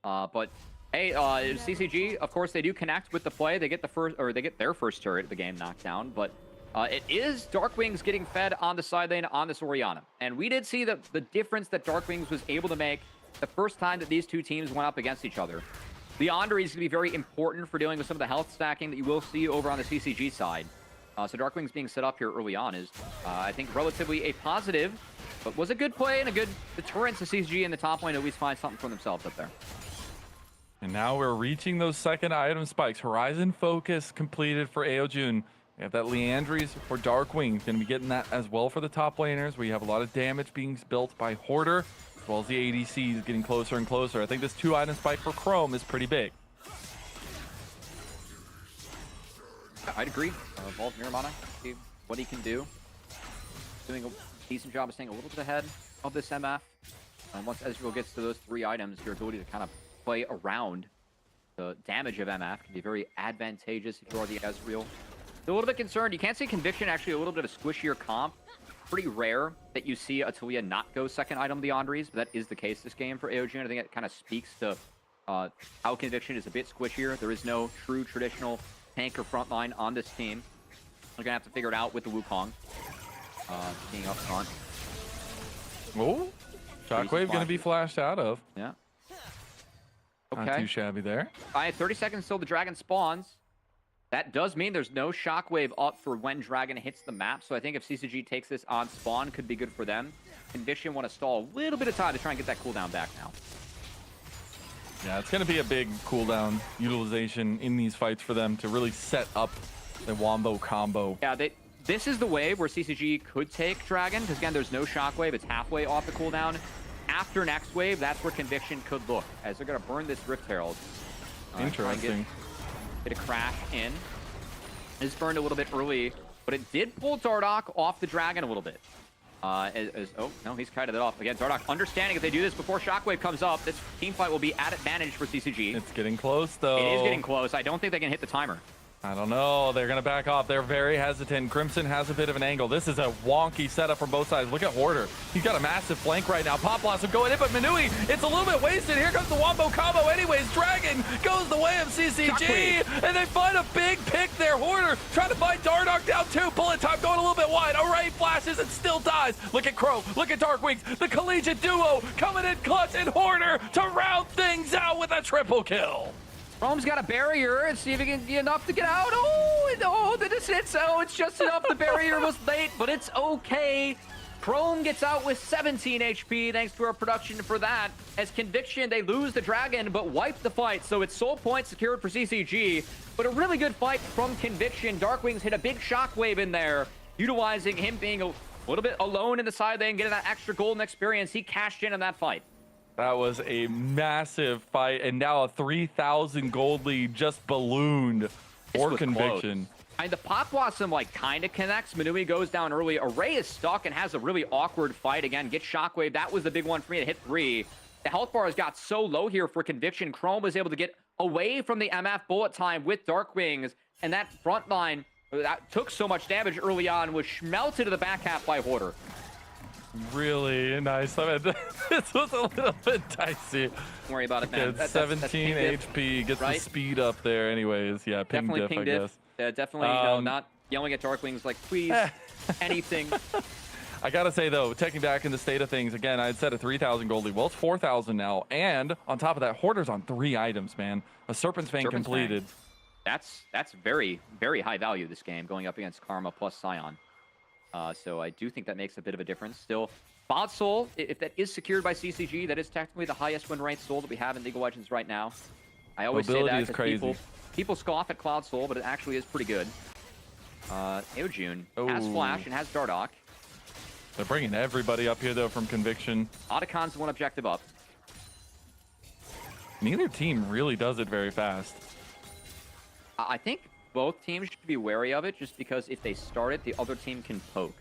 But hey, CCG, of course, they do connect with the play. They get their first turret of the game knocked down, but it is Darkwings getting fed on the side lane on this Orianna. And we did see the difference that Darkwings was able to make the first time that these two teams went up against each other. Leandre is going to be very important for dealing with some of the health stacking that you will see over on the CCG side. So Darkwings being set up here early on is, I think, relatively a positive, but was a good play and a good deterrent to CCG in the top lane to at least find something for themselves up there. And now we're reaching those second item spikes. Horizon Focus completed for Aojun. We have that Leandries for Darkwings. Going to be getting that as well for the top laners. We have a lot of damage being built by Hoarder, as well as the ADCs getting closer and closer. I think this 2 item spike for Chrome is pretty big. I'd agree. Vault Miramana, see what he can do. Doing a decent job of staying a little bit ahead of this MF. And once Ezreal gets to those 3 items, your ability to kind of play around the damage of MF can be very advantageous if you are the Ezreal. A little bit concerned. You can't see Conviction actually a little bit of a squishier comp. Pretty rare that you see a Talia not go second item Leandries, but that is the case this game for Aojun. I think it kind of speaks to how Conviction is a bit squishier. There is no true traditional tank or front line on this team. We're gonna have to figure it out with the Wukong being up front. Oh, Shockwave gonna be flashed out of. Yeah. Okay. Not too shabby there. I have 30 seconds till the dragon spawns. That does mean there's no Shockwave up for when dragon hits the map. So I think if CCG takes this on spawn, could be good for them. Conviction want to stall a little bit of time to try and get that cooldown back now. Yeah, it's going to be a big cooldown utilization in these fights for them to really set up the Wombo combo. Yeah, this is the wave where CCG could take Dragon, because again, there's no Shockwave. It's halfway off the cooldown. After next wave, that's where Conviction could look, as they're going to burn this Rift Herald. Interesting. Get a crash in. It's burned a little bit early, but it did pull Dardoch off the Dragon a little bit. Oh, no, he's kited it off. Again, Dardoch understanding if they do this before Shockwave comes up, this team fight will be at advantage for CCG. It's getting close, though. It is getting close. I don't think they can hit the timer. I don't know. They're going to back off. They're very hesitant. Crimson has a bit of an angle. This is a wonky setup from both sides. Look at Hoarder. He's got a massive flank right now. Pop Blossom going in, but Manui, it's a little bit wasted. Here comes the Wombo combo anyways. Dragon goes the way of CCG, and they find a big pick there. Hoarder trying to find Dardoch down too. Bullet time going a little bit wide. Array flashes and still dies. Look at Crow. Look at Darkwings. The collegiate duo coming in clutch, and Hoarder to round things out with a triple kill. Rome's got a barrier and see if he can get enough to get out. It's just enough. The barrier was late, but it's okay. Chrome gets out with 17 HP, thanks to our production for that. As Conviction, they lose the Dragon, but wipe the fight. So it's soul point secured for CCG, but a really good fight from Conviction. Darkwings hit a big Shockwave in there, utilizing him being a little bit alone in the side lane, getting that extra golden experience. He cashed in that fight. That was a massive fight, and now a 3,000 gold lead just ballooned for Conviction. And the Pop Blossom, kind of connects. Manui goes down early. Array is stuck and has a really awkward fight. Again, get Shockwave. That was the big one for me to hit 3. The health bar has got so low here for Conviction. Chrome was able to get away from the MF bullet time with Darkwings, and that front line that took so much damage early on was melted to the back half by Hoarder. Really nice. I mean, this was a little bit dicey. Don't worry about it, man. That's 17 HP, gets the speed up there anyways. Yeah, ping diff, I guess. Yeah, definitely, not yelling at Darkwings like, please, anything. I gotta say, though, taking back in the state of things, again, I'd said a 3,000 gold lead. Well, it's 4,000 now. And on top of that, Hoarder's on 3 items, man. A Serpent's Fang completed. Fang. That's very, very high value this game, going up against Karma plus Scion. So I do think that makes a bit of a difference. Still, Bod Soul, if that is secured by CCG, that is technically the highest win rate soul that we have in League of Legends right now. I always say that because people scoff at Cloud Soul, but it actually is pretty good. Aojun has Flash and has Dardoch. They're bringing everybody up here, though, from Conviction. Otacon's one objective up. Neither team really does it very fast. I think both teams should be wary of it, just because if they start it, the other team can poke.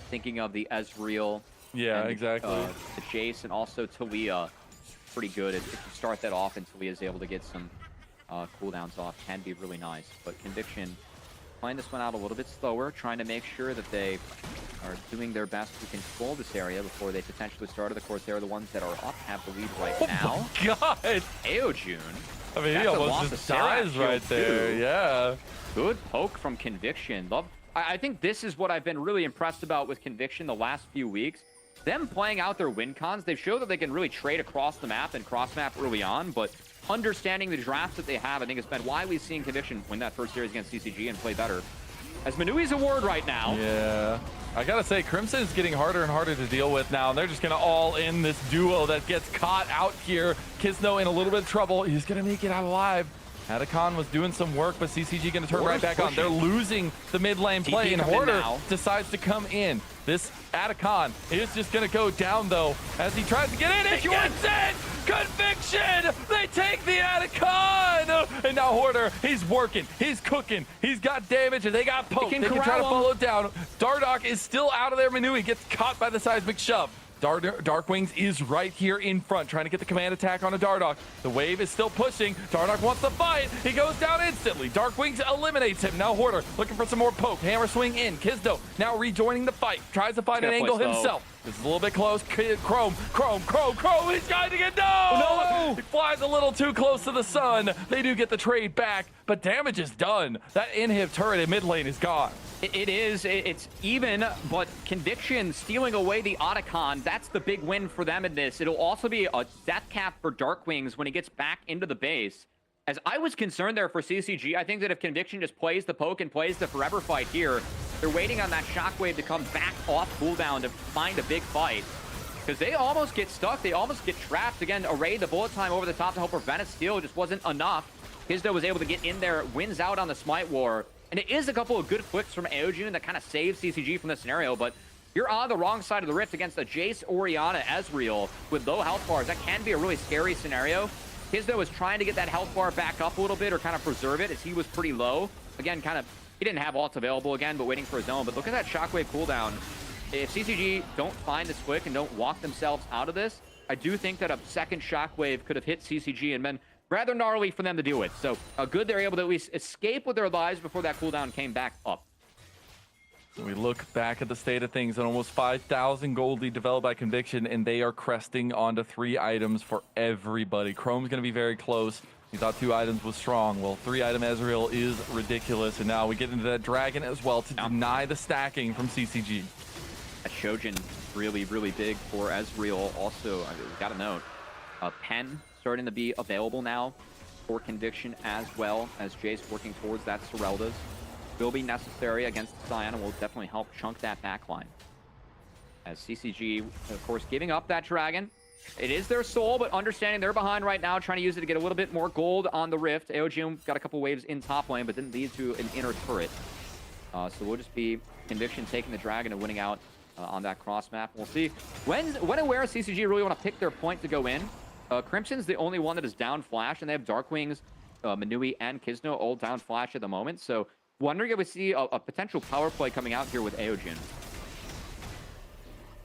Thinking of the Ezreal. Yeah, and, exactly. The Jace and also Talia. Pretty good if you start that off and Talia is able to get some cooldowns off. Can be really nice. But Conviction playing this one out a little bit slower, trying to make sure that they are doing their best to control this area before they potentially start it. Of course, they're the ones that are up, have the lead right now. Oh my God! Aojun. I mean, he almost just dies right there. Yeah. Good poke from Conviction. I think this is what I've been really impressed about with Conviction the last few weeks. Them playing out their win cons, they've showed that they can really trade across the map and cross-map early on, but understanding the drafts that they have, I think has been why we've seen Conviction win that first series against CCG and play better. As Manui's a ward right now. Yeah. I gotta say, Crimson is getting harder and harder to deal with now, and they're just gonna all in this duo that gets caught out here. Kisno in a little bit of trouble. He's gonna make it out alive. Atacon was doing some work, but CCG gonna turn right back on. They're losing the mid lane play, and Hoarder decides to come in. This Atacon is just gonna go down, though, as he tries to get in. He gets in! Conviction! They take the Atacon! And now Hoarder, he's working, he's cooking, he's got damage, and they got poked. They can try to follow down. Dardoch is still out of there. Manui gets caught by the seismic shove. Darkwings is right here in front, trying to get the command attack on a Dardoch. The wave is still pushing. Dardoch wants to fight. He goes down instantly. Darkwings eliminates him. Now Hoarder looking for some more poke. Hammer swing in. Kisdo now rejoining the fight. Tries to find an angle himself. This is a little bit close. Chrome. He's trying to get no! He flies a little too close to the sun. They do get the trade back, but damage is done. That inhib turret in mid lane is gone. It is. It's even, but Conviction stealing away the Otacon, that's the big win for them in this. It'll also be a death cap for Darkwings when he gets back into the base. As I was concerned there for CCG, I think that if Conviction just plays the poke and plays the forever fight here, they're waiting on that shockwave to come back off cooldown to find a big fight. Because they almost get stuck. They almost get trapped. Again, Array, the bullet time over the top to help prevent a steal just wasn't enough. Kisdo was able to get in there, wins out on the Smite War. And it is a couple of good flicks from Aojun that kind of saves CCG from the scenario, but you're on the wrong side of the rift against a Jace, Orianna, Ezreal with low health bars. That can be a really scary scenario. Kisdo was trying to get that health bar back up a little bit or kind of preserve it as he was pretty low. Again, he didn't have ults available again, but waiting for his own. But look at that shockwave cooldown. If CCG don't find this quick and don't walk themselves out of this, I do think that a second shockwave could have hit CCG and been rather gnarly for them to deal with. So good they're able to at least escape with their lives before that cooldown came back up. We look back at the state of things, and almost 5,000 gold lead developed by Conviction, and they are cresting onto 3 items for everybody. Chrome's going to be very close. You thought 2 items was strong. Well, 3-item Ezreal is ridiculous, and now we get into that Dragon as well to deny the stacking from CCG. That Shojin really, really big for Ezreal. Also, I got to note, Pen starting to be available now for Conviction as well as Jace working towards that Serelda's. Will be necessary against the Sion and will definitely help chunk that backline. As CCG, of course, giving up that Dragon. It is their soul, but understanding they're behind right now, trying to use it to get a little bit more gold on the Rift. Aojun got a couple waves in top lane, but didn't lead to an inner turret. So we'll just be Conviction taking the Dragon and winning out on that cross map. We'll see when and where CCG really want to pick their point to go in. Crimson's the only one that is down Flash, and they have Darkwings, Manui, and Kisno all down Flash at the moment. So wondering if we see a potential power play coming out here with Aojun.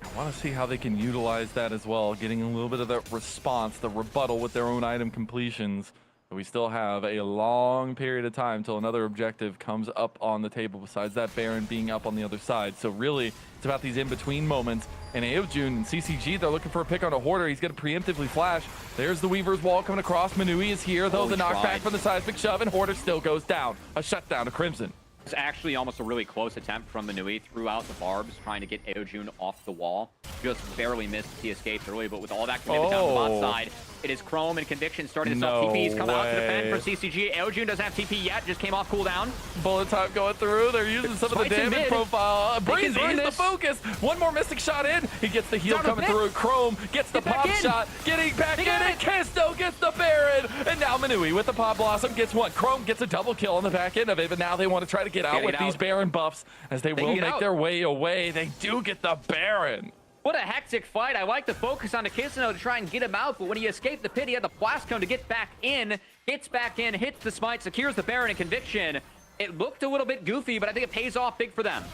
I want to see how they can utilize that as well, getting a little bit of that response, the rebuttal with their own item completions. We still have a long period of time till another objective comes up on the table besides that Baron being up on the other side. So really, it's about these in-between moments. And Aojun and CCG, they're looking for a pick on a Hoarder. He's going to preemptively flash. There's the Weaver's Wall coming across. Manui is here, though. The knockback from the seismic shove, and Hoarder still goes down. A shutdown to Crimson. It's actually almost a really close attempt from Manui. Threw out the barbs, trying to get Aojun off the wall. Just barely missed. He escaped early, but with all that commitment down the bot side, it is Chrome and Conviction starting to sell TPs. Come out to defend from CCG. Aojun doesn't have TP yet. Just came off cooldown. Bullet time going through. They're using some of the damage profile. Breezy is the focus. One more Mystic shot in. He gets the heal coming through. Chrome gets the pop shot. Getting back in it. Kisto gets the Baron. And now Manui with the Pop Blossom gets one. Chrome gets a double kill on the back end of it, but now they want to try to get out with these Baron buffs, as they will make their way away. They do get the Baron. What a hectic fight. I like to focus on the Kisano to try and get him out, but when he escaped the pit, he had the blast cone to get back in. Gets back in, hits the smite, secures the Baron and Conviction. It looked a little bit goofy, but I think it pays off big for them.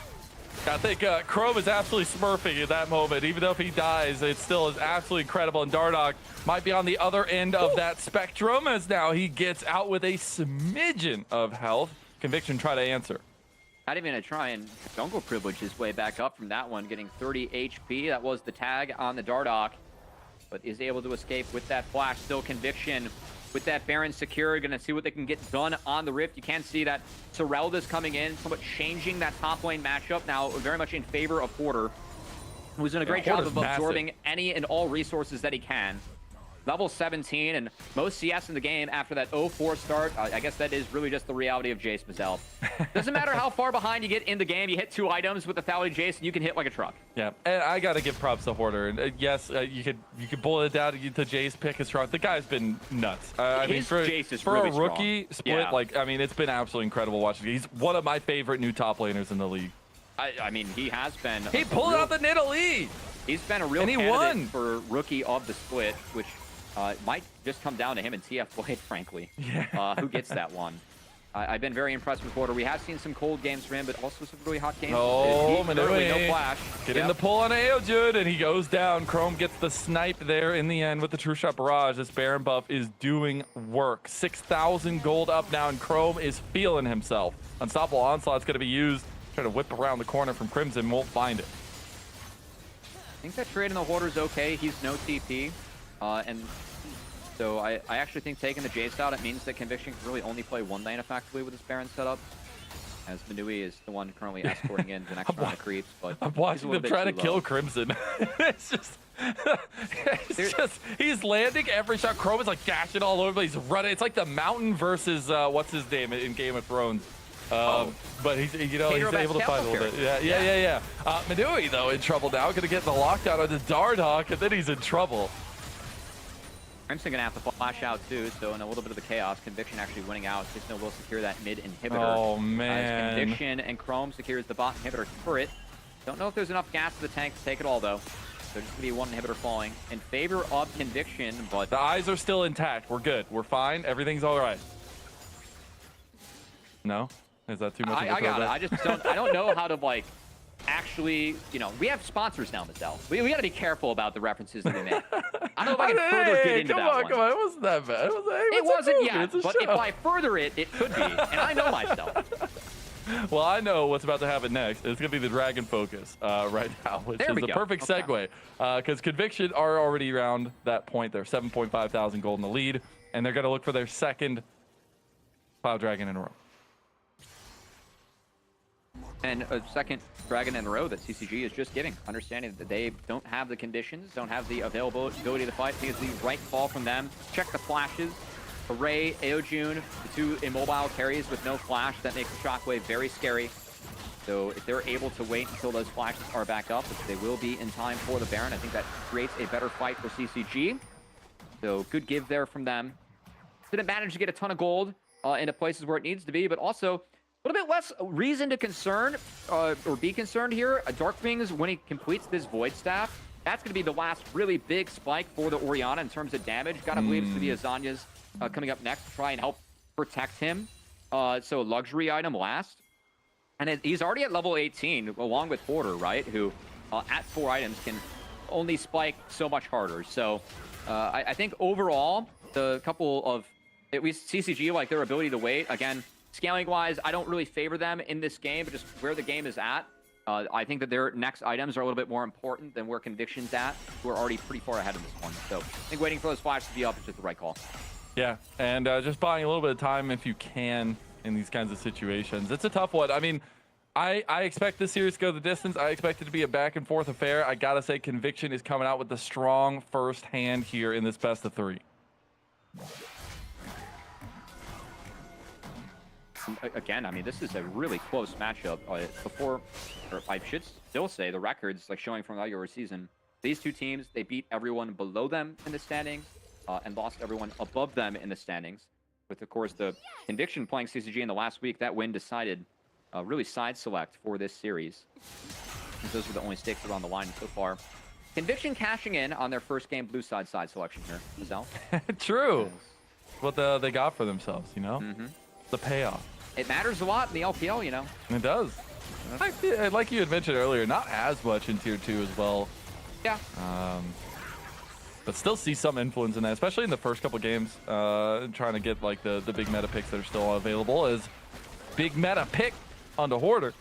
I think Chrome is absolutely smurfing at that moment. Even though if he dies, it still is absolutely incredible. And Dardoch might be on the other end of that spectrum, as now he gets out with a smidgen of health. Conviction try to answer. Not even gonna try and jungle privilege his way back up from that one, getting 30 HP. That was the tag on the Dardoch, but is able to escape with that flash. Still Conviction with that Baron secure. Gonna see what they can get done on the Rift. You can see that Serelda's coming in, somewhat changing that top lane matchup now, very much in favor of Porter, who's done a great job of absorbing any and all resources that he can. Level 17 and most CS in the game after that 0-4 start. I guess that is really just the reality of Jace Mazel. Doesn't matter how far behind you get in the game, you hit 2 items with the Thali Jace and you can hit like a truck. Yeah, and I gotta give props to Hoarder. And yes, you could boil it down to Jace pick is strong. The guy's been nuts. I mean, for really a rookie split, like, I mean, it's been absolutely incredible watching. He's one of my favorite new top laners in the league. I mean, he has been. He pulled out the Nidalee. He's been a real candidate for rookie of the split, which might just come down to him and TF Blade, frankly. Yeah. Who gets that one? I've been very impressed with Porter. We have seen some cold games for him, but also some really hot games. Oh, no flash. Get in the pull on Aojud, and he goes down. Chrome gets the snipe there in the end with the True Shot Barrage. This Baron buff is doing work. 6,000 gold up now, and Chrome is feeling himself. Unstoppable Onslaught's going to be used. Trying to whip around the corner from Crimson, won't find it. I think that trade in the Hoarder's okay. He's no TP. And so I actually think taking the Jace out, it means that Conviction can really only play one lane effectively with his Baron setup, as Manui is the one currently escorting in the next round of creeps. But I'm watching them try to kill Crimson. It's just, he's landing every shot. Chrome is like dashing all over, but he's running. It's like the Mountain versus, what's his name in Game of Thrones. But he's, he's able to find a little bit. Yeah. Manui, though, in trouble now. Going to get the lockdown on the Dardoch, and then he's in trouble. Crimson gonna have to flash out too, so in a little bit of the chaos, Conviction actually winning out. Kisno will secure that mid inhibitor. Oh man! Conviction and Chrome secures the bot inhibitor turret. Don't know if there's enough gas to the tank to take it all though. There's just gonna be one inhibitor falling in favor of Conviction, but the eyes are still intact. We're good. We're fine. Everything's all right. No, is that too much? I got it. I just don't. I don't know how to like. Actually, you know, we have sponsors now, Mazel. We got to be careful about the references that we make. I don't know if I can further get into that one. Come on, it wasn't that bad. It wasn't yet, but if I further it, it could be, and I know myself. Well, I know what's about to happen next. It's going to be the Dragon Focus right now, which is the perfect segue, because Conviction are already around that point. They're 7.5 thousand gold in the lead, and they're going to look for their second Cloud Dragon in a row. And a second Dragon in a row that CCG is just giving, understanding that they don't have the conditions, don't have the availability to fight. I think it's the right call from them. Check the flashes. Array, Aojun, the 2 immobile carries with no flash. That makes the Shockwave very scary. So if they're able to wait until those flashes are back up, which they will be in time for the Baron, I think that creates a better fight for CCG. So good give there from them. Didn't manage to get a ton of gold into places where it needs to be, but also a little bit less reason to concern or be concerned here. Darkwings, when he completes this Void Staff, that's going to be the last really big spike for the Orianna in terms of damage. Gotta believe it's going to be Azanya's coming up next to try and help protect him. So luxury item last. And he's already at level 18, along with Porter, right? Who at 4 items can only spike so much harder. So I think overall, the couple of, at least CCG, like their ability to wait, again, scaling-wise, I don't really favor them in this game, but just where the game is at, I think that their next items are a little bit more important than where Conviction's at, who are already pretty far ahead of this one. So I think waiting for those flashes to be up is just the right call. Yeah, and just buying a little bit of time if you can in these kinds of situations. It's a tough one. I mean, I expect this series to go the distance. I expect it to be a back-and-forth affair. I gotta say, Conviction is coming out with the strong first hand here in this best of 3. Again, I mean, this is a really close matchup. Before, or I should still say, the records like showing from the regular season, these two teams, they beat everyone below them in the standings and lost everyone above them in the standings. With, of course, the Conviction playing CCG in the last week, that win decided really side select for this series. Those were the only stakes that are on the line so far. Conviction cashing in on their first game blue side selection here. Mazel. True. What they got for themselves, you know? The payoff. It matters a lot in the LPL, you know? It does. Like you had mentioned earlier, not as much in Tier 2 as well. Yeah. But still see some influence in that, especially in the first couple games, trying to get like the big meta picks that are still available. As big meta pick onto Hoarder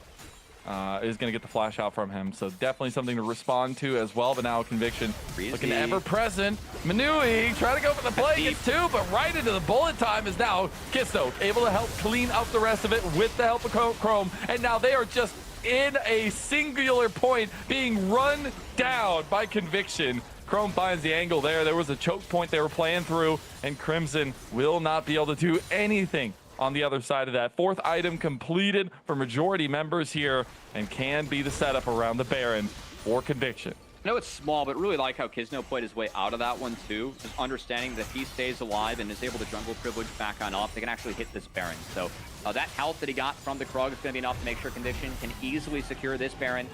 is going to get the flash out from him, so definitely something to respond to as well. But now Conviction looking ever present. Manui trying to go for the play, gets two, but right into the bullet time is now Kisto able to help clean up the rest of it with the help of Chrome, and now they are just in a singular point being run down by Conviction. Chrome finds the angle there. There was a choke point they were playing through, and Crimson will not be able to do anything on the other side of that. Fourth item completed for majority members here, and can be the setup around the Baron for Conviction. I know it's small, but really like how Kisno played his way out of that one too. Just understanding that if he stays alive and is able to jungle privilege back on up, they can actually hit this Baron. So that health that he got from the Krug is going to be enough to make sure Conviction can easily secure this Baron.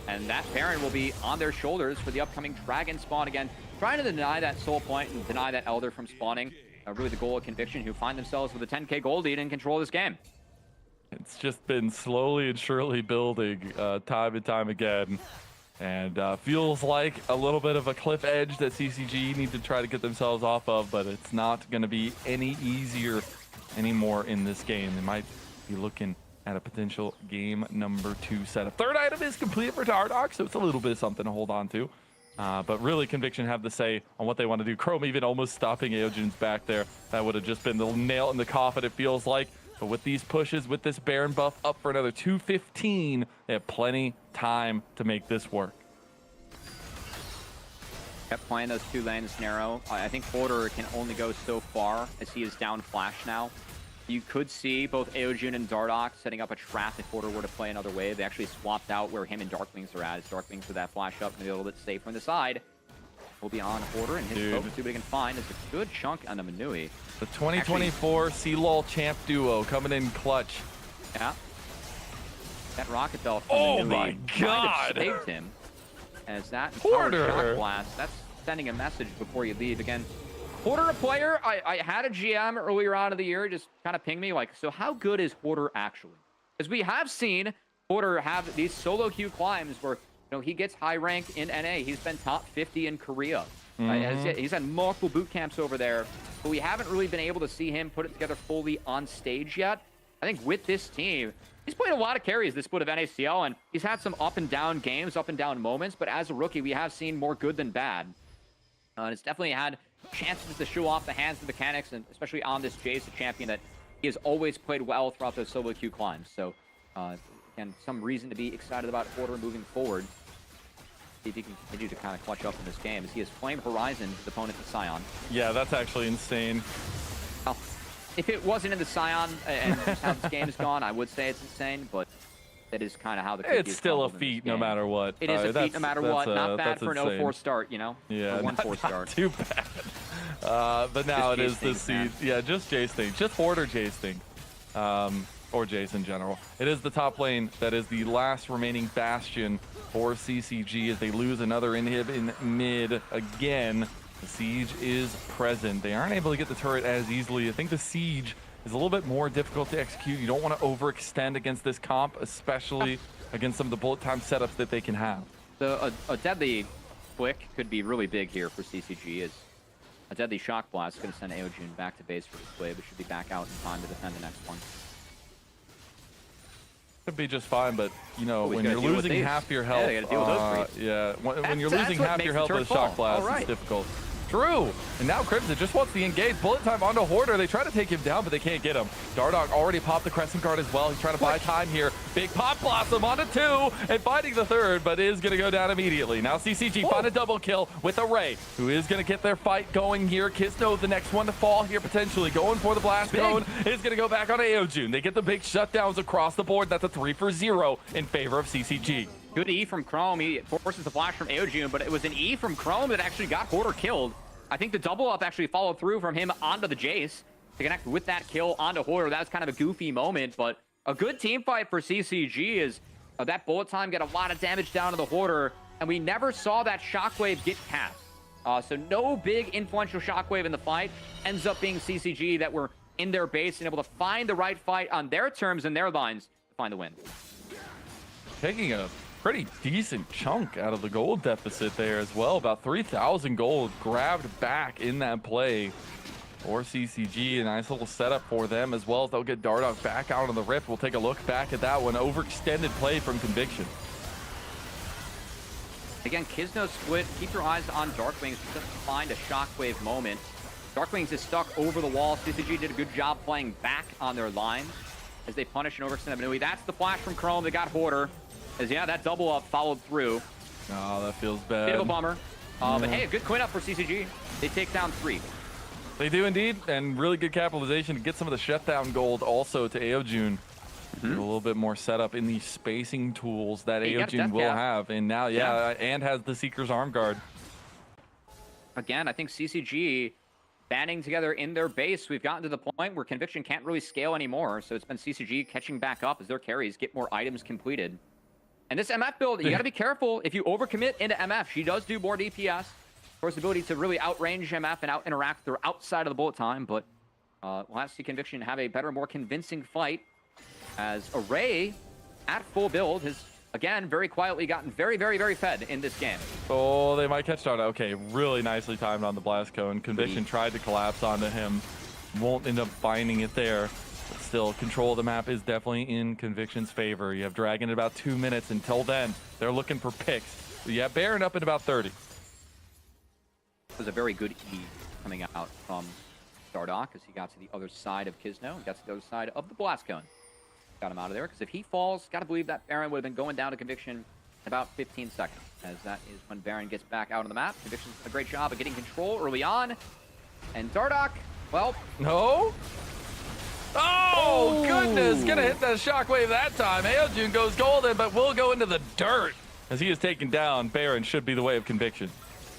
And that Baron will be on their shoulders for the upcoming Dragon spawn again. Trying to deny that soul point and deny that Elder from spawning. Really the goal of Conviction, who find themselves with a 10k gold lead and control this game. It's just been slowly and surely building time and time again. And feels like a little bit of a cliff edge that CCG need to try to get themselves off of, but it's not going to be any easier anymore in this game. They might be looking at a potential game number 2 setup. Third item is complete for Dardock, so it's a little bit of something to hold on to. But really, Conviction have the say on what they want to do. Chrome even almost stopping Aeojun's back there. That would have just been the nail in the coffin, it feels like. But with these pushes, with this Baron buff up for another 215, they have plenty time to make this work. Kept playing those 2 lanes narrow. I think Hoarder can only go so far as he is down flash now. You could see both Aeojun and Dardock setting up a trap if Hoarder were to play another wave. They actually swapped out where him and Darklings are at. As Darklings with that flash up, maybe a little bit safe from the side. Will be on Hoarder and his focus, see what he can find. It's a good chunk on the Manui. The 2024 C-LOL champ duo coming in clutch. Yeah. That Rocket Bell from Oh Manui my God! Kind of saved him. As that Hoarder shock blast, that's sending a message before you leave. Again, Hoarder a player, I had a GM earlier on in the year just kind of ping me like, so how good is Hoarder actually? Because we have seen Hoarder have these solo queue climbs where he gets high rank in NA. He's been top 50 in Korea. He's had multiple boot camps over there, but we haven't really been able to see him put it together fully on stage yet. I think with this team, he's played a lot of carries this split of NACL, and he's had some up and down games, up and down moments, but as a rookie, we have seen more good than bad. And it's definitely had chances to show off the hands of mechanics, and especially on this Jace, a champion that he has always played well throughout those solo queue climbs. So, again, some reason to be excited about Hoarder moving forward. See if he can continue to kind of clutch up in this game, as he has Flame Horizon, his opponent, the Scion. Yeah, that's actually insane. Well, if it wasn't in the Scion and just how this game is gone, I would say it's insane, but that is kind of how the cookie It's still a feat no matter what. It is a feat no matter what. Not bad for an 0-4 start, you know? Yeah, a 1-4 start. Not too bad. But now it is the seed. Yeah, just Jace thing. Just Hoarder Jace thing. Or Jace in general. It is the top lane that is the last remaining bastion for CCG as they lose another inhib in mid again. The siege is present. They aren't able to get the turret as easily. I think the siege is a little bit more difficult to execute. You don't want to overextend against this comp, especially against some of the bullet time setups that they can have. So a deadly flick could be really big here for CCG. As a deadly shock blast is going to send Aeojun back to base for this wave, but should be back out in time to defend the next one. Could be just fine, but when you're losing half your health, when you're losing half your health with shock blast, it's difficult. True. And now Crimson just wants the engage. Bullet time onto Hoarder. They try to take him down, but they can't get him. Dardock already popped the Crescent Guard as well. He's trying to buy time here. Big Pop Blossom onto 2 and finding the 3rd, but is going to go down immediately. Now CCG find a double kill with Array, who is going to get their fight going here. Kisno, the next one to fall here potentially. Going for the blast zone is going to go back on Aeojun. They get the big shutdowns across the board. That's a 3-for-0 in favor of CCG. Good E from Chrome. He forces the flash from Aeojun, but it was an E from Chrome that actually got Hoarder killed. I think the double up actually followed through from him onto the Jace to connect with that kill onto Hoarder. That was kind of a goofy moment, but A good team fight for CCG is that bullet time got a lot of damage down to the Hoarder, and we never saw that shockwave get cast. So no big influential shockwave in the fight. Ends up being CCG that were in their base and able to find the right fight on their terms and their lines to find the win. Taking a pretty decent chunk out of the gold deficit there as well. About 3,000 gold grabbed back in that play for CCG. A nice little setup for them as well as they'll get Dardoch back out on the Rift. We'll take a look back at that one. Overextended play from Conviction. Again, Kisno split. Keep your eyes on Darkwings just to find a shockwave moment. Darkwings is stuck over the wall. CCG did a good job playing back on their line as they punish an overextended Manui. That's the flash from Chrome. They got Hoarder. As yeah, that double up followed through. Oh, that feels bad. Bit of a bummer. But hey, a good cleanup for CCG. They take down 3. They do indeed, and really good capitalization to get some of the shutdown gold also to Aojun. A little bit more setup in the spacing tools that Aojun will have. And now, and has the Seeker's Arm Guard. Again, I think CCG banding together in their base. We've gotten to the point where Conviction can't really scale anymore. So it's been CCG catching back up as their carries get more items completed. And this MF build, you got to be careful. If you overcommit into MF, she does do more DPS. Of course, the ability to really outrange MF and out-interact with her outside of the bullet time. But we'll have to see Conviction have a better, more convincing fight. As Array, at full build, has, again, very quietly gotten very, very, very fed in this game. Oh, they might catch Dardoch. Okay, really nicely timed on the blast cone. Conviction tried to collapse onto him. Won't end up finding it there. But still, control of the map is definitely in Conviction's favor. You have Dragon in about 2 minutes. Until then, they're looking for picks. You have Baron up in about 30. It was a very good E coming out from Dardoch as he got to the other side of Kisno and got to the other side of the blast cone. Got him out of there, because if he falls, got to believe that Baron would have been going down to Conviction in about 15 seconds, as that is when Baron gets back out on the map. Conviction's a great job of getting control early on. And Dardoch, well... No? Oh, goodness! Gonna hit that shockwave that time. Aojun goes golden, but will go into the dirt as he is taken down. Baron should be the way of Conviction.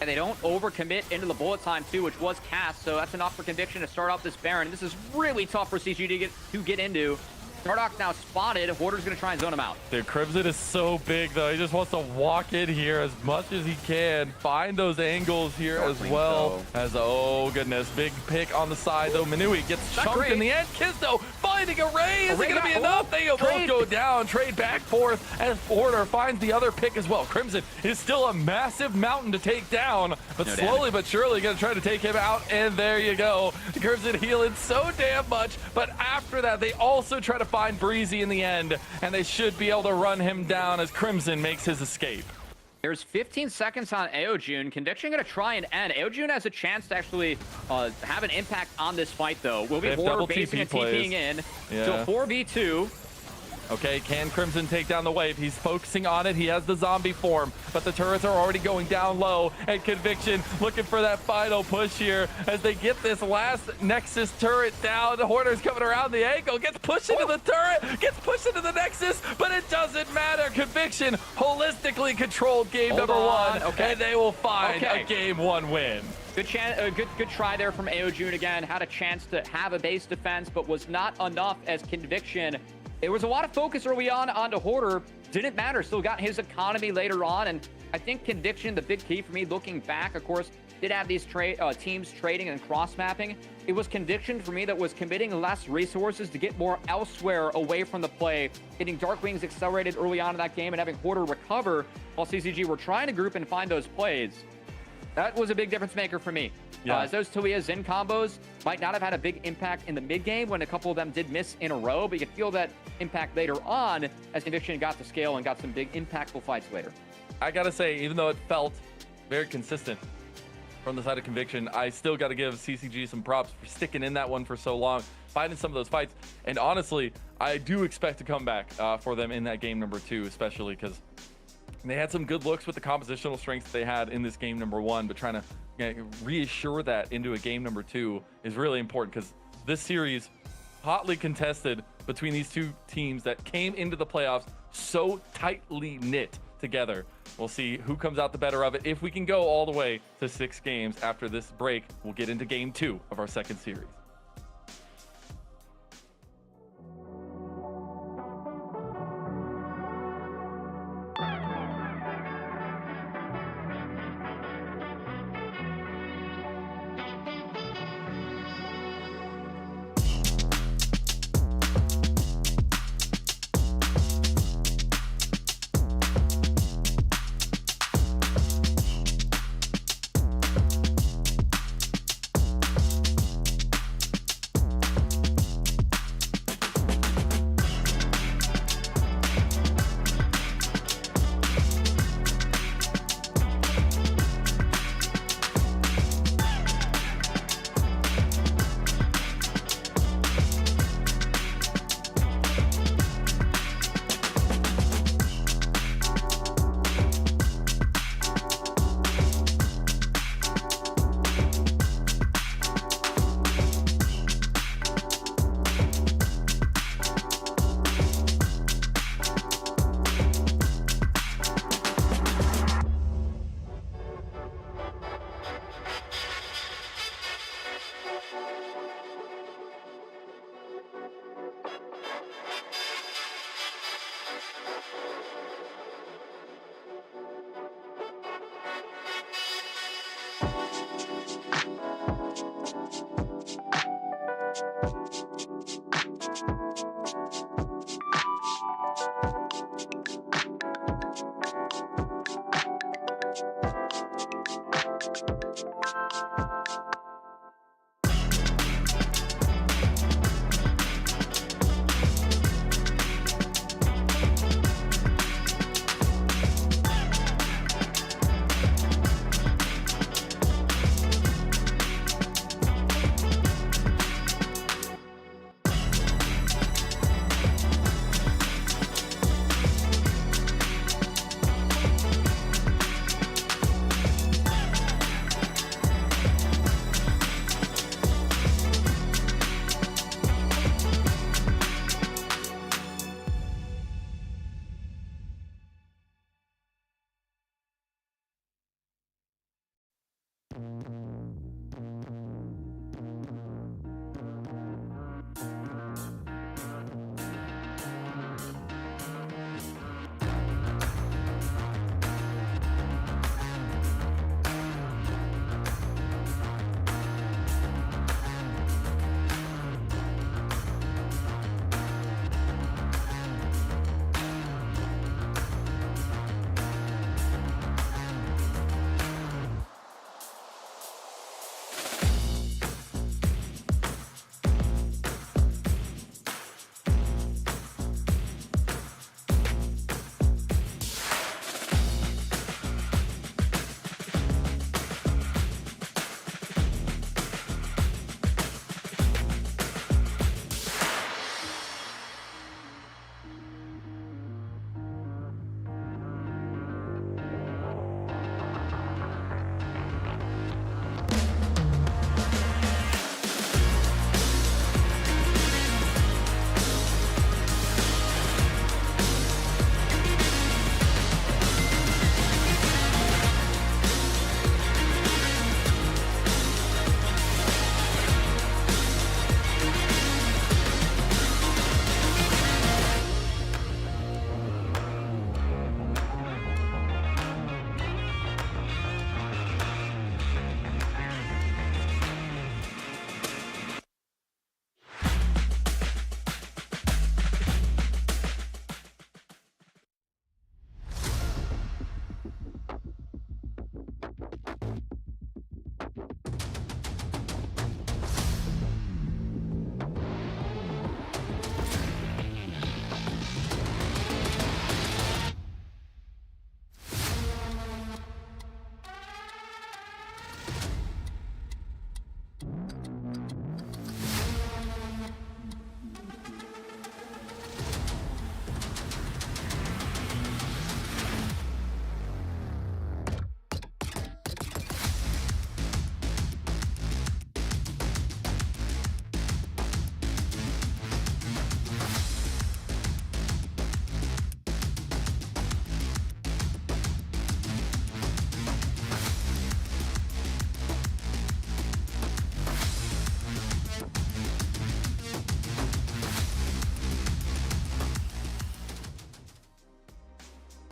And they don't overcommit into the bullet time, too, which was cast, so that's enough for Conviction to start off this Baron. This is really tough for CG to get into. Dardoch now spotted. Hoarder's going to try and zone him out. Dude, Crimson is so big, though. He just wants to walk in here as much as he can. Find those angles here as well. As, oh, goodness. Big pick on the side, though. Manui gets chunked in the end. Kisno finding Array. Is it going to be enough? They both go down. Trade back forth as Hoarder finds the other pick as well. Crimson is still a massive mountain to take down, but slowly but surely going to try to take him out. And there you go. Crimson healing so damn much, but after that, they also try to find Breezy in the end, and they should be able to run him down as Crimson makes his escape. There's 15 seconds on Aojun. Conviction going to try and end. Aojun has a chance to actually have an impact on this fight, though. Will be Hoarder basing and TPing in. So 4v2. Okay, can Crimson take down the wave? He's focusing on it. He has the zombie form, but the turrets are already going down low. And Conviction looking for that final push here as they get this last Nexus turret down. The Hoarder's coming around the angle, gets pushed into the turret, gets pushed into the Nexus, but it doesn't matter. Conviction holistically controlled game number 1, and they will find a game 1 win. Good try there from Aojun again. Had a chance to have a base defense, but was not enough as Conviction. There was a lot of focus early on onto Hoarder. Didn't matter. Still got his economy later on. And I think Conviction, the big key for me looking back, of course, did have these teams trading and cross-mapping. It was Conviction for me that was committing less resources to get more elsewhere away from the play, getting Darkwings accelerated early on in that game and having Hoarder recover while CCG were trying to group and find those plays. That was a big difference maker for me. As those Tuia Zen combos might not have had a big impact in the mid game when a couple of them did miss in a row, but you could feel that impact later on as Conviction got to scale and got some big impactful fights later. I gotta say, even though it felt very consistent from the side of Conviction, I still got to give CCG some props for sticking in that one for so long, fighting some of those fights. And honestly, I do expect to come back for them in that game number 2, especially because they had some good looks with the compositional strengths they had in this game number 1, but trying to reassure that into a game number 2 is really important because this series hotly contested between these two teams that came into the playoffs so tightly knit together. We'll see who comes out the better of it. If we can go all the way to 6 games after this break, we'll get into game 2 of our second series.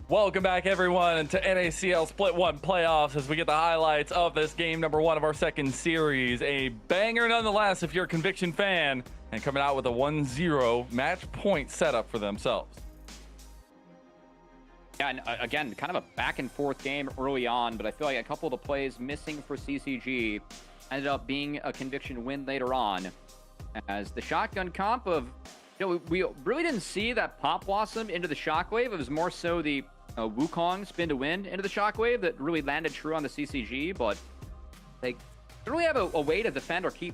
Welcome back, everyone, to NACL Split 1 playoffs as we get the highlights of this game number 1 of our second series. A banger nonetheless if you're a Conviction fan, and coming out with a 1-0 match point setup for themselves. Yeah, and again, kind of a back and forth game early on, but I feel like a couple of the plays missing for CCG ended up being a Conviction win later on. As the shotgun comp of, we really didn't see that Pop Blossom into the Shockwave. It was more so the Wukong spin to win into the Shockwave that really landed true on the CCG, but they don't really have a way to defend or keep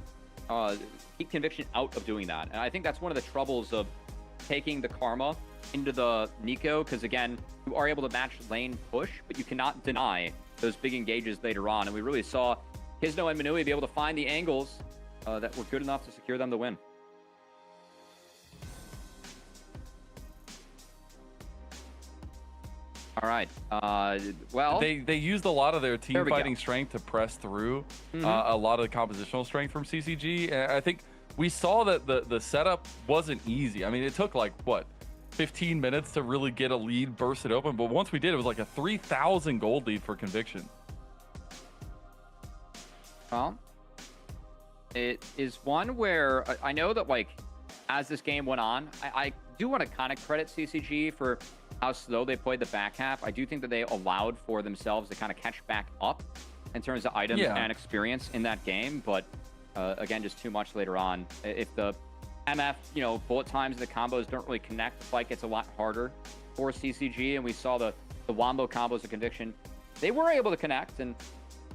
Conviction out of doing that. And I think that's one of the troubles of taking the Karma into the Nico, because again, you are able to match lane push, but you cannot deny those big engages later on. And we really saw Kizno and Manui be able to find the angles that were good enough to secure them the win. All right. Well, they used a lot of their team fighting strength to press through a lot of the compositional strength from CCG. And I think we saw that the setup wasn't easy. I mean, it took like, what, 15 minutes to really get a lead, burst it open. But once we did, it was like a 3,000 gold lead for Conviction. Well, it is one where I know that, like, as this game went on, I do want to kind of credit CCG for how slow they played the back half. I do think that they allowed for themselves to kind of catch back up in terms of items and experience in that game. But again, just too much later on. If the MF, bullet times and the combos don't really connect, the fight gets a lot harder for CCG. And we saw the Wombo combos of Conviction. They were able to connect, and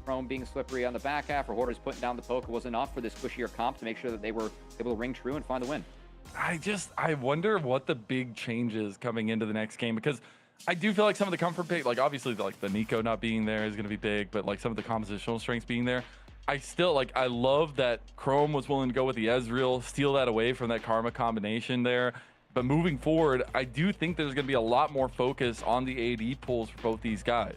Chrome being slippery on the back half, or Hoarders putting down the poke was enough for this squishier comp to make sure that they were able to ring true and find the win. I wonder what the big changes coming into the next game, because I do feel like some of the comfort pick, like obviously like the Nico not being there is going to be big, but like some of the compositional strengths being there, I love that Chrome was willing to go with the Ezreal, steal that away from that Karma combination there. But moving forward, I do think there's going to be a lot more focus on the AD pulls for both these guys.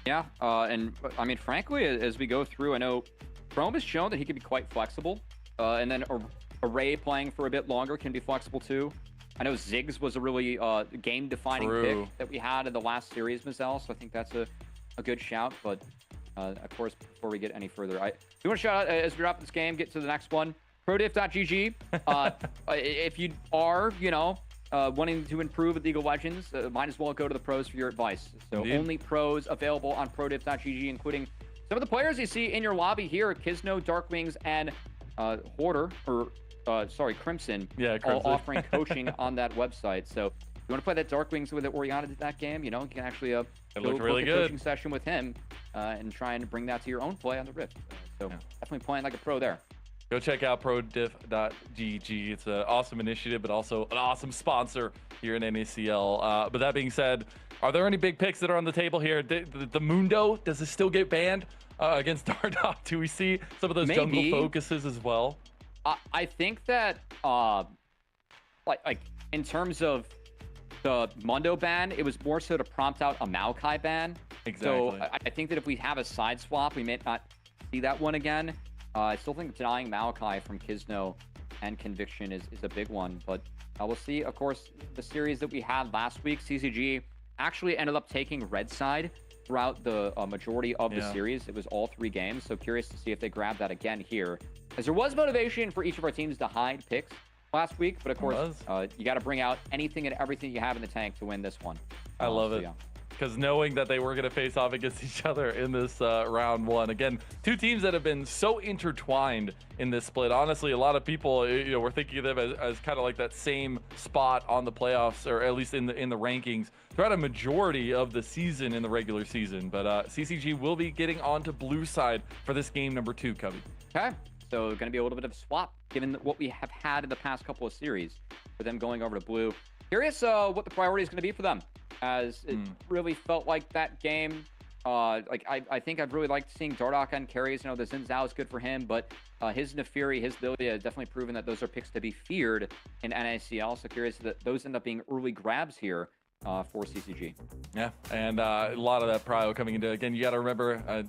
Yeah, and I mean, frankly, as we go through, I know Chrome has shown that he can be quite flexible. And then Array playing for a bit longer can be flexible too. I know Ziggs was a really game-defining pick that we had in the last series, Mazel, so I think that's a good shout. But of course, before we get any further, we want to shout out as we wrap this game, get to the next one. ProDiff.gg. If you are, wanting to improve at League of Legends, might as well go to the pros for your advice. So only pros available on ProDiff.gg, including some of the players you see in your lobby here: Kizno, Darkwings, and Hoarder, Crimson, all offering coaching on that website. So if you want to play that Darkwings with Oriana did that game, you can actually go really good coaching session with him and try and bring that to your own play on the Rift. So definitely playing like a pro there. Go check out prodiff.gg. It's an awesome initiative, but also an awesome sponsor here in NACL. But that being said, are there any big picks that are on the table here? The Mundo, does it still get banned against Dardoch? Do we see some of those jungle focuses as well? I think that, like in terms of the Mundo ban, it was more so to prompt out a Maokai ban. Exactly. So I think that if we have a side swap, we may not see that one again. I still think denying Maokai from Kizno and Conviction is a big one, but we'll see. Of course, the series that we had last week, CCG actually ended up taking red side throughout the majority of the series. It was all 3 games, so curious to see if they grab that again here, as there was motivation for each of our teams to hide picks last week, but of course, you got to bring out anything and everything you have in the tank to win this one. I love it. Because knowing that they were going to face off against each other in this round 1. Again, 2 teams that have been so intertwined in this split. Honestly, a lot of people, were thinking of them as kind of like that same spot on the playoffs, or at least in the rankings throughout a majority of the season in the regular season. But CCG will be getting onto blue side for this game number 2, Cubby. Okay, so going to be a little bit of a swap given what we have had in the past couple of series with them going over to blue. Curious what the priority is going to be for them, as it really felt like that game. I think I've really liked seeing Dardoch on carries. The Xin Zhao is good for him, but his Nefiri, his Lilia has definitely proven that those are picks to be feared in NACL. So curious that those end up being early grabs here for CCG. Yeah, and a lot of that prio coming into, again, you got to remember,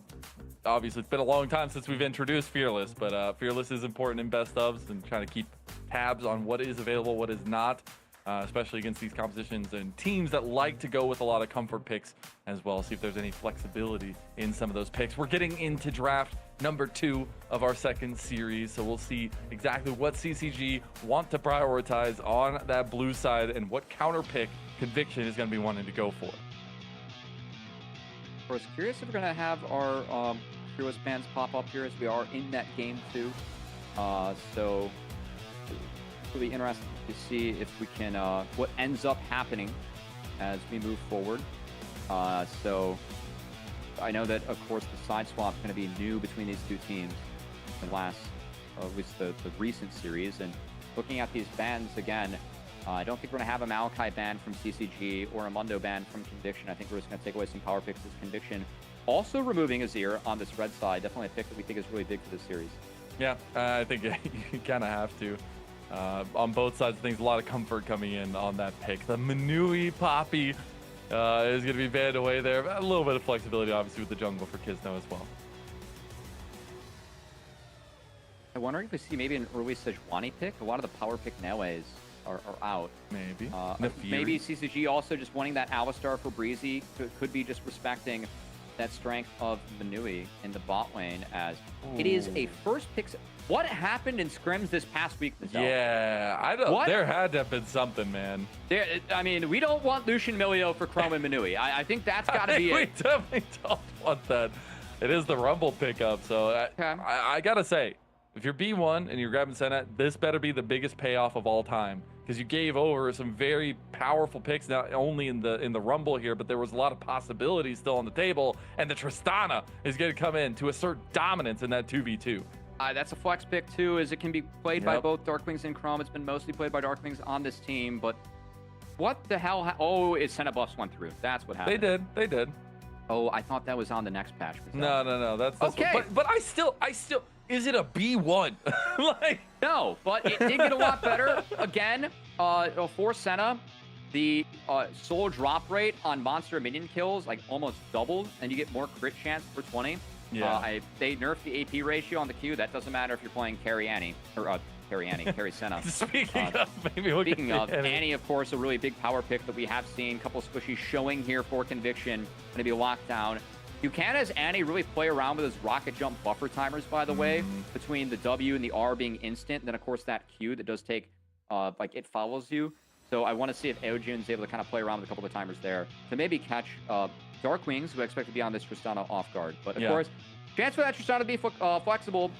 obviously it's been a long time since we've introduced Fearless, but Fearless is important in best ofs and trying to keep tabs on what is available, what is not. especially against these compositions and teams that like to go with a lot of comfort picks as well. See if there's any flexibility in some of those picks. We're getting into draft number 2 of our second series, so we'll see exactly what CCG want to prioritize on that blue side and what counter pick Conviction is going to be wanting to go for. I was curious if we're going to have our Heroes bands pop up here as we are in that game too. So it'll be interesting to see if we can, what ends up happening as we move forward. So I know that, of course, the side swap is going to be new between these two teams in last, at least the recent series. And looking at these bans again, I don't think we're going to have a Maokai ban from CCG or a Mundo ban from Conviction. I think we're just going to take away some power picks as Conviction. Also removing Azir on this red side, definitely a pick that we think is really big for this series. Yeah, I think you kind of have to. On both sides of things, a lot of comfort coming in on that pick. The Manui Poppy is going to be banned away there. A little bit of flexibility, obviously, with the jungle for Kisno as well. I'm wondering if we see maybe an early Sejuani pick. A lot of the power pick Neways are out. Maybe. Maybe CCG also just wanting that Alistar for Breezy could be just respecting that strength of Manui in the bot lane, as it is a first pick. What happened in scrims this past week, Michelle? Yeah, I don't. What? There had to have been something, man. I mean, we don't want Lucian Milio for Chrome and Manui. I think that's got to be it. We definitely don't want that. It is the Rumble pickup, so I gotta say, if you're B1 and you're grabbing Senna, this better be the biggest payoff of all time, because you gave over some very powerful picks, not only in the Rumble here, but there was a lot of possibilities still on the table, and the Tristana is going to come in to assert dominance in that 2v2. That's a flex pick too, as it can be played by both Darkwings and Chrome. It's been mostly played by Darkwings on this team, but what the hell? Oh, it's Senna buffs went through. That's what happened. They did. Oh, I thought that was on the next patch. No, that's this okay. One. But I still. Is it a B1? Like, no, but it did get a lot better. Again, for Senna, the soul drop rate on monster minion kills like almost doubled, and you get more crit chance per 20. Yeah. They nerfed the AP ratio on the Q. That doesn't matter if you're playing Carry Senna. Speaking of, Annie, of course, a really big power pick that we have seen. A couple squishies showing here for Conviction. Going to be locked down. You can, as Annie, really play around with his rocket jump buffer timers, by the way, between the W and the R being instant. And then, of course, that Q that does take, like, it follows you. So I want to see if Eojun's able to kind of play around with a couple of timers there to maybe catch Darkwings, who I expect to be on this Tristana off guard. But, of course, chance for that Tristana to be flexible.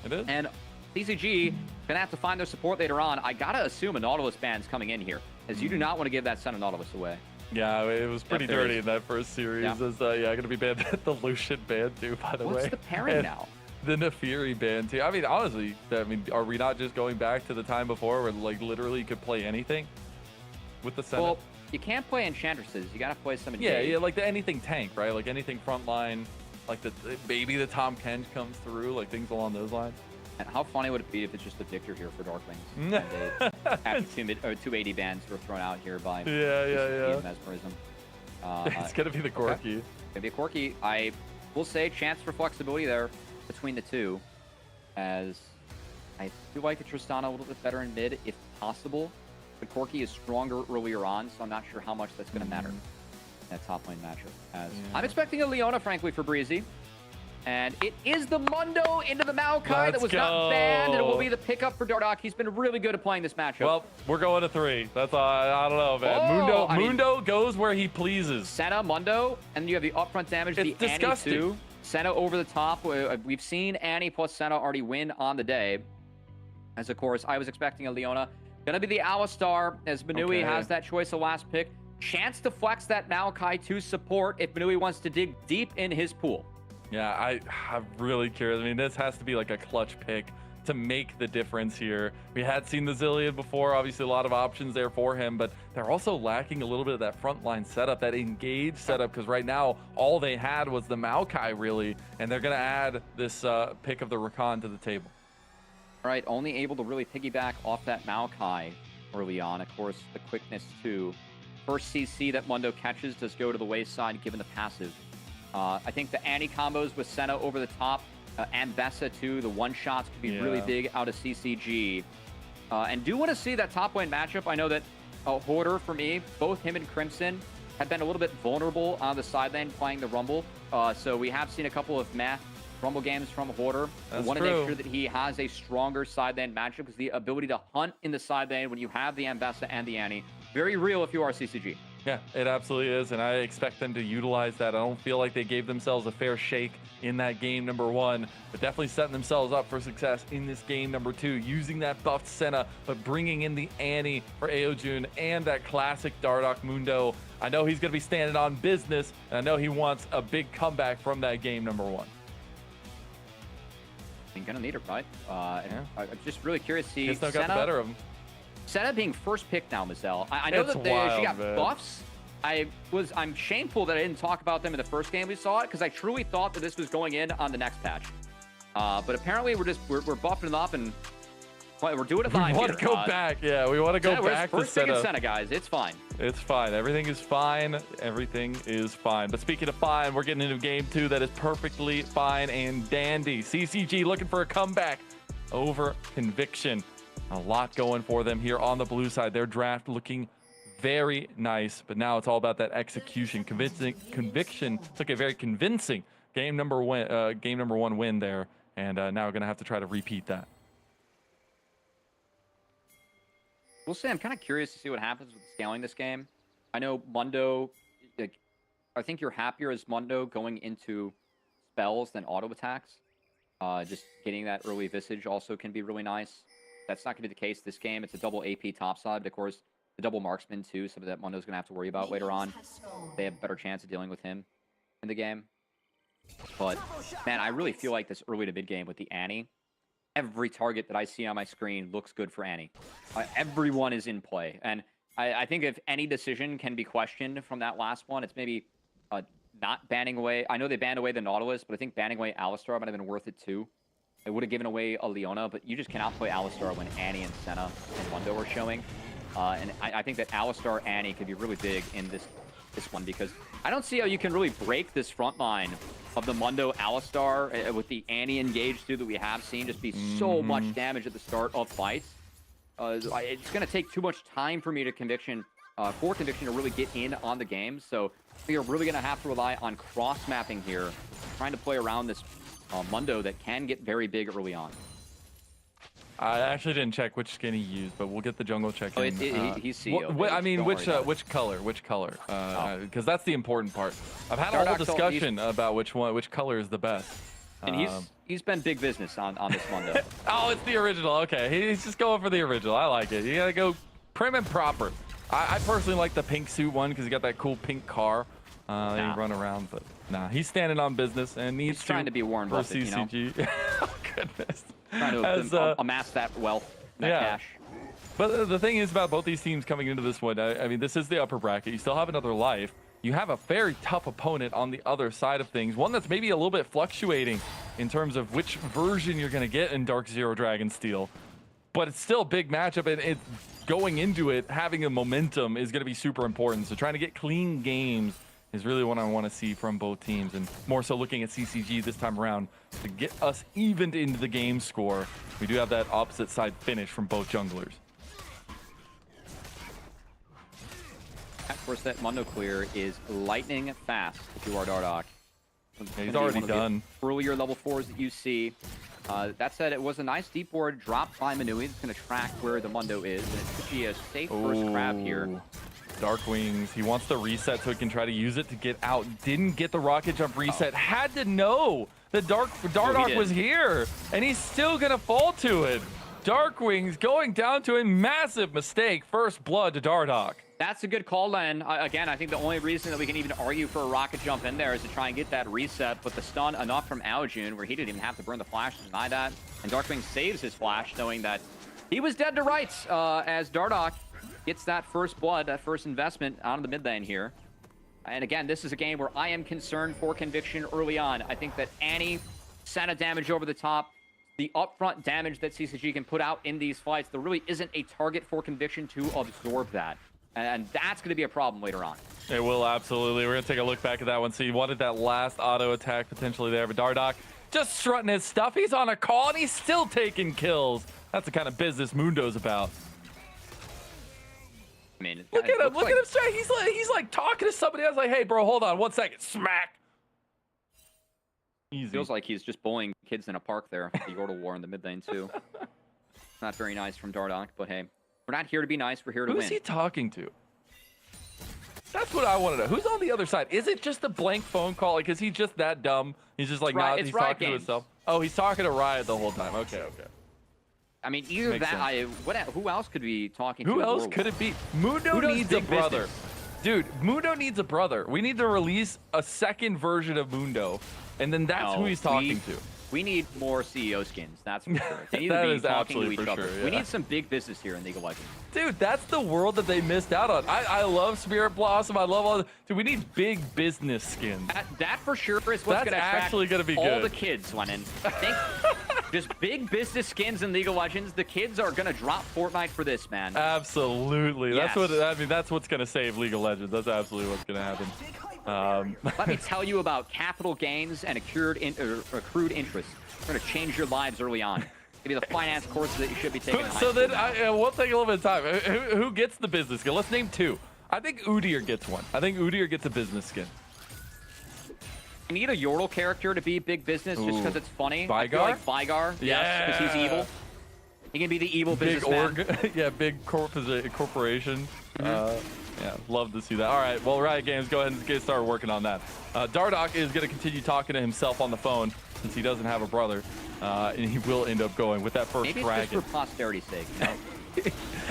It is. And CCG going to have to find their support later on. I got to assume a Nautilus ban's coming in here, as you do not want to give that Senna Nautilus away. Yeah, it was pretty dirty in that first series. Yeah, going to be banned. The Lucian ban too, by the way. What's the pairing now? The Nefiri ban too. I mean, honestly, are we not just going back to the time before where, like, literally you could play anything with the Senna? Well, you can't play Enchantresses. You got to play some Engage. Yeah, like the anything tank, right? Like anything frontline, like maybe the Tom Kench comes through, like things along those lines. And how funny would it be if it's just a Victor here for Darklings? After 280 bans were thrown out here by Mesmerism. It's going to be the Corki. Okay. Going to be a Corki. I will say chance for flexibility there between the two, as I do like the Tristana a little bit better in mid if possible. The Corki is stronger earlier on, so I'm not sure how much that's going to matter in that top lane matchup. As I'm expecting a Leona, frankly, for Breezy. And it is the Mundo into the Maokai that was not banned, and it will be the pickup for Dardoch. He's been really good at playing this matchup. Well, we're going to 3. That's all. I don't know, man. Mundo goes where he pleases. Senna, Mundo, and you have the upfront damage, it's the disgusting. Annie too. Senna over the top. We've seen Annie plus Senna already win on the day. As, of course, I was expecting a Leona. Going to be the Alistar, as Manui has that choice of last pick. Chance to flex that Maokai to support if Manui wants to dig deep in his pool. Yeah, I'm really curious. I mean, this has to be like a clutch pick to make the difference here. We had seen the Zillion before, obviously a lot of options there for him, but they're also lacking a little bit of that frontline setup, that engage setup, because right now all they had was the Maokai, really, and they're going to add this pick of the Rakan to the table. All right, only able to really piggyback off that Maokai early on. Of course, the quickness too. First CC that Mundo catches does go to the wayside, given the passive. I think the Annie combos with Senna over the top, and Bessa too, the one-shots could be really big out of CCG. And do want to see that top lane matchup. I know that Hoarder for me. Both him and Crimson have been a little bit vulnerable on the side lane playing the Rumble. So we have seen a couple of Rumble games from Hoarder. That's We want to true. make sure that he has a stronger side lane matchup because the ability to hunt in the side lane when you have the Ambessa and the Annie, very real if you are CCG. Yeah, it absolutely is, and I expect them to utilize that. I don't feel like they gave themselves a fair shake in that game number 1, but definitely setting themselves up for success in this game number 2, using that buffed Senna, but bringing in the Annie for Aojun and that classic Dardoch Mundo. I know he's going to be standing on business, and I know he wants a big comeback from that game number 1. Ain't gonna need it, right? Yeah. I'm just really curious to see Guess no got the better of him. Senna being first pick now, Mazel. I know It's that wild, she got man. buffs. I'm shameful that I didn't talk about them in the first game we saw it because I truly thought that this was going in on the next patch. But apparently we're buffing them up and we're doing it live. We want to go back. Yeah, we want to go back to first pick Senna. and Senna, guys. It's fine. It's fine. Everything is fine. Everything is fine. But speaking of fine, we're getting into game 2 that is perfectly fine and dandy. CCG looking for a comeback over Conviction. A lot going for them here on the blue side. Their draft looking very nice, but now it's all about that execution. Conviction took a very convincing game number 1 win there, and now we're going to have to try to repeat that. We'll say I'm kind of curious to see what happens with scaling this game. I know Mundo, I think you're happier as Mundo going into spells than auto attacks. Just getting that early Visage also can be really nice. That's not going to be the case this game. It's a double AP topside, but of course, the double marksman too, something that Mundo's going to have to worry about later on. They have a better chance of dealing with him in the game. But, man, I really feel like this early to mid game with the Annie, every target that I see on my screen looks good for Annie. Everyone is in play. And I think if any decision can be questioned from that last one, it's maybe not banning away. I know they banned away the Nautilus, but I think banning away Alistar might have been worth it too. It would have given away a Leona, but you just cannot play Alistar when Annie and Senna and Mundo were showing. And I think that Alistar Annie could be really big in this one because I don't see how you can really break this front line of the Mundo Alistar with the Annie engaged too that we have seen just be so much damage at the start of fights. It's going to take too much time for me to Conviction to really get in on the game. So we are really going to have to rely on cross-mapping here, trying to play around this Mundo that can get very big early on. I actually didn't check which skin he used, but we'll get the jungle check in. He's CEO. I mean, which color? Oh. Because that's the important part. I've had a whole discussion about which color is the best. And he's been big business on this Mundo. Oh, it's the original. Okay, he's just going for the original. I like it. You gotta go prim and proper. I personally like the pink suit one because you got that cool pink car. You run around, but nah, he's standing on business and needs trying to be Warren Buffett, CCG. you know? Oh goodness. Trying to amass that wealth, that cash. But the thing is about both these teams coming into this one, I mean, this is the upper bracket. You still have another life. You have a very tough opponent on the other side of things. One that's maybe a little bit fluctuating in terms of which version you're going to get in Dark Zero Dragonsteel. But it's still a big matchup, and it's going into it, having a momentum is going to be super important. So trying to get clean games is really what I want to see from both teams, and more so looking at CCG this time around to get us evened into the game score. We do have that opposite side finish from both junglers. Of course, that Mundo clear is lightning fast if you are Dardoch. Yeah, he's already done. Earlier level 4s that you see. That said, it was a nice deep ward dropped by Manui. It's going to track where the Mundo is, and it could be a safe first grab here. Dark Wings, he wants the reset so he can try to use it to get out. Didn't get the rocket jump reset. Had to know that Dardoch was here, and he's still gonna fall to it. Dark Wings going down to a massive mistake. First blood to Dardoch. That's a good call, Len. Again, I think the only reason that we can even argue for a rocket jump in there is to try and get that reset, but the stun enough from Aojun where he didn't even have to burn the flash to deny that. And Darkwing saves his flash, knowing that he was dead to rights as Dardoch gets that first blood, that first investment out of the mid lane here. And again, this is a game where I am concerned for Conviction early on. I think that Annie, Senna damage over the top, the upfront damage that CCG can put out in these fights, there really isn't a target for Conviction to absorb that. And that's going to be a problem later on. It will, absolutely. We're going to take a look back at that one. So he wanted that last auto attack potentially there, but Dardoch just strutting his stuff. He's on a call, and he's still taking kills. That's the kind of business Mundo's about. I mean, Look at him. Look at him straight. He's like talking to somebody else. Like, hey, bro, hold on 1 second. Smack. Easy. Feels like he's just bullying kids in a park there. The Yordle War in the mid lane too. Not very nice from Dardoch, but hey, we're not here to be nice. We're here to win. Who's he talking to? That's what I want to know. Who's on the other side? Is it just a blank phone call? Like, is he just that dumb? He's just like, nah, he's talking to himself. Oh, he's talking to Riot the whole time. Okay. I mean, either Makes that. Who else could be talking to? Who else could it be? Mundo needs a brother. Dude, Mundo needs a brother. We need to release a second version of Mundo, and then that's who he's talking to. We need more CEO skins, that's for sure. They need That to be is talking to absolutely each for other. sure, We yeah. need some big business here in League of Legends. Dude, that's the world that they missed out on. I love Spirit Blossom. I love all the... Dude, we need big business skins. That for sure is what's That's going to actually gonna be all good. the kids, Lennon. Think just big business skins in League of Legends. The kids are going to drop Fortnite for this, man. Absolutely. Yes. That's what's going to save League of Legends. That's absolutely what's going to happen. Let me tell you about capital gains and accrued interest. It's going to change your lives early on. Maybe the finance courses that you should be taking in high So school then, now. we'll take a little bit of time. Who gets the business skin? Let's name two. I think Udyr gets one. I think Udyr gets a business skin. I need a Yordle character to be big business just because it's funny. I feel Vigar? like Vigar, yes, because he's evil. He can be the evil Big businessman. yeah, big corporation. Yeah, love to see that. All right, well, Riot Games, go ahead and get started working on that. Dardoch is going to continue talking to himself on the phone since he doesn't have a brother, and he will end up going with that first Maybe it's dragon. just for posterity's sake. You know?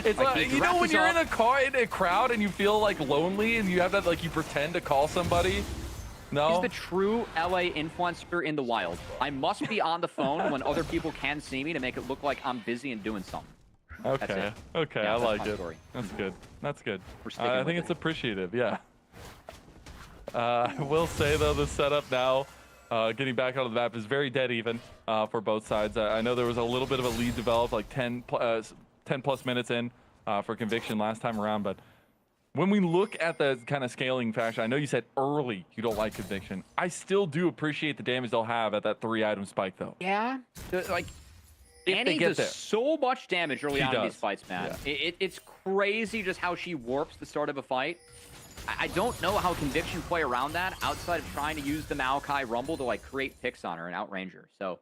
It's Like, like, he you know, when dresses you're in up- a car, in a crowd, and you feel like lonely, and you have that, like, you pretend to call somebody. No. He's the true LA influencer in the wild. I must be on the phone when other people can see me to make it look like I'm busy and doing something. Okay. That's it. Okay, Yeah, I that's like my it. story. That's good. That's good. We're sticking I with think it. it's appreciative. Yeah. I will say though, the setup now, getting back onto the map, is very dead even for both sides. I know there was a little bit of a lead developed, like 10 plus minutes in for Conviction last time around, but when we look at the kind of scaling fashion, I know you said early you don't like Conviction. I still do appreciate the damage they'll have at that 3-item spike though. Yeah. Like, If Annie they get does there. so much damage early She on in does. these fights, man. Yeah. It's crazy just how she warps the start of a fight. I don't know how Conviction play around that outside of trying to use the Maokai Rumble to like create picks on her and outrange her. So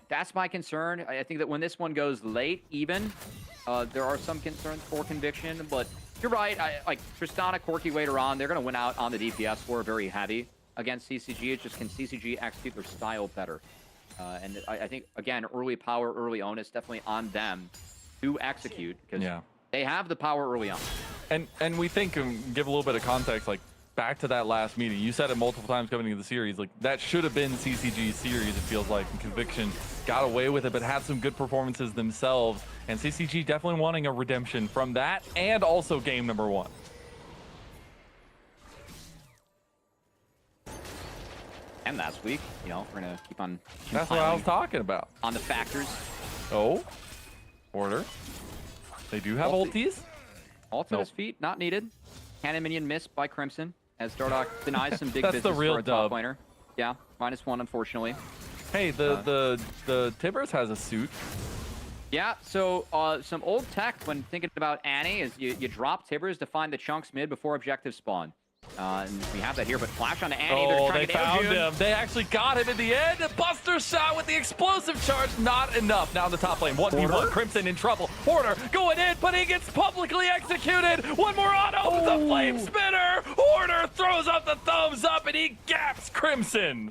that's my concern. I think that when this one goes late, even there are some concerns for Conviction. But you're right. Like Tristana, Corki later on, they're going to win out on the DPS war very heavy against CCG. It's just can CCG execute their style better? And I think again, early power, early onus, definitely on them to execute because they have the power early on. And we think, give a little bit of context, like back to that last meeting, you said it multiple times coming into the series, like that should have been CCG's series, it feels like, and Conviction got away with it, but had some good performances themselves, and CCG definitely wanting a redemption from that, and also game number 1. And last week, you know, we're going to keep on That's what I was talking about. on the factors. Oh, order. They do have ultis? Ult at his feet, not needed. Cannon minion missed by Crimson as Dardoch denies some big That's business the real for a top dub. laner. Yeah, -1, unfortunately. Hey, the Tibbers has a suit. Yeah, so some old tech when thinking about Annie is you drop Tibbers to find the chunks mid before objective spawn. And we have that here, but flash on Annie. Oh, They're they trying to found him. They actually got him in the end. A Buster shot with the explosive charge. Not enough. Now in the top lane. 1v1. Crimson in trouble. Hoarder going in, but he gets publicly executed. One more auto with the flame spinner. Hoarder throws up the thumbs up, and he gaps Crimson.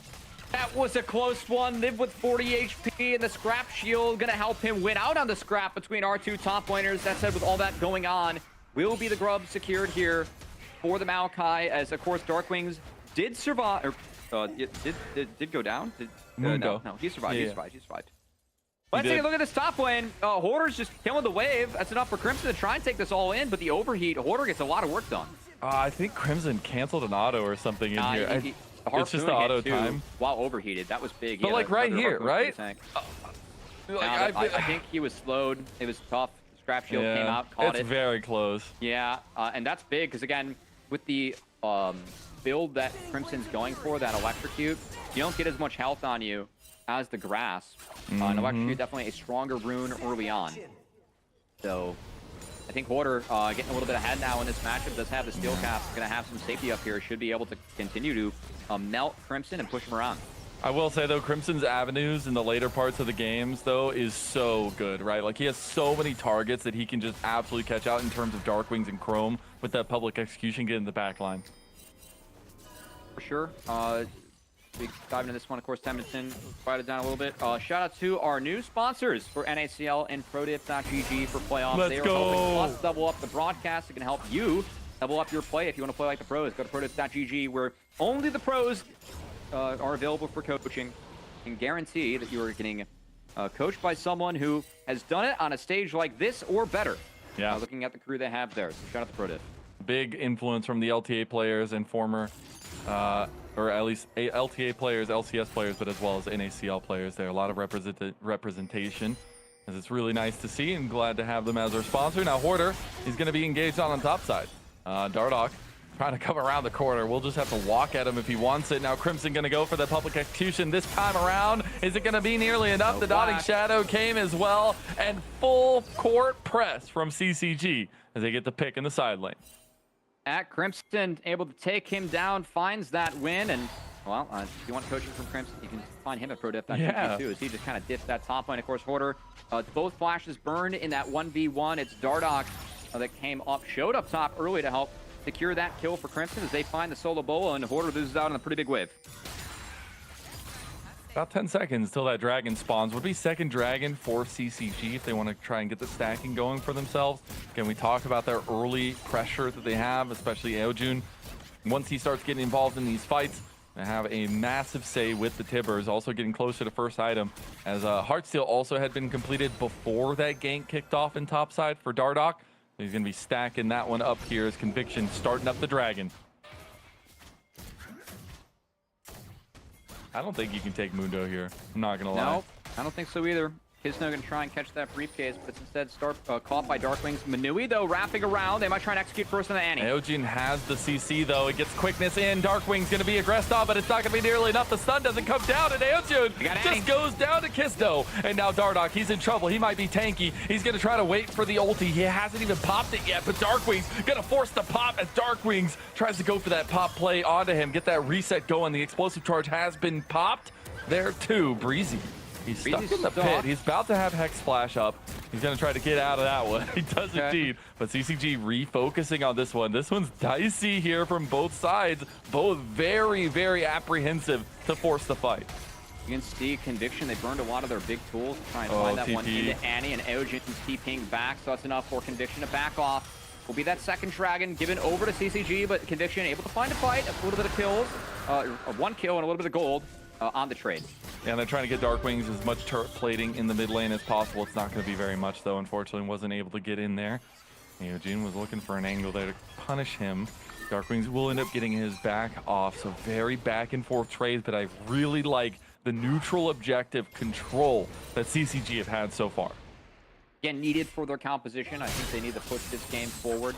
That was a close one. Live with 40 HP, and the scrap shield gonna help him win out on the scrap between our two top laners. That said, with all that going on, will be the grub secured here for the Maokai, as of course Darkwings did survive, or did go down. Mundo. No, he survived. Yeah. He survived. He survived. Let's take did. a look at this top lane. Hoarder's just killing the wave. That's enough for Crimson to try and take this all in, but the overheat, Hoarder gets a lot of work done. I think Crimson canceled an auto or something in here. The It's just the Harpoon hit auto too time. while overheated. That was big. But Yeah, like that- right that here, Harpoon right? hit the tank. Like, I think he was slowed. It was tough. Scrap shield came out, caught it's it. very close. Yeah, and that's big because again, with the build that Crimson's going for, that electrocute, you don't get as much health on you as the grass. An electrocute definitely a stronger rune early on. So I think Hoarder getting a little bit ahead now in this matchup. Does have the steel cap. Going to have some safety up here. Should be able to continue to melt Crimson and push him around. I will say, though, Crimson's avenues in the later parts of the games, though, is so good, right? Like, he has so many targets that he can just absolutely catch out in terms of Darkwings and Chrome with that public execution getting the back line. For sure. Big dive into this one, of course, Temminson quiet it down a little bit. Shout out to our new sponsors for NACL and ProDiff.gg for playoffs. Let's they are go. helping us double up the broadcast. It can help you double up your play. If you want to play like the pros, go to ProDiff.gg, where only the pros are available for coaching, and guarantee that you are getting coached by someone who has done it on a stage like this or better. Yeah. Looking at the crew they have there. So shout out to ProDiff. Big influence from the LTA players and former, or at least LTA players, LCS players, but as well as NACL players there. A lot of representation, as it's really nice to see, and glad to have them as our sponsor. Now Hoarder, he's going to be engaged on top side. Dardoch trying to come around the corner. We'll just have to walk at him if he wants it. Now Crimson going to go for the public execution this time around. Is it going to be nearly enough? The Dotting Shadow came as well, and full court press from CCG as they get the pick in the side lane. At Crimson, able to take him down, finds that win, and well, if you want coaching from Crimson, you can find him at ProDiff.gg too, as he just kind of diffs that top lane. Of course, Hoarder, both flashes burned in that 1v1. It's Dardoch that came up, showed up top early to help secure that kill for Crimson as they find the solo bolo, and Hoarder loses out on a pretty big wave. About 10 seconds till that dragon spawns. Would be second dragon for CCG if they want to try and get the stacking going for themselves. Again, we talked about their early pressure that they have, especially Eojun. Once he starts getting involved in these fights, they have a massive say with the Tibbers, also getting closer to first item, as Heartsteel also had been completed before that gank kicked off in topside for Dardoch. He's going to be stacking that one up here as Conviction starting up the dragon. I don't think you can take Mundo here. I'm not going to lie. No, I don't think so either. Kisno going to try and catch that briefcase, but it's instead caught by Darkwings. Manui, though, wrapping around. They might try and execute first on the Annie. Eojun has the CC, though. It gets quickness in. Darkwing's going to be aggressed on, but it's not going to be nearly enough. The stun doesn't come down, and Eojun just goes down to Kisno. And now Dardoch, he's in trouble. He might be tanky. He's going to try to wait for the ulti. He hasn't even popped it yet, but Darkwing's going to force the pop as Darkwings tries to go for that pop play onto him. Get that reset going. The explosive charge has been popped there, too. Breezy. He's stuck in the pit. He's about to have Hex Flash up. He's going to try to get out of that one. He does indeed. But CCG refocusing on this one. This one's dicey here from both sides. Both very, very apprehensive to force the fight. Against the Conviction, they burned a lot of their big tools to try and find that one into Annie, and Eojun's TPing back, so that's enough for Conviction to back off. Will be that second dragon given over to CCG, but Conviction able to find a fight, a little bit of kills, one kill and a little bit of gold on the trade. Yeah, and they're trying to get Darkwings as much turret plating in the mid lane as possible. It's not going to be very much, though. Unfortunately, wasn't able to get in there. Eojun was looking for an angle there to punish him. Darkwings will end up getting his back off, so very back and forth trades, but I really like the neutral objective control that CCG have had so far. Again, needed for their composition. I think they need to push this game forward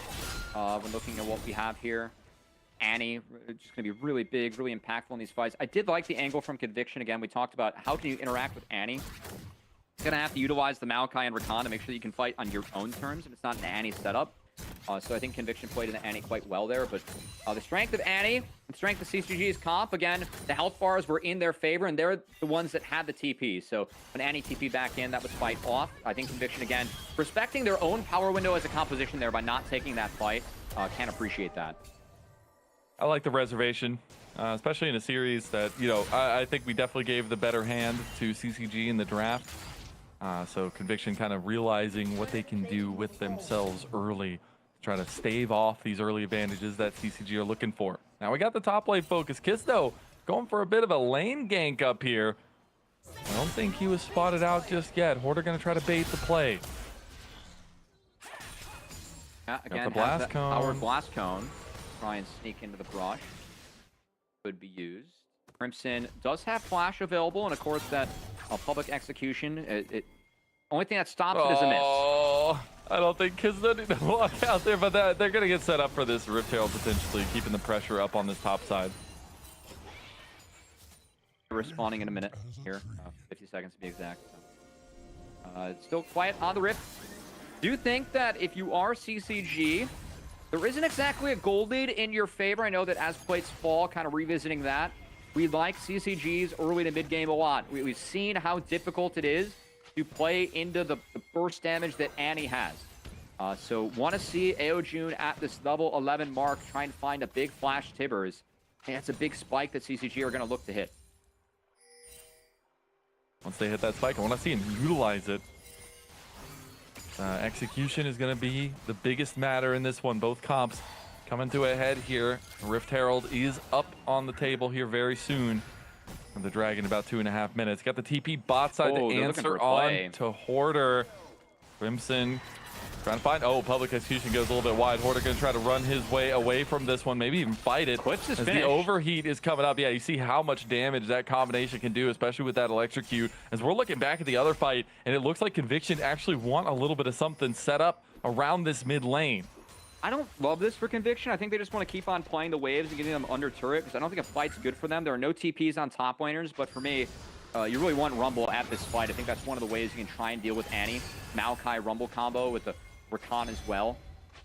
when looking at what we have here. Annie, just going to be really big, really impactful in these fights. I did like the angle from Conviction. Again, we talked about how can you interact with Annie. You're going to have to utilize the Maokai and Rakan to make sure that you can fight on your own terms, and it's not an Annie setup. So I think Conviction played in the Annie quite well there, but the strength of Annie, the strength of CCG's comp, again, the health bars were in their favor, and they're the ones that had the TP. So when Annie TP back in, that was fight off. I think Conviction, again, respecting their own power window as a composition there by not taking that fight, can't appreciate that. I like the reservation, especially in a series that, you know, I think we definitely gave the better hand to CCG in the draft. So Conviction kind of realizing what they can do with themselves early, try to stave off these early advantages that CCG are looking for. Now we got the top lane focus. Kisno going for a bit of a lane gank up here. I don't think he was spotted out just yet. Hoarder going to try to bait the play. Yeah, again, the blast cone. Our blast cone. Try and sneak into the brush. Could be used. Crimson does have flash available, and of course that public execution. Only thing that stops it is a miss. Oh, I don't think Kisno need to walk out there, but they're going to get set up for this Rift Herald potentially, keeping the pressure up on this top side. Respawning in a minute here, 50 seconds to be exact. So. It's still quiet on the Rift. Do you think that if you are CCG, there isn't exactly a gold lead in your favor? I know that as plates fall, kind of revisiting that, we like CCG's early to mid game a lot. We've seen how difficult it is to play into the burst damage that Annie has. So want to see Aojun at this level 11 mark, trying to find a big flash Tibbers. And that's a big spike that CCG are going to look to hit. Once they hit that spike, I want to see him utilize it. Execution is going to be the biggest matter in this one. Both comps coming to a head here. Rift Herald is up on the table here very soon. And the Dragon about 2.5 minutes. Got the TP bot side to answer on to Hoarder. Crimson trying to find. Oh, public execution goes a little bit wide. Hoarder going to try to run his way away from this one, maybe even fight it. Clips is as finished. The overheat is coming up. Yeah, you see how much damage that combination can do, especially with that electrocute. As we're looking back at the other fight, and it looks like Conviction actually want a little bit of something set up around this mid lane. I don't love this for Conviction. I think they just want to keep on playing the waves and getting them under turret, because I don't think a fight's good for them. There are no TPs on top laners, but for me, you really want Rumble at this fight. I think that's one of the ways you can try and deal with Annie. Maokai Rumble combo with the Rakan as well.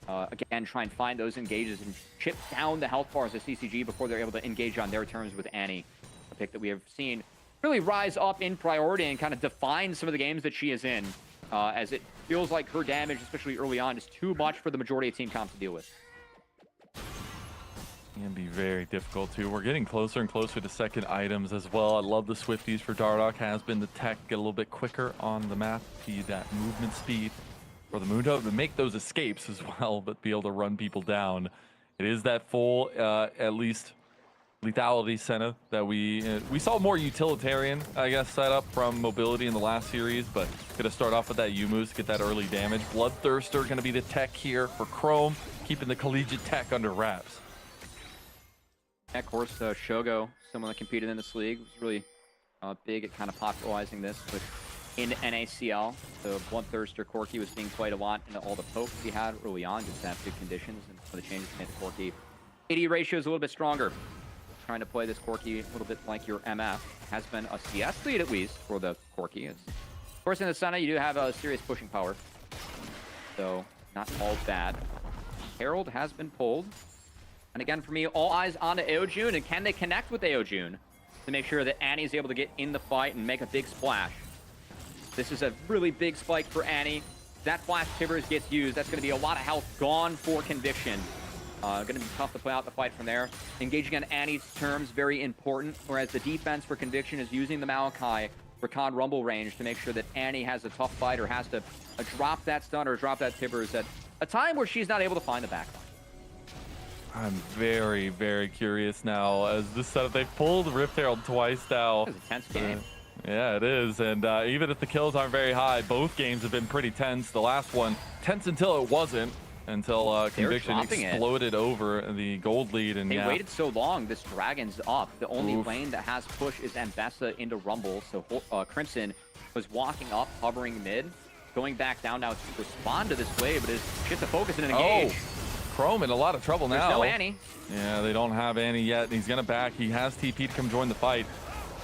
Again, try and find those engages and chip down the health bars of CCG before they're able to engage on their terms with Annie. A pick that we have seen really rise up in priority and kind of define some of the games that she is in, as it feels like her damage, especially early on, is too much for the majority of team comps to deal with. Can be very difficult too. We're getting closer and closer to second items as well. I love the Swifties for Dardoch. Has been the tech, get a little bit quicker on the map, see that movement speed for the Mundo to make those escapes as well, but be able to run people down. It is that full, at least lethality center that we saw more utilitarian, I guess, setup from mobility in the last series, but gonna start off with that U-moves to get that early damage. Bloodthirster gonna be the tech here for Chrome, keeping the collegiate tech under wraps. Of course, Shogo, someone that competed in this league, was really big at kind of popularizing this in NACL. So Bloodthirster Corki was being played a lot into all the pokes he had early on, just to have good conditions, and some of the changes made the Corki. AD ratio is a little bit stronger. Trying to play this Corki a little bit like your MF. Has been a CS lead at least for the Corki. Of course, in the Senna, you do have a serious pushing power, so not all bad. Herald has been pulled. And again, for me, all eyes on to Aojun, and can they connect with Aojun to make sure that Annie's able to get in the fight and make a big splash? This is a really big spike for Annie. That flash Tibbers gets used. That's going to be a lot of health gone for Conviction. Going to be tough to play out the fight from there. Engaging on Annie's terms, very important, whereas the defense for Conviction is using the Maokai Rakan Rumble range to make sure that Annie has a tough fight or has to drop that stun or drop that Tibbers at a time where she's not able to find the backline. I'm very, very curious now as this setup. They've pulled Rift Herald twice now. It's a tense game. Yeah, it is. And even if the kills aren't very high, both games have been pretty tense. The last one, tense until it wasn't, until Conviction exploded over the gold lead. And they waited so long. This Dragon's up. The only lane that has push is Ambessa into Rumble. So Crimson was walking up, hovering mid, going back down now to respond to this wave, but is shit to focus and engage. Chrome in a lot of trouble now. There's no Annie. Yeah, they don't have Annie yet, and he's gonna back. He has TP to come join the fight.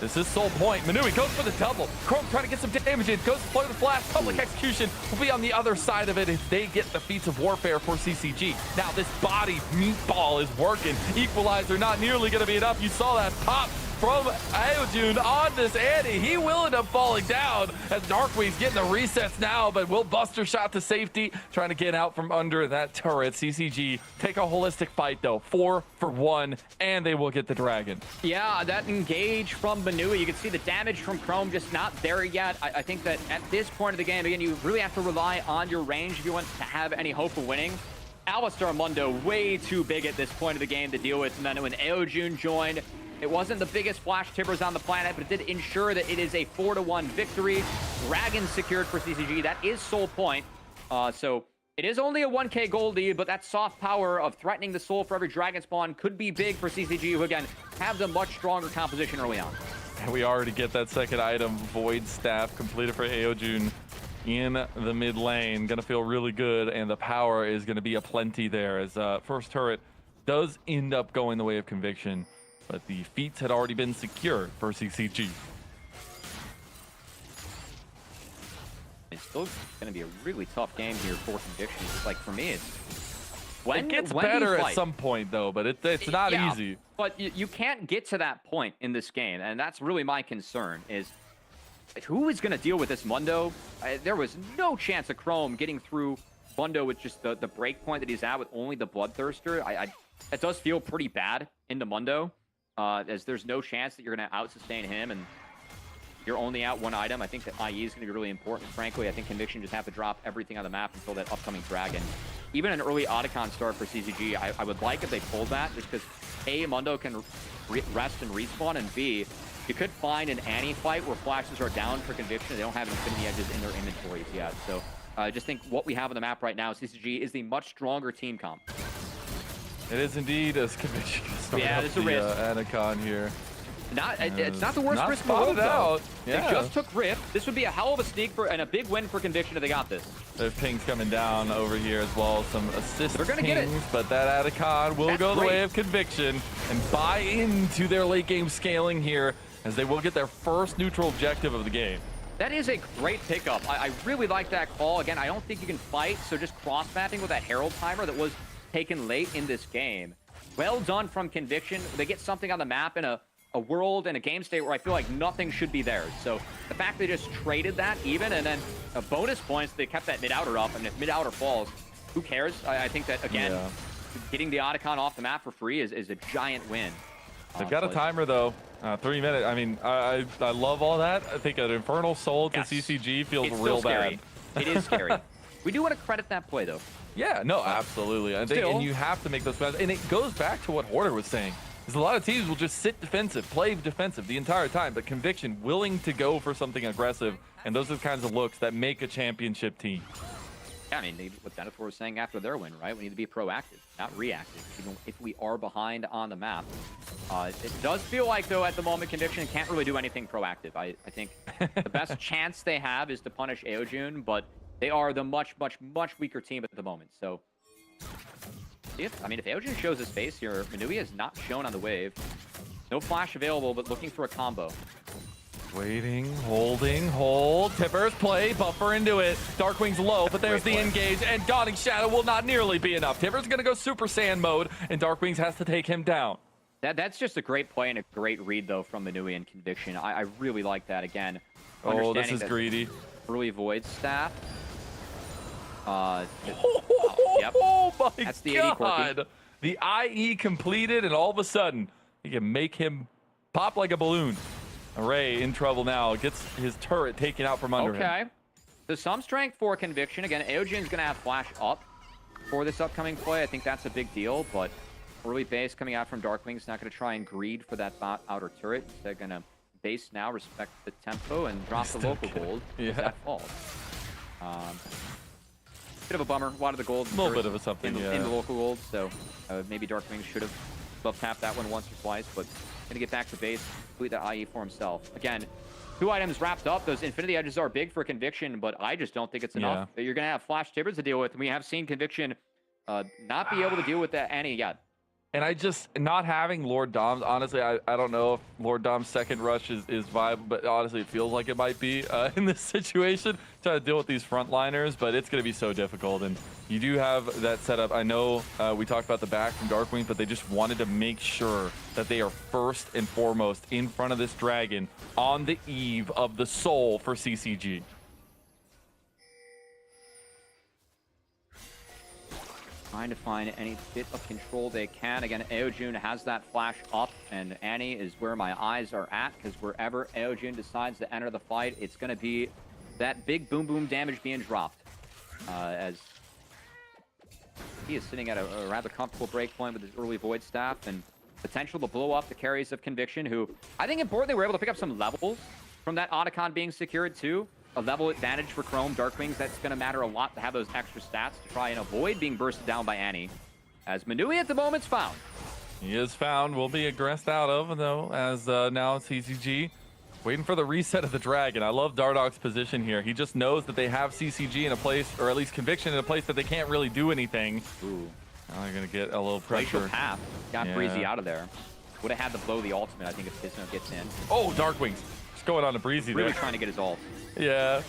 This is sole point. Manui goes for the double. Chrome trying to get some damage in. Goes for the flash. Public execution will be on the other side of it if they get the feats of warfare for CCG. Now this body meatball is working. Equalizer not nearly gonna be enough. You saw that pop from Aojun on this Annie. He will end up falling down as Darkweed's getting the resets now, but will Buster shot to safety, trying to get out from under that turret. CCG take a holistic fight though, 4 for 1, and they will get the Dragon. Yeah, that engage from Manui, you can see the damage from Chrome just not there yet. I think that at this point of the game, again, you really have to rely on your range if you want to have any hope of winning. Alistar Mundo way too big at this point of the game to deal with, and then when Aojun joined, it wasn't the biggest flash Tibbers on the planet, but it did ensure that it is a 4-1 victory. Dragon secured for CCG. That is sole point. So it is only a 1k gold lead, but that soft power of threatening the soul for every Dragon spawn could be big for CCG, who again have the much stronger composition early on. And we already get that second item, Void Staff, completed for Aojun in the mid lane. Gonna feel really good, and the power is gonna be aplenty there as first turret does end up going the way of Conviction. But the feats had already been secured for CCG. still going to be a really tough game here for Conviction. It's like, for me, it's it gets better at some point, though, but it's not easy. But you can't get to that point in this game, and that's really my concern, is who is going to deal with this Mundo? There was no chance of Chrome getting through Mundo with just the break point that he's at with only the Bloodthirster. It does feel pretty bad into Mundo, as there's no chance that you're going to out-sustain him, and you're only out one item. I think that IE is going to be really important. Frankly, I think Conviction just have to drop everything on the map until that upcoming Dragon. Even an early Otacon start for CCG, I would like if they pulled that, just because A, Mundo can rest and respawn, and B, you could find an Annie fight where flashes are down for Conviction. They don't have Infinity Edges in their inventories yet. So I just think what we have on the map right now, CCG, is the much stronger team comp. It is indeed, as Conviction it's a risk. Anacon here. It's not the worst risk in the world, though. They just took Rift. This would be a hell of a sneak and a big win for Conviction if they got this. There's pings coming down over here as well. Some assist They're gonna pings, get it. But that Atacon will go the way of Conviction and buy into their late game scaling here, as they will get their first neutral objective of the game. That is a great pickup. I really like that call. Again, I don't think you can fight, so just cross-mapping with that Herald timer that was taken late in this game. Well done from Conviction. They get something on the map in a world and a game state where I feel like nothing should be theirs. So the fact they just traded that even, and then a bonus points, they kept that mid-outer up, and if mid-outer falls, who cares? I think that, again, getting the Otacon off the map for free is a giant win. They've got a timer, though. 3 minutes. I mean, I love all that. I think an Infernal Soul to CCG feels real bad. It is scary. We do want to credit that play, though. Yeah, no, absolutely. And you have to make those plays. And it goes back to what Hoarder was saying. Because a lot of teams will just sit defensive, play defensive the entire time, but Conviction willing to go for something aggressive. And those are the kinds of looks that make a championship team. Yeah, I mean, what Denethor was saying after their win, right? We need to be proactive, not reactive, even if we are behind on the map. It does feel like, though, at the moment, Conviction can't really do anything proactive. I think the best chance they have is to punish Aojun, but they are the much weaker team at the moment. So, if Aojun shows his face here, Manui is not shown on the wave. No flash available, but looking for a combo. Waiting, holding, hold. Tippers play, buffer into it. Darkwing's low, but there's the engage, and Dawning Shadow will not nearly be enough. Tippers going to go Super Saiyan mode, and Darkwings has to take him down. That's just a great play and a great read, though, from Manui and Conviction. I really like that. Again, oh, this is greedy. Early Void Staff. Yep. Oh my That's the God. The IE completed, and all of a sudden, he can make him pop like a balloon. Array in trouble now. Gets his turret taken out from under him. Okay. So some strength for Conviction. Again, Aojun's going to have flash up for this upcoming play. I think that's a big deal, but early base coming out from Darkwing's not going to try and greed for that bot outer turret. They're going to base now, respect the tempo, and drop the local gold if that falls. Bit of a bummer. A lot of the gold. A little bit of a something, in the local gold, so maybe Darkwing should have tapped that one once or twice, but gonna get back to base, complete that IE for himself. Again, 2 items wrapped up. Those Infinity Edges are big for Conviction, but I just don't think it's enough. You're gonna have Flash Tibbers to deal with, and we have seen Conviction not be able to deal with that Annie yet. And I just, not having Lord Dom's, honestly, I don't know if Lord Dom's second rush is viable, but honestly, it feels like it might be in this situation, trying to deal with these frontliners, but it's going to be so difficult. And you do have that setup. I know we talked about the back from Darkwing, but they just wanted to make sure that they are first and foremost in front of this dragon on the eve of the soul for CCG. Trying to find any bit of control they can. Again, Aojun has that flash up, and Annie is where my eyes are at, because wherever Aojun decides to enter the fight, it's going to be that big boom damage being dropped. As he is sitting at a rather comfortable break point with his early Void Staff, and potential to blow up the carries of Conviction, who I think importantly were able to pick up some levels from that Otacon being secured too. A level advantage for Chrome Darkwings. That's going to matter a lot to have those extra stats to try and avoid being bursted down by Annie. As Manui at the moment's found. He is found. Will be aggressed out of, though, as now CCG waiting for the reset of the dragon. I love Dardog's position here. He just knows that they have CCG in a place, or at least Conviction in a place that they can't really do anything. Ooh. Now they're going to get a little pressure. Glacial Path got Breezy out of there. Would have had to blow the ultimate, I think, if Pisno gets in. Oh, Darkwings. Just going on to Breezy really there. Trying to get his ult. Yeah.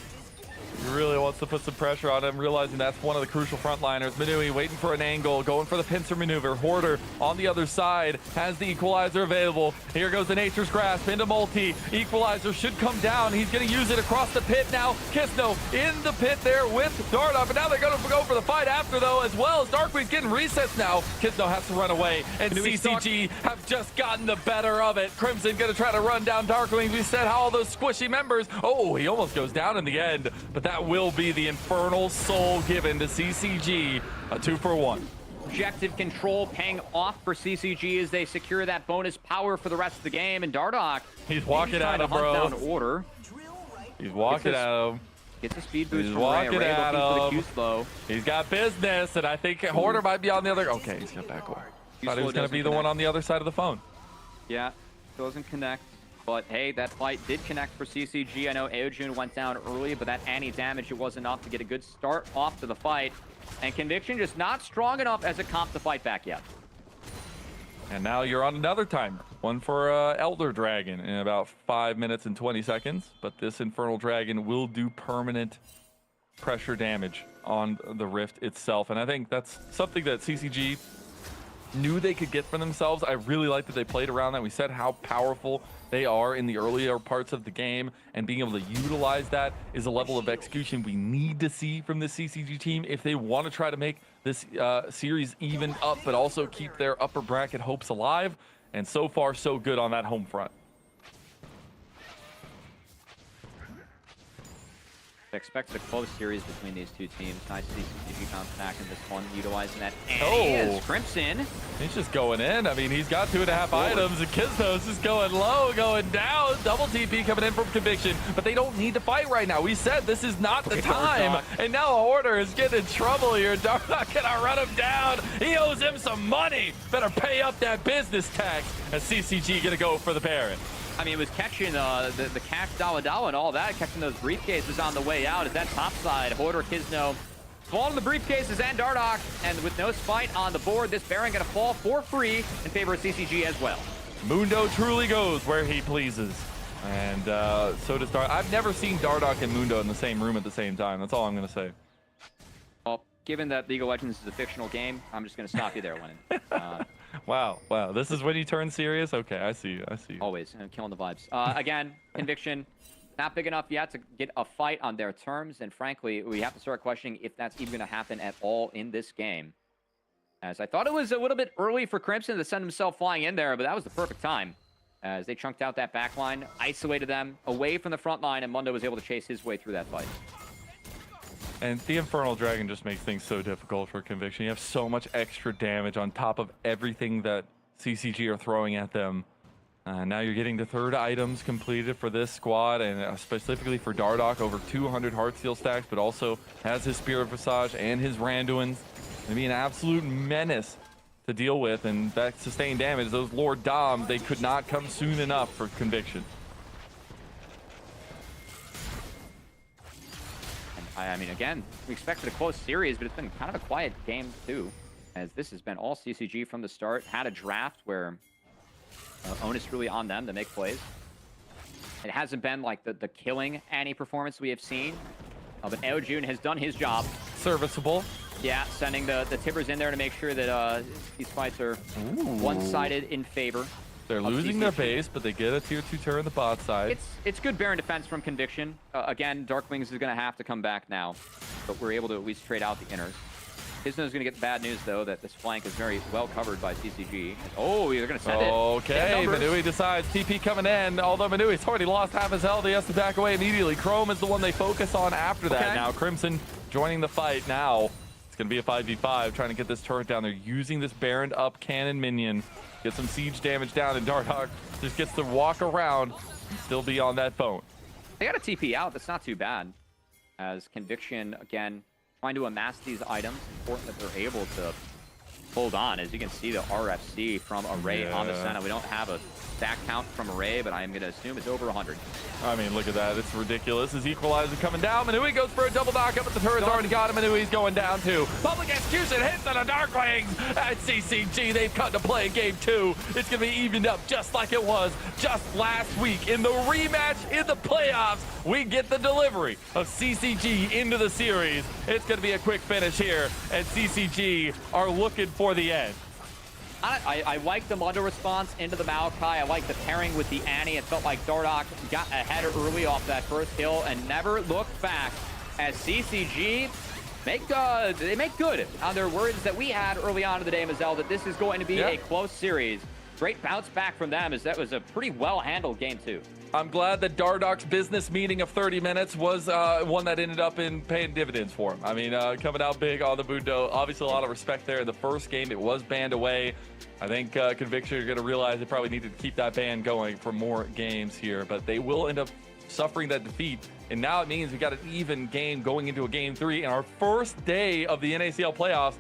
He really wants to put some pressure on him, realizing that's one of the crucial frontliners. Manui waiting for an angle, going for the pincer maneuver. Hoarder on the other side has the equalizer available. Here goes the Nature's Grasp into multi. Equalizer should come down. He's going to use it across the pit now. Kisno in the pit there with Dardock, but now they're going to go for the fight after, though, as well as Darkwing's getting recessed now. Kisno has to run away, and CCG have just gotten the better of it. Crimson going to try to run down Darkwing. We said how all those squishy members. Oh, he almost goes down in the end, but that will be the infernal soul given to CCG. A 2-for-1. Objective control paying off for CCG as they secure that bonus power for the rest of the game. And Dardock, he's walking at him, bro. Down order. He's walking at him. Gets a speed boost He's from walking Ray. Ray at looking for the him. Q-slow. He's got business, and I think Hoarder might be on the other. Okay, he's got back over. Thought he was going to be the one on the other side of the phone. Yeah, doesn't connect. But hey, that fight did connect for CCG. I know Aojun went down early, but that anti-damage, it was enough to get a good start off to the fight. And Conviction just not strong enough as a comp to fight back yet. And now you're on another timer. One for Elder Dragon in about 5 minutes and 20 seconds. But this Infernal Dragon will do permanent pressure damage on the Rift itself. And I think that's something that CCG knew they could get for themselves. I really like that they played around that. We said how powerful they are in the earlier parts of the game, and being able to utilize that is a level of execution we need to see from the CCG team if they want to try to make this series even up, but also keep their upper bracket hopes alive. And so far, so good on that home front. Expected a close series between these two teams. Nice to see CCG bounce back in this one, utilizing that. Oh, Crimson. He's just going in. I mean, he's got 2.5 items, and Kisno's just going low, going down. Double TP coming in from Conviction, but they don't need to fight right now. We said this is not the time, and now Hoarder is getting in trouble here. Dardock gonna run him down. He owes him some money. Better pay up that business tax. And CCG gonna go for the Baron. I mean, it was catching the cash dollar and all that, catching those briefcases on the way out. Is that top side? Hoarder, Kisno fall in the briefcases and Dardock, and with no fight on the board, this Baron gonna fall for free in favor of CCG as well. Mundo truly goes where he pleases, and so does Dardock. I've never seen Dardock and Mundo in the same room at the same time. That's all I'm gonna say. Well, given that League of Legends is a fictional game, I'm just gonna stop you there, Lennon. Wow. This is when you turn serious? Okay, I see you. Always, killing the vibes. Again, Conviction, not big enough yet to get a fight on their terms, and frankly, we have to start questioning if that's even going to happen at all in this game. As I thought it was a little bit early for Crimson to send himself flying in there, but that was the perfect time. As they chunked out that back line, isolated them away from the front line, and Mundo was able to chase his way through that fight. And the Infernal Dragon just makes things so difficult for Conviction. You have so much extra damage on top of everything that CCG are throwing at them. Now you're getting the third items completed for this squad, and specifically for Dardock, over 200 Heartsteel stacks, but also has his Spirit Visage and his Randuin's. Gonna be an absolute menace to deal with, and that sustained damage, those Lord Doms, they could not come soon enough for Conviction. I mean, again, we expected a close series, but it's been kind of a quiet game, too. As this has been all CCG from the start. Had a draft where onus really on them to make plays. It hasn't been like the killing Annie performance we have seen. But Aojun has done his job. Serviceable. Yeah, sending the tippers in there to make sure that these fights are one-sided in favor. They're losing their base, but they get a tier 2 turret on the bot side. It's good Baron defense from Conviction. Again, Darkwings is going to have to come back now, but we're able to at least trade out the inners. Kisno's going to get the bad news, though, that this flank is very well covered by CCG. Oh, they're going to send it. Okay, Manui decides TP coming in, although Manui's already lost half his health. He has to back away immediately. Chrome is the one they focus on after that. Now Crimson joining the fight now. It's going to be a 5v5, trying to get this turret down. They're using this Baron up cannon minion. Get some siege damage down, and Dardock just gets to walk around and still be on that phone. They got a TP out. That's not too bad. As Conviction, again, trying to amass these items. Important that they're able to hold on. As you can see, the RFC from Array on the center. We don't have a exact count from Ray, but I am going to assume it's over 100. I mean, look at that. It's ridiculous. As Equalizer coming down. Manui goes for a double knock up, but the turret's already got him. Manui's going down too. Public execution hits on the Darklings at CCG. They've cut to play game 2. It's going to be evened up just like it was just last week. In the rematch in the playoffs, we get the delivery of CCG into the series. It's going to be a quick finish here, and CCG are looking for the end. I like the Mundo response into the Maokai. I like the pairing with the Annie. It felt like Dardoch got ahead early off that first kill and never looked back as CCG they make good on their words that we had early on in the day, Mazel, that this is going to be a close series. Great bounce back from them, as that was a pretty well-handled game, too. I'm glad that Dardoch's business meeting of 30 minutes was one that ended up in paying dividends for him. I mean, coming out big on the Mundo. Obviously, a lot of respect there. In the first game, it was banned away. I think Conviction are going to realize they probably needed to keep that ban going for more games here, but they will end up suffering that defeat. And now it means we got an even game going into a game 3, and our first day of the NACL playoffs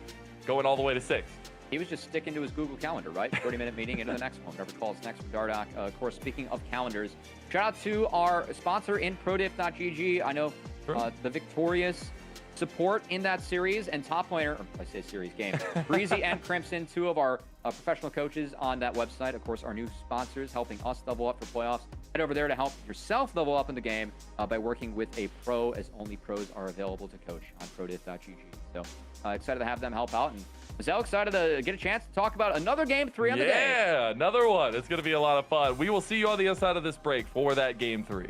going all the way to 6. He was just sticking to his Google Calendar, right? 30-minute meeting into the next one, whatever calls next from Dardoch. Of course, speaking of calendars, shout out to our sponsor in ProDiff.gg. I know the victorious support in that series and top laner, or I say series game, Breezy and Crimson, 2 of our professional coaches on that website. Of course, our new sponsors helping us level up for playoffs. Head over there to help yourself level up in the game by working with a pro, as only pros are available to coach on ProDiff.gg. So excited to have them help out, and Mazel excited to get a chance to talk about another game 3 on the day. Yeah, another one. It's going to be a lot of fun. We will see you on the other side of this break for that game 3.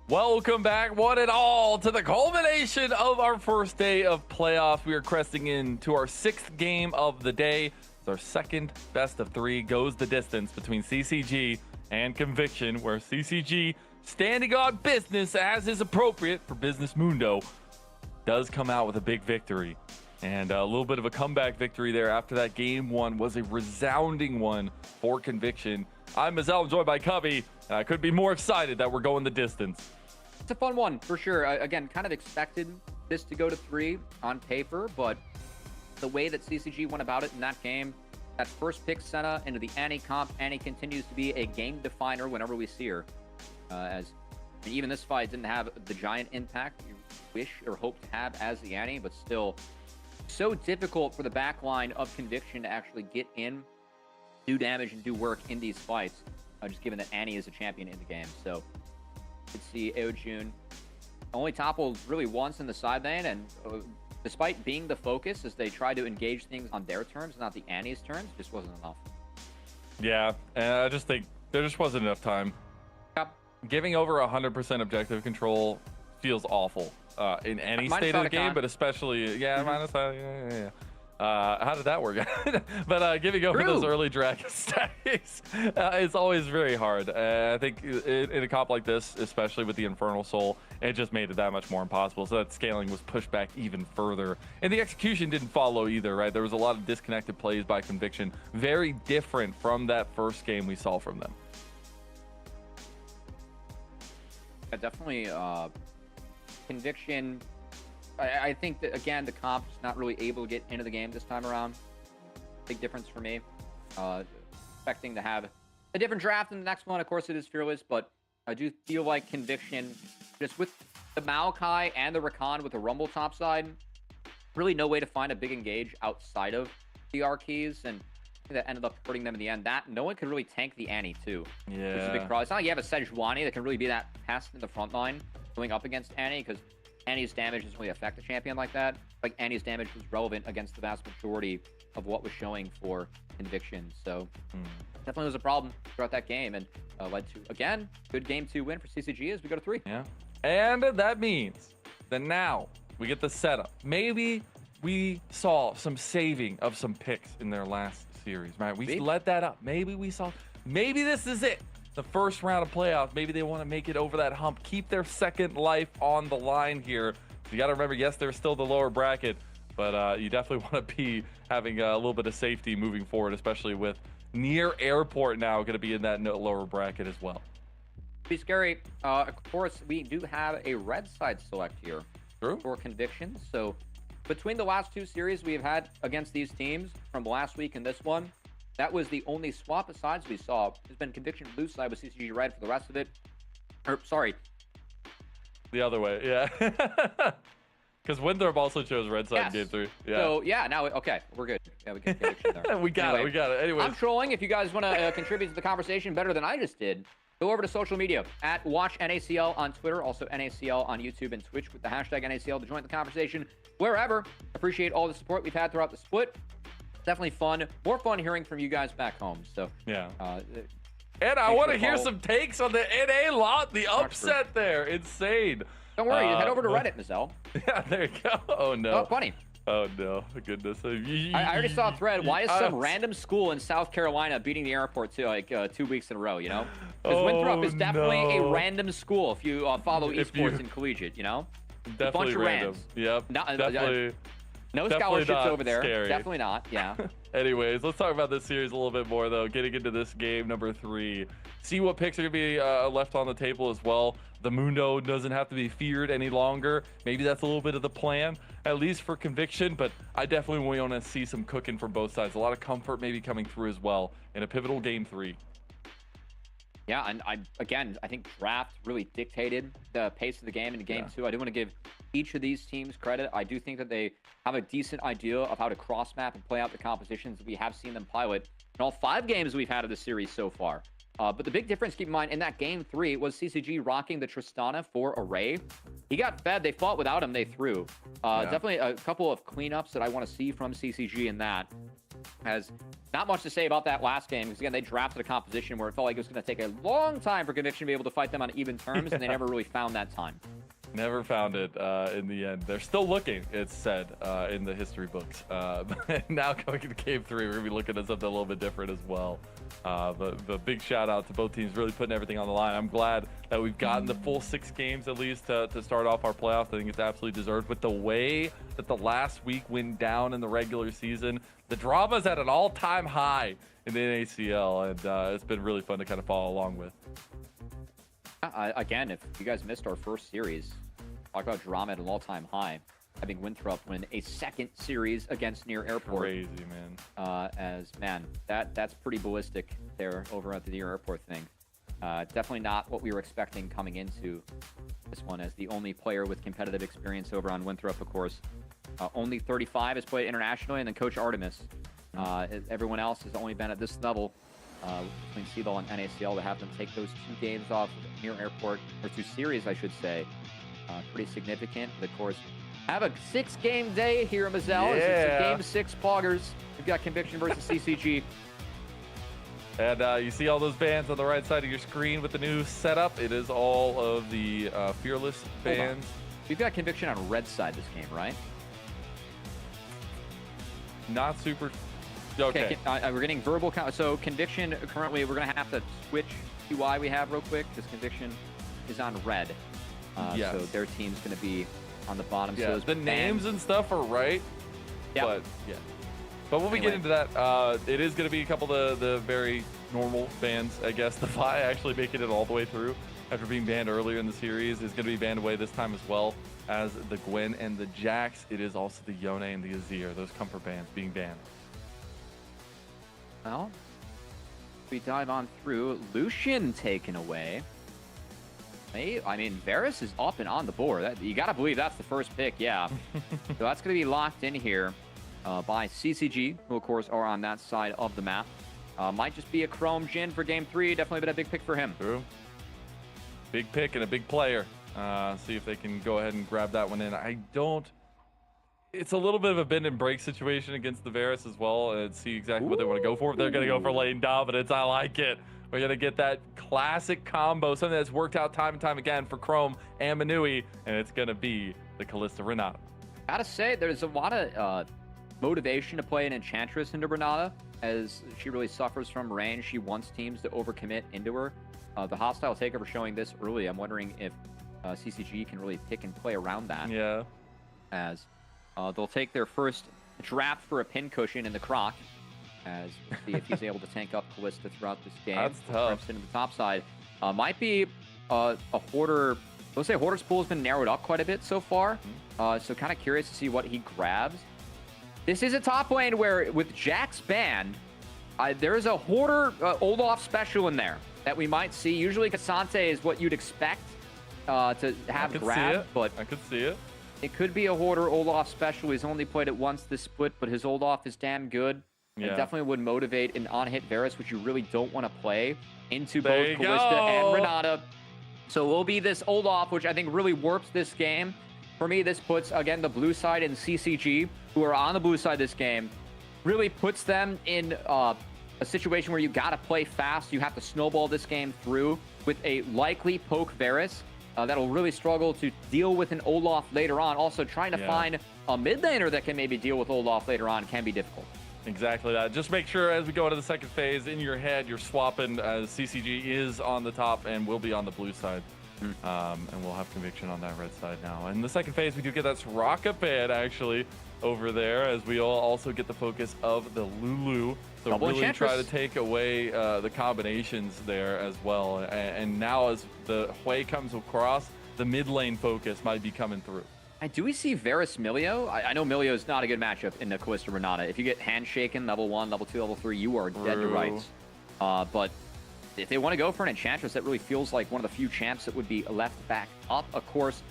Welcome back, one and all, to the culmination of our first day of playoffs. We are cresting into our 6th game of the day. It's our second best of 3, goes the distance between CCG and Conviction, where CCG, standing on business as is appropriate for Business Mundo, does come out with a big victory. And a little bit of a comeback victory there after that game 1 was a resounding one for Conviction. I'm Mazel, I'm joined by Cubby, and I couldn't be more excited that we're going the distance. It's a fun one for sure. Again, kind of expected this to go to 3 on paper, but the way that CCG went about it in that game, that first pick Senna into the Annie comp, Annie continues to be a game definer whenever we see her. And even this fight didn't have the giant impact you wish or hope to have as the Annie, but still so difficult for the back line of Conviction to actually get in, do damage, and do work in these fights, just given that Annie is a champion in the game. So you can see Eojun only toppled really once in the side lane, and despite being the focus as they tried to engage things on their terms, not the Annie's terms, just wasn't enough. Yeah, and I just think there just wasn't enough time. Yep. Giving over 100% objective control feels awful in any state of the game, but especially, minus yeah. How did that work out? But giving over those early dragon stacks is always very hard. I think in a comp like this, especially with the Infernal Soul, it just made it that much more impossible. So that scaling was pushed back even further. And the execution didn't follow either, right? There was a lot of disconnected plays by Conviction. Very different from that first game we saw from them. Yeah, definitely Conviction. I think that, again, the comp is not really able to get into the game this time around. Big difference for me. Expecting to have a different draft in the next one. Of course, it is Fearless, but I do feel like Conviction, just with the Maokai and the Rakan with the Rumble topside, really no way to find a big engage outside of the R-keys, and that ended up hurting them in the end. That no one could really tank the Annie, too. Yeah. Which is a big problem. It's not like you have a Sejuani that can really be that pest in the front line going up against Annie, because Annie's damage doesn't really affect a champion like that. Like, Annie's damage was relevant against the vast majority of what was showing for Conviction. So definitely was a problem throughout that game, and led to, again, good game 2 win for CCG as we go to 3. Yeah. And that means that now we get the setup. Maybe we saw some saving of some picks in their last series, right? We let that up. Maybe we saw, maybe this is it. The first round of playoffs, maybe they want to make it over that hump, keep their second life on the line here. You got to remember, yes, they're still the lower bracket, but you definitely want to be having a little bit of safety moving forward, especially with near airport now going to be in that lower bracket as well. Be scary. Of course, we do have a red side select here for Conviction. So between the last 2 series we have had against these teams from last week and this one, that was the only swap of sides we saw. There's been Conviction blue side with CCG red for the rest of it. Or, sorry. The other way, yeah. Because Winthrop also chose red side in game 3. Yeah. So, yeah, now, okay, we're good. Yeah, we get Conviction there. we got it. Anyway, I'm trolling. If you guys want to contribute to the conversation better than I just did, go over to social media at WatchNACL on Twitter, also NACL on YouTube and Twitch with the hashtag NACL to join the conversation wherever. Appreciate all the support we've had throughout the split. Definitely fun. More fun hearing from you guys back home. So yeah. And I want to hear some takes on the NA lot. The upset there. Insane. Don't worry. Head over to Reddit, Mazel. Yeah, there you go. Oh, no. Oh, funny. Oh, no. Goodness. I already saw a thread. Why is some random school in South Carolina beating the airport too, like 2 weeks in a row, you know? Because Winthrop is definitely a random school if you follow esports and collegiate, you know? Definitely a bunch of random. rands. Yep. Definitely. No scholarships over there. Scary. Definitely not. Yeah. Anyways, let's talk about this series a little bit more, though. Getting into this game number 3. See what picks are going to be left on the table as well. The Mundo doesn't have to be feared any longer. Maybe that's a little bit of the plan, at least for Conviction. But I definitely want to see some cooking from both sides. A lot of comfort maybe coming through as well in a pivotal game 3. Yeah, and I think draft really dictated the pace of the game in game 2. I do want to give each of these teams credit. I do think that they have a decent idea of how to cross map and play out the compositions. We have seen them pilot in all 5 games we've had of the series so far. But the big difference, keep in mind, in that game 3 was CCG rocking the Tristana for Array. he got fed. They fought without him. They threw. Definitely a couple of cleanups that I want to see from CCG in that. Has not much to say about that last game because, again, they drafted a composition where it felt like it was going to take a long time for Conviction to be able to fight them on even terms, and they never really found that time. Never found it in the end. They're still looking, it's said, in the history books. Now going into game 3, we're going to be looking at something a little bit different as well. But big shout out to both teams really putting everything on the line. I'm glad that we've gotten the full 6 games at least to start off our playoffs. I think it's absolutely deserved. With the way that the last week went down in the regular season, the drama's at an all-time high in the NACL, and it's been really fun to kind of follow along with. Again, if you guys missed our first series, talk about drama at an all-time high. Having Winthrop win a second series against Near Airport. Crazy, man. That's pretty ballistic there over at the Near Airport thing. Definitely not what we were expecting coming into this one, as the only player with competitive experience over on Winthrop, of course. Only 35 has played internationally, and then Coach Artemis. Everyone else has only been at this level between CBL and NACL. To have them take those 2 games off Near Airport, or 2 series, I should say, pretty significant. But of course, have a 6-game day here in Mazel. It's a game 6 poggers. We've got Conviction versus CCG. And you see all those bands on the right side of your screen with the new setup. It is all of the Fearless bands. We've got Conviction on red side this game, right? Not super. Okay. We're getting verbal. So Conviction, currently, we're going to have to switch UI we have real quick, because Conviction is on red. Yes. So their team's going to be on the bottom. Yeah, So the names and stuff are right. Yeah. But, yeah. But when we get into that, it is going to be a couple of the very normal bans, I guess. The Vi actually making it all the way through after being banned earlier in the series is going to be banned away this time, as well as the Gwen and the Jax. It is also the Yone and the Azir, those comfort bands being banned. Well, we dive on through. Lucian taken away. I mean, Varus is up and on the board. You got to believe that's the first pick, yeah. So that's going to be locked in here by CCG, who, of course, are on that side of the map. Might just be a Chrome Jhin for game 3. Definitely been a big pick for him. True. Big pick and a big player. See if they can go ahead and grab that one in. It's a little bit of a bend and break situation against the Varus as well, and see exactly what they want to go for. They're going to go for lane dominance. I like it. We're going to get that classic combo, something that's worked out time and time again for Chrome and Manui, and it's going to be the Kalista Renata. Gotta say, there's a lot of motivation to play an Enchantress into Renata, as she really suffers from range. She wants teams to overcommit into her. The hostile takeover showing this early. I'm wondering if CCG can really pick and play around that. Yeah. As they'll take their first draft for a pin cushion in the Croc, as we'll see if he's able to tank up Kalista throughout this game. That's tough. Into the top side. Might be a Hoarder. Let's say Hoarder's pool has been narrowed up quite a bit so far. So kind of curious to see what he grabs. This is a top lane where, with Jax banned, there is a Hoarder Olaf special in there that we might see. Usually Cassante is what you'd expect to have grabbed, but I could see it. It could be a Hoarder Olaf special. He's only played it once this split, but his Olaf is damn good. Yeah. It definitely would motivate an on-hit Varus, which you really don't want to play into both There you Kalista go. and Renata. So it will be this Olaf, which I think really warps this game. For me, this puts, again, the blue side and CCG, who are on the blue side this game, really puts them in a situation where you got to play fast. You have to snowball this game through with a likely poke Varus that'll really struggle to deal with an Olaf later on. Also, trying to find a mid laner that can maybe deal with Olaf later on can be difficult. Exactly that. Just make sure as we go into the second phase, in your head, you're swapping as CCG is on the top and will be on the blue side. And we'll have Conviction on that red side now. In the second phase, we do get that Soraka ban actually over there, as we all also get the focus of the Lulu. So Double really Enchantress. try to take away the combinations there as well. And now as the Hui comes across, the mid lane focus might be coming through. Do we see Varus Milio? I know Milio is not a good matchup in the Kalista Renata. If you get handshaken, level 1, level 2, level 3, you are dead to rights. But if they want to go for an Enchantress, that really feels like one of the few champs that would be left back up. Of course,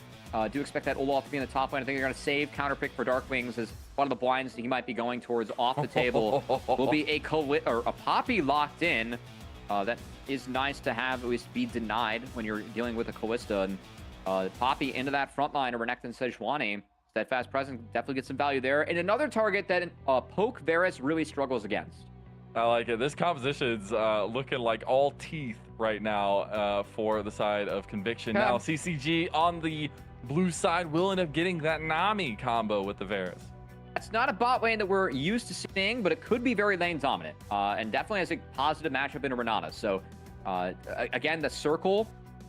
do expect that Olaf to be in the top lane. I think they're going to save counterpick for Dark Wings, as one of the blinds that he might be going towards off the table will be a Poppy locked in. That is nice to have at least be denied when you're dealing with a Kalista. And Poppy into that front line over Renekton Sejuani. Steadfast presence definitely gets some value there. And another target that Poke Varus really struggles against. I like it. This composition's looking like all teeth right now for the side of Conviction. Yeah. Now, CCG on the blue side will end up getting that Nami combo with the Varus. It's not a bot lane that we're used to seeing, but it could be very lane dominant. And definitely has a positive matchup in Renata. So, again, the circle,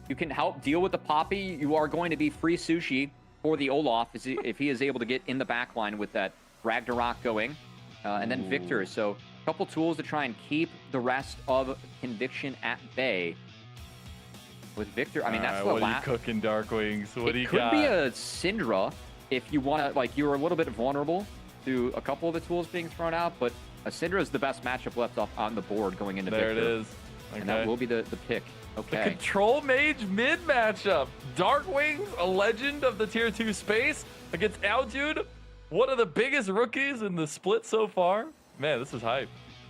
you can help deal with the Poppy. You are going to be free sushi for the Olaf if he is able to get in the back line with that Ragnarok going. And then Victor. So, a couple tools to try and keep the rest of Conviction at bay. With Victor, I mean, that's the what last. are you cooking, Dark Wings? What do you It got? could be a Syndra if you want to, like, you're a little bit vulnerable to a couple of the tools being thrown out, but a Syndra is the best matchup left off on the board going into There Victor. it is. Okay. And that will be the pick. The Okay. Control Mage mid matchup. Dark Wings, a legend of the tier 2 space, against Aljude, one of the biggest rookies in the split so far. Man, this is hype.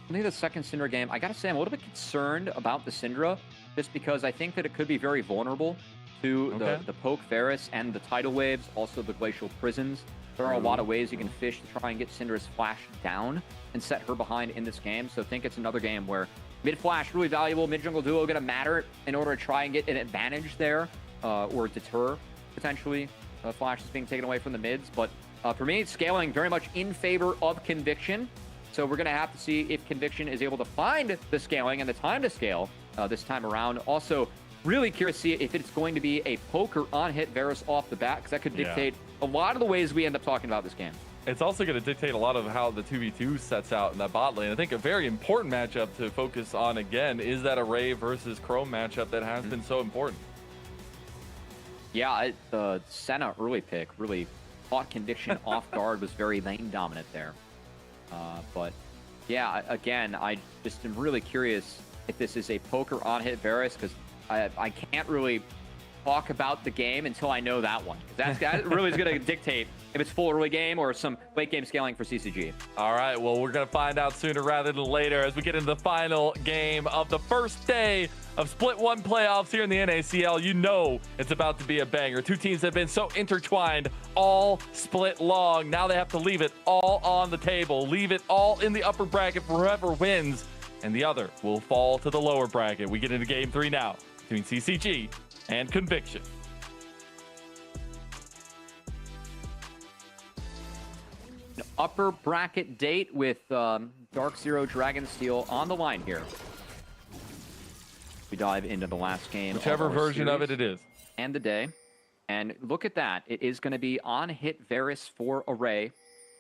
I think the second Syndra game, I gotta say, I'm a little bit concerned about the Syndra, just because I think that it could be very vulnerable to the Poke Varus and the Tidal Waves, also the Glacial Prisons. There are a lot of ways you can fish to try and get Syndra's flash down and set her behind in this game. So I think it's another game where mid flash really valuable, mid jungle duo gonna matter in order to try and get an advantage there, or deter potentially flashes being taken away from the mids. But for me, it's scaling very much in favor of Conviction. So we're gonna have to see if Conviction is able to find the scaling and the time to scale this time around. Also, really curious to see if it's going to be a poker on hit Varus off the bat, because that could dictate a lot of the ways we end up talking about this game. It's also going to dictate a lot of how the 2v2 sets out in that bot lane. I think a very important matchup to focus on again is that Array versus Chrome matchup that has been so important. Yeah, the Senna early pick really caught Conviction off guard, was very lane dominant there. But yeah, again, I just am really curious if this is a poker on hit Varus, because I can't really talk about the game until I know that one. That really is going to dictate if it's full early game or some late game scaling for CCG. All right, well, we're going to find out sooner rather than later as we get into the final game of the first day of Split 1 playoffs here in the NACL. You know it's about to be a banger. Two teams have been so intertwined all split long. Now they have to leave it all on the table, leave it all in the upper bracket for whoever wins, and the other will fall to the lower bracket. We get into game 3 now between CCG and Conviction. An upper bracket date with Dark Zero Dragonsteel on the line here. We dive into the last game. Whichever version of it is. And the day. And look at that. It is going to be on hit Varus for Array.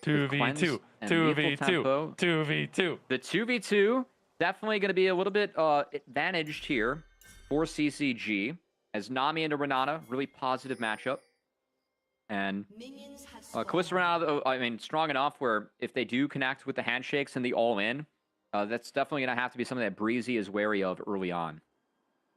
2v2. 2v2. 2v2. The 2v2 definitely going to be a little bit advantaged here for CCG. As Nami into Renata, really positive matchup. And Kalista Renata, I mean, strong enough where if they do connect with the handshakes and the all-in, that's definitely going to have to be something that Breezy is wary of early on.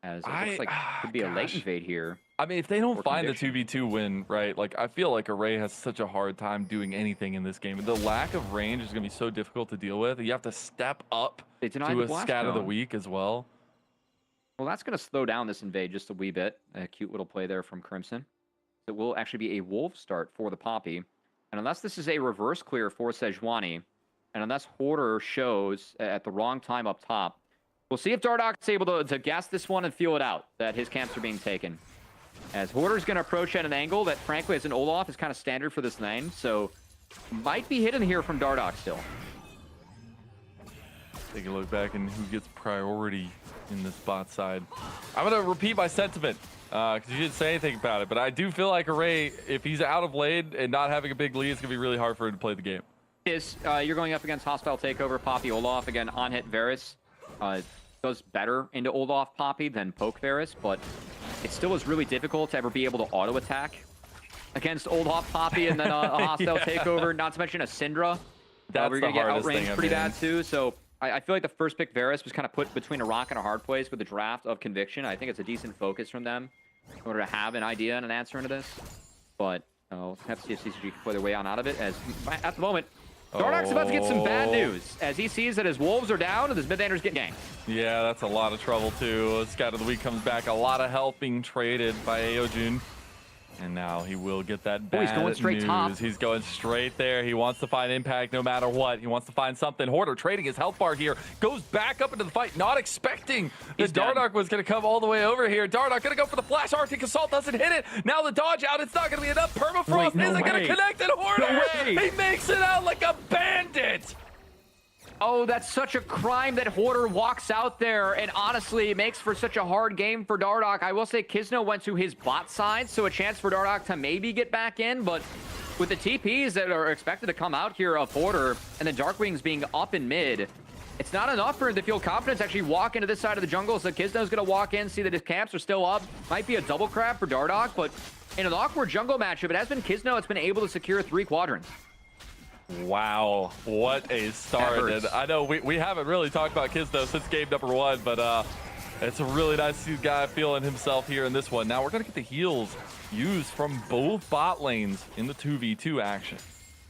As it looks like it could be a late invade here. I mean, if they don't find the Conviction. 2v2 win, right, like, I feel like Array has such a hard time doing anything in this game. The lack of range is going to be so difficult to deal with. You have to step up They denied to the a blast scat of the zone. week as well. Well, that's going to slow down this invade just a wee bit. A cute little play there from Crimson. It will actually be a wolf start for the Poppy. And unless this is a reverse clear for Sejuani, and unless Hoarder shows at the wrong time up top, we'll see if Dardock's able to guess this one and feel it out, that his camps are being taken. As Hoarder's going to approach at an angle that, frankly, as an Olaf, is kind of standard for this lane. So, might be hidden here from Dardock still. Take a look back and who gets priority in this bot side. I'm going to repeat my sentiment because you didn't say anything about it, but I do feel like Array, if he's out of lane and not having a big lead, it's going to be really hard for him to play the game. You're going up against Hostile Takeover, Poppy, Olaf. Again, on hit Varus does better into Olaf Poppy than Poke Varus, but it still is really difficult to ever be able to auto attack against Olaf Poppy and then a Hostile Takeover, not to mention a Syndra. That's we're the going to get hardest thing, outranged pretty bad too, so I feel like the first pick Varus was kind of put between a rock and a hard place with the draft of Conviction. I think it's a decent focus from them in order to have an idea and an answer into this. But we'll have to see if CCG can play their way on out of it. As at the moment, Dardock's about to get some bad news as he sees that his wolves are down and his mid-laner's getting ganked. Yeah, that's a lot of trouble too. Scout of the week comes back. A lot of health being traded by Aojun. And now he will get that bad he's going straight news. top. He's going straight there. He wants to find impact no matter what. He wants to find something. Hoarder trading his health bar here. Goes back up into the fight, not expecting that Dardark was going to come all the way over here. Dardark going to go for the flash. Arctic Assault doesn't hit it. Now the dodge out. It's not going to be enough. Permafrost isn't going to connect. And Hoarder, he makes it out like a bandit. Oh, that's such a crime that Hoarder walks out there, and honestly, it makes for such a hard game for Dardark. I will say Kizno went to his bot side, so a chance for Dardark to maybe get back in, but with the TPs that are expected to come out here of Hoarder, and the Darkwings being up in mid, it's not enough for him to feel confident to actually walk into this side of the jungle, so Kizno's going to walk in, see that his camps are still up. Might be a double crab for Dardark, but in an awkward jungle matchup, it has been Kizno that's been able to secure 3 quadrants. Wow, what a start. And I know we haven't really talked about Kizno since game number 1, but it's a really nice guy feeling himself here in this one. Now we're going to get the heals used from both bot lanes in the 2v2 action.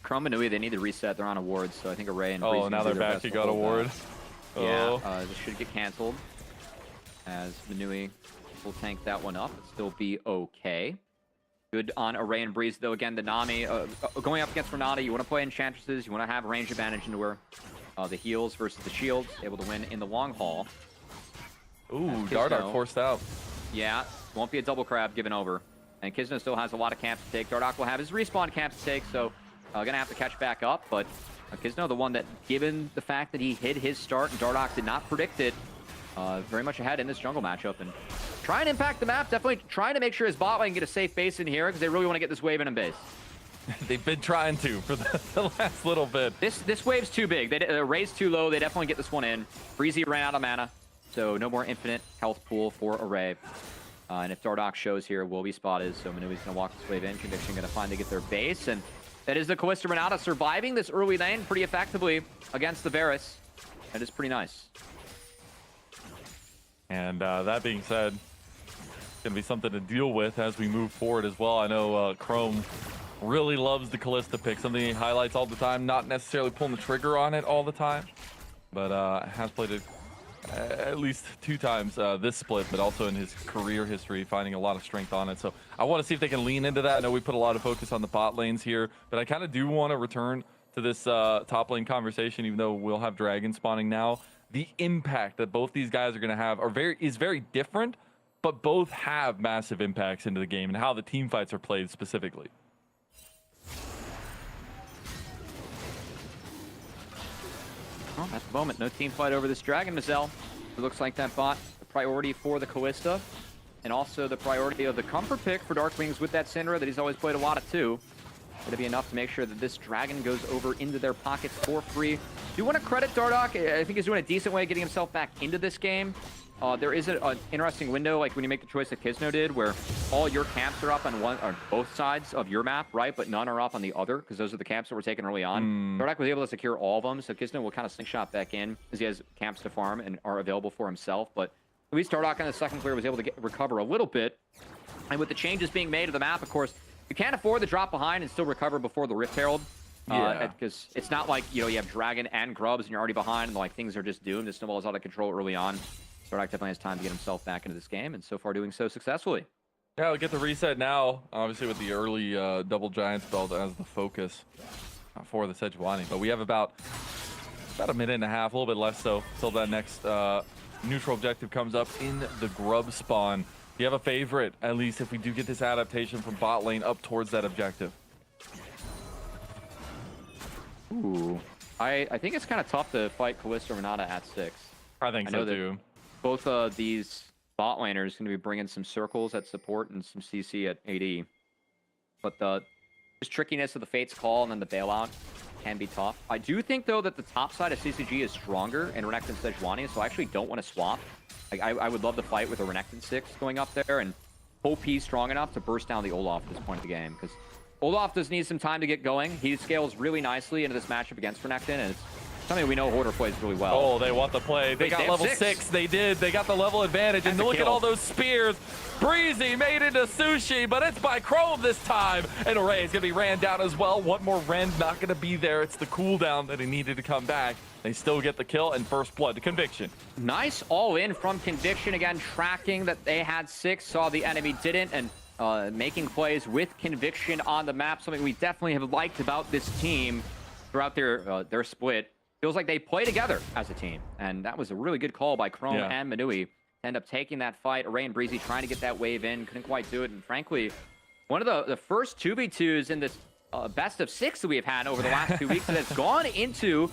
Chrome and Nui, they need to reset. They're on awards, so I think Array and Breeze now they're back. You got award. Yeah, this should get canceled as Manui will tank that one up. It'll still be okay. Good on Array and Breeze, though. Again, the Nami, going up against Renata, you want to play Enchantresses. You want to have range advantage into her. The heals versus the shields, able to win in the long haul. Ooh, Dardark forced out. Yeah, won't be a double crab given over. And Kizno still has a lot of camps to take. Dardark will have his respawn camps to take, so gonna have to catch back up. But Kizno, the one that, given the fact that he hit his start and Dardark did not predict it, very much ahead in this jungle matchup. And try and impact the map. Definitely trying to make sure his bot lane get a safe base in here because they really want to get this wave in base. They've been trying to for the last little bit. This wave's too big. Array's too low. They definitely get this one in. Breezy ran out of mana, so no more infinite health pool for Array. And if Dardark shows here, will be spotted. So Manui's going to walk this wave in. Conviction going to finally get their base. And that is the Callista Renata surviving this early lane pretty effectively against the Varus. That is pretty nice. And that being said, it's going to be something to deal with as we move forward as well. I know Chrome really loves the Callista pick, something he highlights all the time, not necessarily pulling the trigger on it all the time, but has played it at least 2 times this split, but also in his career history, finding a lot of strength on it. So I want to see if they can lean into that. I know we put a lot of focus on the bot lanes here, but I kind of do want to return to this top lane conversation, even though we'll have dragon spawning now. The impact that both these guys are going to have is very different, but both have massive impacts into the game and how the team fights are played specifically. Well, at the moment, no team fight over this Dragon, Mazel. It looks like that bot, the priority for the Callista, and also the priority of the comfort pick for Darkwings with that Syndra that he's always played a lot of too. Going to be enough to make sure that this Dragon goes over into their pockets for free. Do you want to credit Dardark? I think he's doing a decent way of getting himself back into this game. There is an interesting window, like when you make the choice that Kizno did, where all your camps are up on both sides of your map, right? But none are up on the other, because those are the camps that were taken early on. Dardark was able to secure all of them, so Kizno will kind of slingshot back in, as he has camps to farm and are available for himself. But at least Dardark on the second clear was able to recover a little bit. And with the changes being made to the map, of course, you can't afford to drop behind and still recover before the Rift Herald. Because it's not like, you have Dragon and Grubs and you're already behind and like things are just doomed. The snowball is out of control early on. Dardark definitely has time to get himself back into this game, and so far doing so successfully. Yeah, we'll get the reset now, obviously with the early double Giants belt as the focus for the Sejuani. But we have about a minute and a half, a little bit less so, till that next neutral objective comes up in the Grub spawn. Do you have a favorite, at least if we do get this adaptation from bot lane up towards that objective? Ooh. I think it's kind of tough to fight Callista Renata at 6. I think so too. Both of these bot laners going to be bringing some circles at support and some CC at AD. But the trickiness of the Fate's Call and then the bailout can be tough. I do think, though, that the top side of CCG is stronger in Renekton Sejuani, so I actually don't want to swap. Like, I would love to fight with a Renekton 6 going up there, and hope he's strong enough to burst down the Olaf at this point of the game, because Olaf does need some time to get going. He scales really nicely into this matchup against Renekton, and it's something we know Hoarder plays really well. Oh, they want the play. They got level 6. They did. They got the level advantage. And look at all those spears. Breezy made into sushi, but it's by Chrome this time. And Array is going to be ran down as well. One more Ren not going to be there. It's the cooldown that he needed to come back. They still get the kill and first blood to Conviction. Nice all in from Conviction. Again, tracking that they had 6, saw the enemy didn't, and making plays with conviction on the map, something we definitely have liked about this team throughout their split. Feels like they play together as a team, and that was a really good call by Chrome and Manui to end up taking that fight. Array and Breezy trying to get that wave in, couldn't quite do it, and frankly, one of the first 2v2s in this best of 6 that we have had over the last 2 weeks that has gone into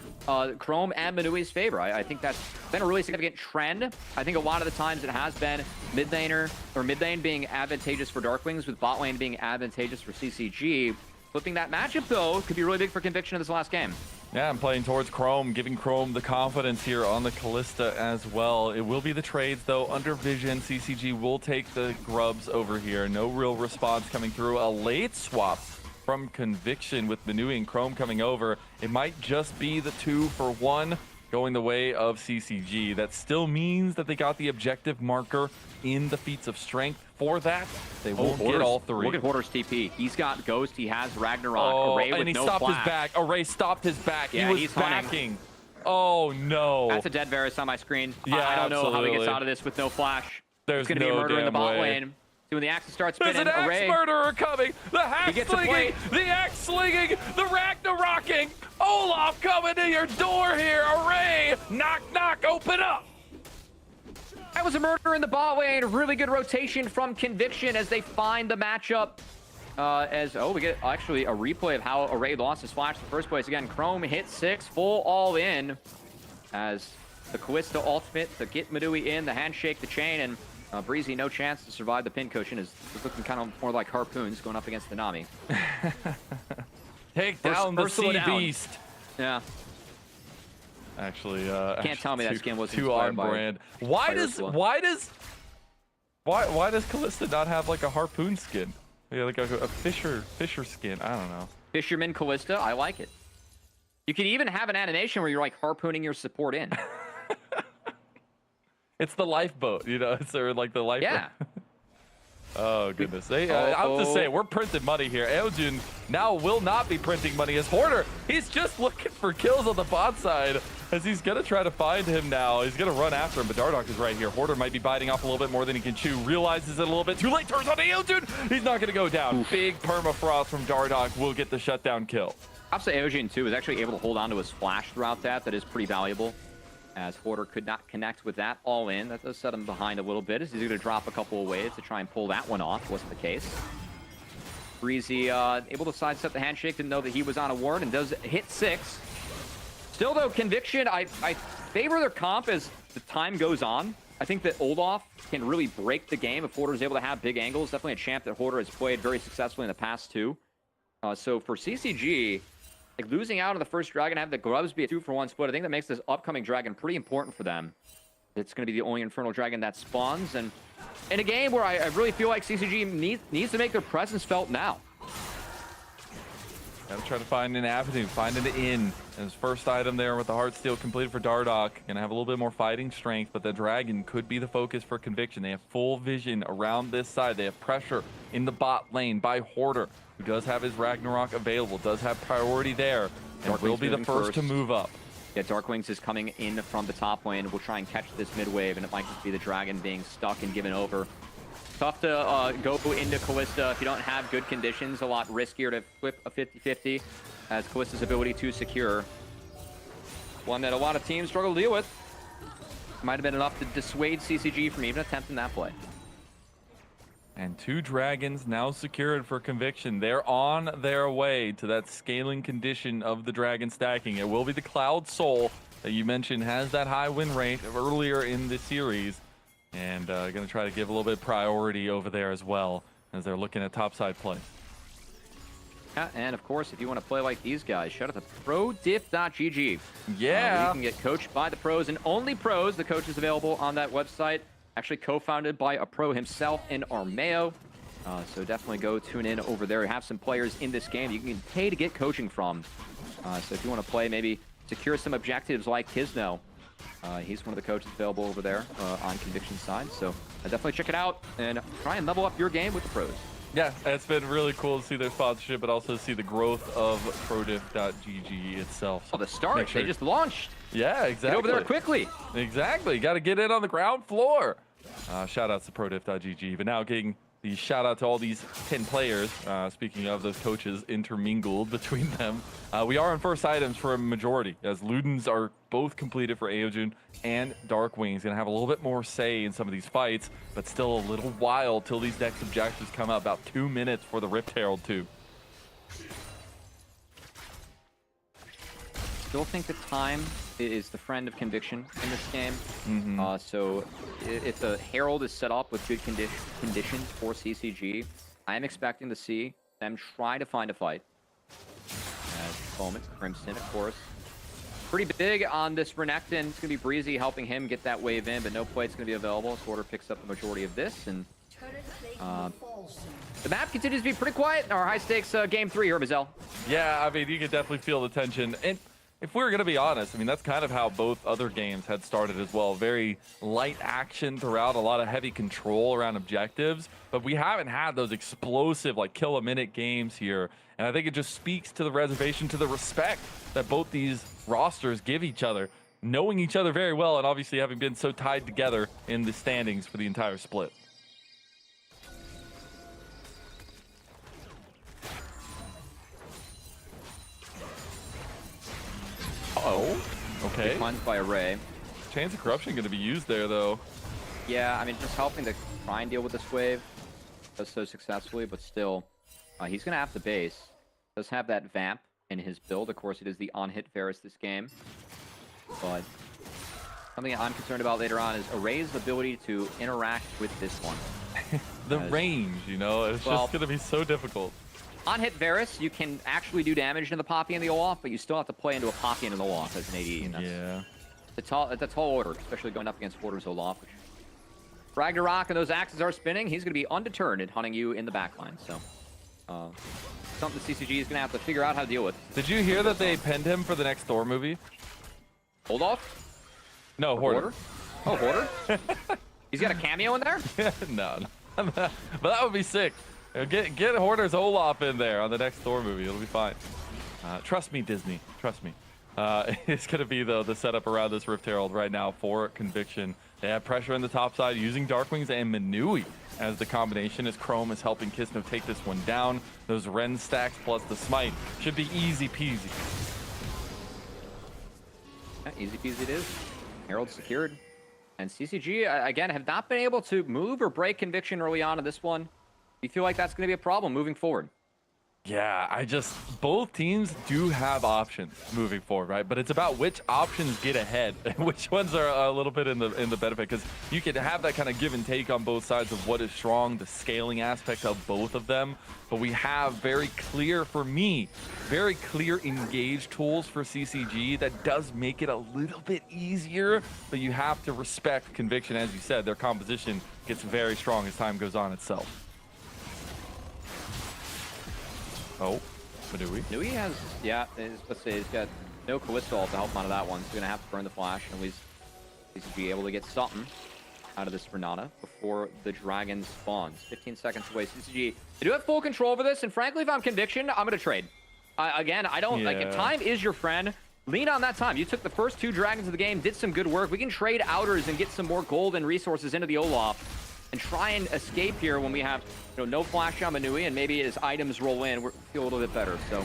Chrome and Manui's favor. I think that's been a really significant trend. I think a lot of the times it has been mid lane being advantageous for Darkwings, with bot lane being advantageous for CCG. Flipping that matchup, though, could be really big for Conviction in this last game. Yeah, I'm playing towards Chrome, giving Chrome the confidence here on the Callista as well. It will be the trades, though. Under Vision, CCG will take the grubs over here. No real response coming through. A late swap from Conviction with Manui and Chrome coming over. It might just be the 2-for-1 going the way of CCG. That still means that they got the objective marker in the feats of strength. For that, they won't get all 3. Look at Hoarder's TP. He's got Ghost. He has Ragnarok. Array with and he no stopped flash. his back. Array stopped his back. Yeah, he was backing. Hunting. Oh, no. That's a dead Varus on my screen. Yeah, I don't know how he gets absolutely. out of this with no flash. There's it's going to be a murder in the damn bot way. lane. See, when the axe starts There's spinning, an axe Array... murderer coming. The hack gets a slinging. The axe slinging. The Ragnarocking. Olaf coming to your door here. Array. Knock, knock. Open up. That was a murder in the bot lane. Really good rotation from Conviction as they find the matchup. We get actually a replay of how Array lost his flash in the first place. Again, Chrome hit 6, full all in. As the Callista ultimate to get Manui in, the handshake, the chain, and Breezy no chance to survive the pin cushion. Is looking kind of more like harpoons going up against the Nami. Take down the Ursula sea down. beast. Yeah. Actually, Can't tell me that skin was too on inspired by- brand. Why by does Ursula. why does Callista not have like a harpoon skin? Yeah, like a fisher skin. I don't know. Fisherman Callista, I like it. You could even have an animation where you're like harpooning your support in. It's the lifeboat, you know. It's like the lifeboat. Yeah. Oh goodness. I'm just saying, we're printing money here. Eojun now will not be printing money as Hoarder. He's just looking for kills on the bot side as he's gonna try to find him now. He's gonna run after him, but Dardoch is right here. Hoarder might be biting off a little bit more than he can chew. Realizes it a little bit too late. Turns on Eojun. He's not gonna go down. Big permafrost from Dardoch will get the shutdown kill. I'll say Eojin, too, is actually able to hold on to his flash throughout that. That is pretty valuable, as Hoarder could not connect with that all in. That does set him behind a little bit, as he's going to drop a couple of waves to try and pull that one off. Wasn't the case. Breezy able to sidestep the handshake, didn't know that he was on a ward, and does hit 6. Still, though, Conviction, I favor their comp as the time goes on. I think that Olaf can really break the game if Hoarder is able to have big angles. Definitely a champ that Hoarder has played very successfully in the past, too. So for CCG, like losing out on the first dragon, have the grubs be a 2-for-1 split, I think that makes this upcoming dragon pretty important for them. It's going to be the only Infernal Dragon that spawns, and in a game where I really feel like CCG needs to make their presence felt now. Gotta try to find an avenue, find an in. And his first item there with the Heartsteel completed for Dardoch. Gonna have a little bit more fighting strength, but the dragon could be the focus for Conviction. They have full vision around this side. They have pressure in the bot lane by Hoarder, who does have his Ragnarok available, does have priority there, and will be the first to move up. Yeah, Darkwings is coming in from the top lane. We'll try and catch this mid wave, and it might just be the dragon being stuck and given over. Tough to go into Callista if you don't have good conditions. A lot riskier to flip a 50-50 as Callista's ability to secure. One that a lot of teams struggle to deal with. Might have been enough to dissuade CCG from even attempting that play. And 2 dragons now secured for Conviction. They're on their way to that scaling condition of the dragon stacking. It will be the Cloud Soul that you mentioned has that high win rate earlier in the series. And going to try to give a little bit of priority over there as well as they're looking at topside play. Yeah, and of course, if you want to play like these guys, shout out to prodiff.gg. Yeah. You can get coached by the pros and only pros. The coach is available on that website. Actually co-founded by a pro himself in Armeo. So definitely go tune in over there. We have some players in this game you can pay to get coaching from. So if you want to play, maybe secure some objectives like Kisno. He's one of the coaches available over there on Conviction side. So definitely check it out and try and level up your game with the pros. Yeah, it's been really cool to see their sponsorship, but also see the growth of prodiff.gg itself. Oh, the start. They just launched. Yeah, exactly. Get over there quickly. Exactly. Got to get in on the ground floor. Shout outs to prodiff.gg. But now getting the shout out to all these 10 players. Speaking of those coaches intermingled between them, we are on first items for a majority, as Ludens are both completed for Aojun and Darkwing's gonna have a little bit more say in some of these fights, but still a little while till these next objectives come out. About 2 minutes for the Rift Herald too. Still think that time is the friend of conviction in this game. So if the Herald is set up with good conditions for CCG, I am expecting to see them try to find a fight. At the moment, Crimson, of course, pretty big on this Renekton. It's going to be Breezy helping him get that wave in, but no plate's going to be available. So Order picks up the majority of this, and the map continues to be pretty quiet. Our high-stakes game 3 here, Mazel. Yeah, I mean, you can definitely feel the tension. And if we're going to be honest, I mean, that's kind of how both other games had started as well. Very light action throughout, a lot of heavy control around objectives. But we haven't had those explosive, like, kill-a-minute games here. And I think it just speaks to the reservation, to the respect that both these rosters give each other, knowing each other very well, and obviously having been so tied together in the standings for the entire split. Oh, okay. Cleansed by Array. Chains of Corruption going to be used there, though. Yeah, I mean, just helping to try and deal with this wave does so successfully, but still, he's going to have to base. Does have that Vamp in his build. Of course, it is the on-hit Varus this game. But something I'm concerned about later on is Array's ability to interact with this one. The range, you know, it's just going to be so difficult. On-hit Varus, you can actually do damage to the Poppy and the Olaf, but you still have to play into a Poppy and an Olaf as an AD. And that's a tall order, especially going up against Order's Olaf. Which Ragnarok and those axes are spinning. He's going to be undeterred at hunting you in the backline. So, something CCG is going to have to figure out how to deal with. Did you hear that they penned him for the next Thor movie? Olaf? No, Hoarder. Oh, Hoarder? He's got a cameo in there? No. But that would be sick. Get Hoarder's Olaf in there on the next Thor movie. It'll be fine. Trust me, Disney. Trust me. It's going to be, though, the setup around this Rift Herald right now for Conviction. They have pressure in the top side using Darkwings and Manui as the combination, as Chrome is helping Kisno take this one down. Those Ren stacks plus the Smite should be easy peasy. Yeah, easy peasy it is. Herald secured. And CCG, again, have not been able to move or break Conviction early on in this one. You feel like that's going to be a problem moving forward? Yeah, both teams do have options moving forward, right? But it's about which options get ahead, which ones are a little bit in the benefit, because you can have that kind of give and take on both sides of what is strong, the scaling aspect of both of them. But we have very clear, for me, very clear engage tools for CCG that does make it a little bit easier, but you have to respect Conviction. As you said, their composition gets very strong as time goes on itself. Oh, Manui. Manui has, let's say he's got no Callisto to help him out of that one. So he's going to have to burn the flash, and at least CCG able to get something out of this Renata before the dragon spawns. 15 seconds away. CCG, they do have full control over this, and frankly, if I'm Conviction, I'm going to trade. Again, I don't, like, if time is your friend, lean on that time. You took the first 2 dragons of the game, did some good work. We can trade outers and get some more gold and resources into the Olaf and try and escape here when we have, no flash on Manui, and maybe as items roll in, we feel a little bit better. So,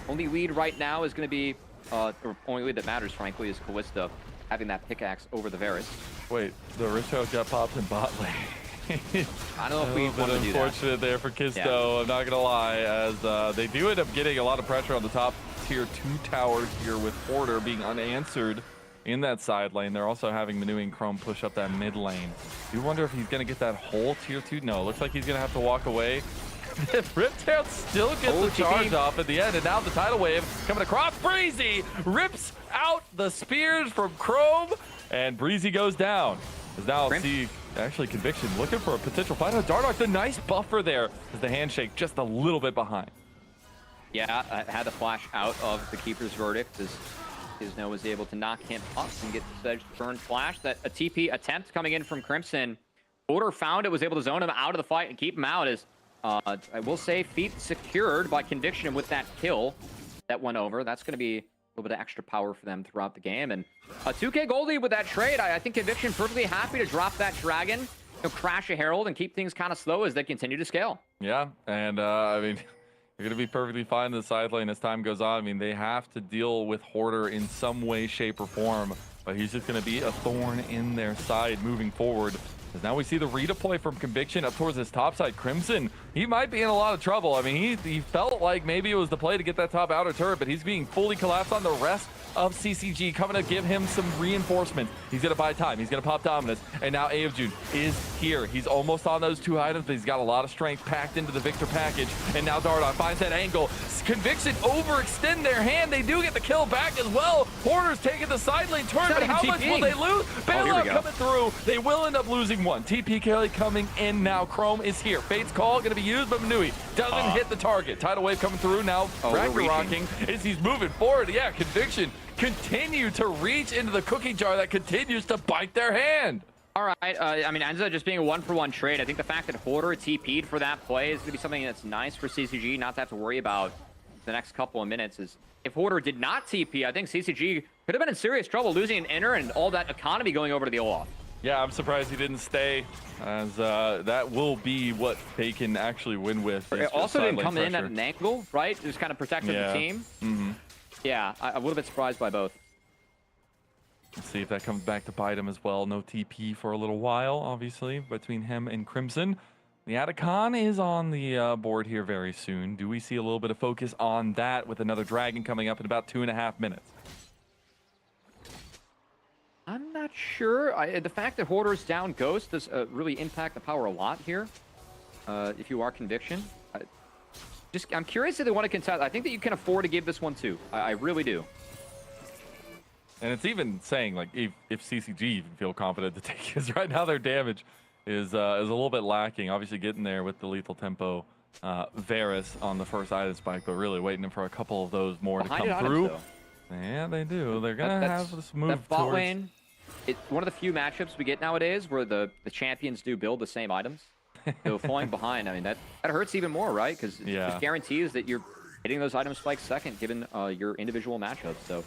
only lead right now is going to be, the only lead that matters, frankly, is Callista having that pickaxe over the Varus. Wait, the Richard got popped in bot lane. I don't know if we want to do that. Unfortunate there for Kisto, yeah. I'm not going to lie, as they do end up getting a lot of pressure on the top tier 2 tower here with Hoarder being unanswered in that side lane. They're also having Manui and Chrome push up that mid lane. You wonder if he's going to get that whole tier 2. No, looks like he's going to have to walk away. Rift Herald still gets the charge off at the end, and now the tidal wave coming across. Breezy rips out the spears from Chrome, and Breezy goes down. As now see actually Conviction looking for a potential fight. Dardark, the nice buffer there as the handshake just a little bit behind. Yeah, I had the flash out of the Keeper's Verdict as Kisno was able to knock him up and get the Sedge burn flash. That a TP attempt coming in from Crimson. Order found it, was able to zone him out of the fight and keep him out as, I will say, feet secured by Conviction with that kill that went over. That's going to be a little bit of extra power for them throughout the game. And a 2K gold lead with that trade. I think Conviction perfectly happy to drop that dragon crash a Herald and keep things kind of slow as they continue to scale. Yeah, and I mean, you're going to be perfectly fine in the side lane as time goes on. I mean, they have to deal with Hoarder in some way, shape, or form, but he's just going to be a thorn in their side moving forward. Because now we see the redeploy from Conviction up towards his top side. Crimson, he might be in a lot of trouble. I mean, he felt like maybe it was the play to get that top outer turret, but he's being fully collapsed on the rest of CCG, coming to give him some reinforcements. He's going to buy time. He's going to pop Dominus. And now Aojun is here. He's almost on those 2 items, but he's got a lot of strength packed into the Victor package. And now Dardoch finds that angle. Conviction overextend their hand. They do get the kill back as well. Hoarder's taking the side lane turn, but how much will they lose? Bailout coming through. They will end up losing one. TP Kelly coming in now. Chrome is here. Fate's Call going to be used, but Manui doesn't hit the target. Tidal Wave coming through now. Rocking as he's moving forward. Yeah, Conviction continue to reach into the cookie jar that continues to bite their hand. All right, I mean, ends up just being a 1-for-1 trade. I think the fact that Hoarder TP'd for that play is going to be something that's nice for CCG not to have to worry about the next couple of minutes. Is if Hoarder did not TP, I think CCG could have been in serious trouble losing an inner and all that economy going over to the Olaf. Yeah, I'm surprised he didn't stay, as that will be what they can actually win with. It also didn't come in at an angle, right? Just kind of protected the team. Mm-hmm. Yeah, I would have been surprised by both. Let's see if that comes back to bite him as well. No TP for a little while, obviously, between him and Crimson. The Atacon is on the board here very soon. Do we see a little bit of focus on that with another Dragon coming up in about 2.5 minutes? I'm not sure. The fact that Hoarder's down Ghost does really impact the power a lot here. If you are Conviction. I'm curious if they want to contest. I think that you can afford to give this one too. I really do. And it's even saying, like, if CCG even feel confident to take, because right now their damage is a little bit lacking. Obviously getting there with the lethal tempo Varus on the first item spike, but really waiting for a couple of those more to come through. Yeah, they do. They're going to have this move that bot lane. It's one of the few matchups we get nowadays where the champions do build the same items. So falling behind, I mean, that hurts even more, right? Because it guarantees that you're hitting those item spikes second, given your individual matchups. So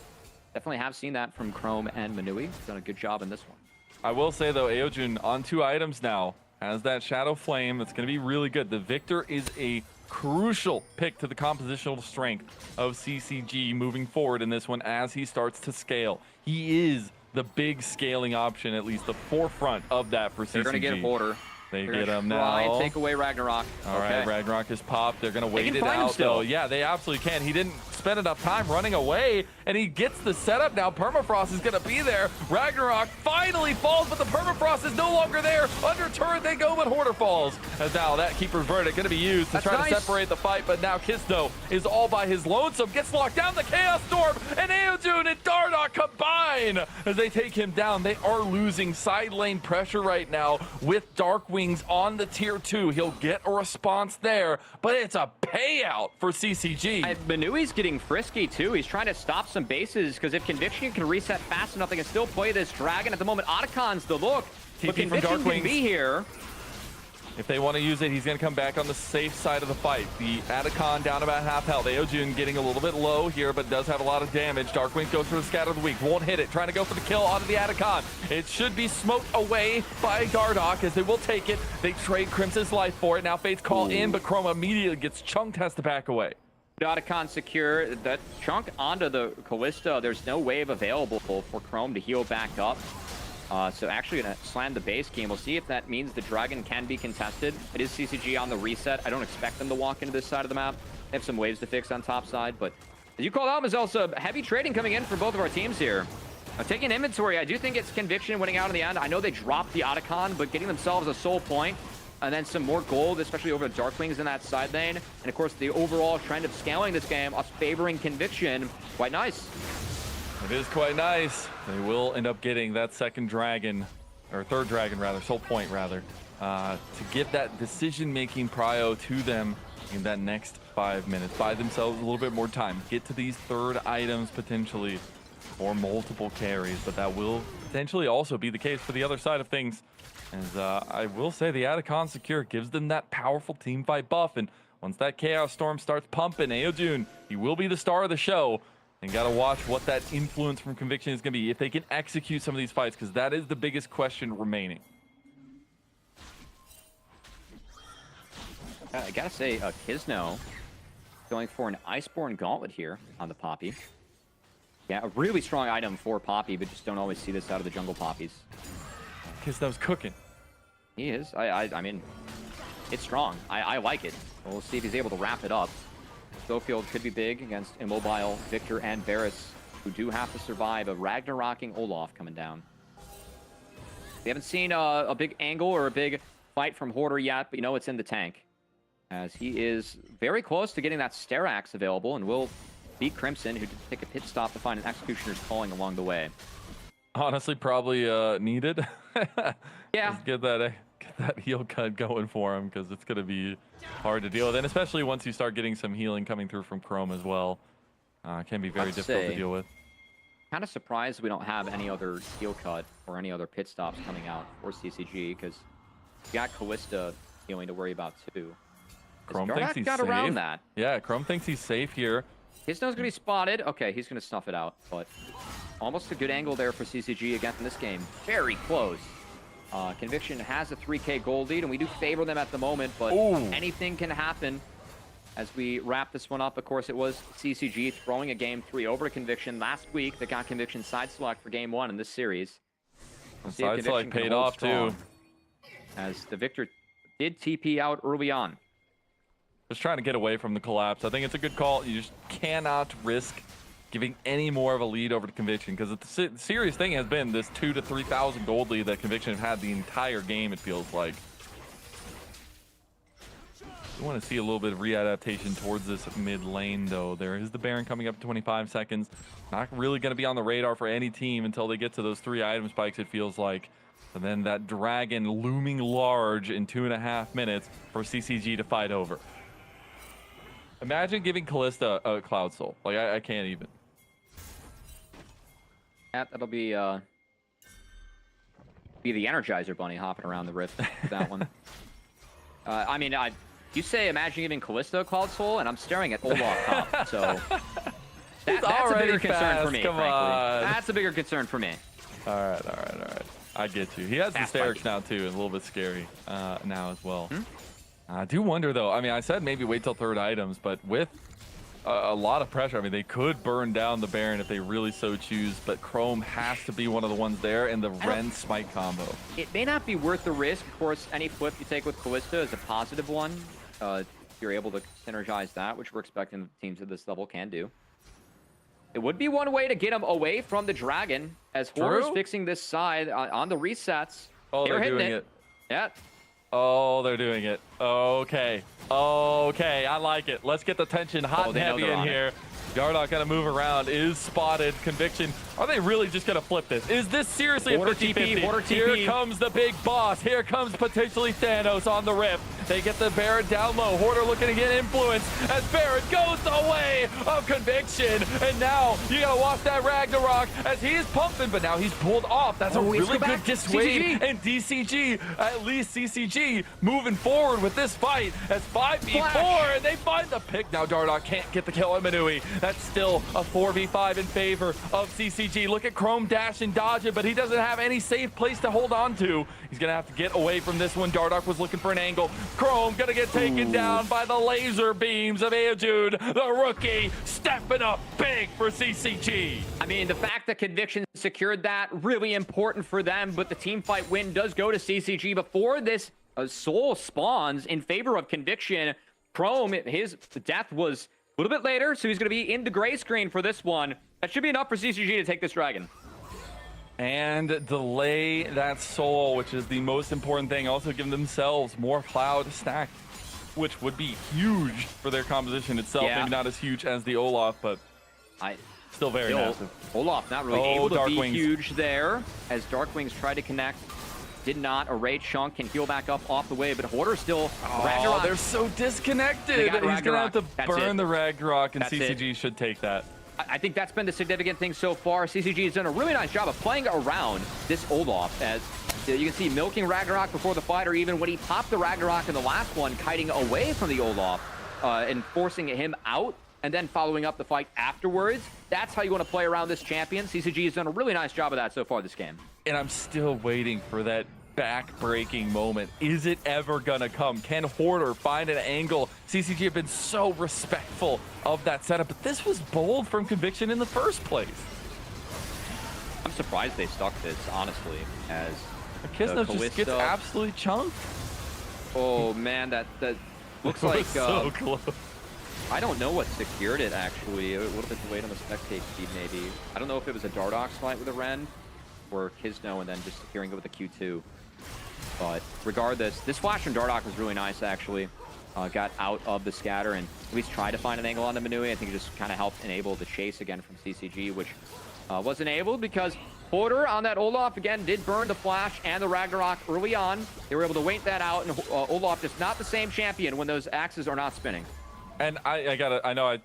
definitely have seen that from Chrome and Manui. Done a good job in this one. I will say, though, Aojun on 2 items now has that Shadow Flame. That's going to be really good. The Victor is a crucial pick to the compositional strength of CCG moving forward in this one as he starts to scale. He is the big scaling option, at least the forefront of that for CCG. They're going to get Hoarder. They get him now. Try and take away Ragnarok. All right, Ragnarok is popped. They're going to wait it out, though. Yeah, they absolutely can. He didn't spend enough time running away, and he gets the setup now. Permafrost is going to be there. Ragnarok finally falls, but the Permafrost is no longer there. Under turret they go, but Hoarder falls. As now that Keeper's Verdict going to be used to try to separate the fight, but now Kisno is all by his lonesome. Gets locked down. The Chaos Storm and Aojun and Dardoch combine as they take him down. They are losing side lane pressure right now with Dark Wings on the tier 2. He'll get a response there, but it's a payout for CCG. Manui's getting frisky too. He's trying to stop some bases because if Conviction can reset fast enough, they can still play this Dragon. At the moment, Otacon's the look. But Conviction can be here. If they want to use it, he's going to come back on the safe side of the fight. The Atacon down about half health. Aojun getting a little bit low here, but does have a lot of damage. Darkwing goes for the Scatter of the Weak. Won't hit it. Trying to go for the kill onto the Atacon. It should be smoked away by Dardoch as they will take it. They trade Crimson's life for it. Now Fate's Call in, but Chrome immediately gets chunked, has to back away. Otacon secure. That chunk onto the Callista. There's no wave available for Chrome to heal back up. So actually going to slam the base game. We'll see if that means the Dragon can be contested. It is CCG on the reset. I don't expect them to walk into this side of the map. They have some waves to fix on top side, but as you called out, Mazel, heavy trading coming in for both of our teams here. Taking inventory, I do think it's Conviction winning out in the end. I know they dropped the Otacon, but getting themselves a soul point and then some more gold, especially over the Darkwings in that side lane. And of course, the overall trend of scaling this game, us favoring Conviction, quite nice. It is quite nice. They will end up getting that second dragon, or third dragon rather, soul point rather, to get that decision-making prio to them in that next 5 minutes. Buy themselves a little bit more time. Get to these third items potentially for multiple carries, but that will potentially also be the case for the other side of things. As I will say, the Atacon secure gives them that powerful team fight buff, and once that Chaos Storm starts pumping, Aojun, he will be the star of the show. And got to watch what that influence from Conviction is going to be, if they can execute some of these fights, because that is the biggest question remaining. I gotta say, Kisno going for an Iceborne Gauntlet here on the Poppy. Yeah, a really strong item for Poppy, but just don't always see this out of the jungle Poppies. Kisno's cooking. He is. I mean, it's strong. I like it. We'll see if he's able to wrap it up. Schofield could be big against Immobile, Victor, and Varus, who do have to survive a Ragnaroking Olaf coming down. We haven't seen a big angle or a big fight from Hoarder yet, but you know it's in the tank, as he is very close to getting that Sterax available and will beat Crimson, who did take a pit stop to find an Executioner's Calling along the way. Honestly, probably needed. Yeah. Just get that heal cut going for him, because it's going to be hard to deal with, and especially once you start getting some healing coming through from Chrome as well. Can be very difficult to deal with. Kind of surprised we don't have any other heal cut or any other pit stops coming out for CCG, because you got Callista healing to worry about too. Chrome thinks he's got safe. around that. Yeah, Chrome thinks he's safe here. Kisno's going to be spotted. Okay, he's going to snuff it out, but almost a good angle there for CCG again in this game. Very close. Conviction has a 3K gold lead, and we do favor them at the moment, but anything can happen as we wrap this one up. Of course, it was CCG throwing a Game 3 over to Conviction last week that got Conviction side select for Game 1 in this series. We'll see if Side select Conviction can paid hold off strong, too. as the Victor did TP out early on. Just trying to get away from the collapse. I think it's a good call. You just cannot risk giving any more of a lead over to Conviction, because the serious thing has been this 2,000 to 3,000 gold lead that Conviction have had the entire game, it feels like. We want to see a little bit of readaptation towards this mid lane, though. There is the Baron coming up in 25 seconds. Not really going to be on the radar for any team until they get to those 3 item spikes, it feels like. And then that Dragon looming large in 2.5 minutes for CCG to fight over. Imagine giving Callista a Cloud Soul. Like, I can't even. Yeah, that'll be the Energizer Bunny hopping around the rift with that one. I mean, you say imagine giving Callista a Cloud Soul, and I'm staring at Olaf top, so that's a bigger concern for me, Come frankly. on. That's a bigger concern for me. All right. I get you. He has the Hysterics now, too, and a little bit scary now as well. I do wonder, though. I mean, I said maybe wait till 3rd items, but with a lot of pressure, I mean, they could burn down the Baron if they really so choose, but Chrome has to be one of the ones there, and the Ren Smite combo. It may not be worth the risk. Of course, any flip you take with Callista is a positive one. If you're able to synergize that, which we're expecting the teams at this level can do. It would be one way to get him away from the Dragon, as Horror's fixing this side on the resets. Oh, they're doing it. Yeah. Oh, they're doing it. Okay, I like it. Let's get the tension hot and heavy in here. Yardock gonna move around, is spotted. Conviction. Are they really just gonna flip this? Is this seriously a 50-50? Here comes the big boss. Here comes potentially Thanos on the rift. They get the Baron down low. Hoarder looking to get influence as Baron goes the way of Conviction. And now you gotta watch that Ragnarok as he is pumping, but now he's pulled off. That's a really good dissuade. And DCG, at least CCG, moving forward with this fight as 5v4, and they find the pick. Now Dardoch can't get the kill on Manui. That's still a 4v5 in favor of CCG. Look at Chrome dash and dodge it, but he doesn't have any safe place to hold on to. He's gonna have to get away from this one. Dardoch was looking for an angle. Chrome gonna get taken down by the laser beams of Aojude, the rookie, stepping up big for CCG. I mean, the fact that Conviction secured that, really important for them, but the team fight win does go to CCG before this soul spawns in favor of Conviction. Chrome, his death was a little bit later, so he's going to be in the gray screen for this one. That should be enough for CCG to take this Dragon. And delay that soul, which is the most important thing. Also give themselves more cloud stack, which would be huge for their composition itself. Yeah. Maybe not as huge as the Olaf, but still very massive. Olaf not really able to be Darkwings. huge there, as Darkwings tried to connect. Did not. A Raid Chunk can heal back up off the way, but Hoarder still. Ragnarok. They're so disconnected. He's going to have to burn the Ragnarok, and CCG should take that. I think that's been the significant thing so far. CCG has done a really nice job of playing around this Olaf, as you can see milking Ragnarok before the fight, or even when he popped the Ragnarok in the last one, kiting away from the Olaf and forcing him out, and then following up the fight afterwards. That's how you want to play around this champion. CCG has done a really nice job of that so far this game. And I'm still waiting for that back-breaking moment. Is it ever gonna come? Can Hoarder find an angle? CCG have been so respectful of that setup, but this was bold from Conviction in the first place. I'm surprised they stuck this, honestly, as Kisno just gets absolutely chunked. Oh man, that looks It like was so close. I don't know what secured it actually. It would have been delayed on the spectate speed maybe. I don't know if it was a Dardox fight with a Ren or Kisno and then just securing it with a Q2. But regardless, this flash from Dardox was really nice actually. Got out of the scatter and at least tried to find an angle on the Manui. I think it just kind of helped enable the chase again from CCG, which was enabled because Hoarder on that Olaf again did burn the flash and the Ragnarok early on. They were able to wait that out, and Olaf just not the same champion when those axes are not spinning. And I know I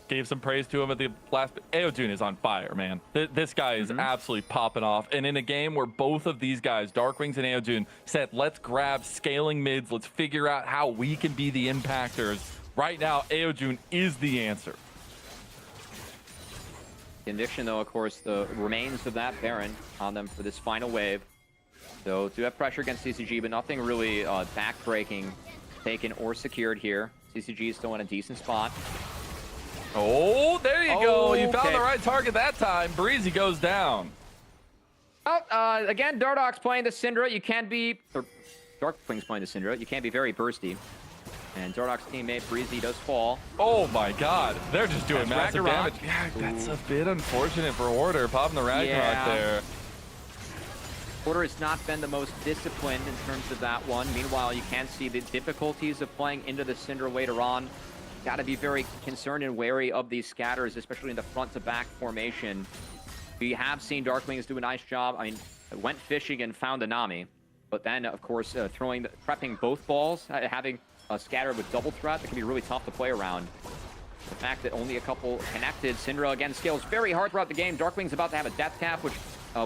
gave some praise to him at the last, but Aojun is on fire, man. This guy is absolutely popping off. And in a game where both of these guys, Darkwings and Aojun, said, let's grab scaling mids, let's figure out how we can be the impactors. Right now, Aojun is the answer. Conviction, though, of course, the remains of that Baron on them for this final wave. So do have pressure against CCG, but nothing really backbreaking taken or secured here. CCG is still in a decent spot. Oh, there you go. You Okay. found the right target that time. Breezy goes down. Oh, again, Dardox playing the Syndra. You can be, or Darkwing's playing the Syndra. You can be very bursty. And Dardox teammate Breezy does fall. Oh my god. They're just doing That's massive Ragnarok. damage. Yeah, that's a bit unfortunate for Hoarder. Popping the Ragnarok there. Hoarder has not been the most disciplined in terms of that one. Meanwhile, you can see the difficulties of playing into the Syndra later on. Got to be very concerned and wary of these scatters, especially in the front to back formation. We have seen Darkwings do a nice job. I mean, went fishing and found a Nami. But then, of course, prepping both balls, having a scatter with double threat, that can be really tough to play around. The fact that only a couple connected, Syndra again scales very hard throughout the game. Darkwing's about to have a death cap, which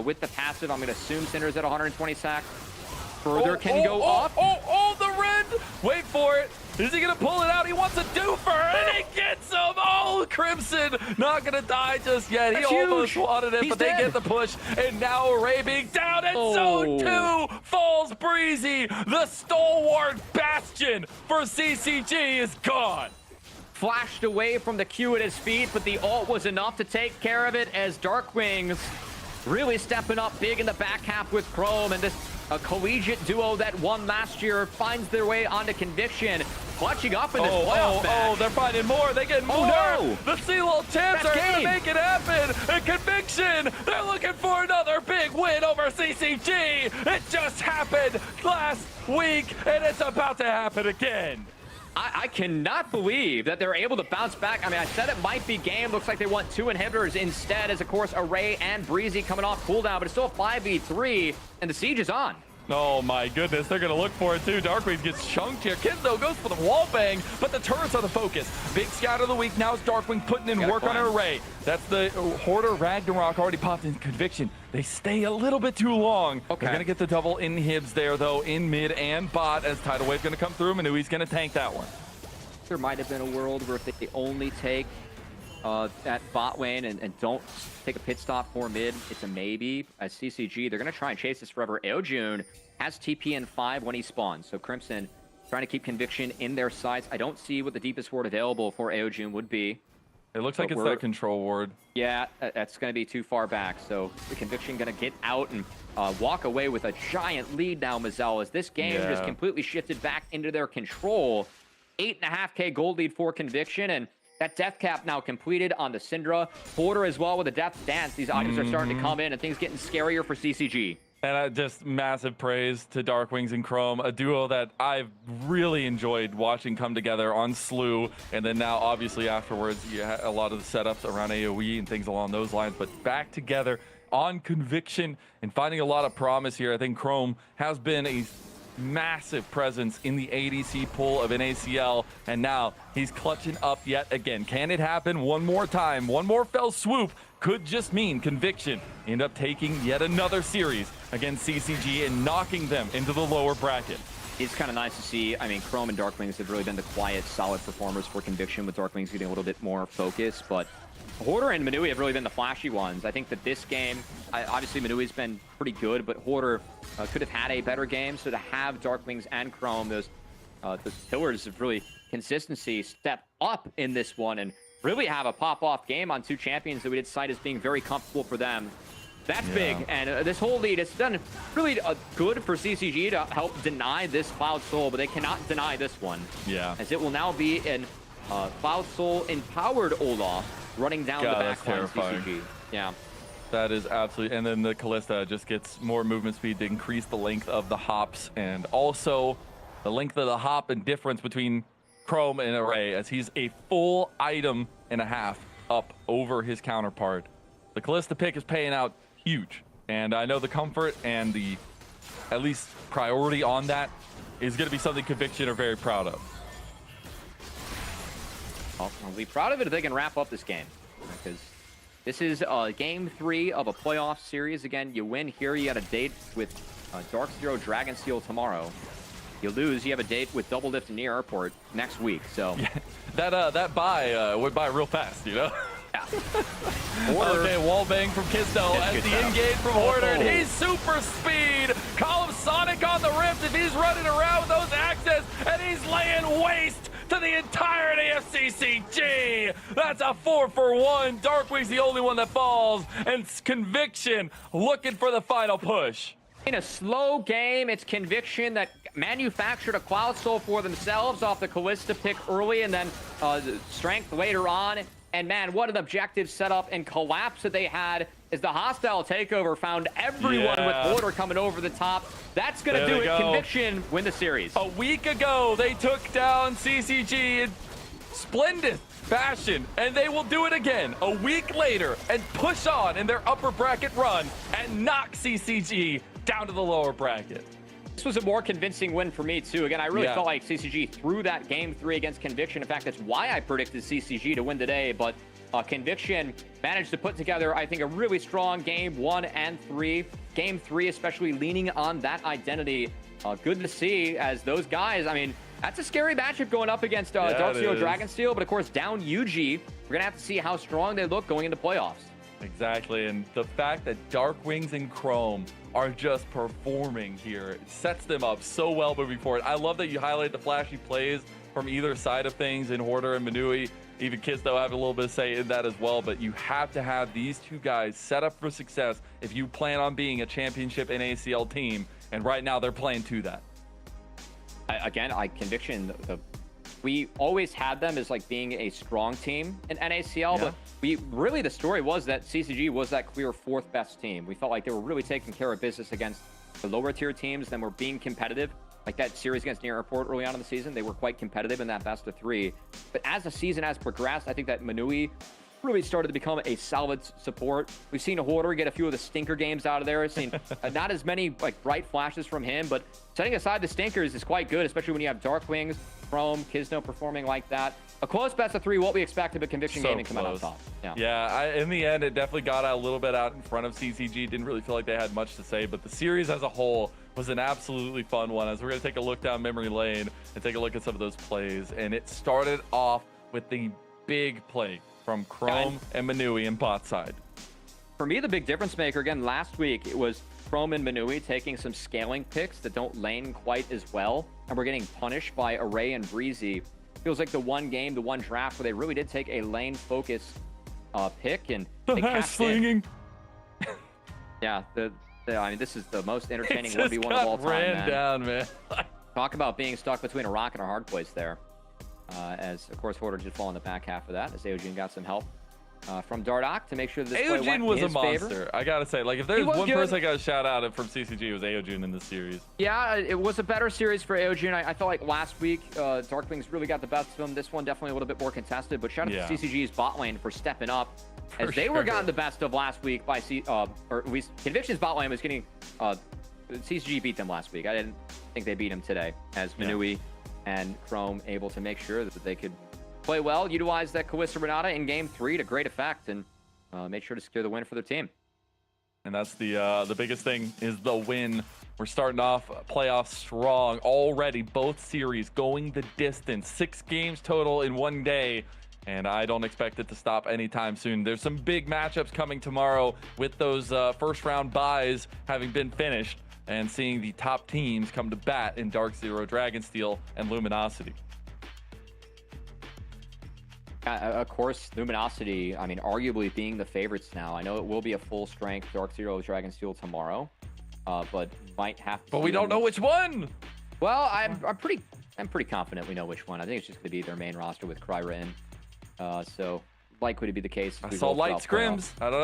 with the passive, I'm going to assume Syndra's at 120 sack. Further can go up. Oh, the Ren! Wait for it. Is he going to pull it out? He wants a doofer, and he gets him. Oh, Crimson not going to die just yet. That's he almost huge. wanted it, He's but they dead. get the push. And now Ray being down, and so too falls Breezy. The stalwart bastion for CCG is gone. Flashed away from the Q at his feet, but the ult was enough to take care of it as Darkwings really stepping up big in the back half with Chrome, and this collegiate duo that won last year finds their way onto Conviction, clutching up in this playoff match. They're finding more. They get more. no. The CNV champs Best are going to game. make it happen. And Conviction, they're looking for another big win over CCG. It just happened last week, and it's about to happen again. I cannot believe that they're able to bounce back. I mean, I said it might be game. Looks like they want 2 inhibitors instead, as of course Array and Breezy coming off cooldown, but it's still a 5v3, and the siege is on. Oh my goodness, they're gonna look for it too. Darkwing gets chunked here. Kisno goes for the wall bang, but the turrets are the focus. Big scout of the week now is Darkwing putting in work on an Array. That's the Hoarder Ragnarok already popped in Conviction. They stay a little bit too long. Okay. They're gonna get the double inhibs there though, in mid and bot, as Tidal Wave's gonna come through. Manui's gonna tank that one. There might have been a world where if they only take that bot lane and don't take a pit stop for mid, it's a maybe. As CCG, they're going to try and chase this forever. Aojun has TP in 5 when he spawns, so Crimson trying to keep Conviction in their sights. I don't see what the deepest ward available for Aojun would be. It looks like it's that control ward. Yeah, that's going to be too far back, so the Conviction going to get out and walk away with a giant lead now, Mazel, as this game just completely shifted back into their control. 8.5k gold lead for Conviction, and that death cap now completed on the Syndra. Hoarder as well with a death dance. These items are starting to come in, and things getting scarier for CCG. And just massive praise to Darkwings and Chrome, a duo that I've really enjoyed watching come together on Slew. And then now, obviously, afterwards, you had a lot of the setups around AoE and things along those lines. But back together on Conviction and finding a lot of promise here. I think Chrome has been a massive presence in the ADC pool of NACL, and now he's clutching up yet again. Can it happen one more time? One more fell swoop could just mean Conviction end up taking yet another series against CCG and knocking them into the lower bracket. It's kind of nice to see. I mean, Chrome and Darkwings have really been the quiet, solid performers for Conviction, with Darkwings getting a little bit more focus, but Hoarder and Manui have really been the flashy ones. I think that this game, obviously Manui's been pretty good, but Hoarder could have had a better game. So to have Darkwings and Chrome, those pillars of really consistency, step up in this one and really have a pop-off game on two champions that we did cite as being very comfortable for them. That's big, and this whole lead, it's done really good for CCG to help deny this Cloud Soul, but they cannot deny this one. Yeah. As it will now be an Cloud Soul empowered Olaf running down the back line of CCG. Yeah. That is absolutely, and then the Callista just gets more movement speed to increase the length of the hops, and also the length of the hop and difference between Chrome and Array, as he's a full item and a half up over his counterpart. The Callista pick is paying out huge, and I know the comfort and the at least priority on that is going to be something Conviction are very proud of. Well, I'll be proud of it if they can wrap up this game, because this is game 3 of a playoff series. Again, you win here, you got a date with Dark Zero Dragon Steel tomorrow. You lose, you have a date with Double Lift near Airport next week. So yeah, that buy went by real fast, you know. Yeah. Okay, wall bang from Kisto as the engage from Hoarder, and he's super speed. Call him Sonic on the rift if he's running around with those axes, and he's laying waste to the entirety of CCG. That's a 4-for-1. Darkwing's the only one that falls, and Conviction looking for the final push. In a slow game, it's Conviction that manufactured a Cloud Soul for themselves off the Callista pick early, and then Strength later on. And man, what an objective setup and collapse that they had as the hostile takeover found everyone with Hoarder coming over the top. That's going to do it. Conviction win the series. A week ago, they took down CCG in splendid fashion, and they will do it again a week later and push on in their upper bracket run and knock CCG down to the lower bracket. This was a more convincing win for me, too. Again, I really felt like CCG threw that game 3 against Conviction. In fact, that's why I predicted CCG to win today. But Conviction managed to put together, I think, a really strong game 1 and 3. Game 3, especially leaning on that identity. Good to see as those guys, I mean, that's a scary matchup going up against Dark Zero Dragonsteel. But, of course, down UG, we're going to have to see how strong they look going into playoffs. Exactly, and the fact that Darkwings and Chrome are just performing here sets them up so well moving forward. I love that you highlight the flashy plays from either side of things in Hoarder and Manui. Even Kisto have a little bit of say in that as well, but you have to have these two guys set up for success if you plan on being a championship NACL team, and right now they're playing to that. Again, Conviction, we always had them as like being a strong team in NACL, but the story was that CCG was that clear 4th best team. We felt like they were really taking care of business against the lower tier teams, then were being competitive. Like that series against Near Airport early on in the season, they were quite competitive in that best of 3. But as the season has progressed, I think that Manui really started to become a solid support. We've seen a Hoarder get a few of the stinker games out of there. I've seen not as many like bright flashes from him, but setting aside the stinkers is quite good, especially when you have Darkwings, Chrome, Kisno performing like that. A close best of 3, what we expect of a Conviction game and come out on top. In the end, it definitely got a little bit out in front of CCG. Didn't really feel like they had much to say, but the series as a whole was an absolutely fun one, as we're going to take a look down memory lane and take a look at some of those plays. And it started off with the big play from Chrome and Manui in bot side. For me, the big difference maker, again, last week, it was Chrome and Manui taking some scaling picks that don't lane quite as well, and we're getting punished by Array and Breezy. Feels like the one game, the one draft where they really did take a lane focus pick, and they cashed in. Yeah, I mean, this is the most entertaining 1v1 of all time, man. Talk about being stuck between a rock and a hard place there. As, of course, Hoarder did fall in the back half of that, as Eugene got some help from Dardoc to make sure that this play went was in a his monster. favor. I gotta say, like, if there's one person I gotta shout out from CCG, it was Eugene in this series. Yeah, it was a better series for Eugene. I felt like last week, Darkwings really got the best of him. This one definitely a little bit more contested, but shout out to CCG's bot lane for stepping up. As they were gotten the best of last week by or at least Conviction's bot lane was getting CCG beat them last week. I didn't think they beat him today, as Manui and Chrome able to make sure that they could play well, utilize that Callista Renata in game 3 to great effect, and made sure to secure the win for their team. And that's the biggest thing, is the win. We're starting off playoffs strong already. Both series going the distance. 6 games total in one day. and I don't expect it to stop anytime soon. There's some big matchups coming tomorrow with those first round buys having been finished, and seeing the top teams come to bat in Dark Zero, Dragonsteel, and Luminosity. Of course, Luminosity, I mean, arguably being the favorites now. I know it will be a full strength Dark Zero Dragonsteel tomorrow, but might have to. But we don't know which one. Well, I'm pretty confident we know which one. I think it's just going to be their main roster with Kryra in. So likely to be the case. I saw light scrims. I don't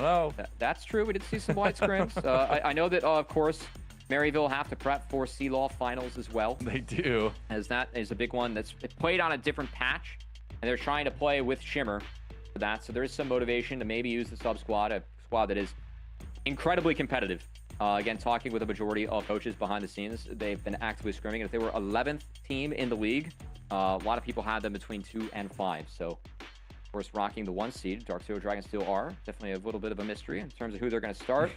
know. That's true. We did see some light scrims. I know that, of course, Maryville have to prep for C-Law finals as well. They do. As that is a big one that's played on a different patch, and they're trying to play with Shimmer for that. So there is some motivation to maybe use the sub squad, a squad that is incredibly competitive. Again, talking with a majority of coaches behind the scenes, they've been actively scrimming. And if they were 11th team in the league, a lot of people had them between 2 and 5. So, of course, rocking the 1 seed, Dark Zero Dragonsteel are definitely a little bit of a mystery in terms of who they're going to start.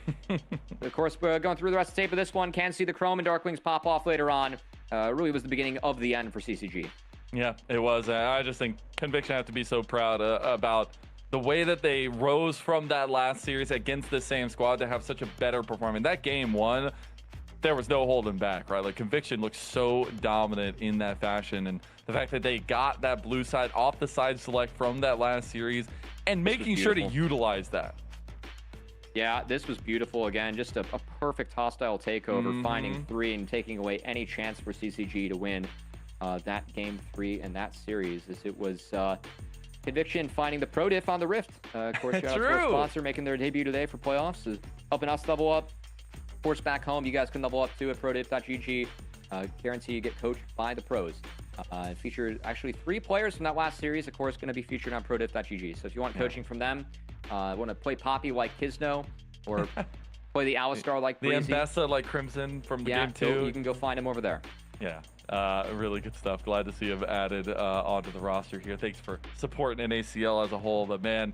Of course, we're going through the rest of the tape of this one. Can see the Chrome and Darkwings pop off later on. Really was the beginning of the end for CCG. Yeah, it was. I just think Conviction have to be so proud about the way that they rose from that last series against the same squad to have such a better performance. That game one, there was no holding back, right? Like, Conviction looked so dominant in that fashion, and the fact that they got that blue side off the side select from that last series and making sure to utilize that. Yeah, this was beautiful. Again, just a perfect hostile takeover, finding 3 and taking away any chance for CCG to win that game 3 and that series, as it was Conviction finding the pro diff on the Rift. Of course, shout out to our sponsor making their debut today for playoffs, is helping us level up. Of course, back home, you guys can level up too at prodiff.gg. Guarantee you get coached by the pros. Featured actually 3 players from that last series, of course, going to be featured on prodiff.gg. So if you want coaching from them, want to play Poppy like Kisno, or play the Alistar like Breezy. The Ambessa like Crimson from the game 2. You can go find him over there. Yeah. Really good stuff. Glad to see him added onto the roster here. Thanks for supporting NACL as a whole. But man,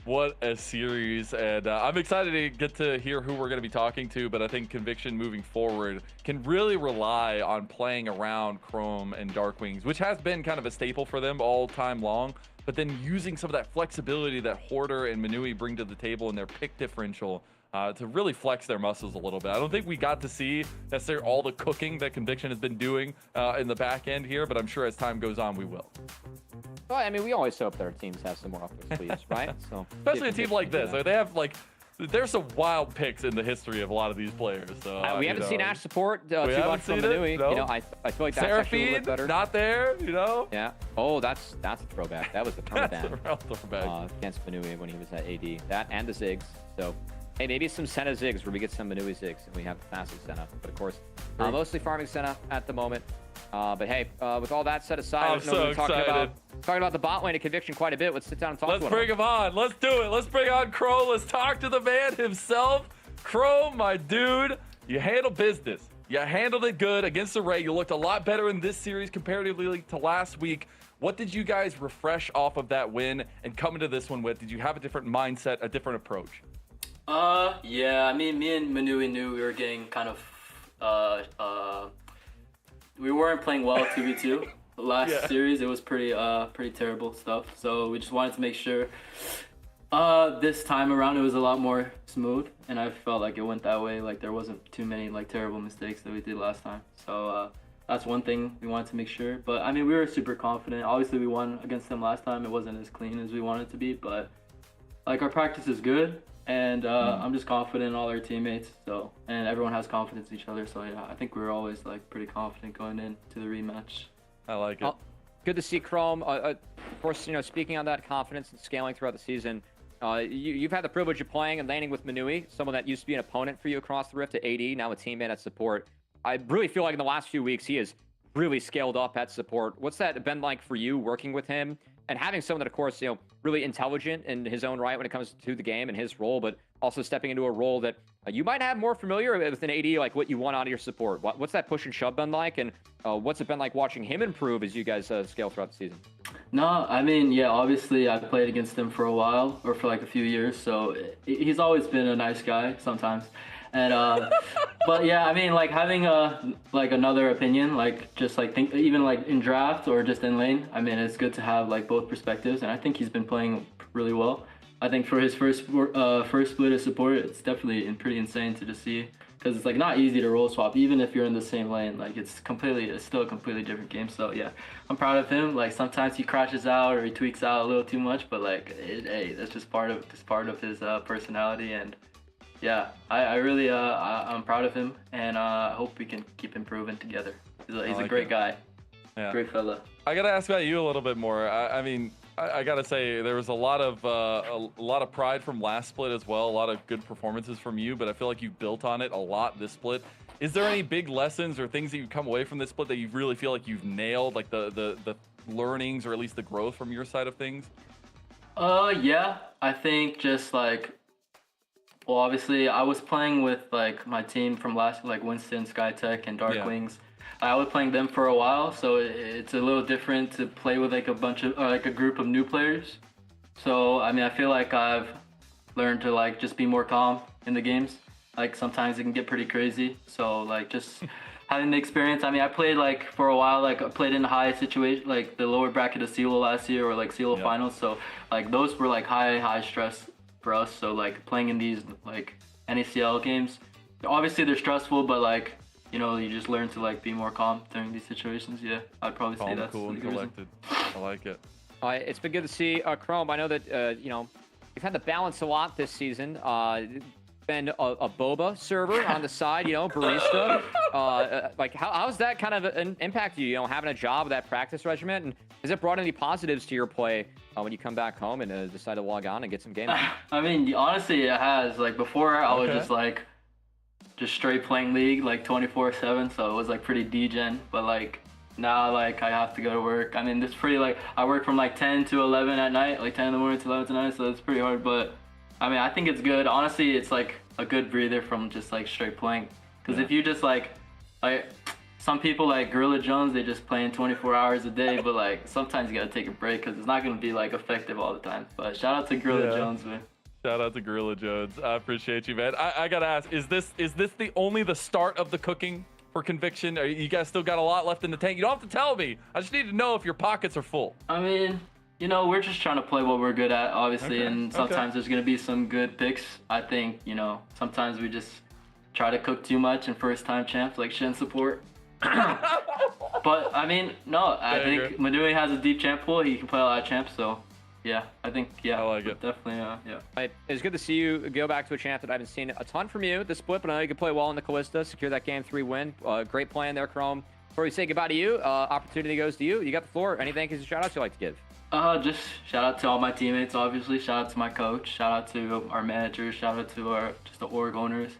what a series. And I'm excited to get to hear who we're going to be talking to. But I think Conviction moving forward can really rely on playing around Chrome and Darkwings, which has been kind of a staple for them all time long. But then using some of that flexibility that Hoarder and Manui bring to the table in their pick differential to really flex their muscles a little bit. I don't think we got to see necessarily all the cooking that Conviction has been doing in the back end here, but I'm sure as time goes on, we will. Well, I mean, we always hope that our teams have some more up their sleeves, right? So, especially a team like this. Like, they have, like, there's some wild picks in the history of a lot of these players. So we haven't seen Ash support too much from Manui. No. You know, I feel like that's actually a little bit better. Not there, you know? Yeah. Oh, that's a throwback. That was the permaban. That's a real throwback. Against Manui when he was at AD. That and the Ziggs. So, hey, maybe some Senna Ziggs where we get some Manui Ziggs and we have the fastest Senna. But of course, mostly farming Senna at the moment. But hey, with all that set aside, I'm so excited. Talking about the bot lane of Conviction quite a bit. Let's sit down and talk to him. Let's bring him on. Let's do it. Let's bring on Crow. Let's talk to the man himself. Crow, my dude, you handled business. You handled it good against the Ray. You looked a lot better in this series comparatively to last week. What did you guys refresh off of that win and come into this one with? Did you have a different mindset, a different approach? Yeah, I mean, me and Manui knew we were getting kind of, we weren't playing well 2v2. Last series, it was pretty terrible stuff. So we just wanted to make sure this time around it was a lot more smooth, and I felt like it went that way. Like, there wasn't too many like terrible mistakes that we did last time. So that's one thing we wanted to make sure. But I mean, we were super confident. Obviously, we won against them last time. It wasn't as clean as we wanted it to be, but like, our practice is good. And I'm just confident in all our teammates, so, and everyone has confidence in each other. So yeah, I think we were always like pretty confident going into the rematch. I like it. Good to see Chrome. Of course, you know, speaking on that confidence and scaling throughout the season, you've had the privilege of playing and landing with Manui, someone that used to be an opponent for you across the Rift at AD, now a teammate at support. I really feel like in the last few weeks he has really scaled up at support. What's that been like for you working with him? And having someone that, of course, you know, really intelligent in his own right when it comes to the game and his role, but also stepping into a role that you might have more familiar with an AD, like what you want out of your support. What's that push and shove been like? And what's it been like watching him improve as you guys scale throughout the season? No, I mean, yeah, obviously I played against him for a while, or for like a few years. So he's always been a nice guy sometimes. And But yeah, I mean, like having like another opinion, like just like think even like in draft or just in lane. I mean, it's good to have like both perspectives, and I think he's been playing really well. I think for his first split of support, it's definitely pretty insane to just see, because it's like not easy to role swap even if you're in the same lane. Like it's still a completely different game. So yeah, I'm proud of him. Like sometimes he crashes out or he tweaks out a little too much, but like hey, that's just part of his personality. And yeah, I really I'm proud of him, and I hope we can keep improving together. He's a great guy. Yeah. Great fella. I gotta ask about you a little bit more. I mean, I gotta say there was a lot of pride from last split as well. A lot of good performances from you, but I feel like you built on it a lot this split. Is there any big lessons or things that you come away from this split that you really feel like you've nailed, like the learnings or at least the growth from your side of things? Yeah, I think just like, well, obviously I was playing with like my team from last, like Winston, Skytech, and Dark Wings. I was playing them for a while, so it's a little different to play with like a bunch of like a group of new players. So I mean, I feel like I've learned to like just be more calm in the games. Like sometimes it can get pretty crazy. So like just having the experience. I mean, I played like for a while, like I played in high situation, like the lower bracket of CELO last year, or like CELO finals. So like those were like high stress for us. So like playing in these like NACL games, obviously they're stressful, but like, you know, you just learn to like be more calm during these situations. Yeah, I'd probably say that's cool and collected. I like it. It's been good to see Chrome. I know that you know, you've had to balance a lot this season. Been a boba server on the side, you know, barista. Like how's that kind of impact you? You know, having a job with that practice regiment, and has it brought any positives to your play when you come back home and decide to log on and get some games? I mean, honestly, it has. Like before, I was just like. Just straight playing League like 24/7, so it was like pretty degen. But like now, like I have to go to work. I mean, it's pretty like I work from like 10 to 11 at night, like 10 in the morning to 11 at night, so it's pretty hard. But I mean, I think it's good. Honestly, it's like a good breather from just like straight playing. Because if you just like some people like Gorilla Jones, they just playing 24 hours a day, but like sometimes you gotta take a break because it's not gonna be like effective all the time. But shout out to Gorilla Jones, man. Shout out to Gorilla Jones. I appreciate you, man. I gotta ask, is this only the start of the cooking for Conviction? You guys still got a lot left in the tank? You don't have to tell me. I just need to know if your pockets are full. I mean, you know, we're just trying to play what we're good at, obviously, and sometimes there's gonna be some good picks. I think, you know, sometimes we just try to cook too much and first-time champs like Shen support. But I mean, no, I think Madui has a deep champ pool. He can play a lot of champs, so. Yeah, I think, I like it. Definitely, yeah. It's good to see you go back to a champ that I haven't seen a ton from you this split, but I know you can play well in the Callista, secure that game 3 win. Great plan there, Chrome. Before we say goodbye to you, opportunity goes to you. You got the floor. Any thank yous and shout outs you'd like to give? Just shout out to all my teammates, obviously. Shout out to my coach. Shout out to our managers. Shout out to just the org owners.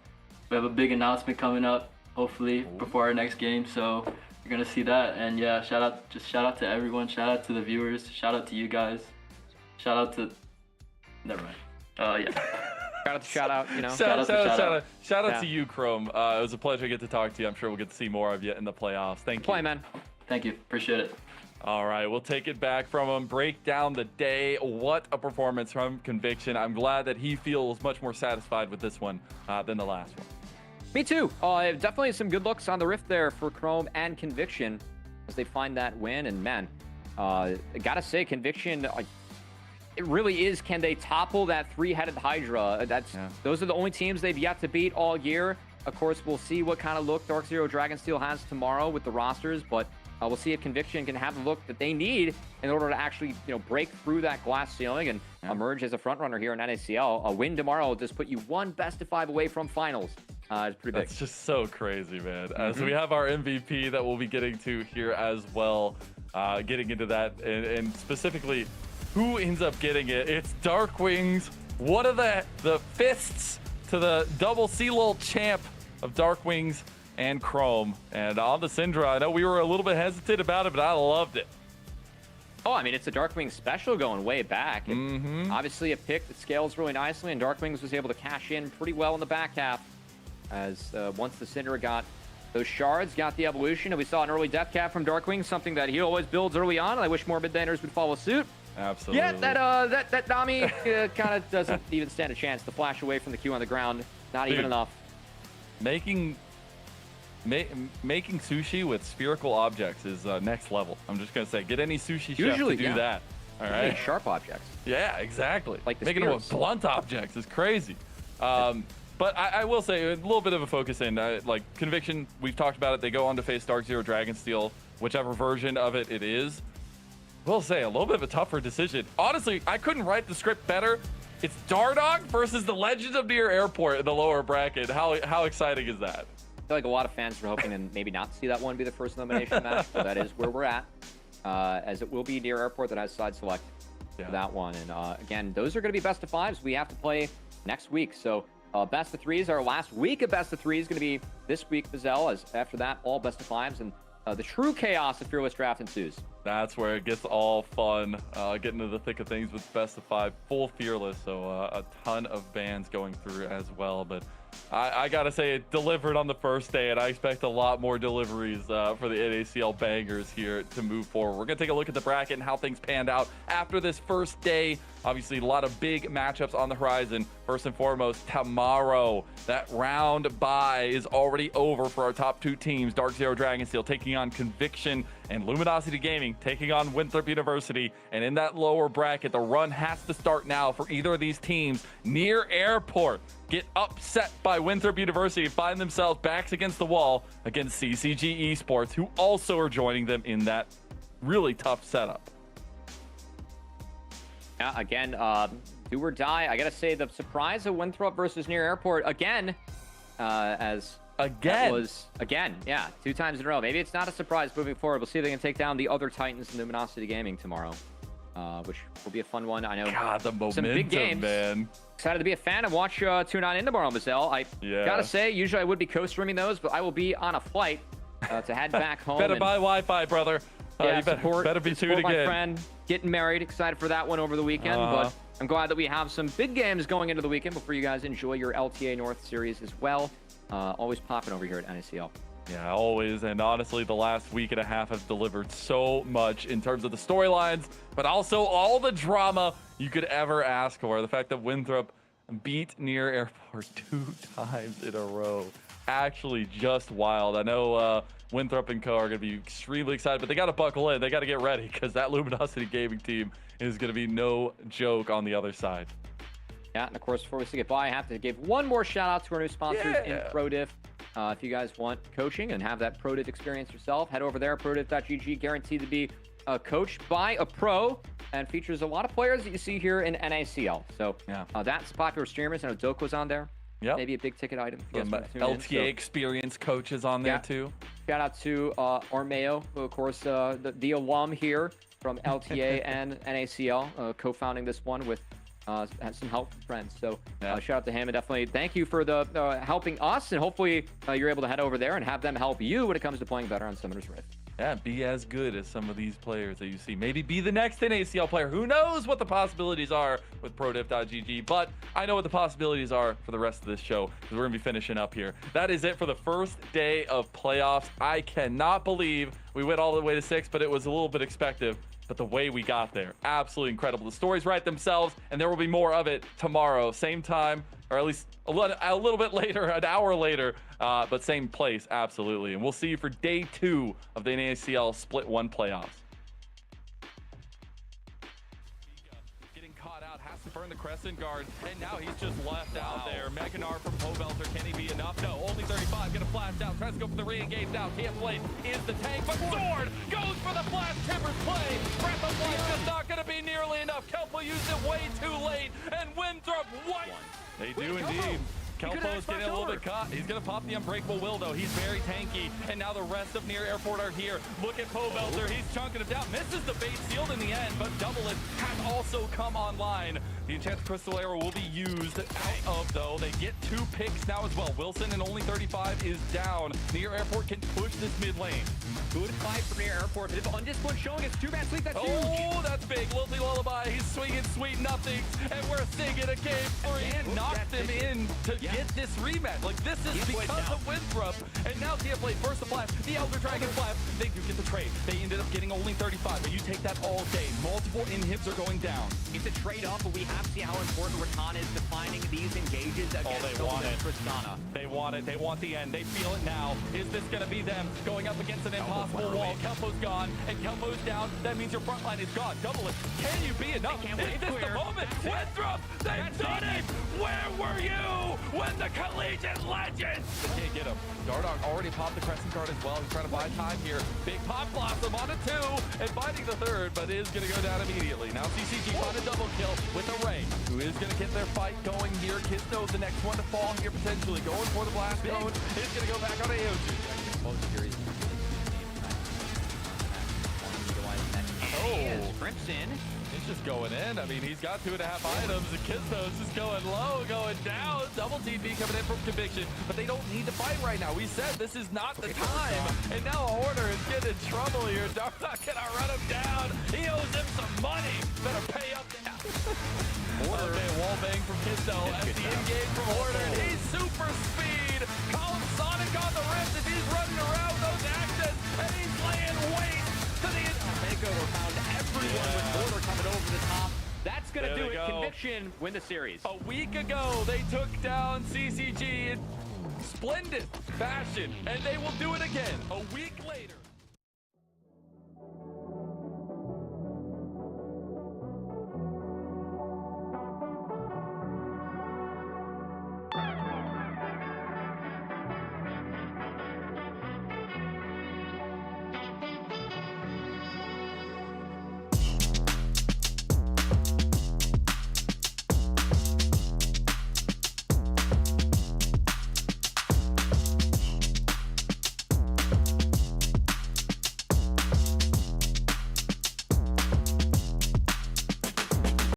We have a big announcement coming up, hopefully, before our next game, so you're going to see that. And yeah, shout out to everyone. Shout out to the viewers. Shout out to you guys. Shout out to, never mind. Yeah. Shout out to shout out, you know. Shout out to you, Chrome. It was a pleasure to get to talk to you. I'm sure we'll get to see more of you in the playoffs. Thank you. Play, man. Thank you. Appreciate it. All right, we'll take it back from him. Break down the day. What a performance from Conviction. I'm glad that he feels much more satisfied with this one than the last one. Me too. Definitely some good looks on the Rift there for Chrome and Conviction as they find that win. And man, I gotta say, Conviction, it really is. Can they topple that 3-headed Hydra? Those are the only teams they've yet to beat all year. Of course, we'll see what kind of look Dark Zero Dragonsteel has tomorrow with the rosters, but we'll see if Conviction can have the look that they need in order to actually, you know, break through that glass ceiling and emerge as a front runner here in NACL. A win tomorrow will just put you one best of 5 away from finals. It's pretty big. That's just so crazy, man. So we have our MVP that we'll be getting to here as well. Getting into that and specifically who ends up getting it. It's Dark Wings. What are the fists to the double CLOL champ of Dark Wings and Chrome. And on the Syndra, I know we were a little bit hesitant about it, but I loved it. Oh, I mean, it's a Darkwing special going way back. Obviously a pick that scales really nicely, and Darkwings was able to cash in pretty well in the back half as once the Syndra got those shards, got the evolution, and we saw an early death cap from Darkwing, something that he always builds early on, and I wish more mid-laners would follow suit. Absolutely. Yeah, that Nami kind of doesn't even stand a chance. The flash away from the Q on the ground, not even enough. Making making sushi with spherical objects is next level. I'm just gonna say, get any sushi chef Usually, to do yeah. that. All Really right. sharp objects. Yeah, exactly. Like the making them spears. with blunt objects is crazy. But I will say a little bit of a focus in like Conviction. We've talked about it. They go on to face Dark Zero Dragonsteel, whichever version of it is. We'll say a little bit of a tougher decision. Honestly, I couldn't write the script better. It's Dardog versus the Legends of Near Airport in the lower bracket. How exciting is that? I feel like a lot of fans were hoping to maybe not see that one be the first elimination match, but that is where we're at. As it will be Near Airport that has side select for that one. And again, those are going to be best of fives. We have to play next week. So best of threes, our last week of best of threes is going to be this week, Bazell, as after that, all best of fives. And the true chaos of Fearless Draft ensues. That's where it gets all fun, getting into the thick of things with best of five, full Fearless. So a ton of bands going through as well. But I got to say, it delivered on the first day, and I expect a lot more deliveries for the NACL bangers here to move forward. We're going to take a look at the bracket and how things panned out after this first day. Obviously, a lot of big matchups on the horizon. First and foremost, tomorrow, that round bye is already over for our top two teams. Dark Zero Dragonsteel taking on Conviction, and Luminosity Gaming taking on Winthrop University. And in that lower bracket, the run has to start now for either of these teams. Near Airport get upset by Winthrop University, find themselves backs against the wall against CCG Esports, who also are joining them in that really tough setup. Yeah, again, do or die. I got to say, the surprise of Winthrop versus Near Airport again, Again? was, yeah, 2 times in a row. Maybe it's not a surprise moving forward. We'll see if they can take down the other Titans in Luminosity Gaming tomorrow, which will be a fun one. I know God, the momentum, some big games. man. Excited to be a fan and watch Tune On In tomorrow, Mazel. I gotta say, usually I would be co-streaming those, but I will be on a flight to head back home. Better buy Wi-Fi, brother. Yeah, you better be tuned my again. friend getting married. Excited for that one over the weekend, but I'm glad that we have some big games going into the weekend before you guys enjoy your LTA North series as well. Always popping over here at NACL. Yeah, always. And honestly, the last week and a half has delivered so much in terms of the storylines, but also all the drama you could ever ask for. The fact that Winthrop beat Near Airport 2 times in a row. Actually just wild. I know Winthrop and co are going to be extremely excited, but they got to buckle in. They got to get ready because that Luminosity Gaming team is going to be no joke on the other side. Yeah, and of course, before we say goodbye, I have to give one more shout out to our new sponsors in ProDiff. If you guys want coaching and have that ProDiff experience yourself, head over there, prodiff.gg, guaranteed to be coached by a pro, and features a lot of players that you see here in NACL. So that's popular streamers. I know Doko's on there. Yep. Maybe a big ticket item. Some LTA experience coaches on there too. Shout out to Armeo, who of course the alum here from LTA and NACL, co-founding this one with had some help from friends. So shout out to him, and definitely thank you for the helping us, and hopefully you're able to head over there and have them help you when it comes to playing better on Summoner's Rift. Yeah, be as good as some of these players that you see. Maybe be the next NACL player. Who knows what the possibilities are with prodiff.gg, but I know what the possibilities are for the rest of this show, because we're going to be finishing up here. That is it for the first day of playoffs. I cannot believe we went all the way to 6, but it was a little bit expected. But the way we got there, absolutely incredible. The stories write themselves, and there will be more of it tomorrow. Same time, or at least a little bit later, an hour later, but same place, absolutely. And we'll see you for day 2 of the NACL Split 1 playoffs. Getting caught out, has to burn the Crescent Guard, and now he's just left out there. Meganar from Pobelter, can he be enough? No, only 35, gonna flash down, tries to go for the re-engage now. Can't play, is the tank, but Sword goes for the flash, Timbers play. Breath of Life just not gonna be nearly enough. Kelpo used it way too late, and Winthrop white. They do indeed. Kelpo's getting a little bit caught. He's going to pop the Unbreakable Will, though. He's very tanky. And now the rest of Near Airport are here. Look at Pobelter. He's chunking him down. Misses the bait sealed in the end, but Double It has also come online. The Enchanted Crystal Arrow will be used out of, though. They get 2 picks now as well. Wilson and only 35 is down. Near Airport can push this mid lane. Good fight for Near Airport. But if Undisciplined showing his 2-man sweep, that's huge. Oh, that's big. Lilty Lullaby. He's swinging sweet nothings. And we're singing a game 3 and knocked him in to get this rematch. Like, this is because of Winthrop. And And now TF Blade first to flash, the Elder Dragon flash. They do get the trade. They ended up getting only 35, but you take that all day. Multiple inhibs are going down. It's a trade-off, but we have to see how important Rakan is defining these engages against they want it. Tristana. They want it. They want the end. They feel it now. Is this going to be them going up against an impossible wall? Kelpo's gone, and Kelpo's down. That means your front line is gone. Double it. Can you be enough? Is this the moment? Winthrop, they've done it! Where were you when the collegiate legends? They can't get him. Dardoch already popped the Crescent Guard as well. He's trying to buy time here. Big Pop Blossom on a 2 and finding the third, but is going to go down immediately. Now CCG find a double kill with a Ray, who is going to get their fight going here. Kisto, the next one to fall here potentially. Going for the blast cone. Is going to go back on AOG. Oh, Crimson. He's just going in. I mean, he's got 2.5 items. And Kisto's just going low, going down. Double TP coming in from Conviction, but they don't need to fight right now. We said this is not the time. And now Order is getting in trouble here. Dardoch cannot run him down. He owes him some money. Better pay up now. Okay, wall bang from Kisto as the engage from Order. And he's super speed. Column Sonic on the rift as he's running around those axes. And he's laying waste to the Makeover found everyone with Order coming over the top. That's going to There do they it. go. Conviction win the series. A week ago, they took down CCG in splendid fashion, and they will do it again a week later.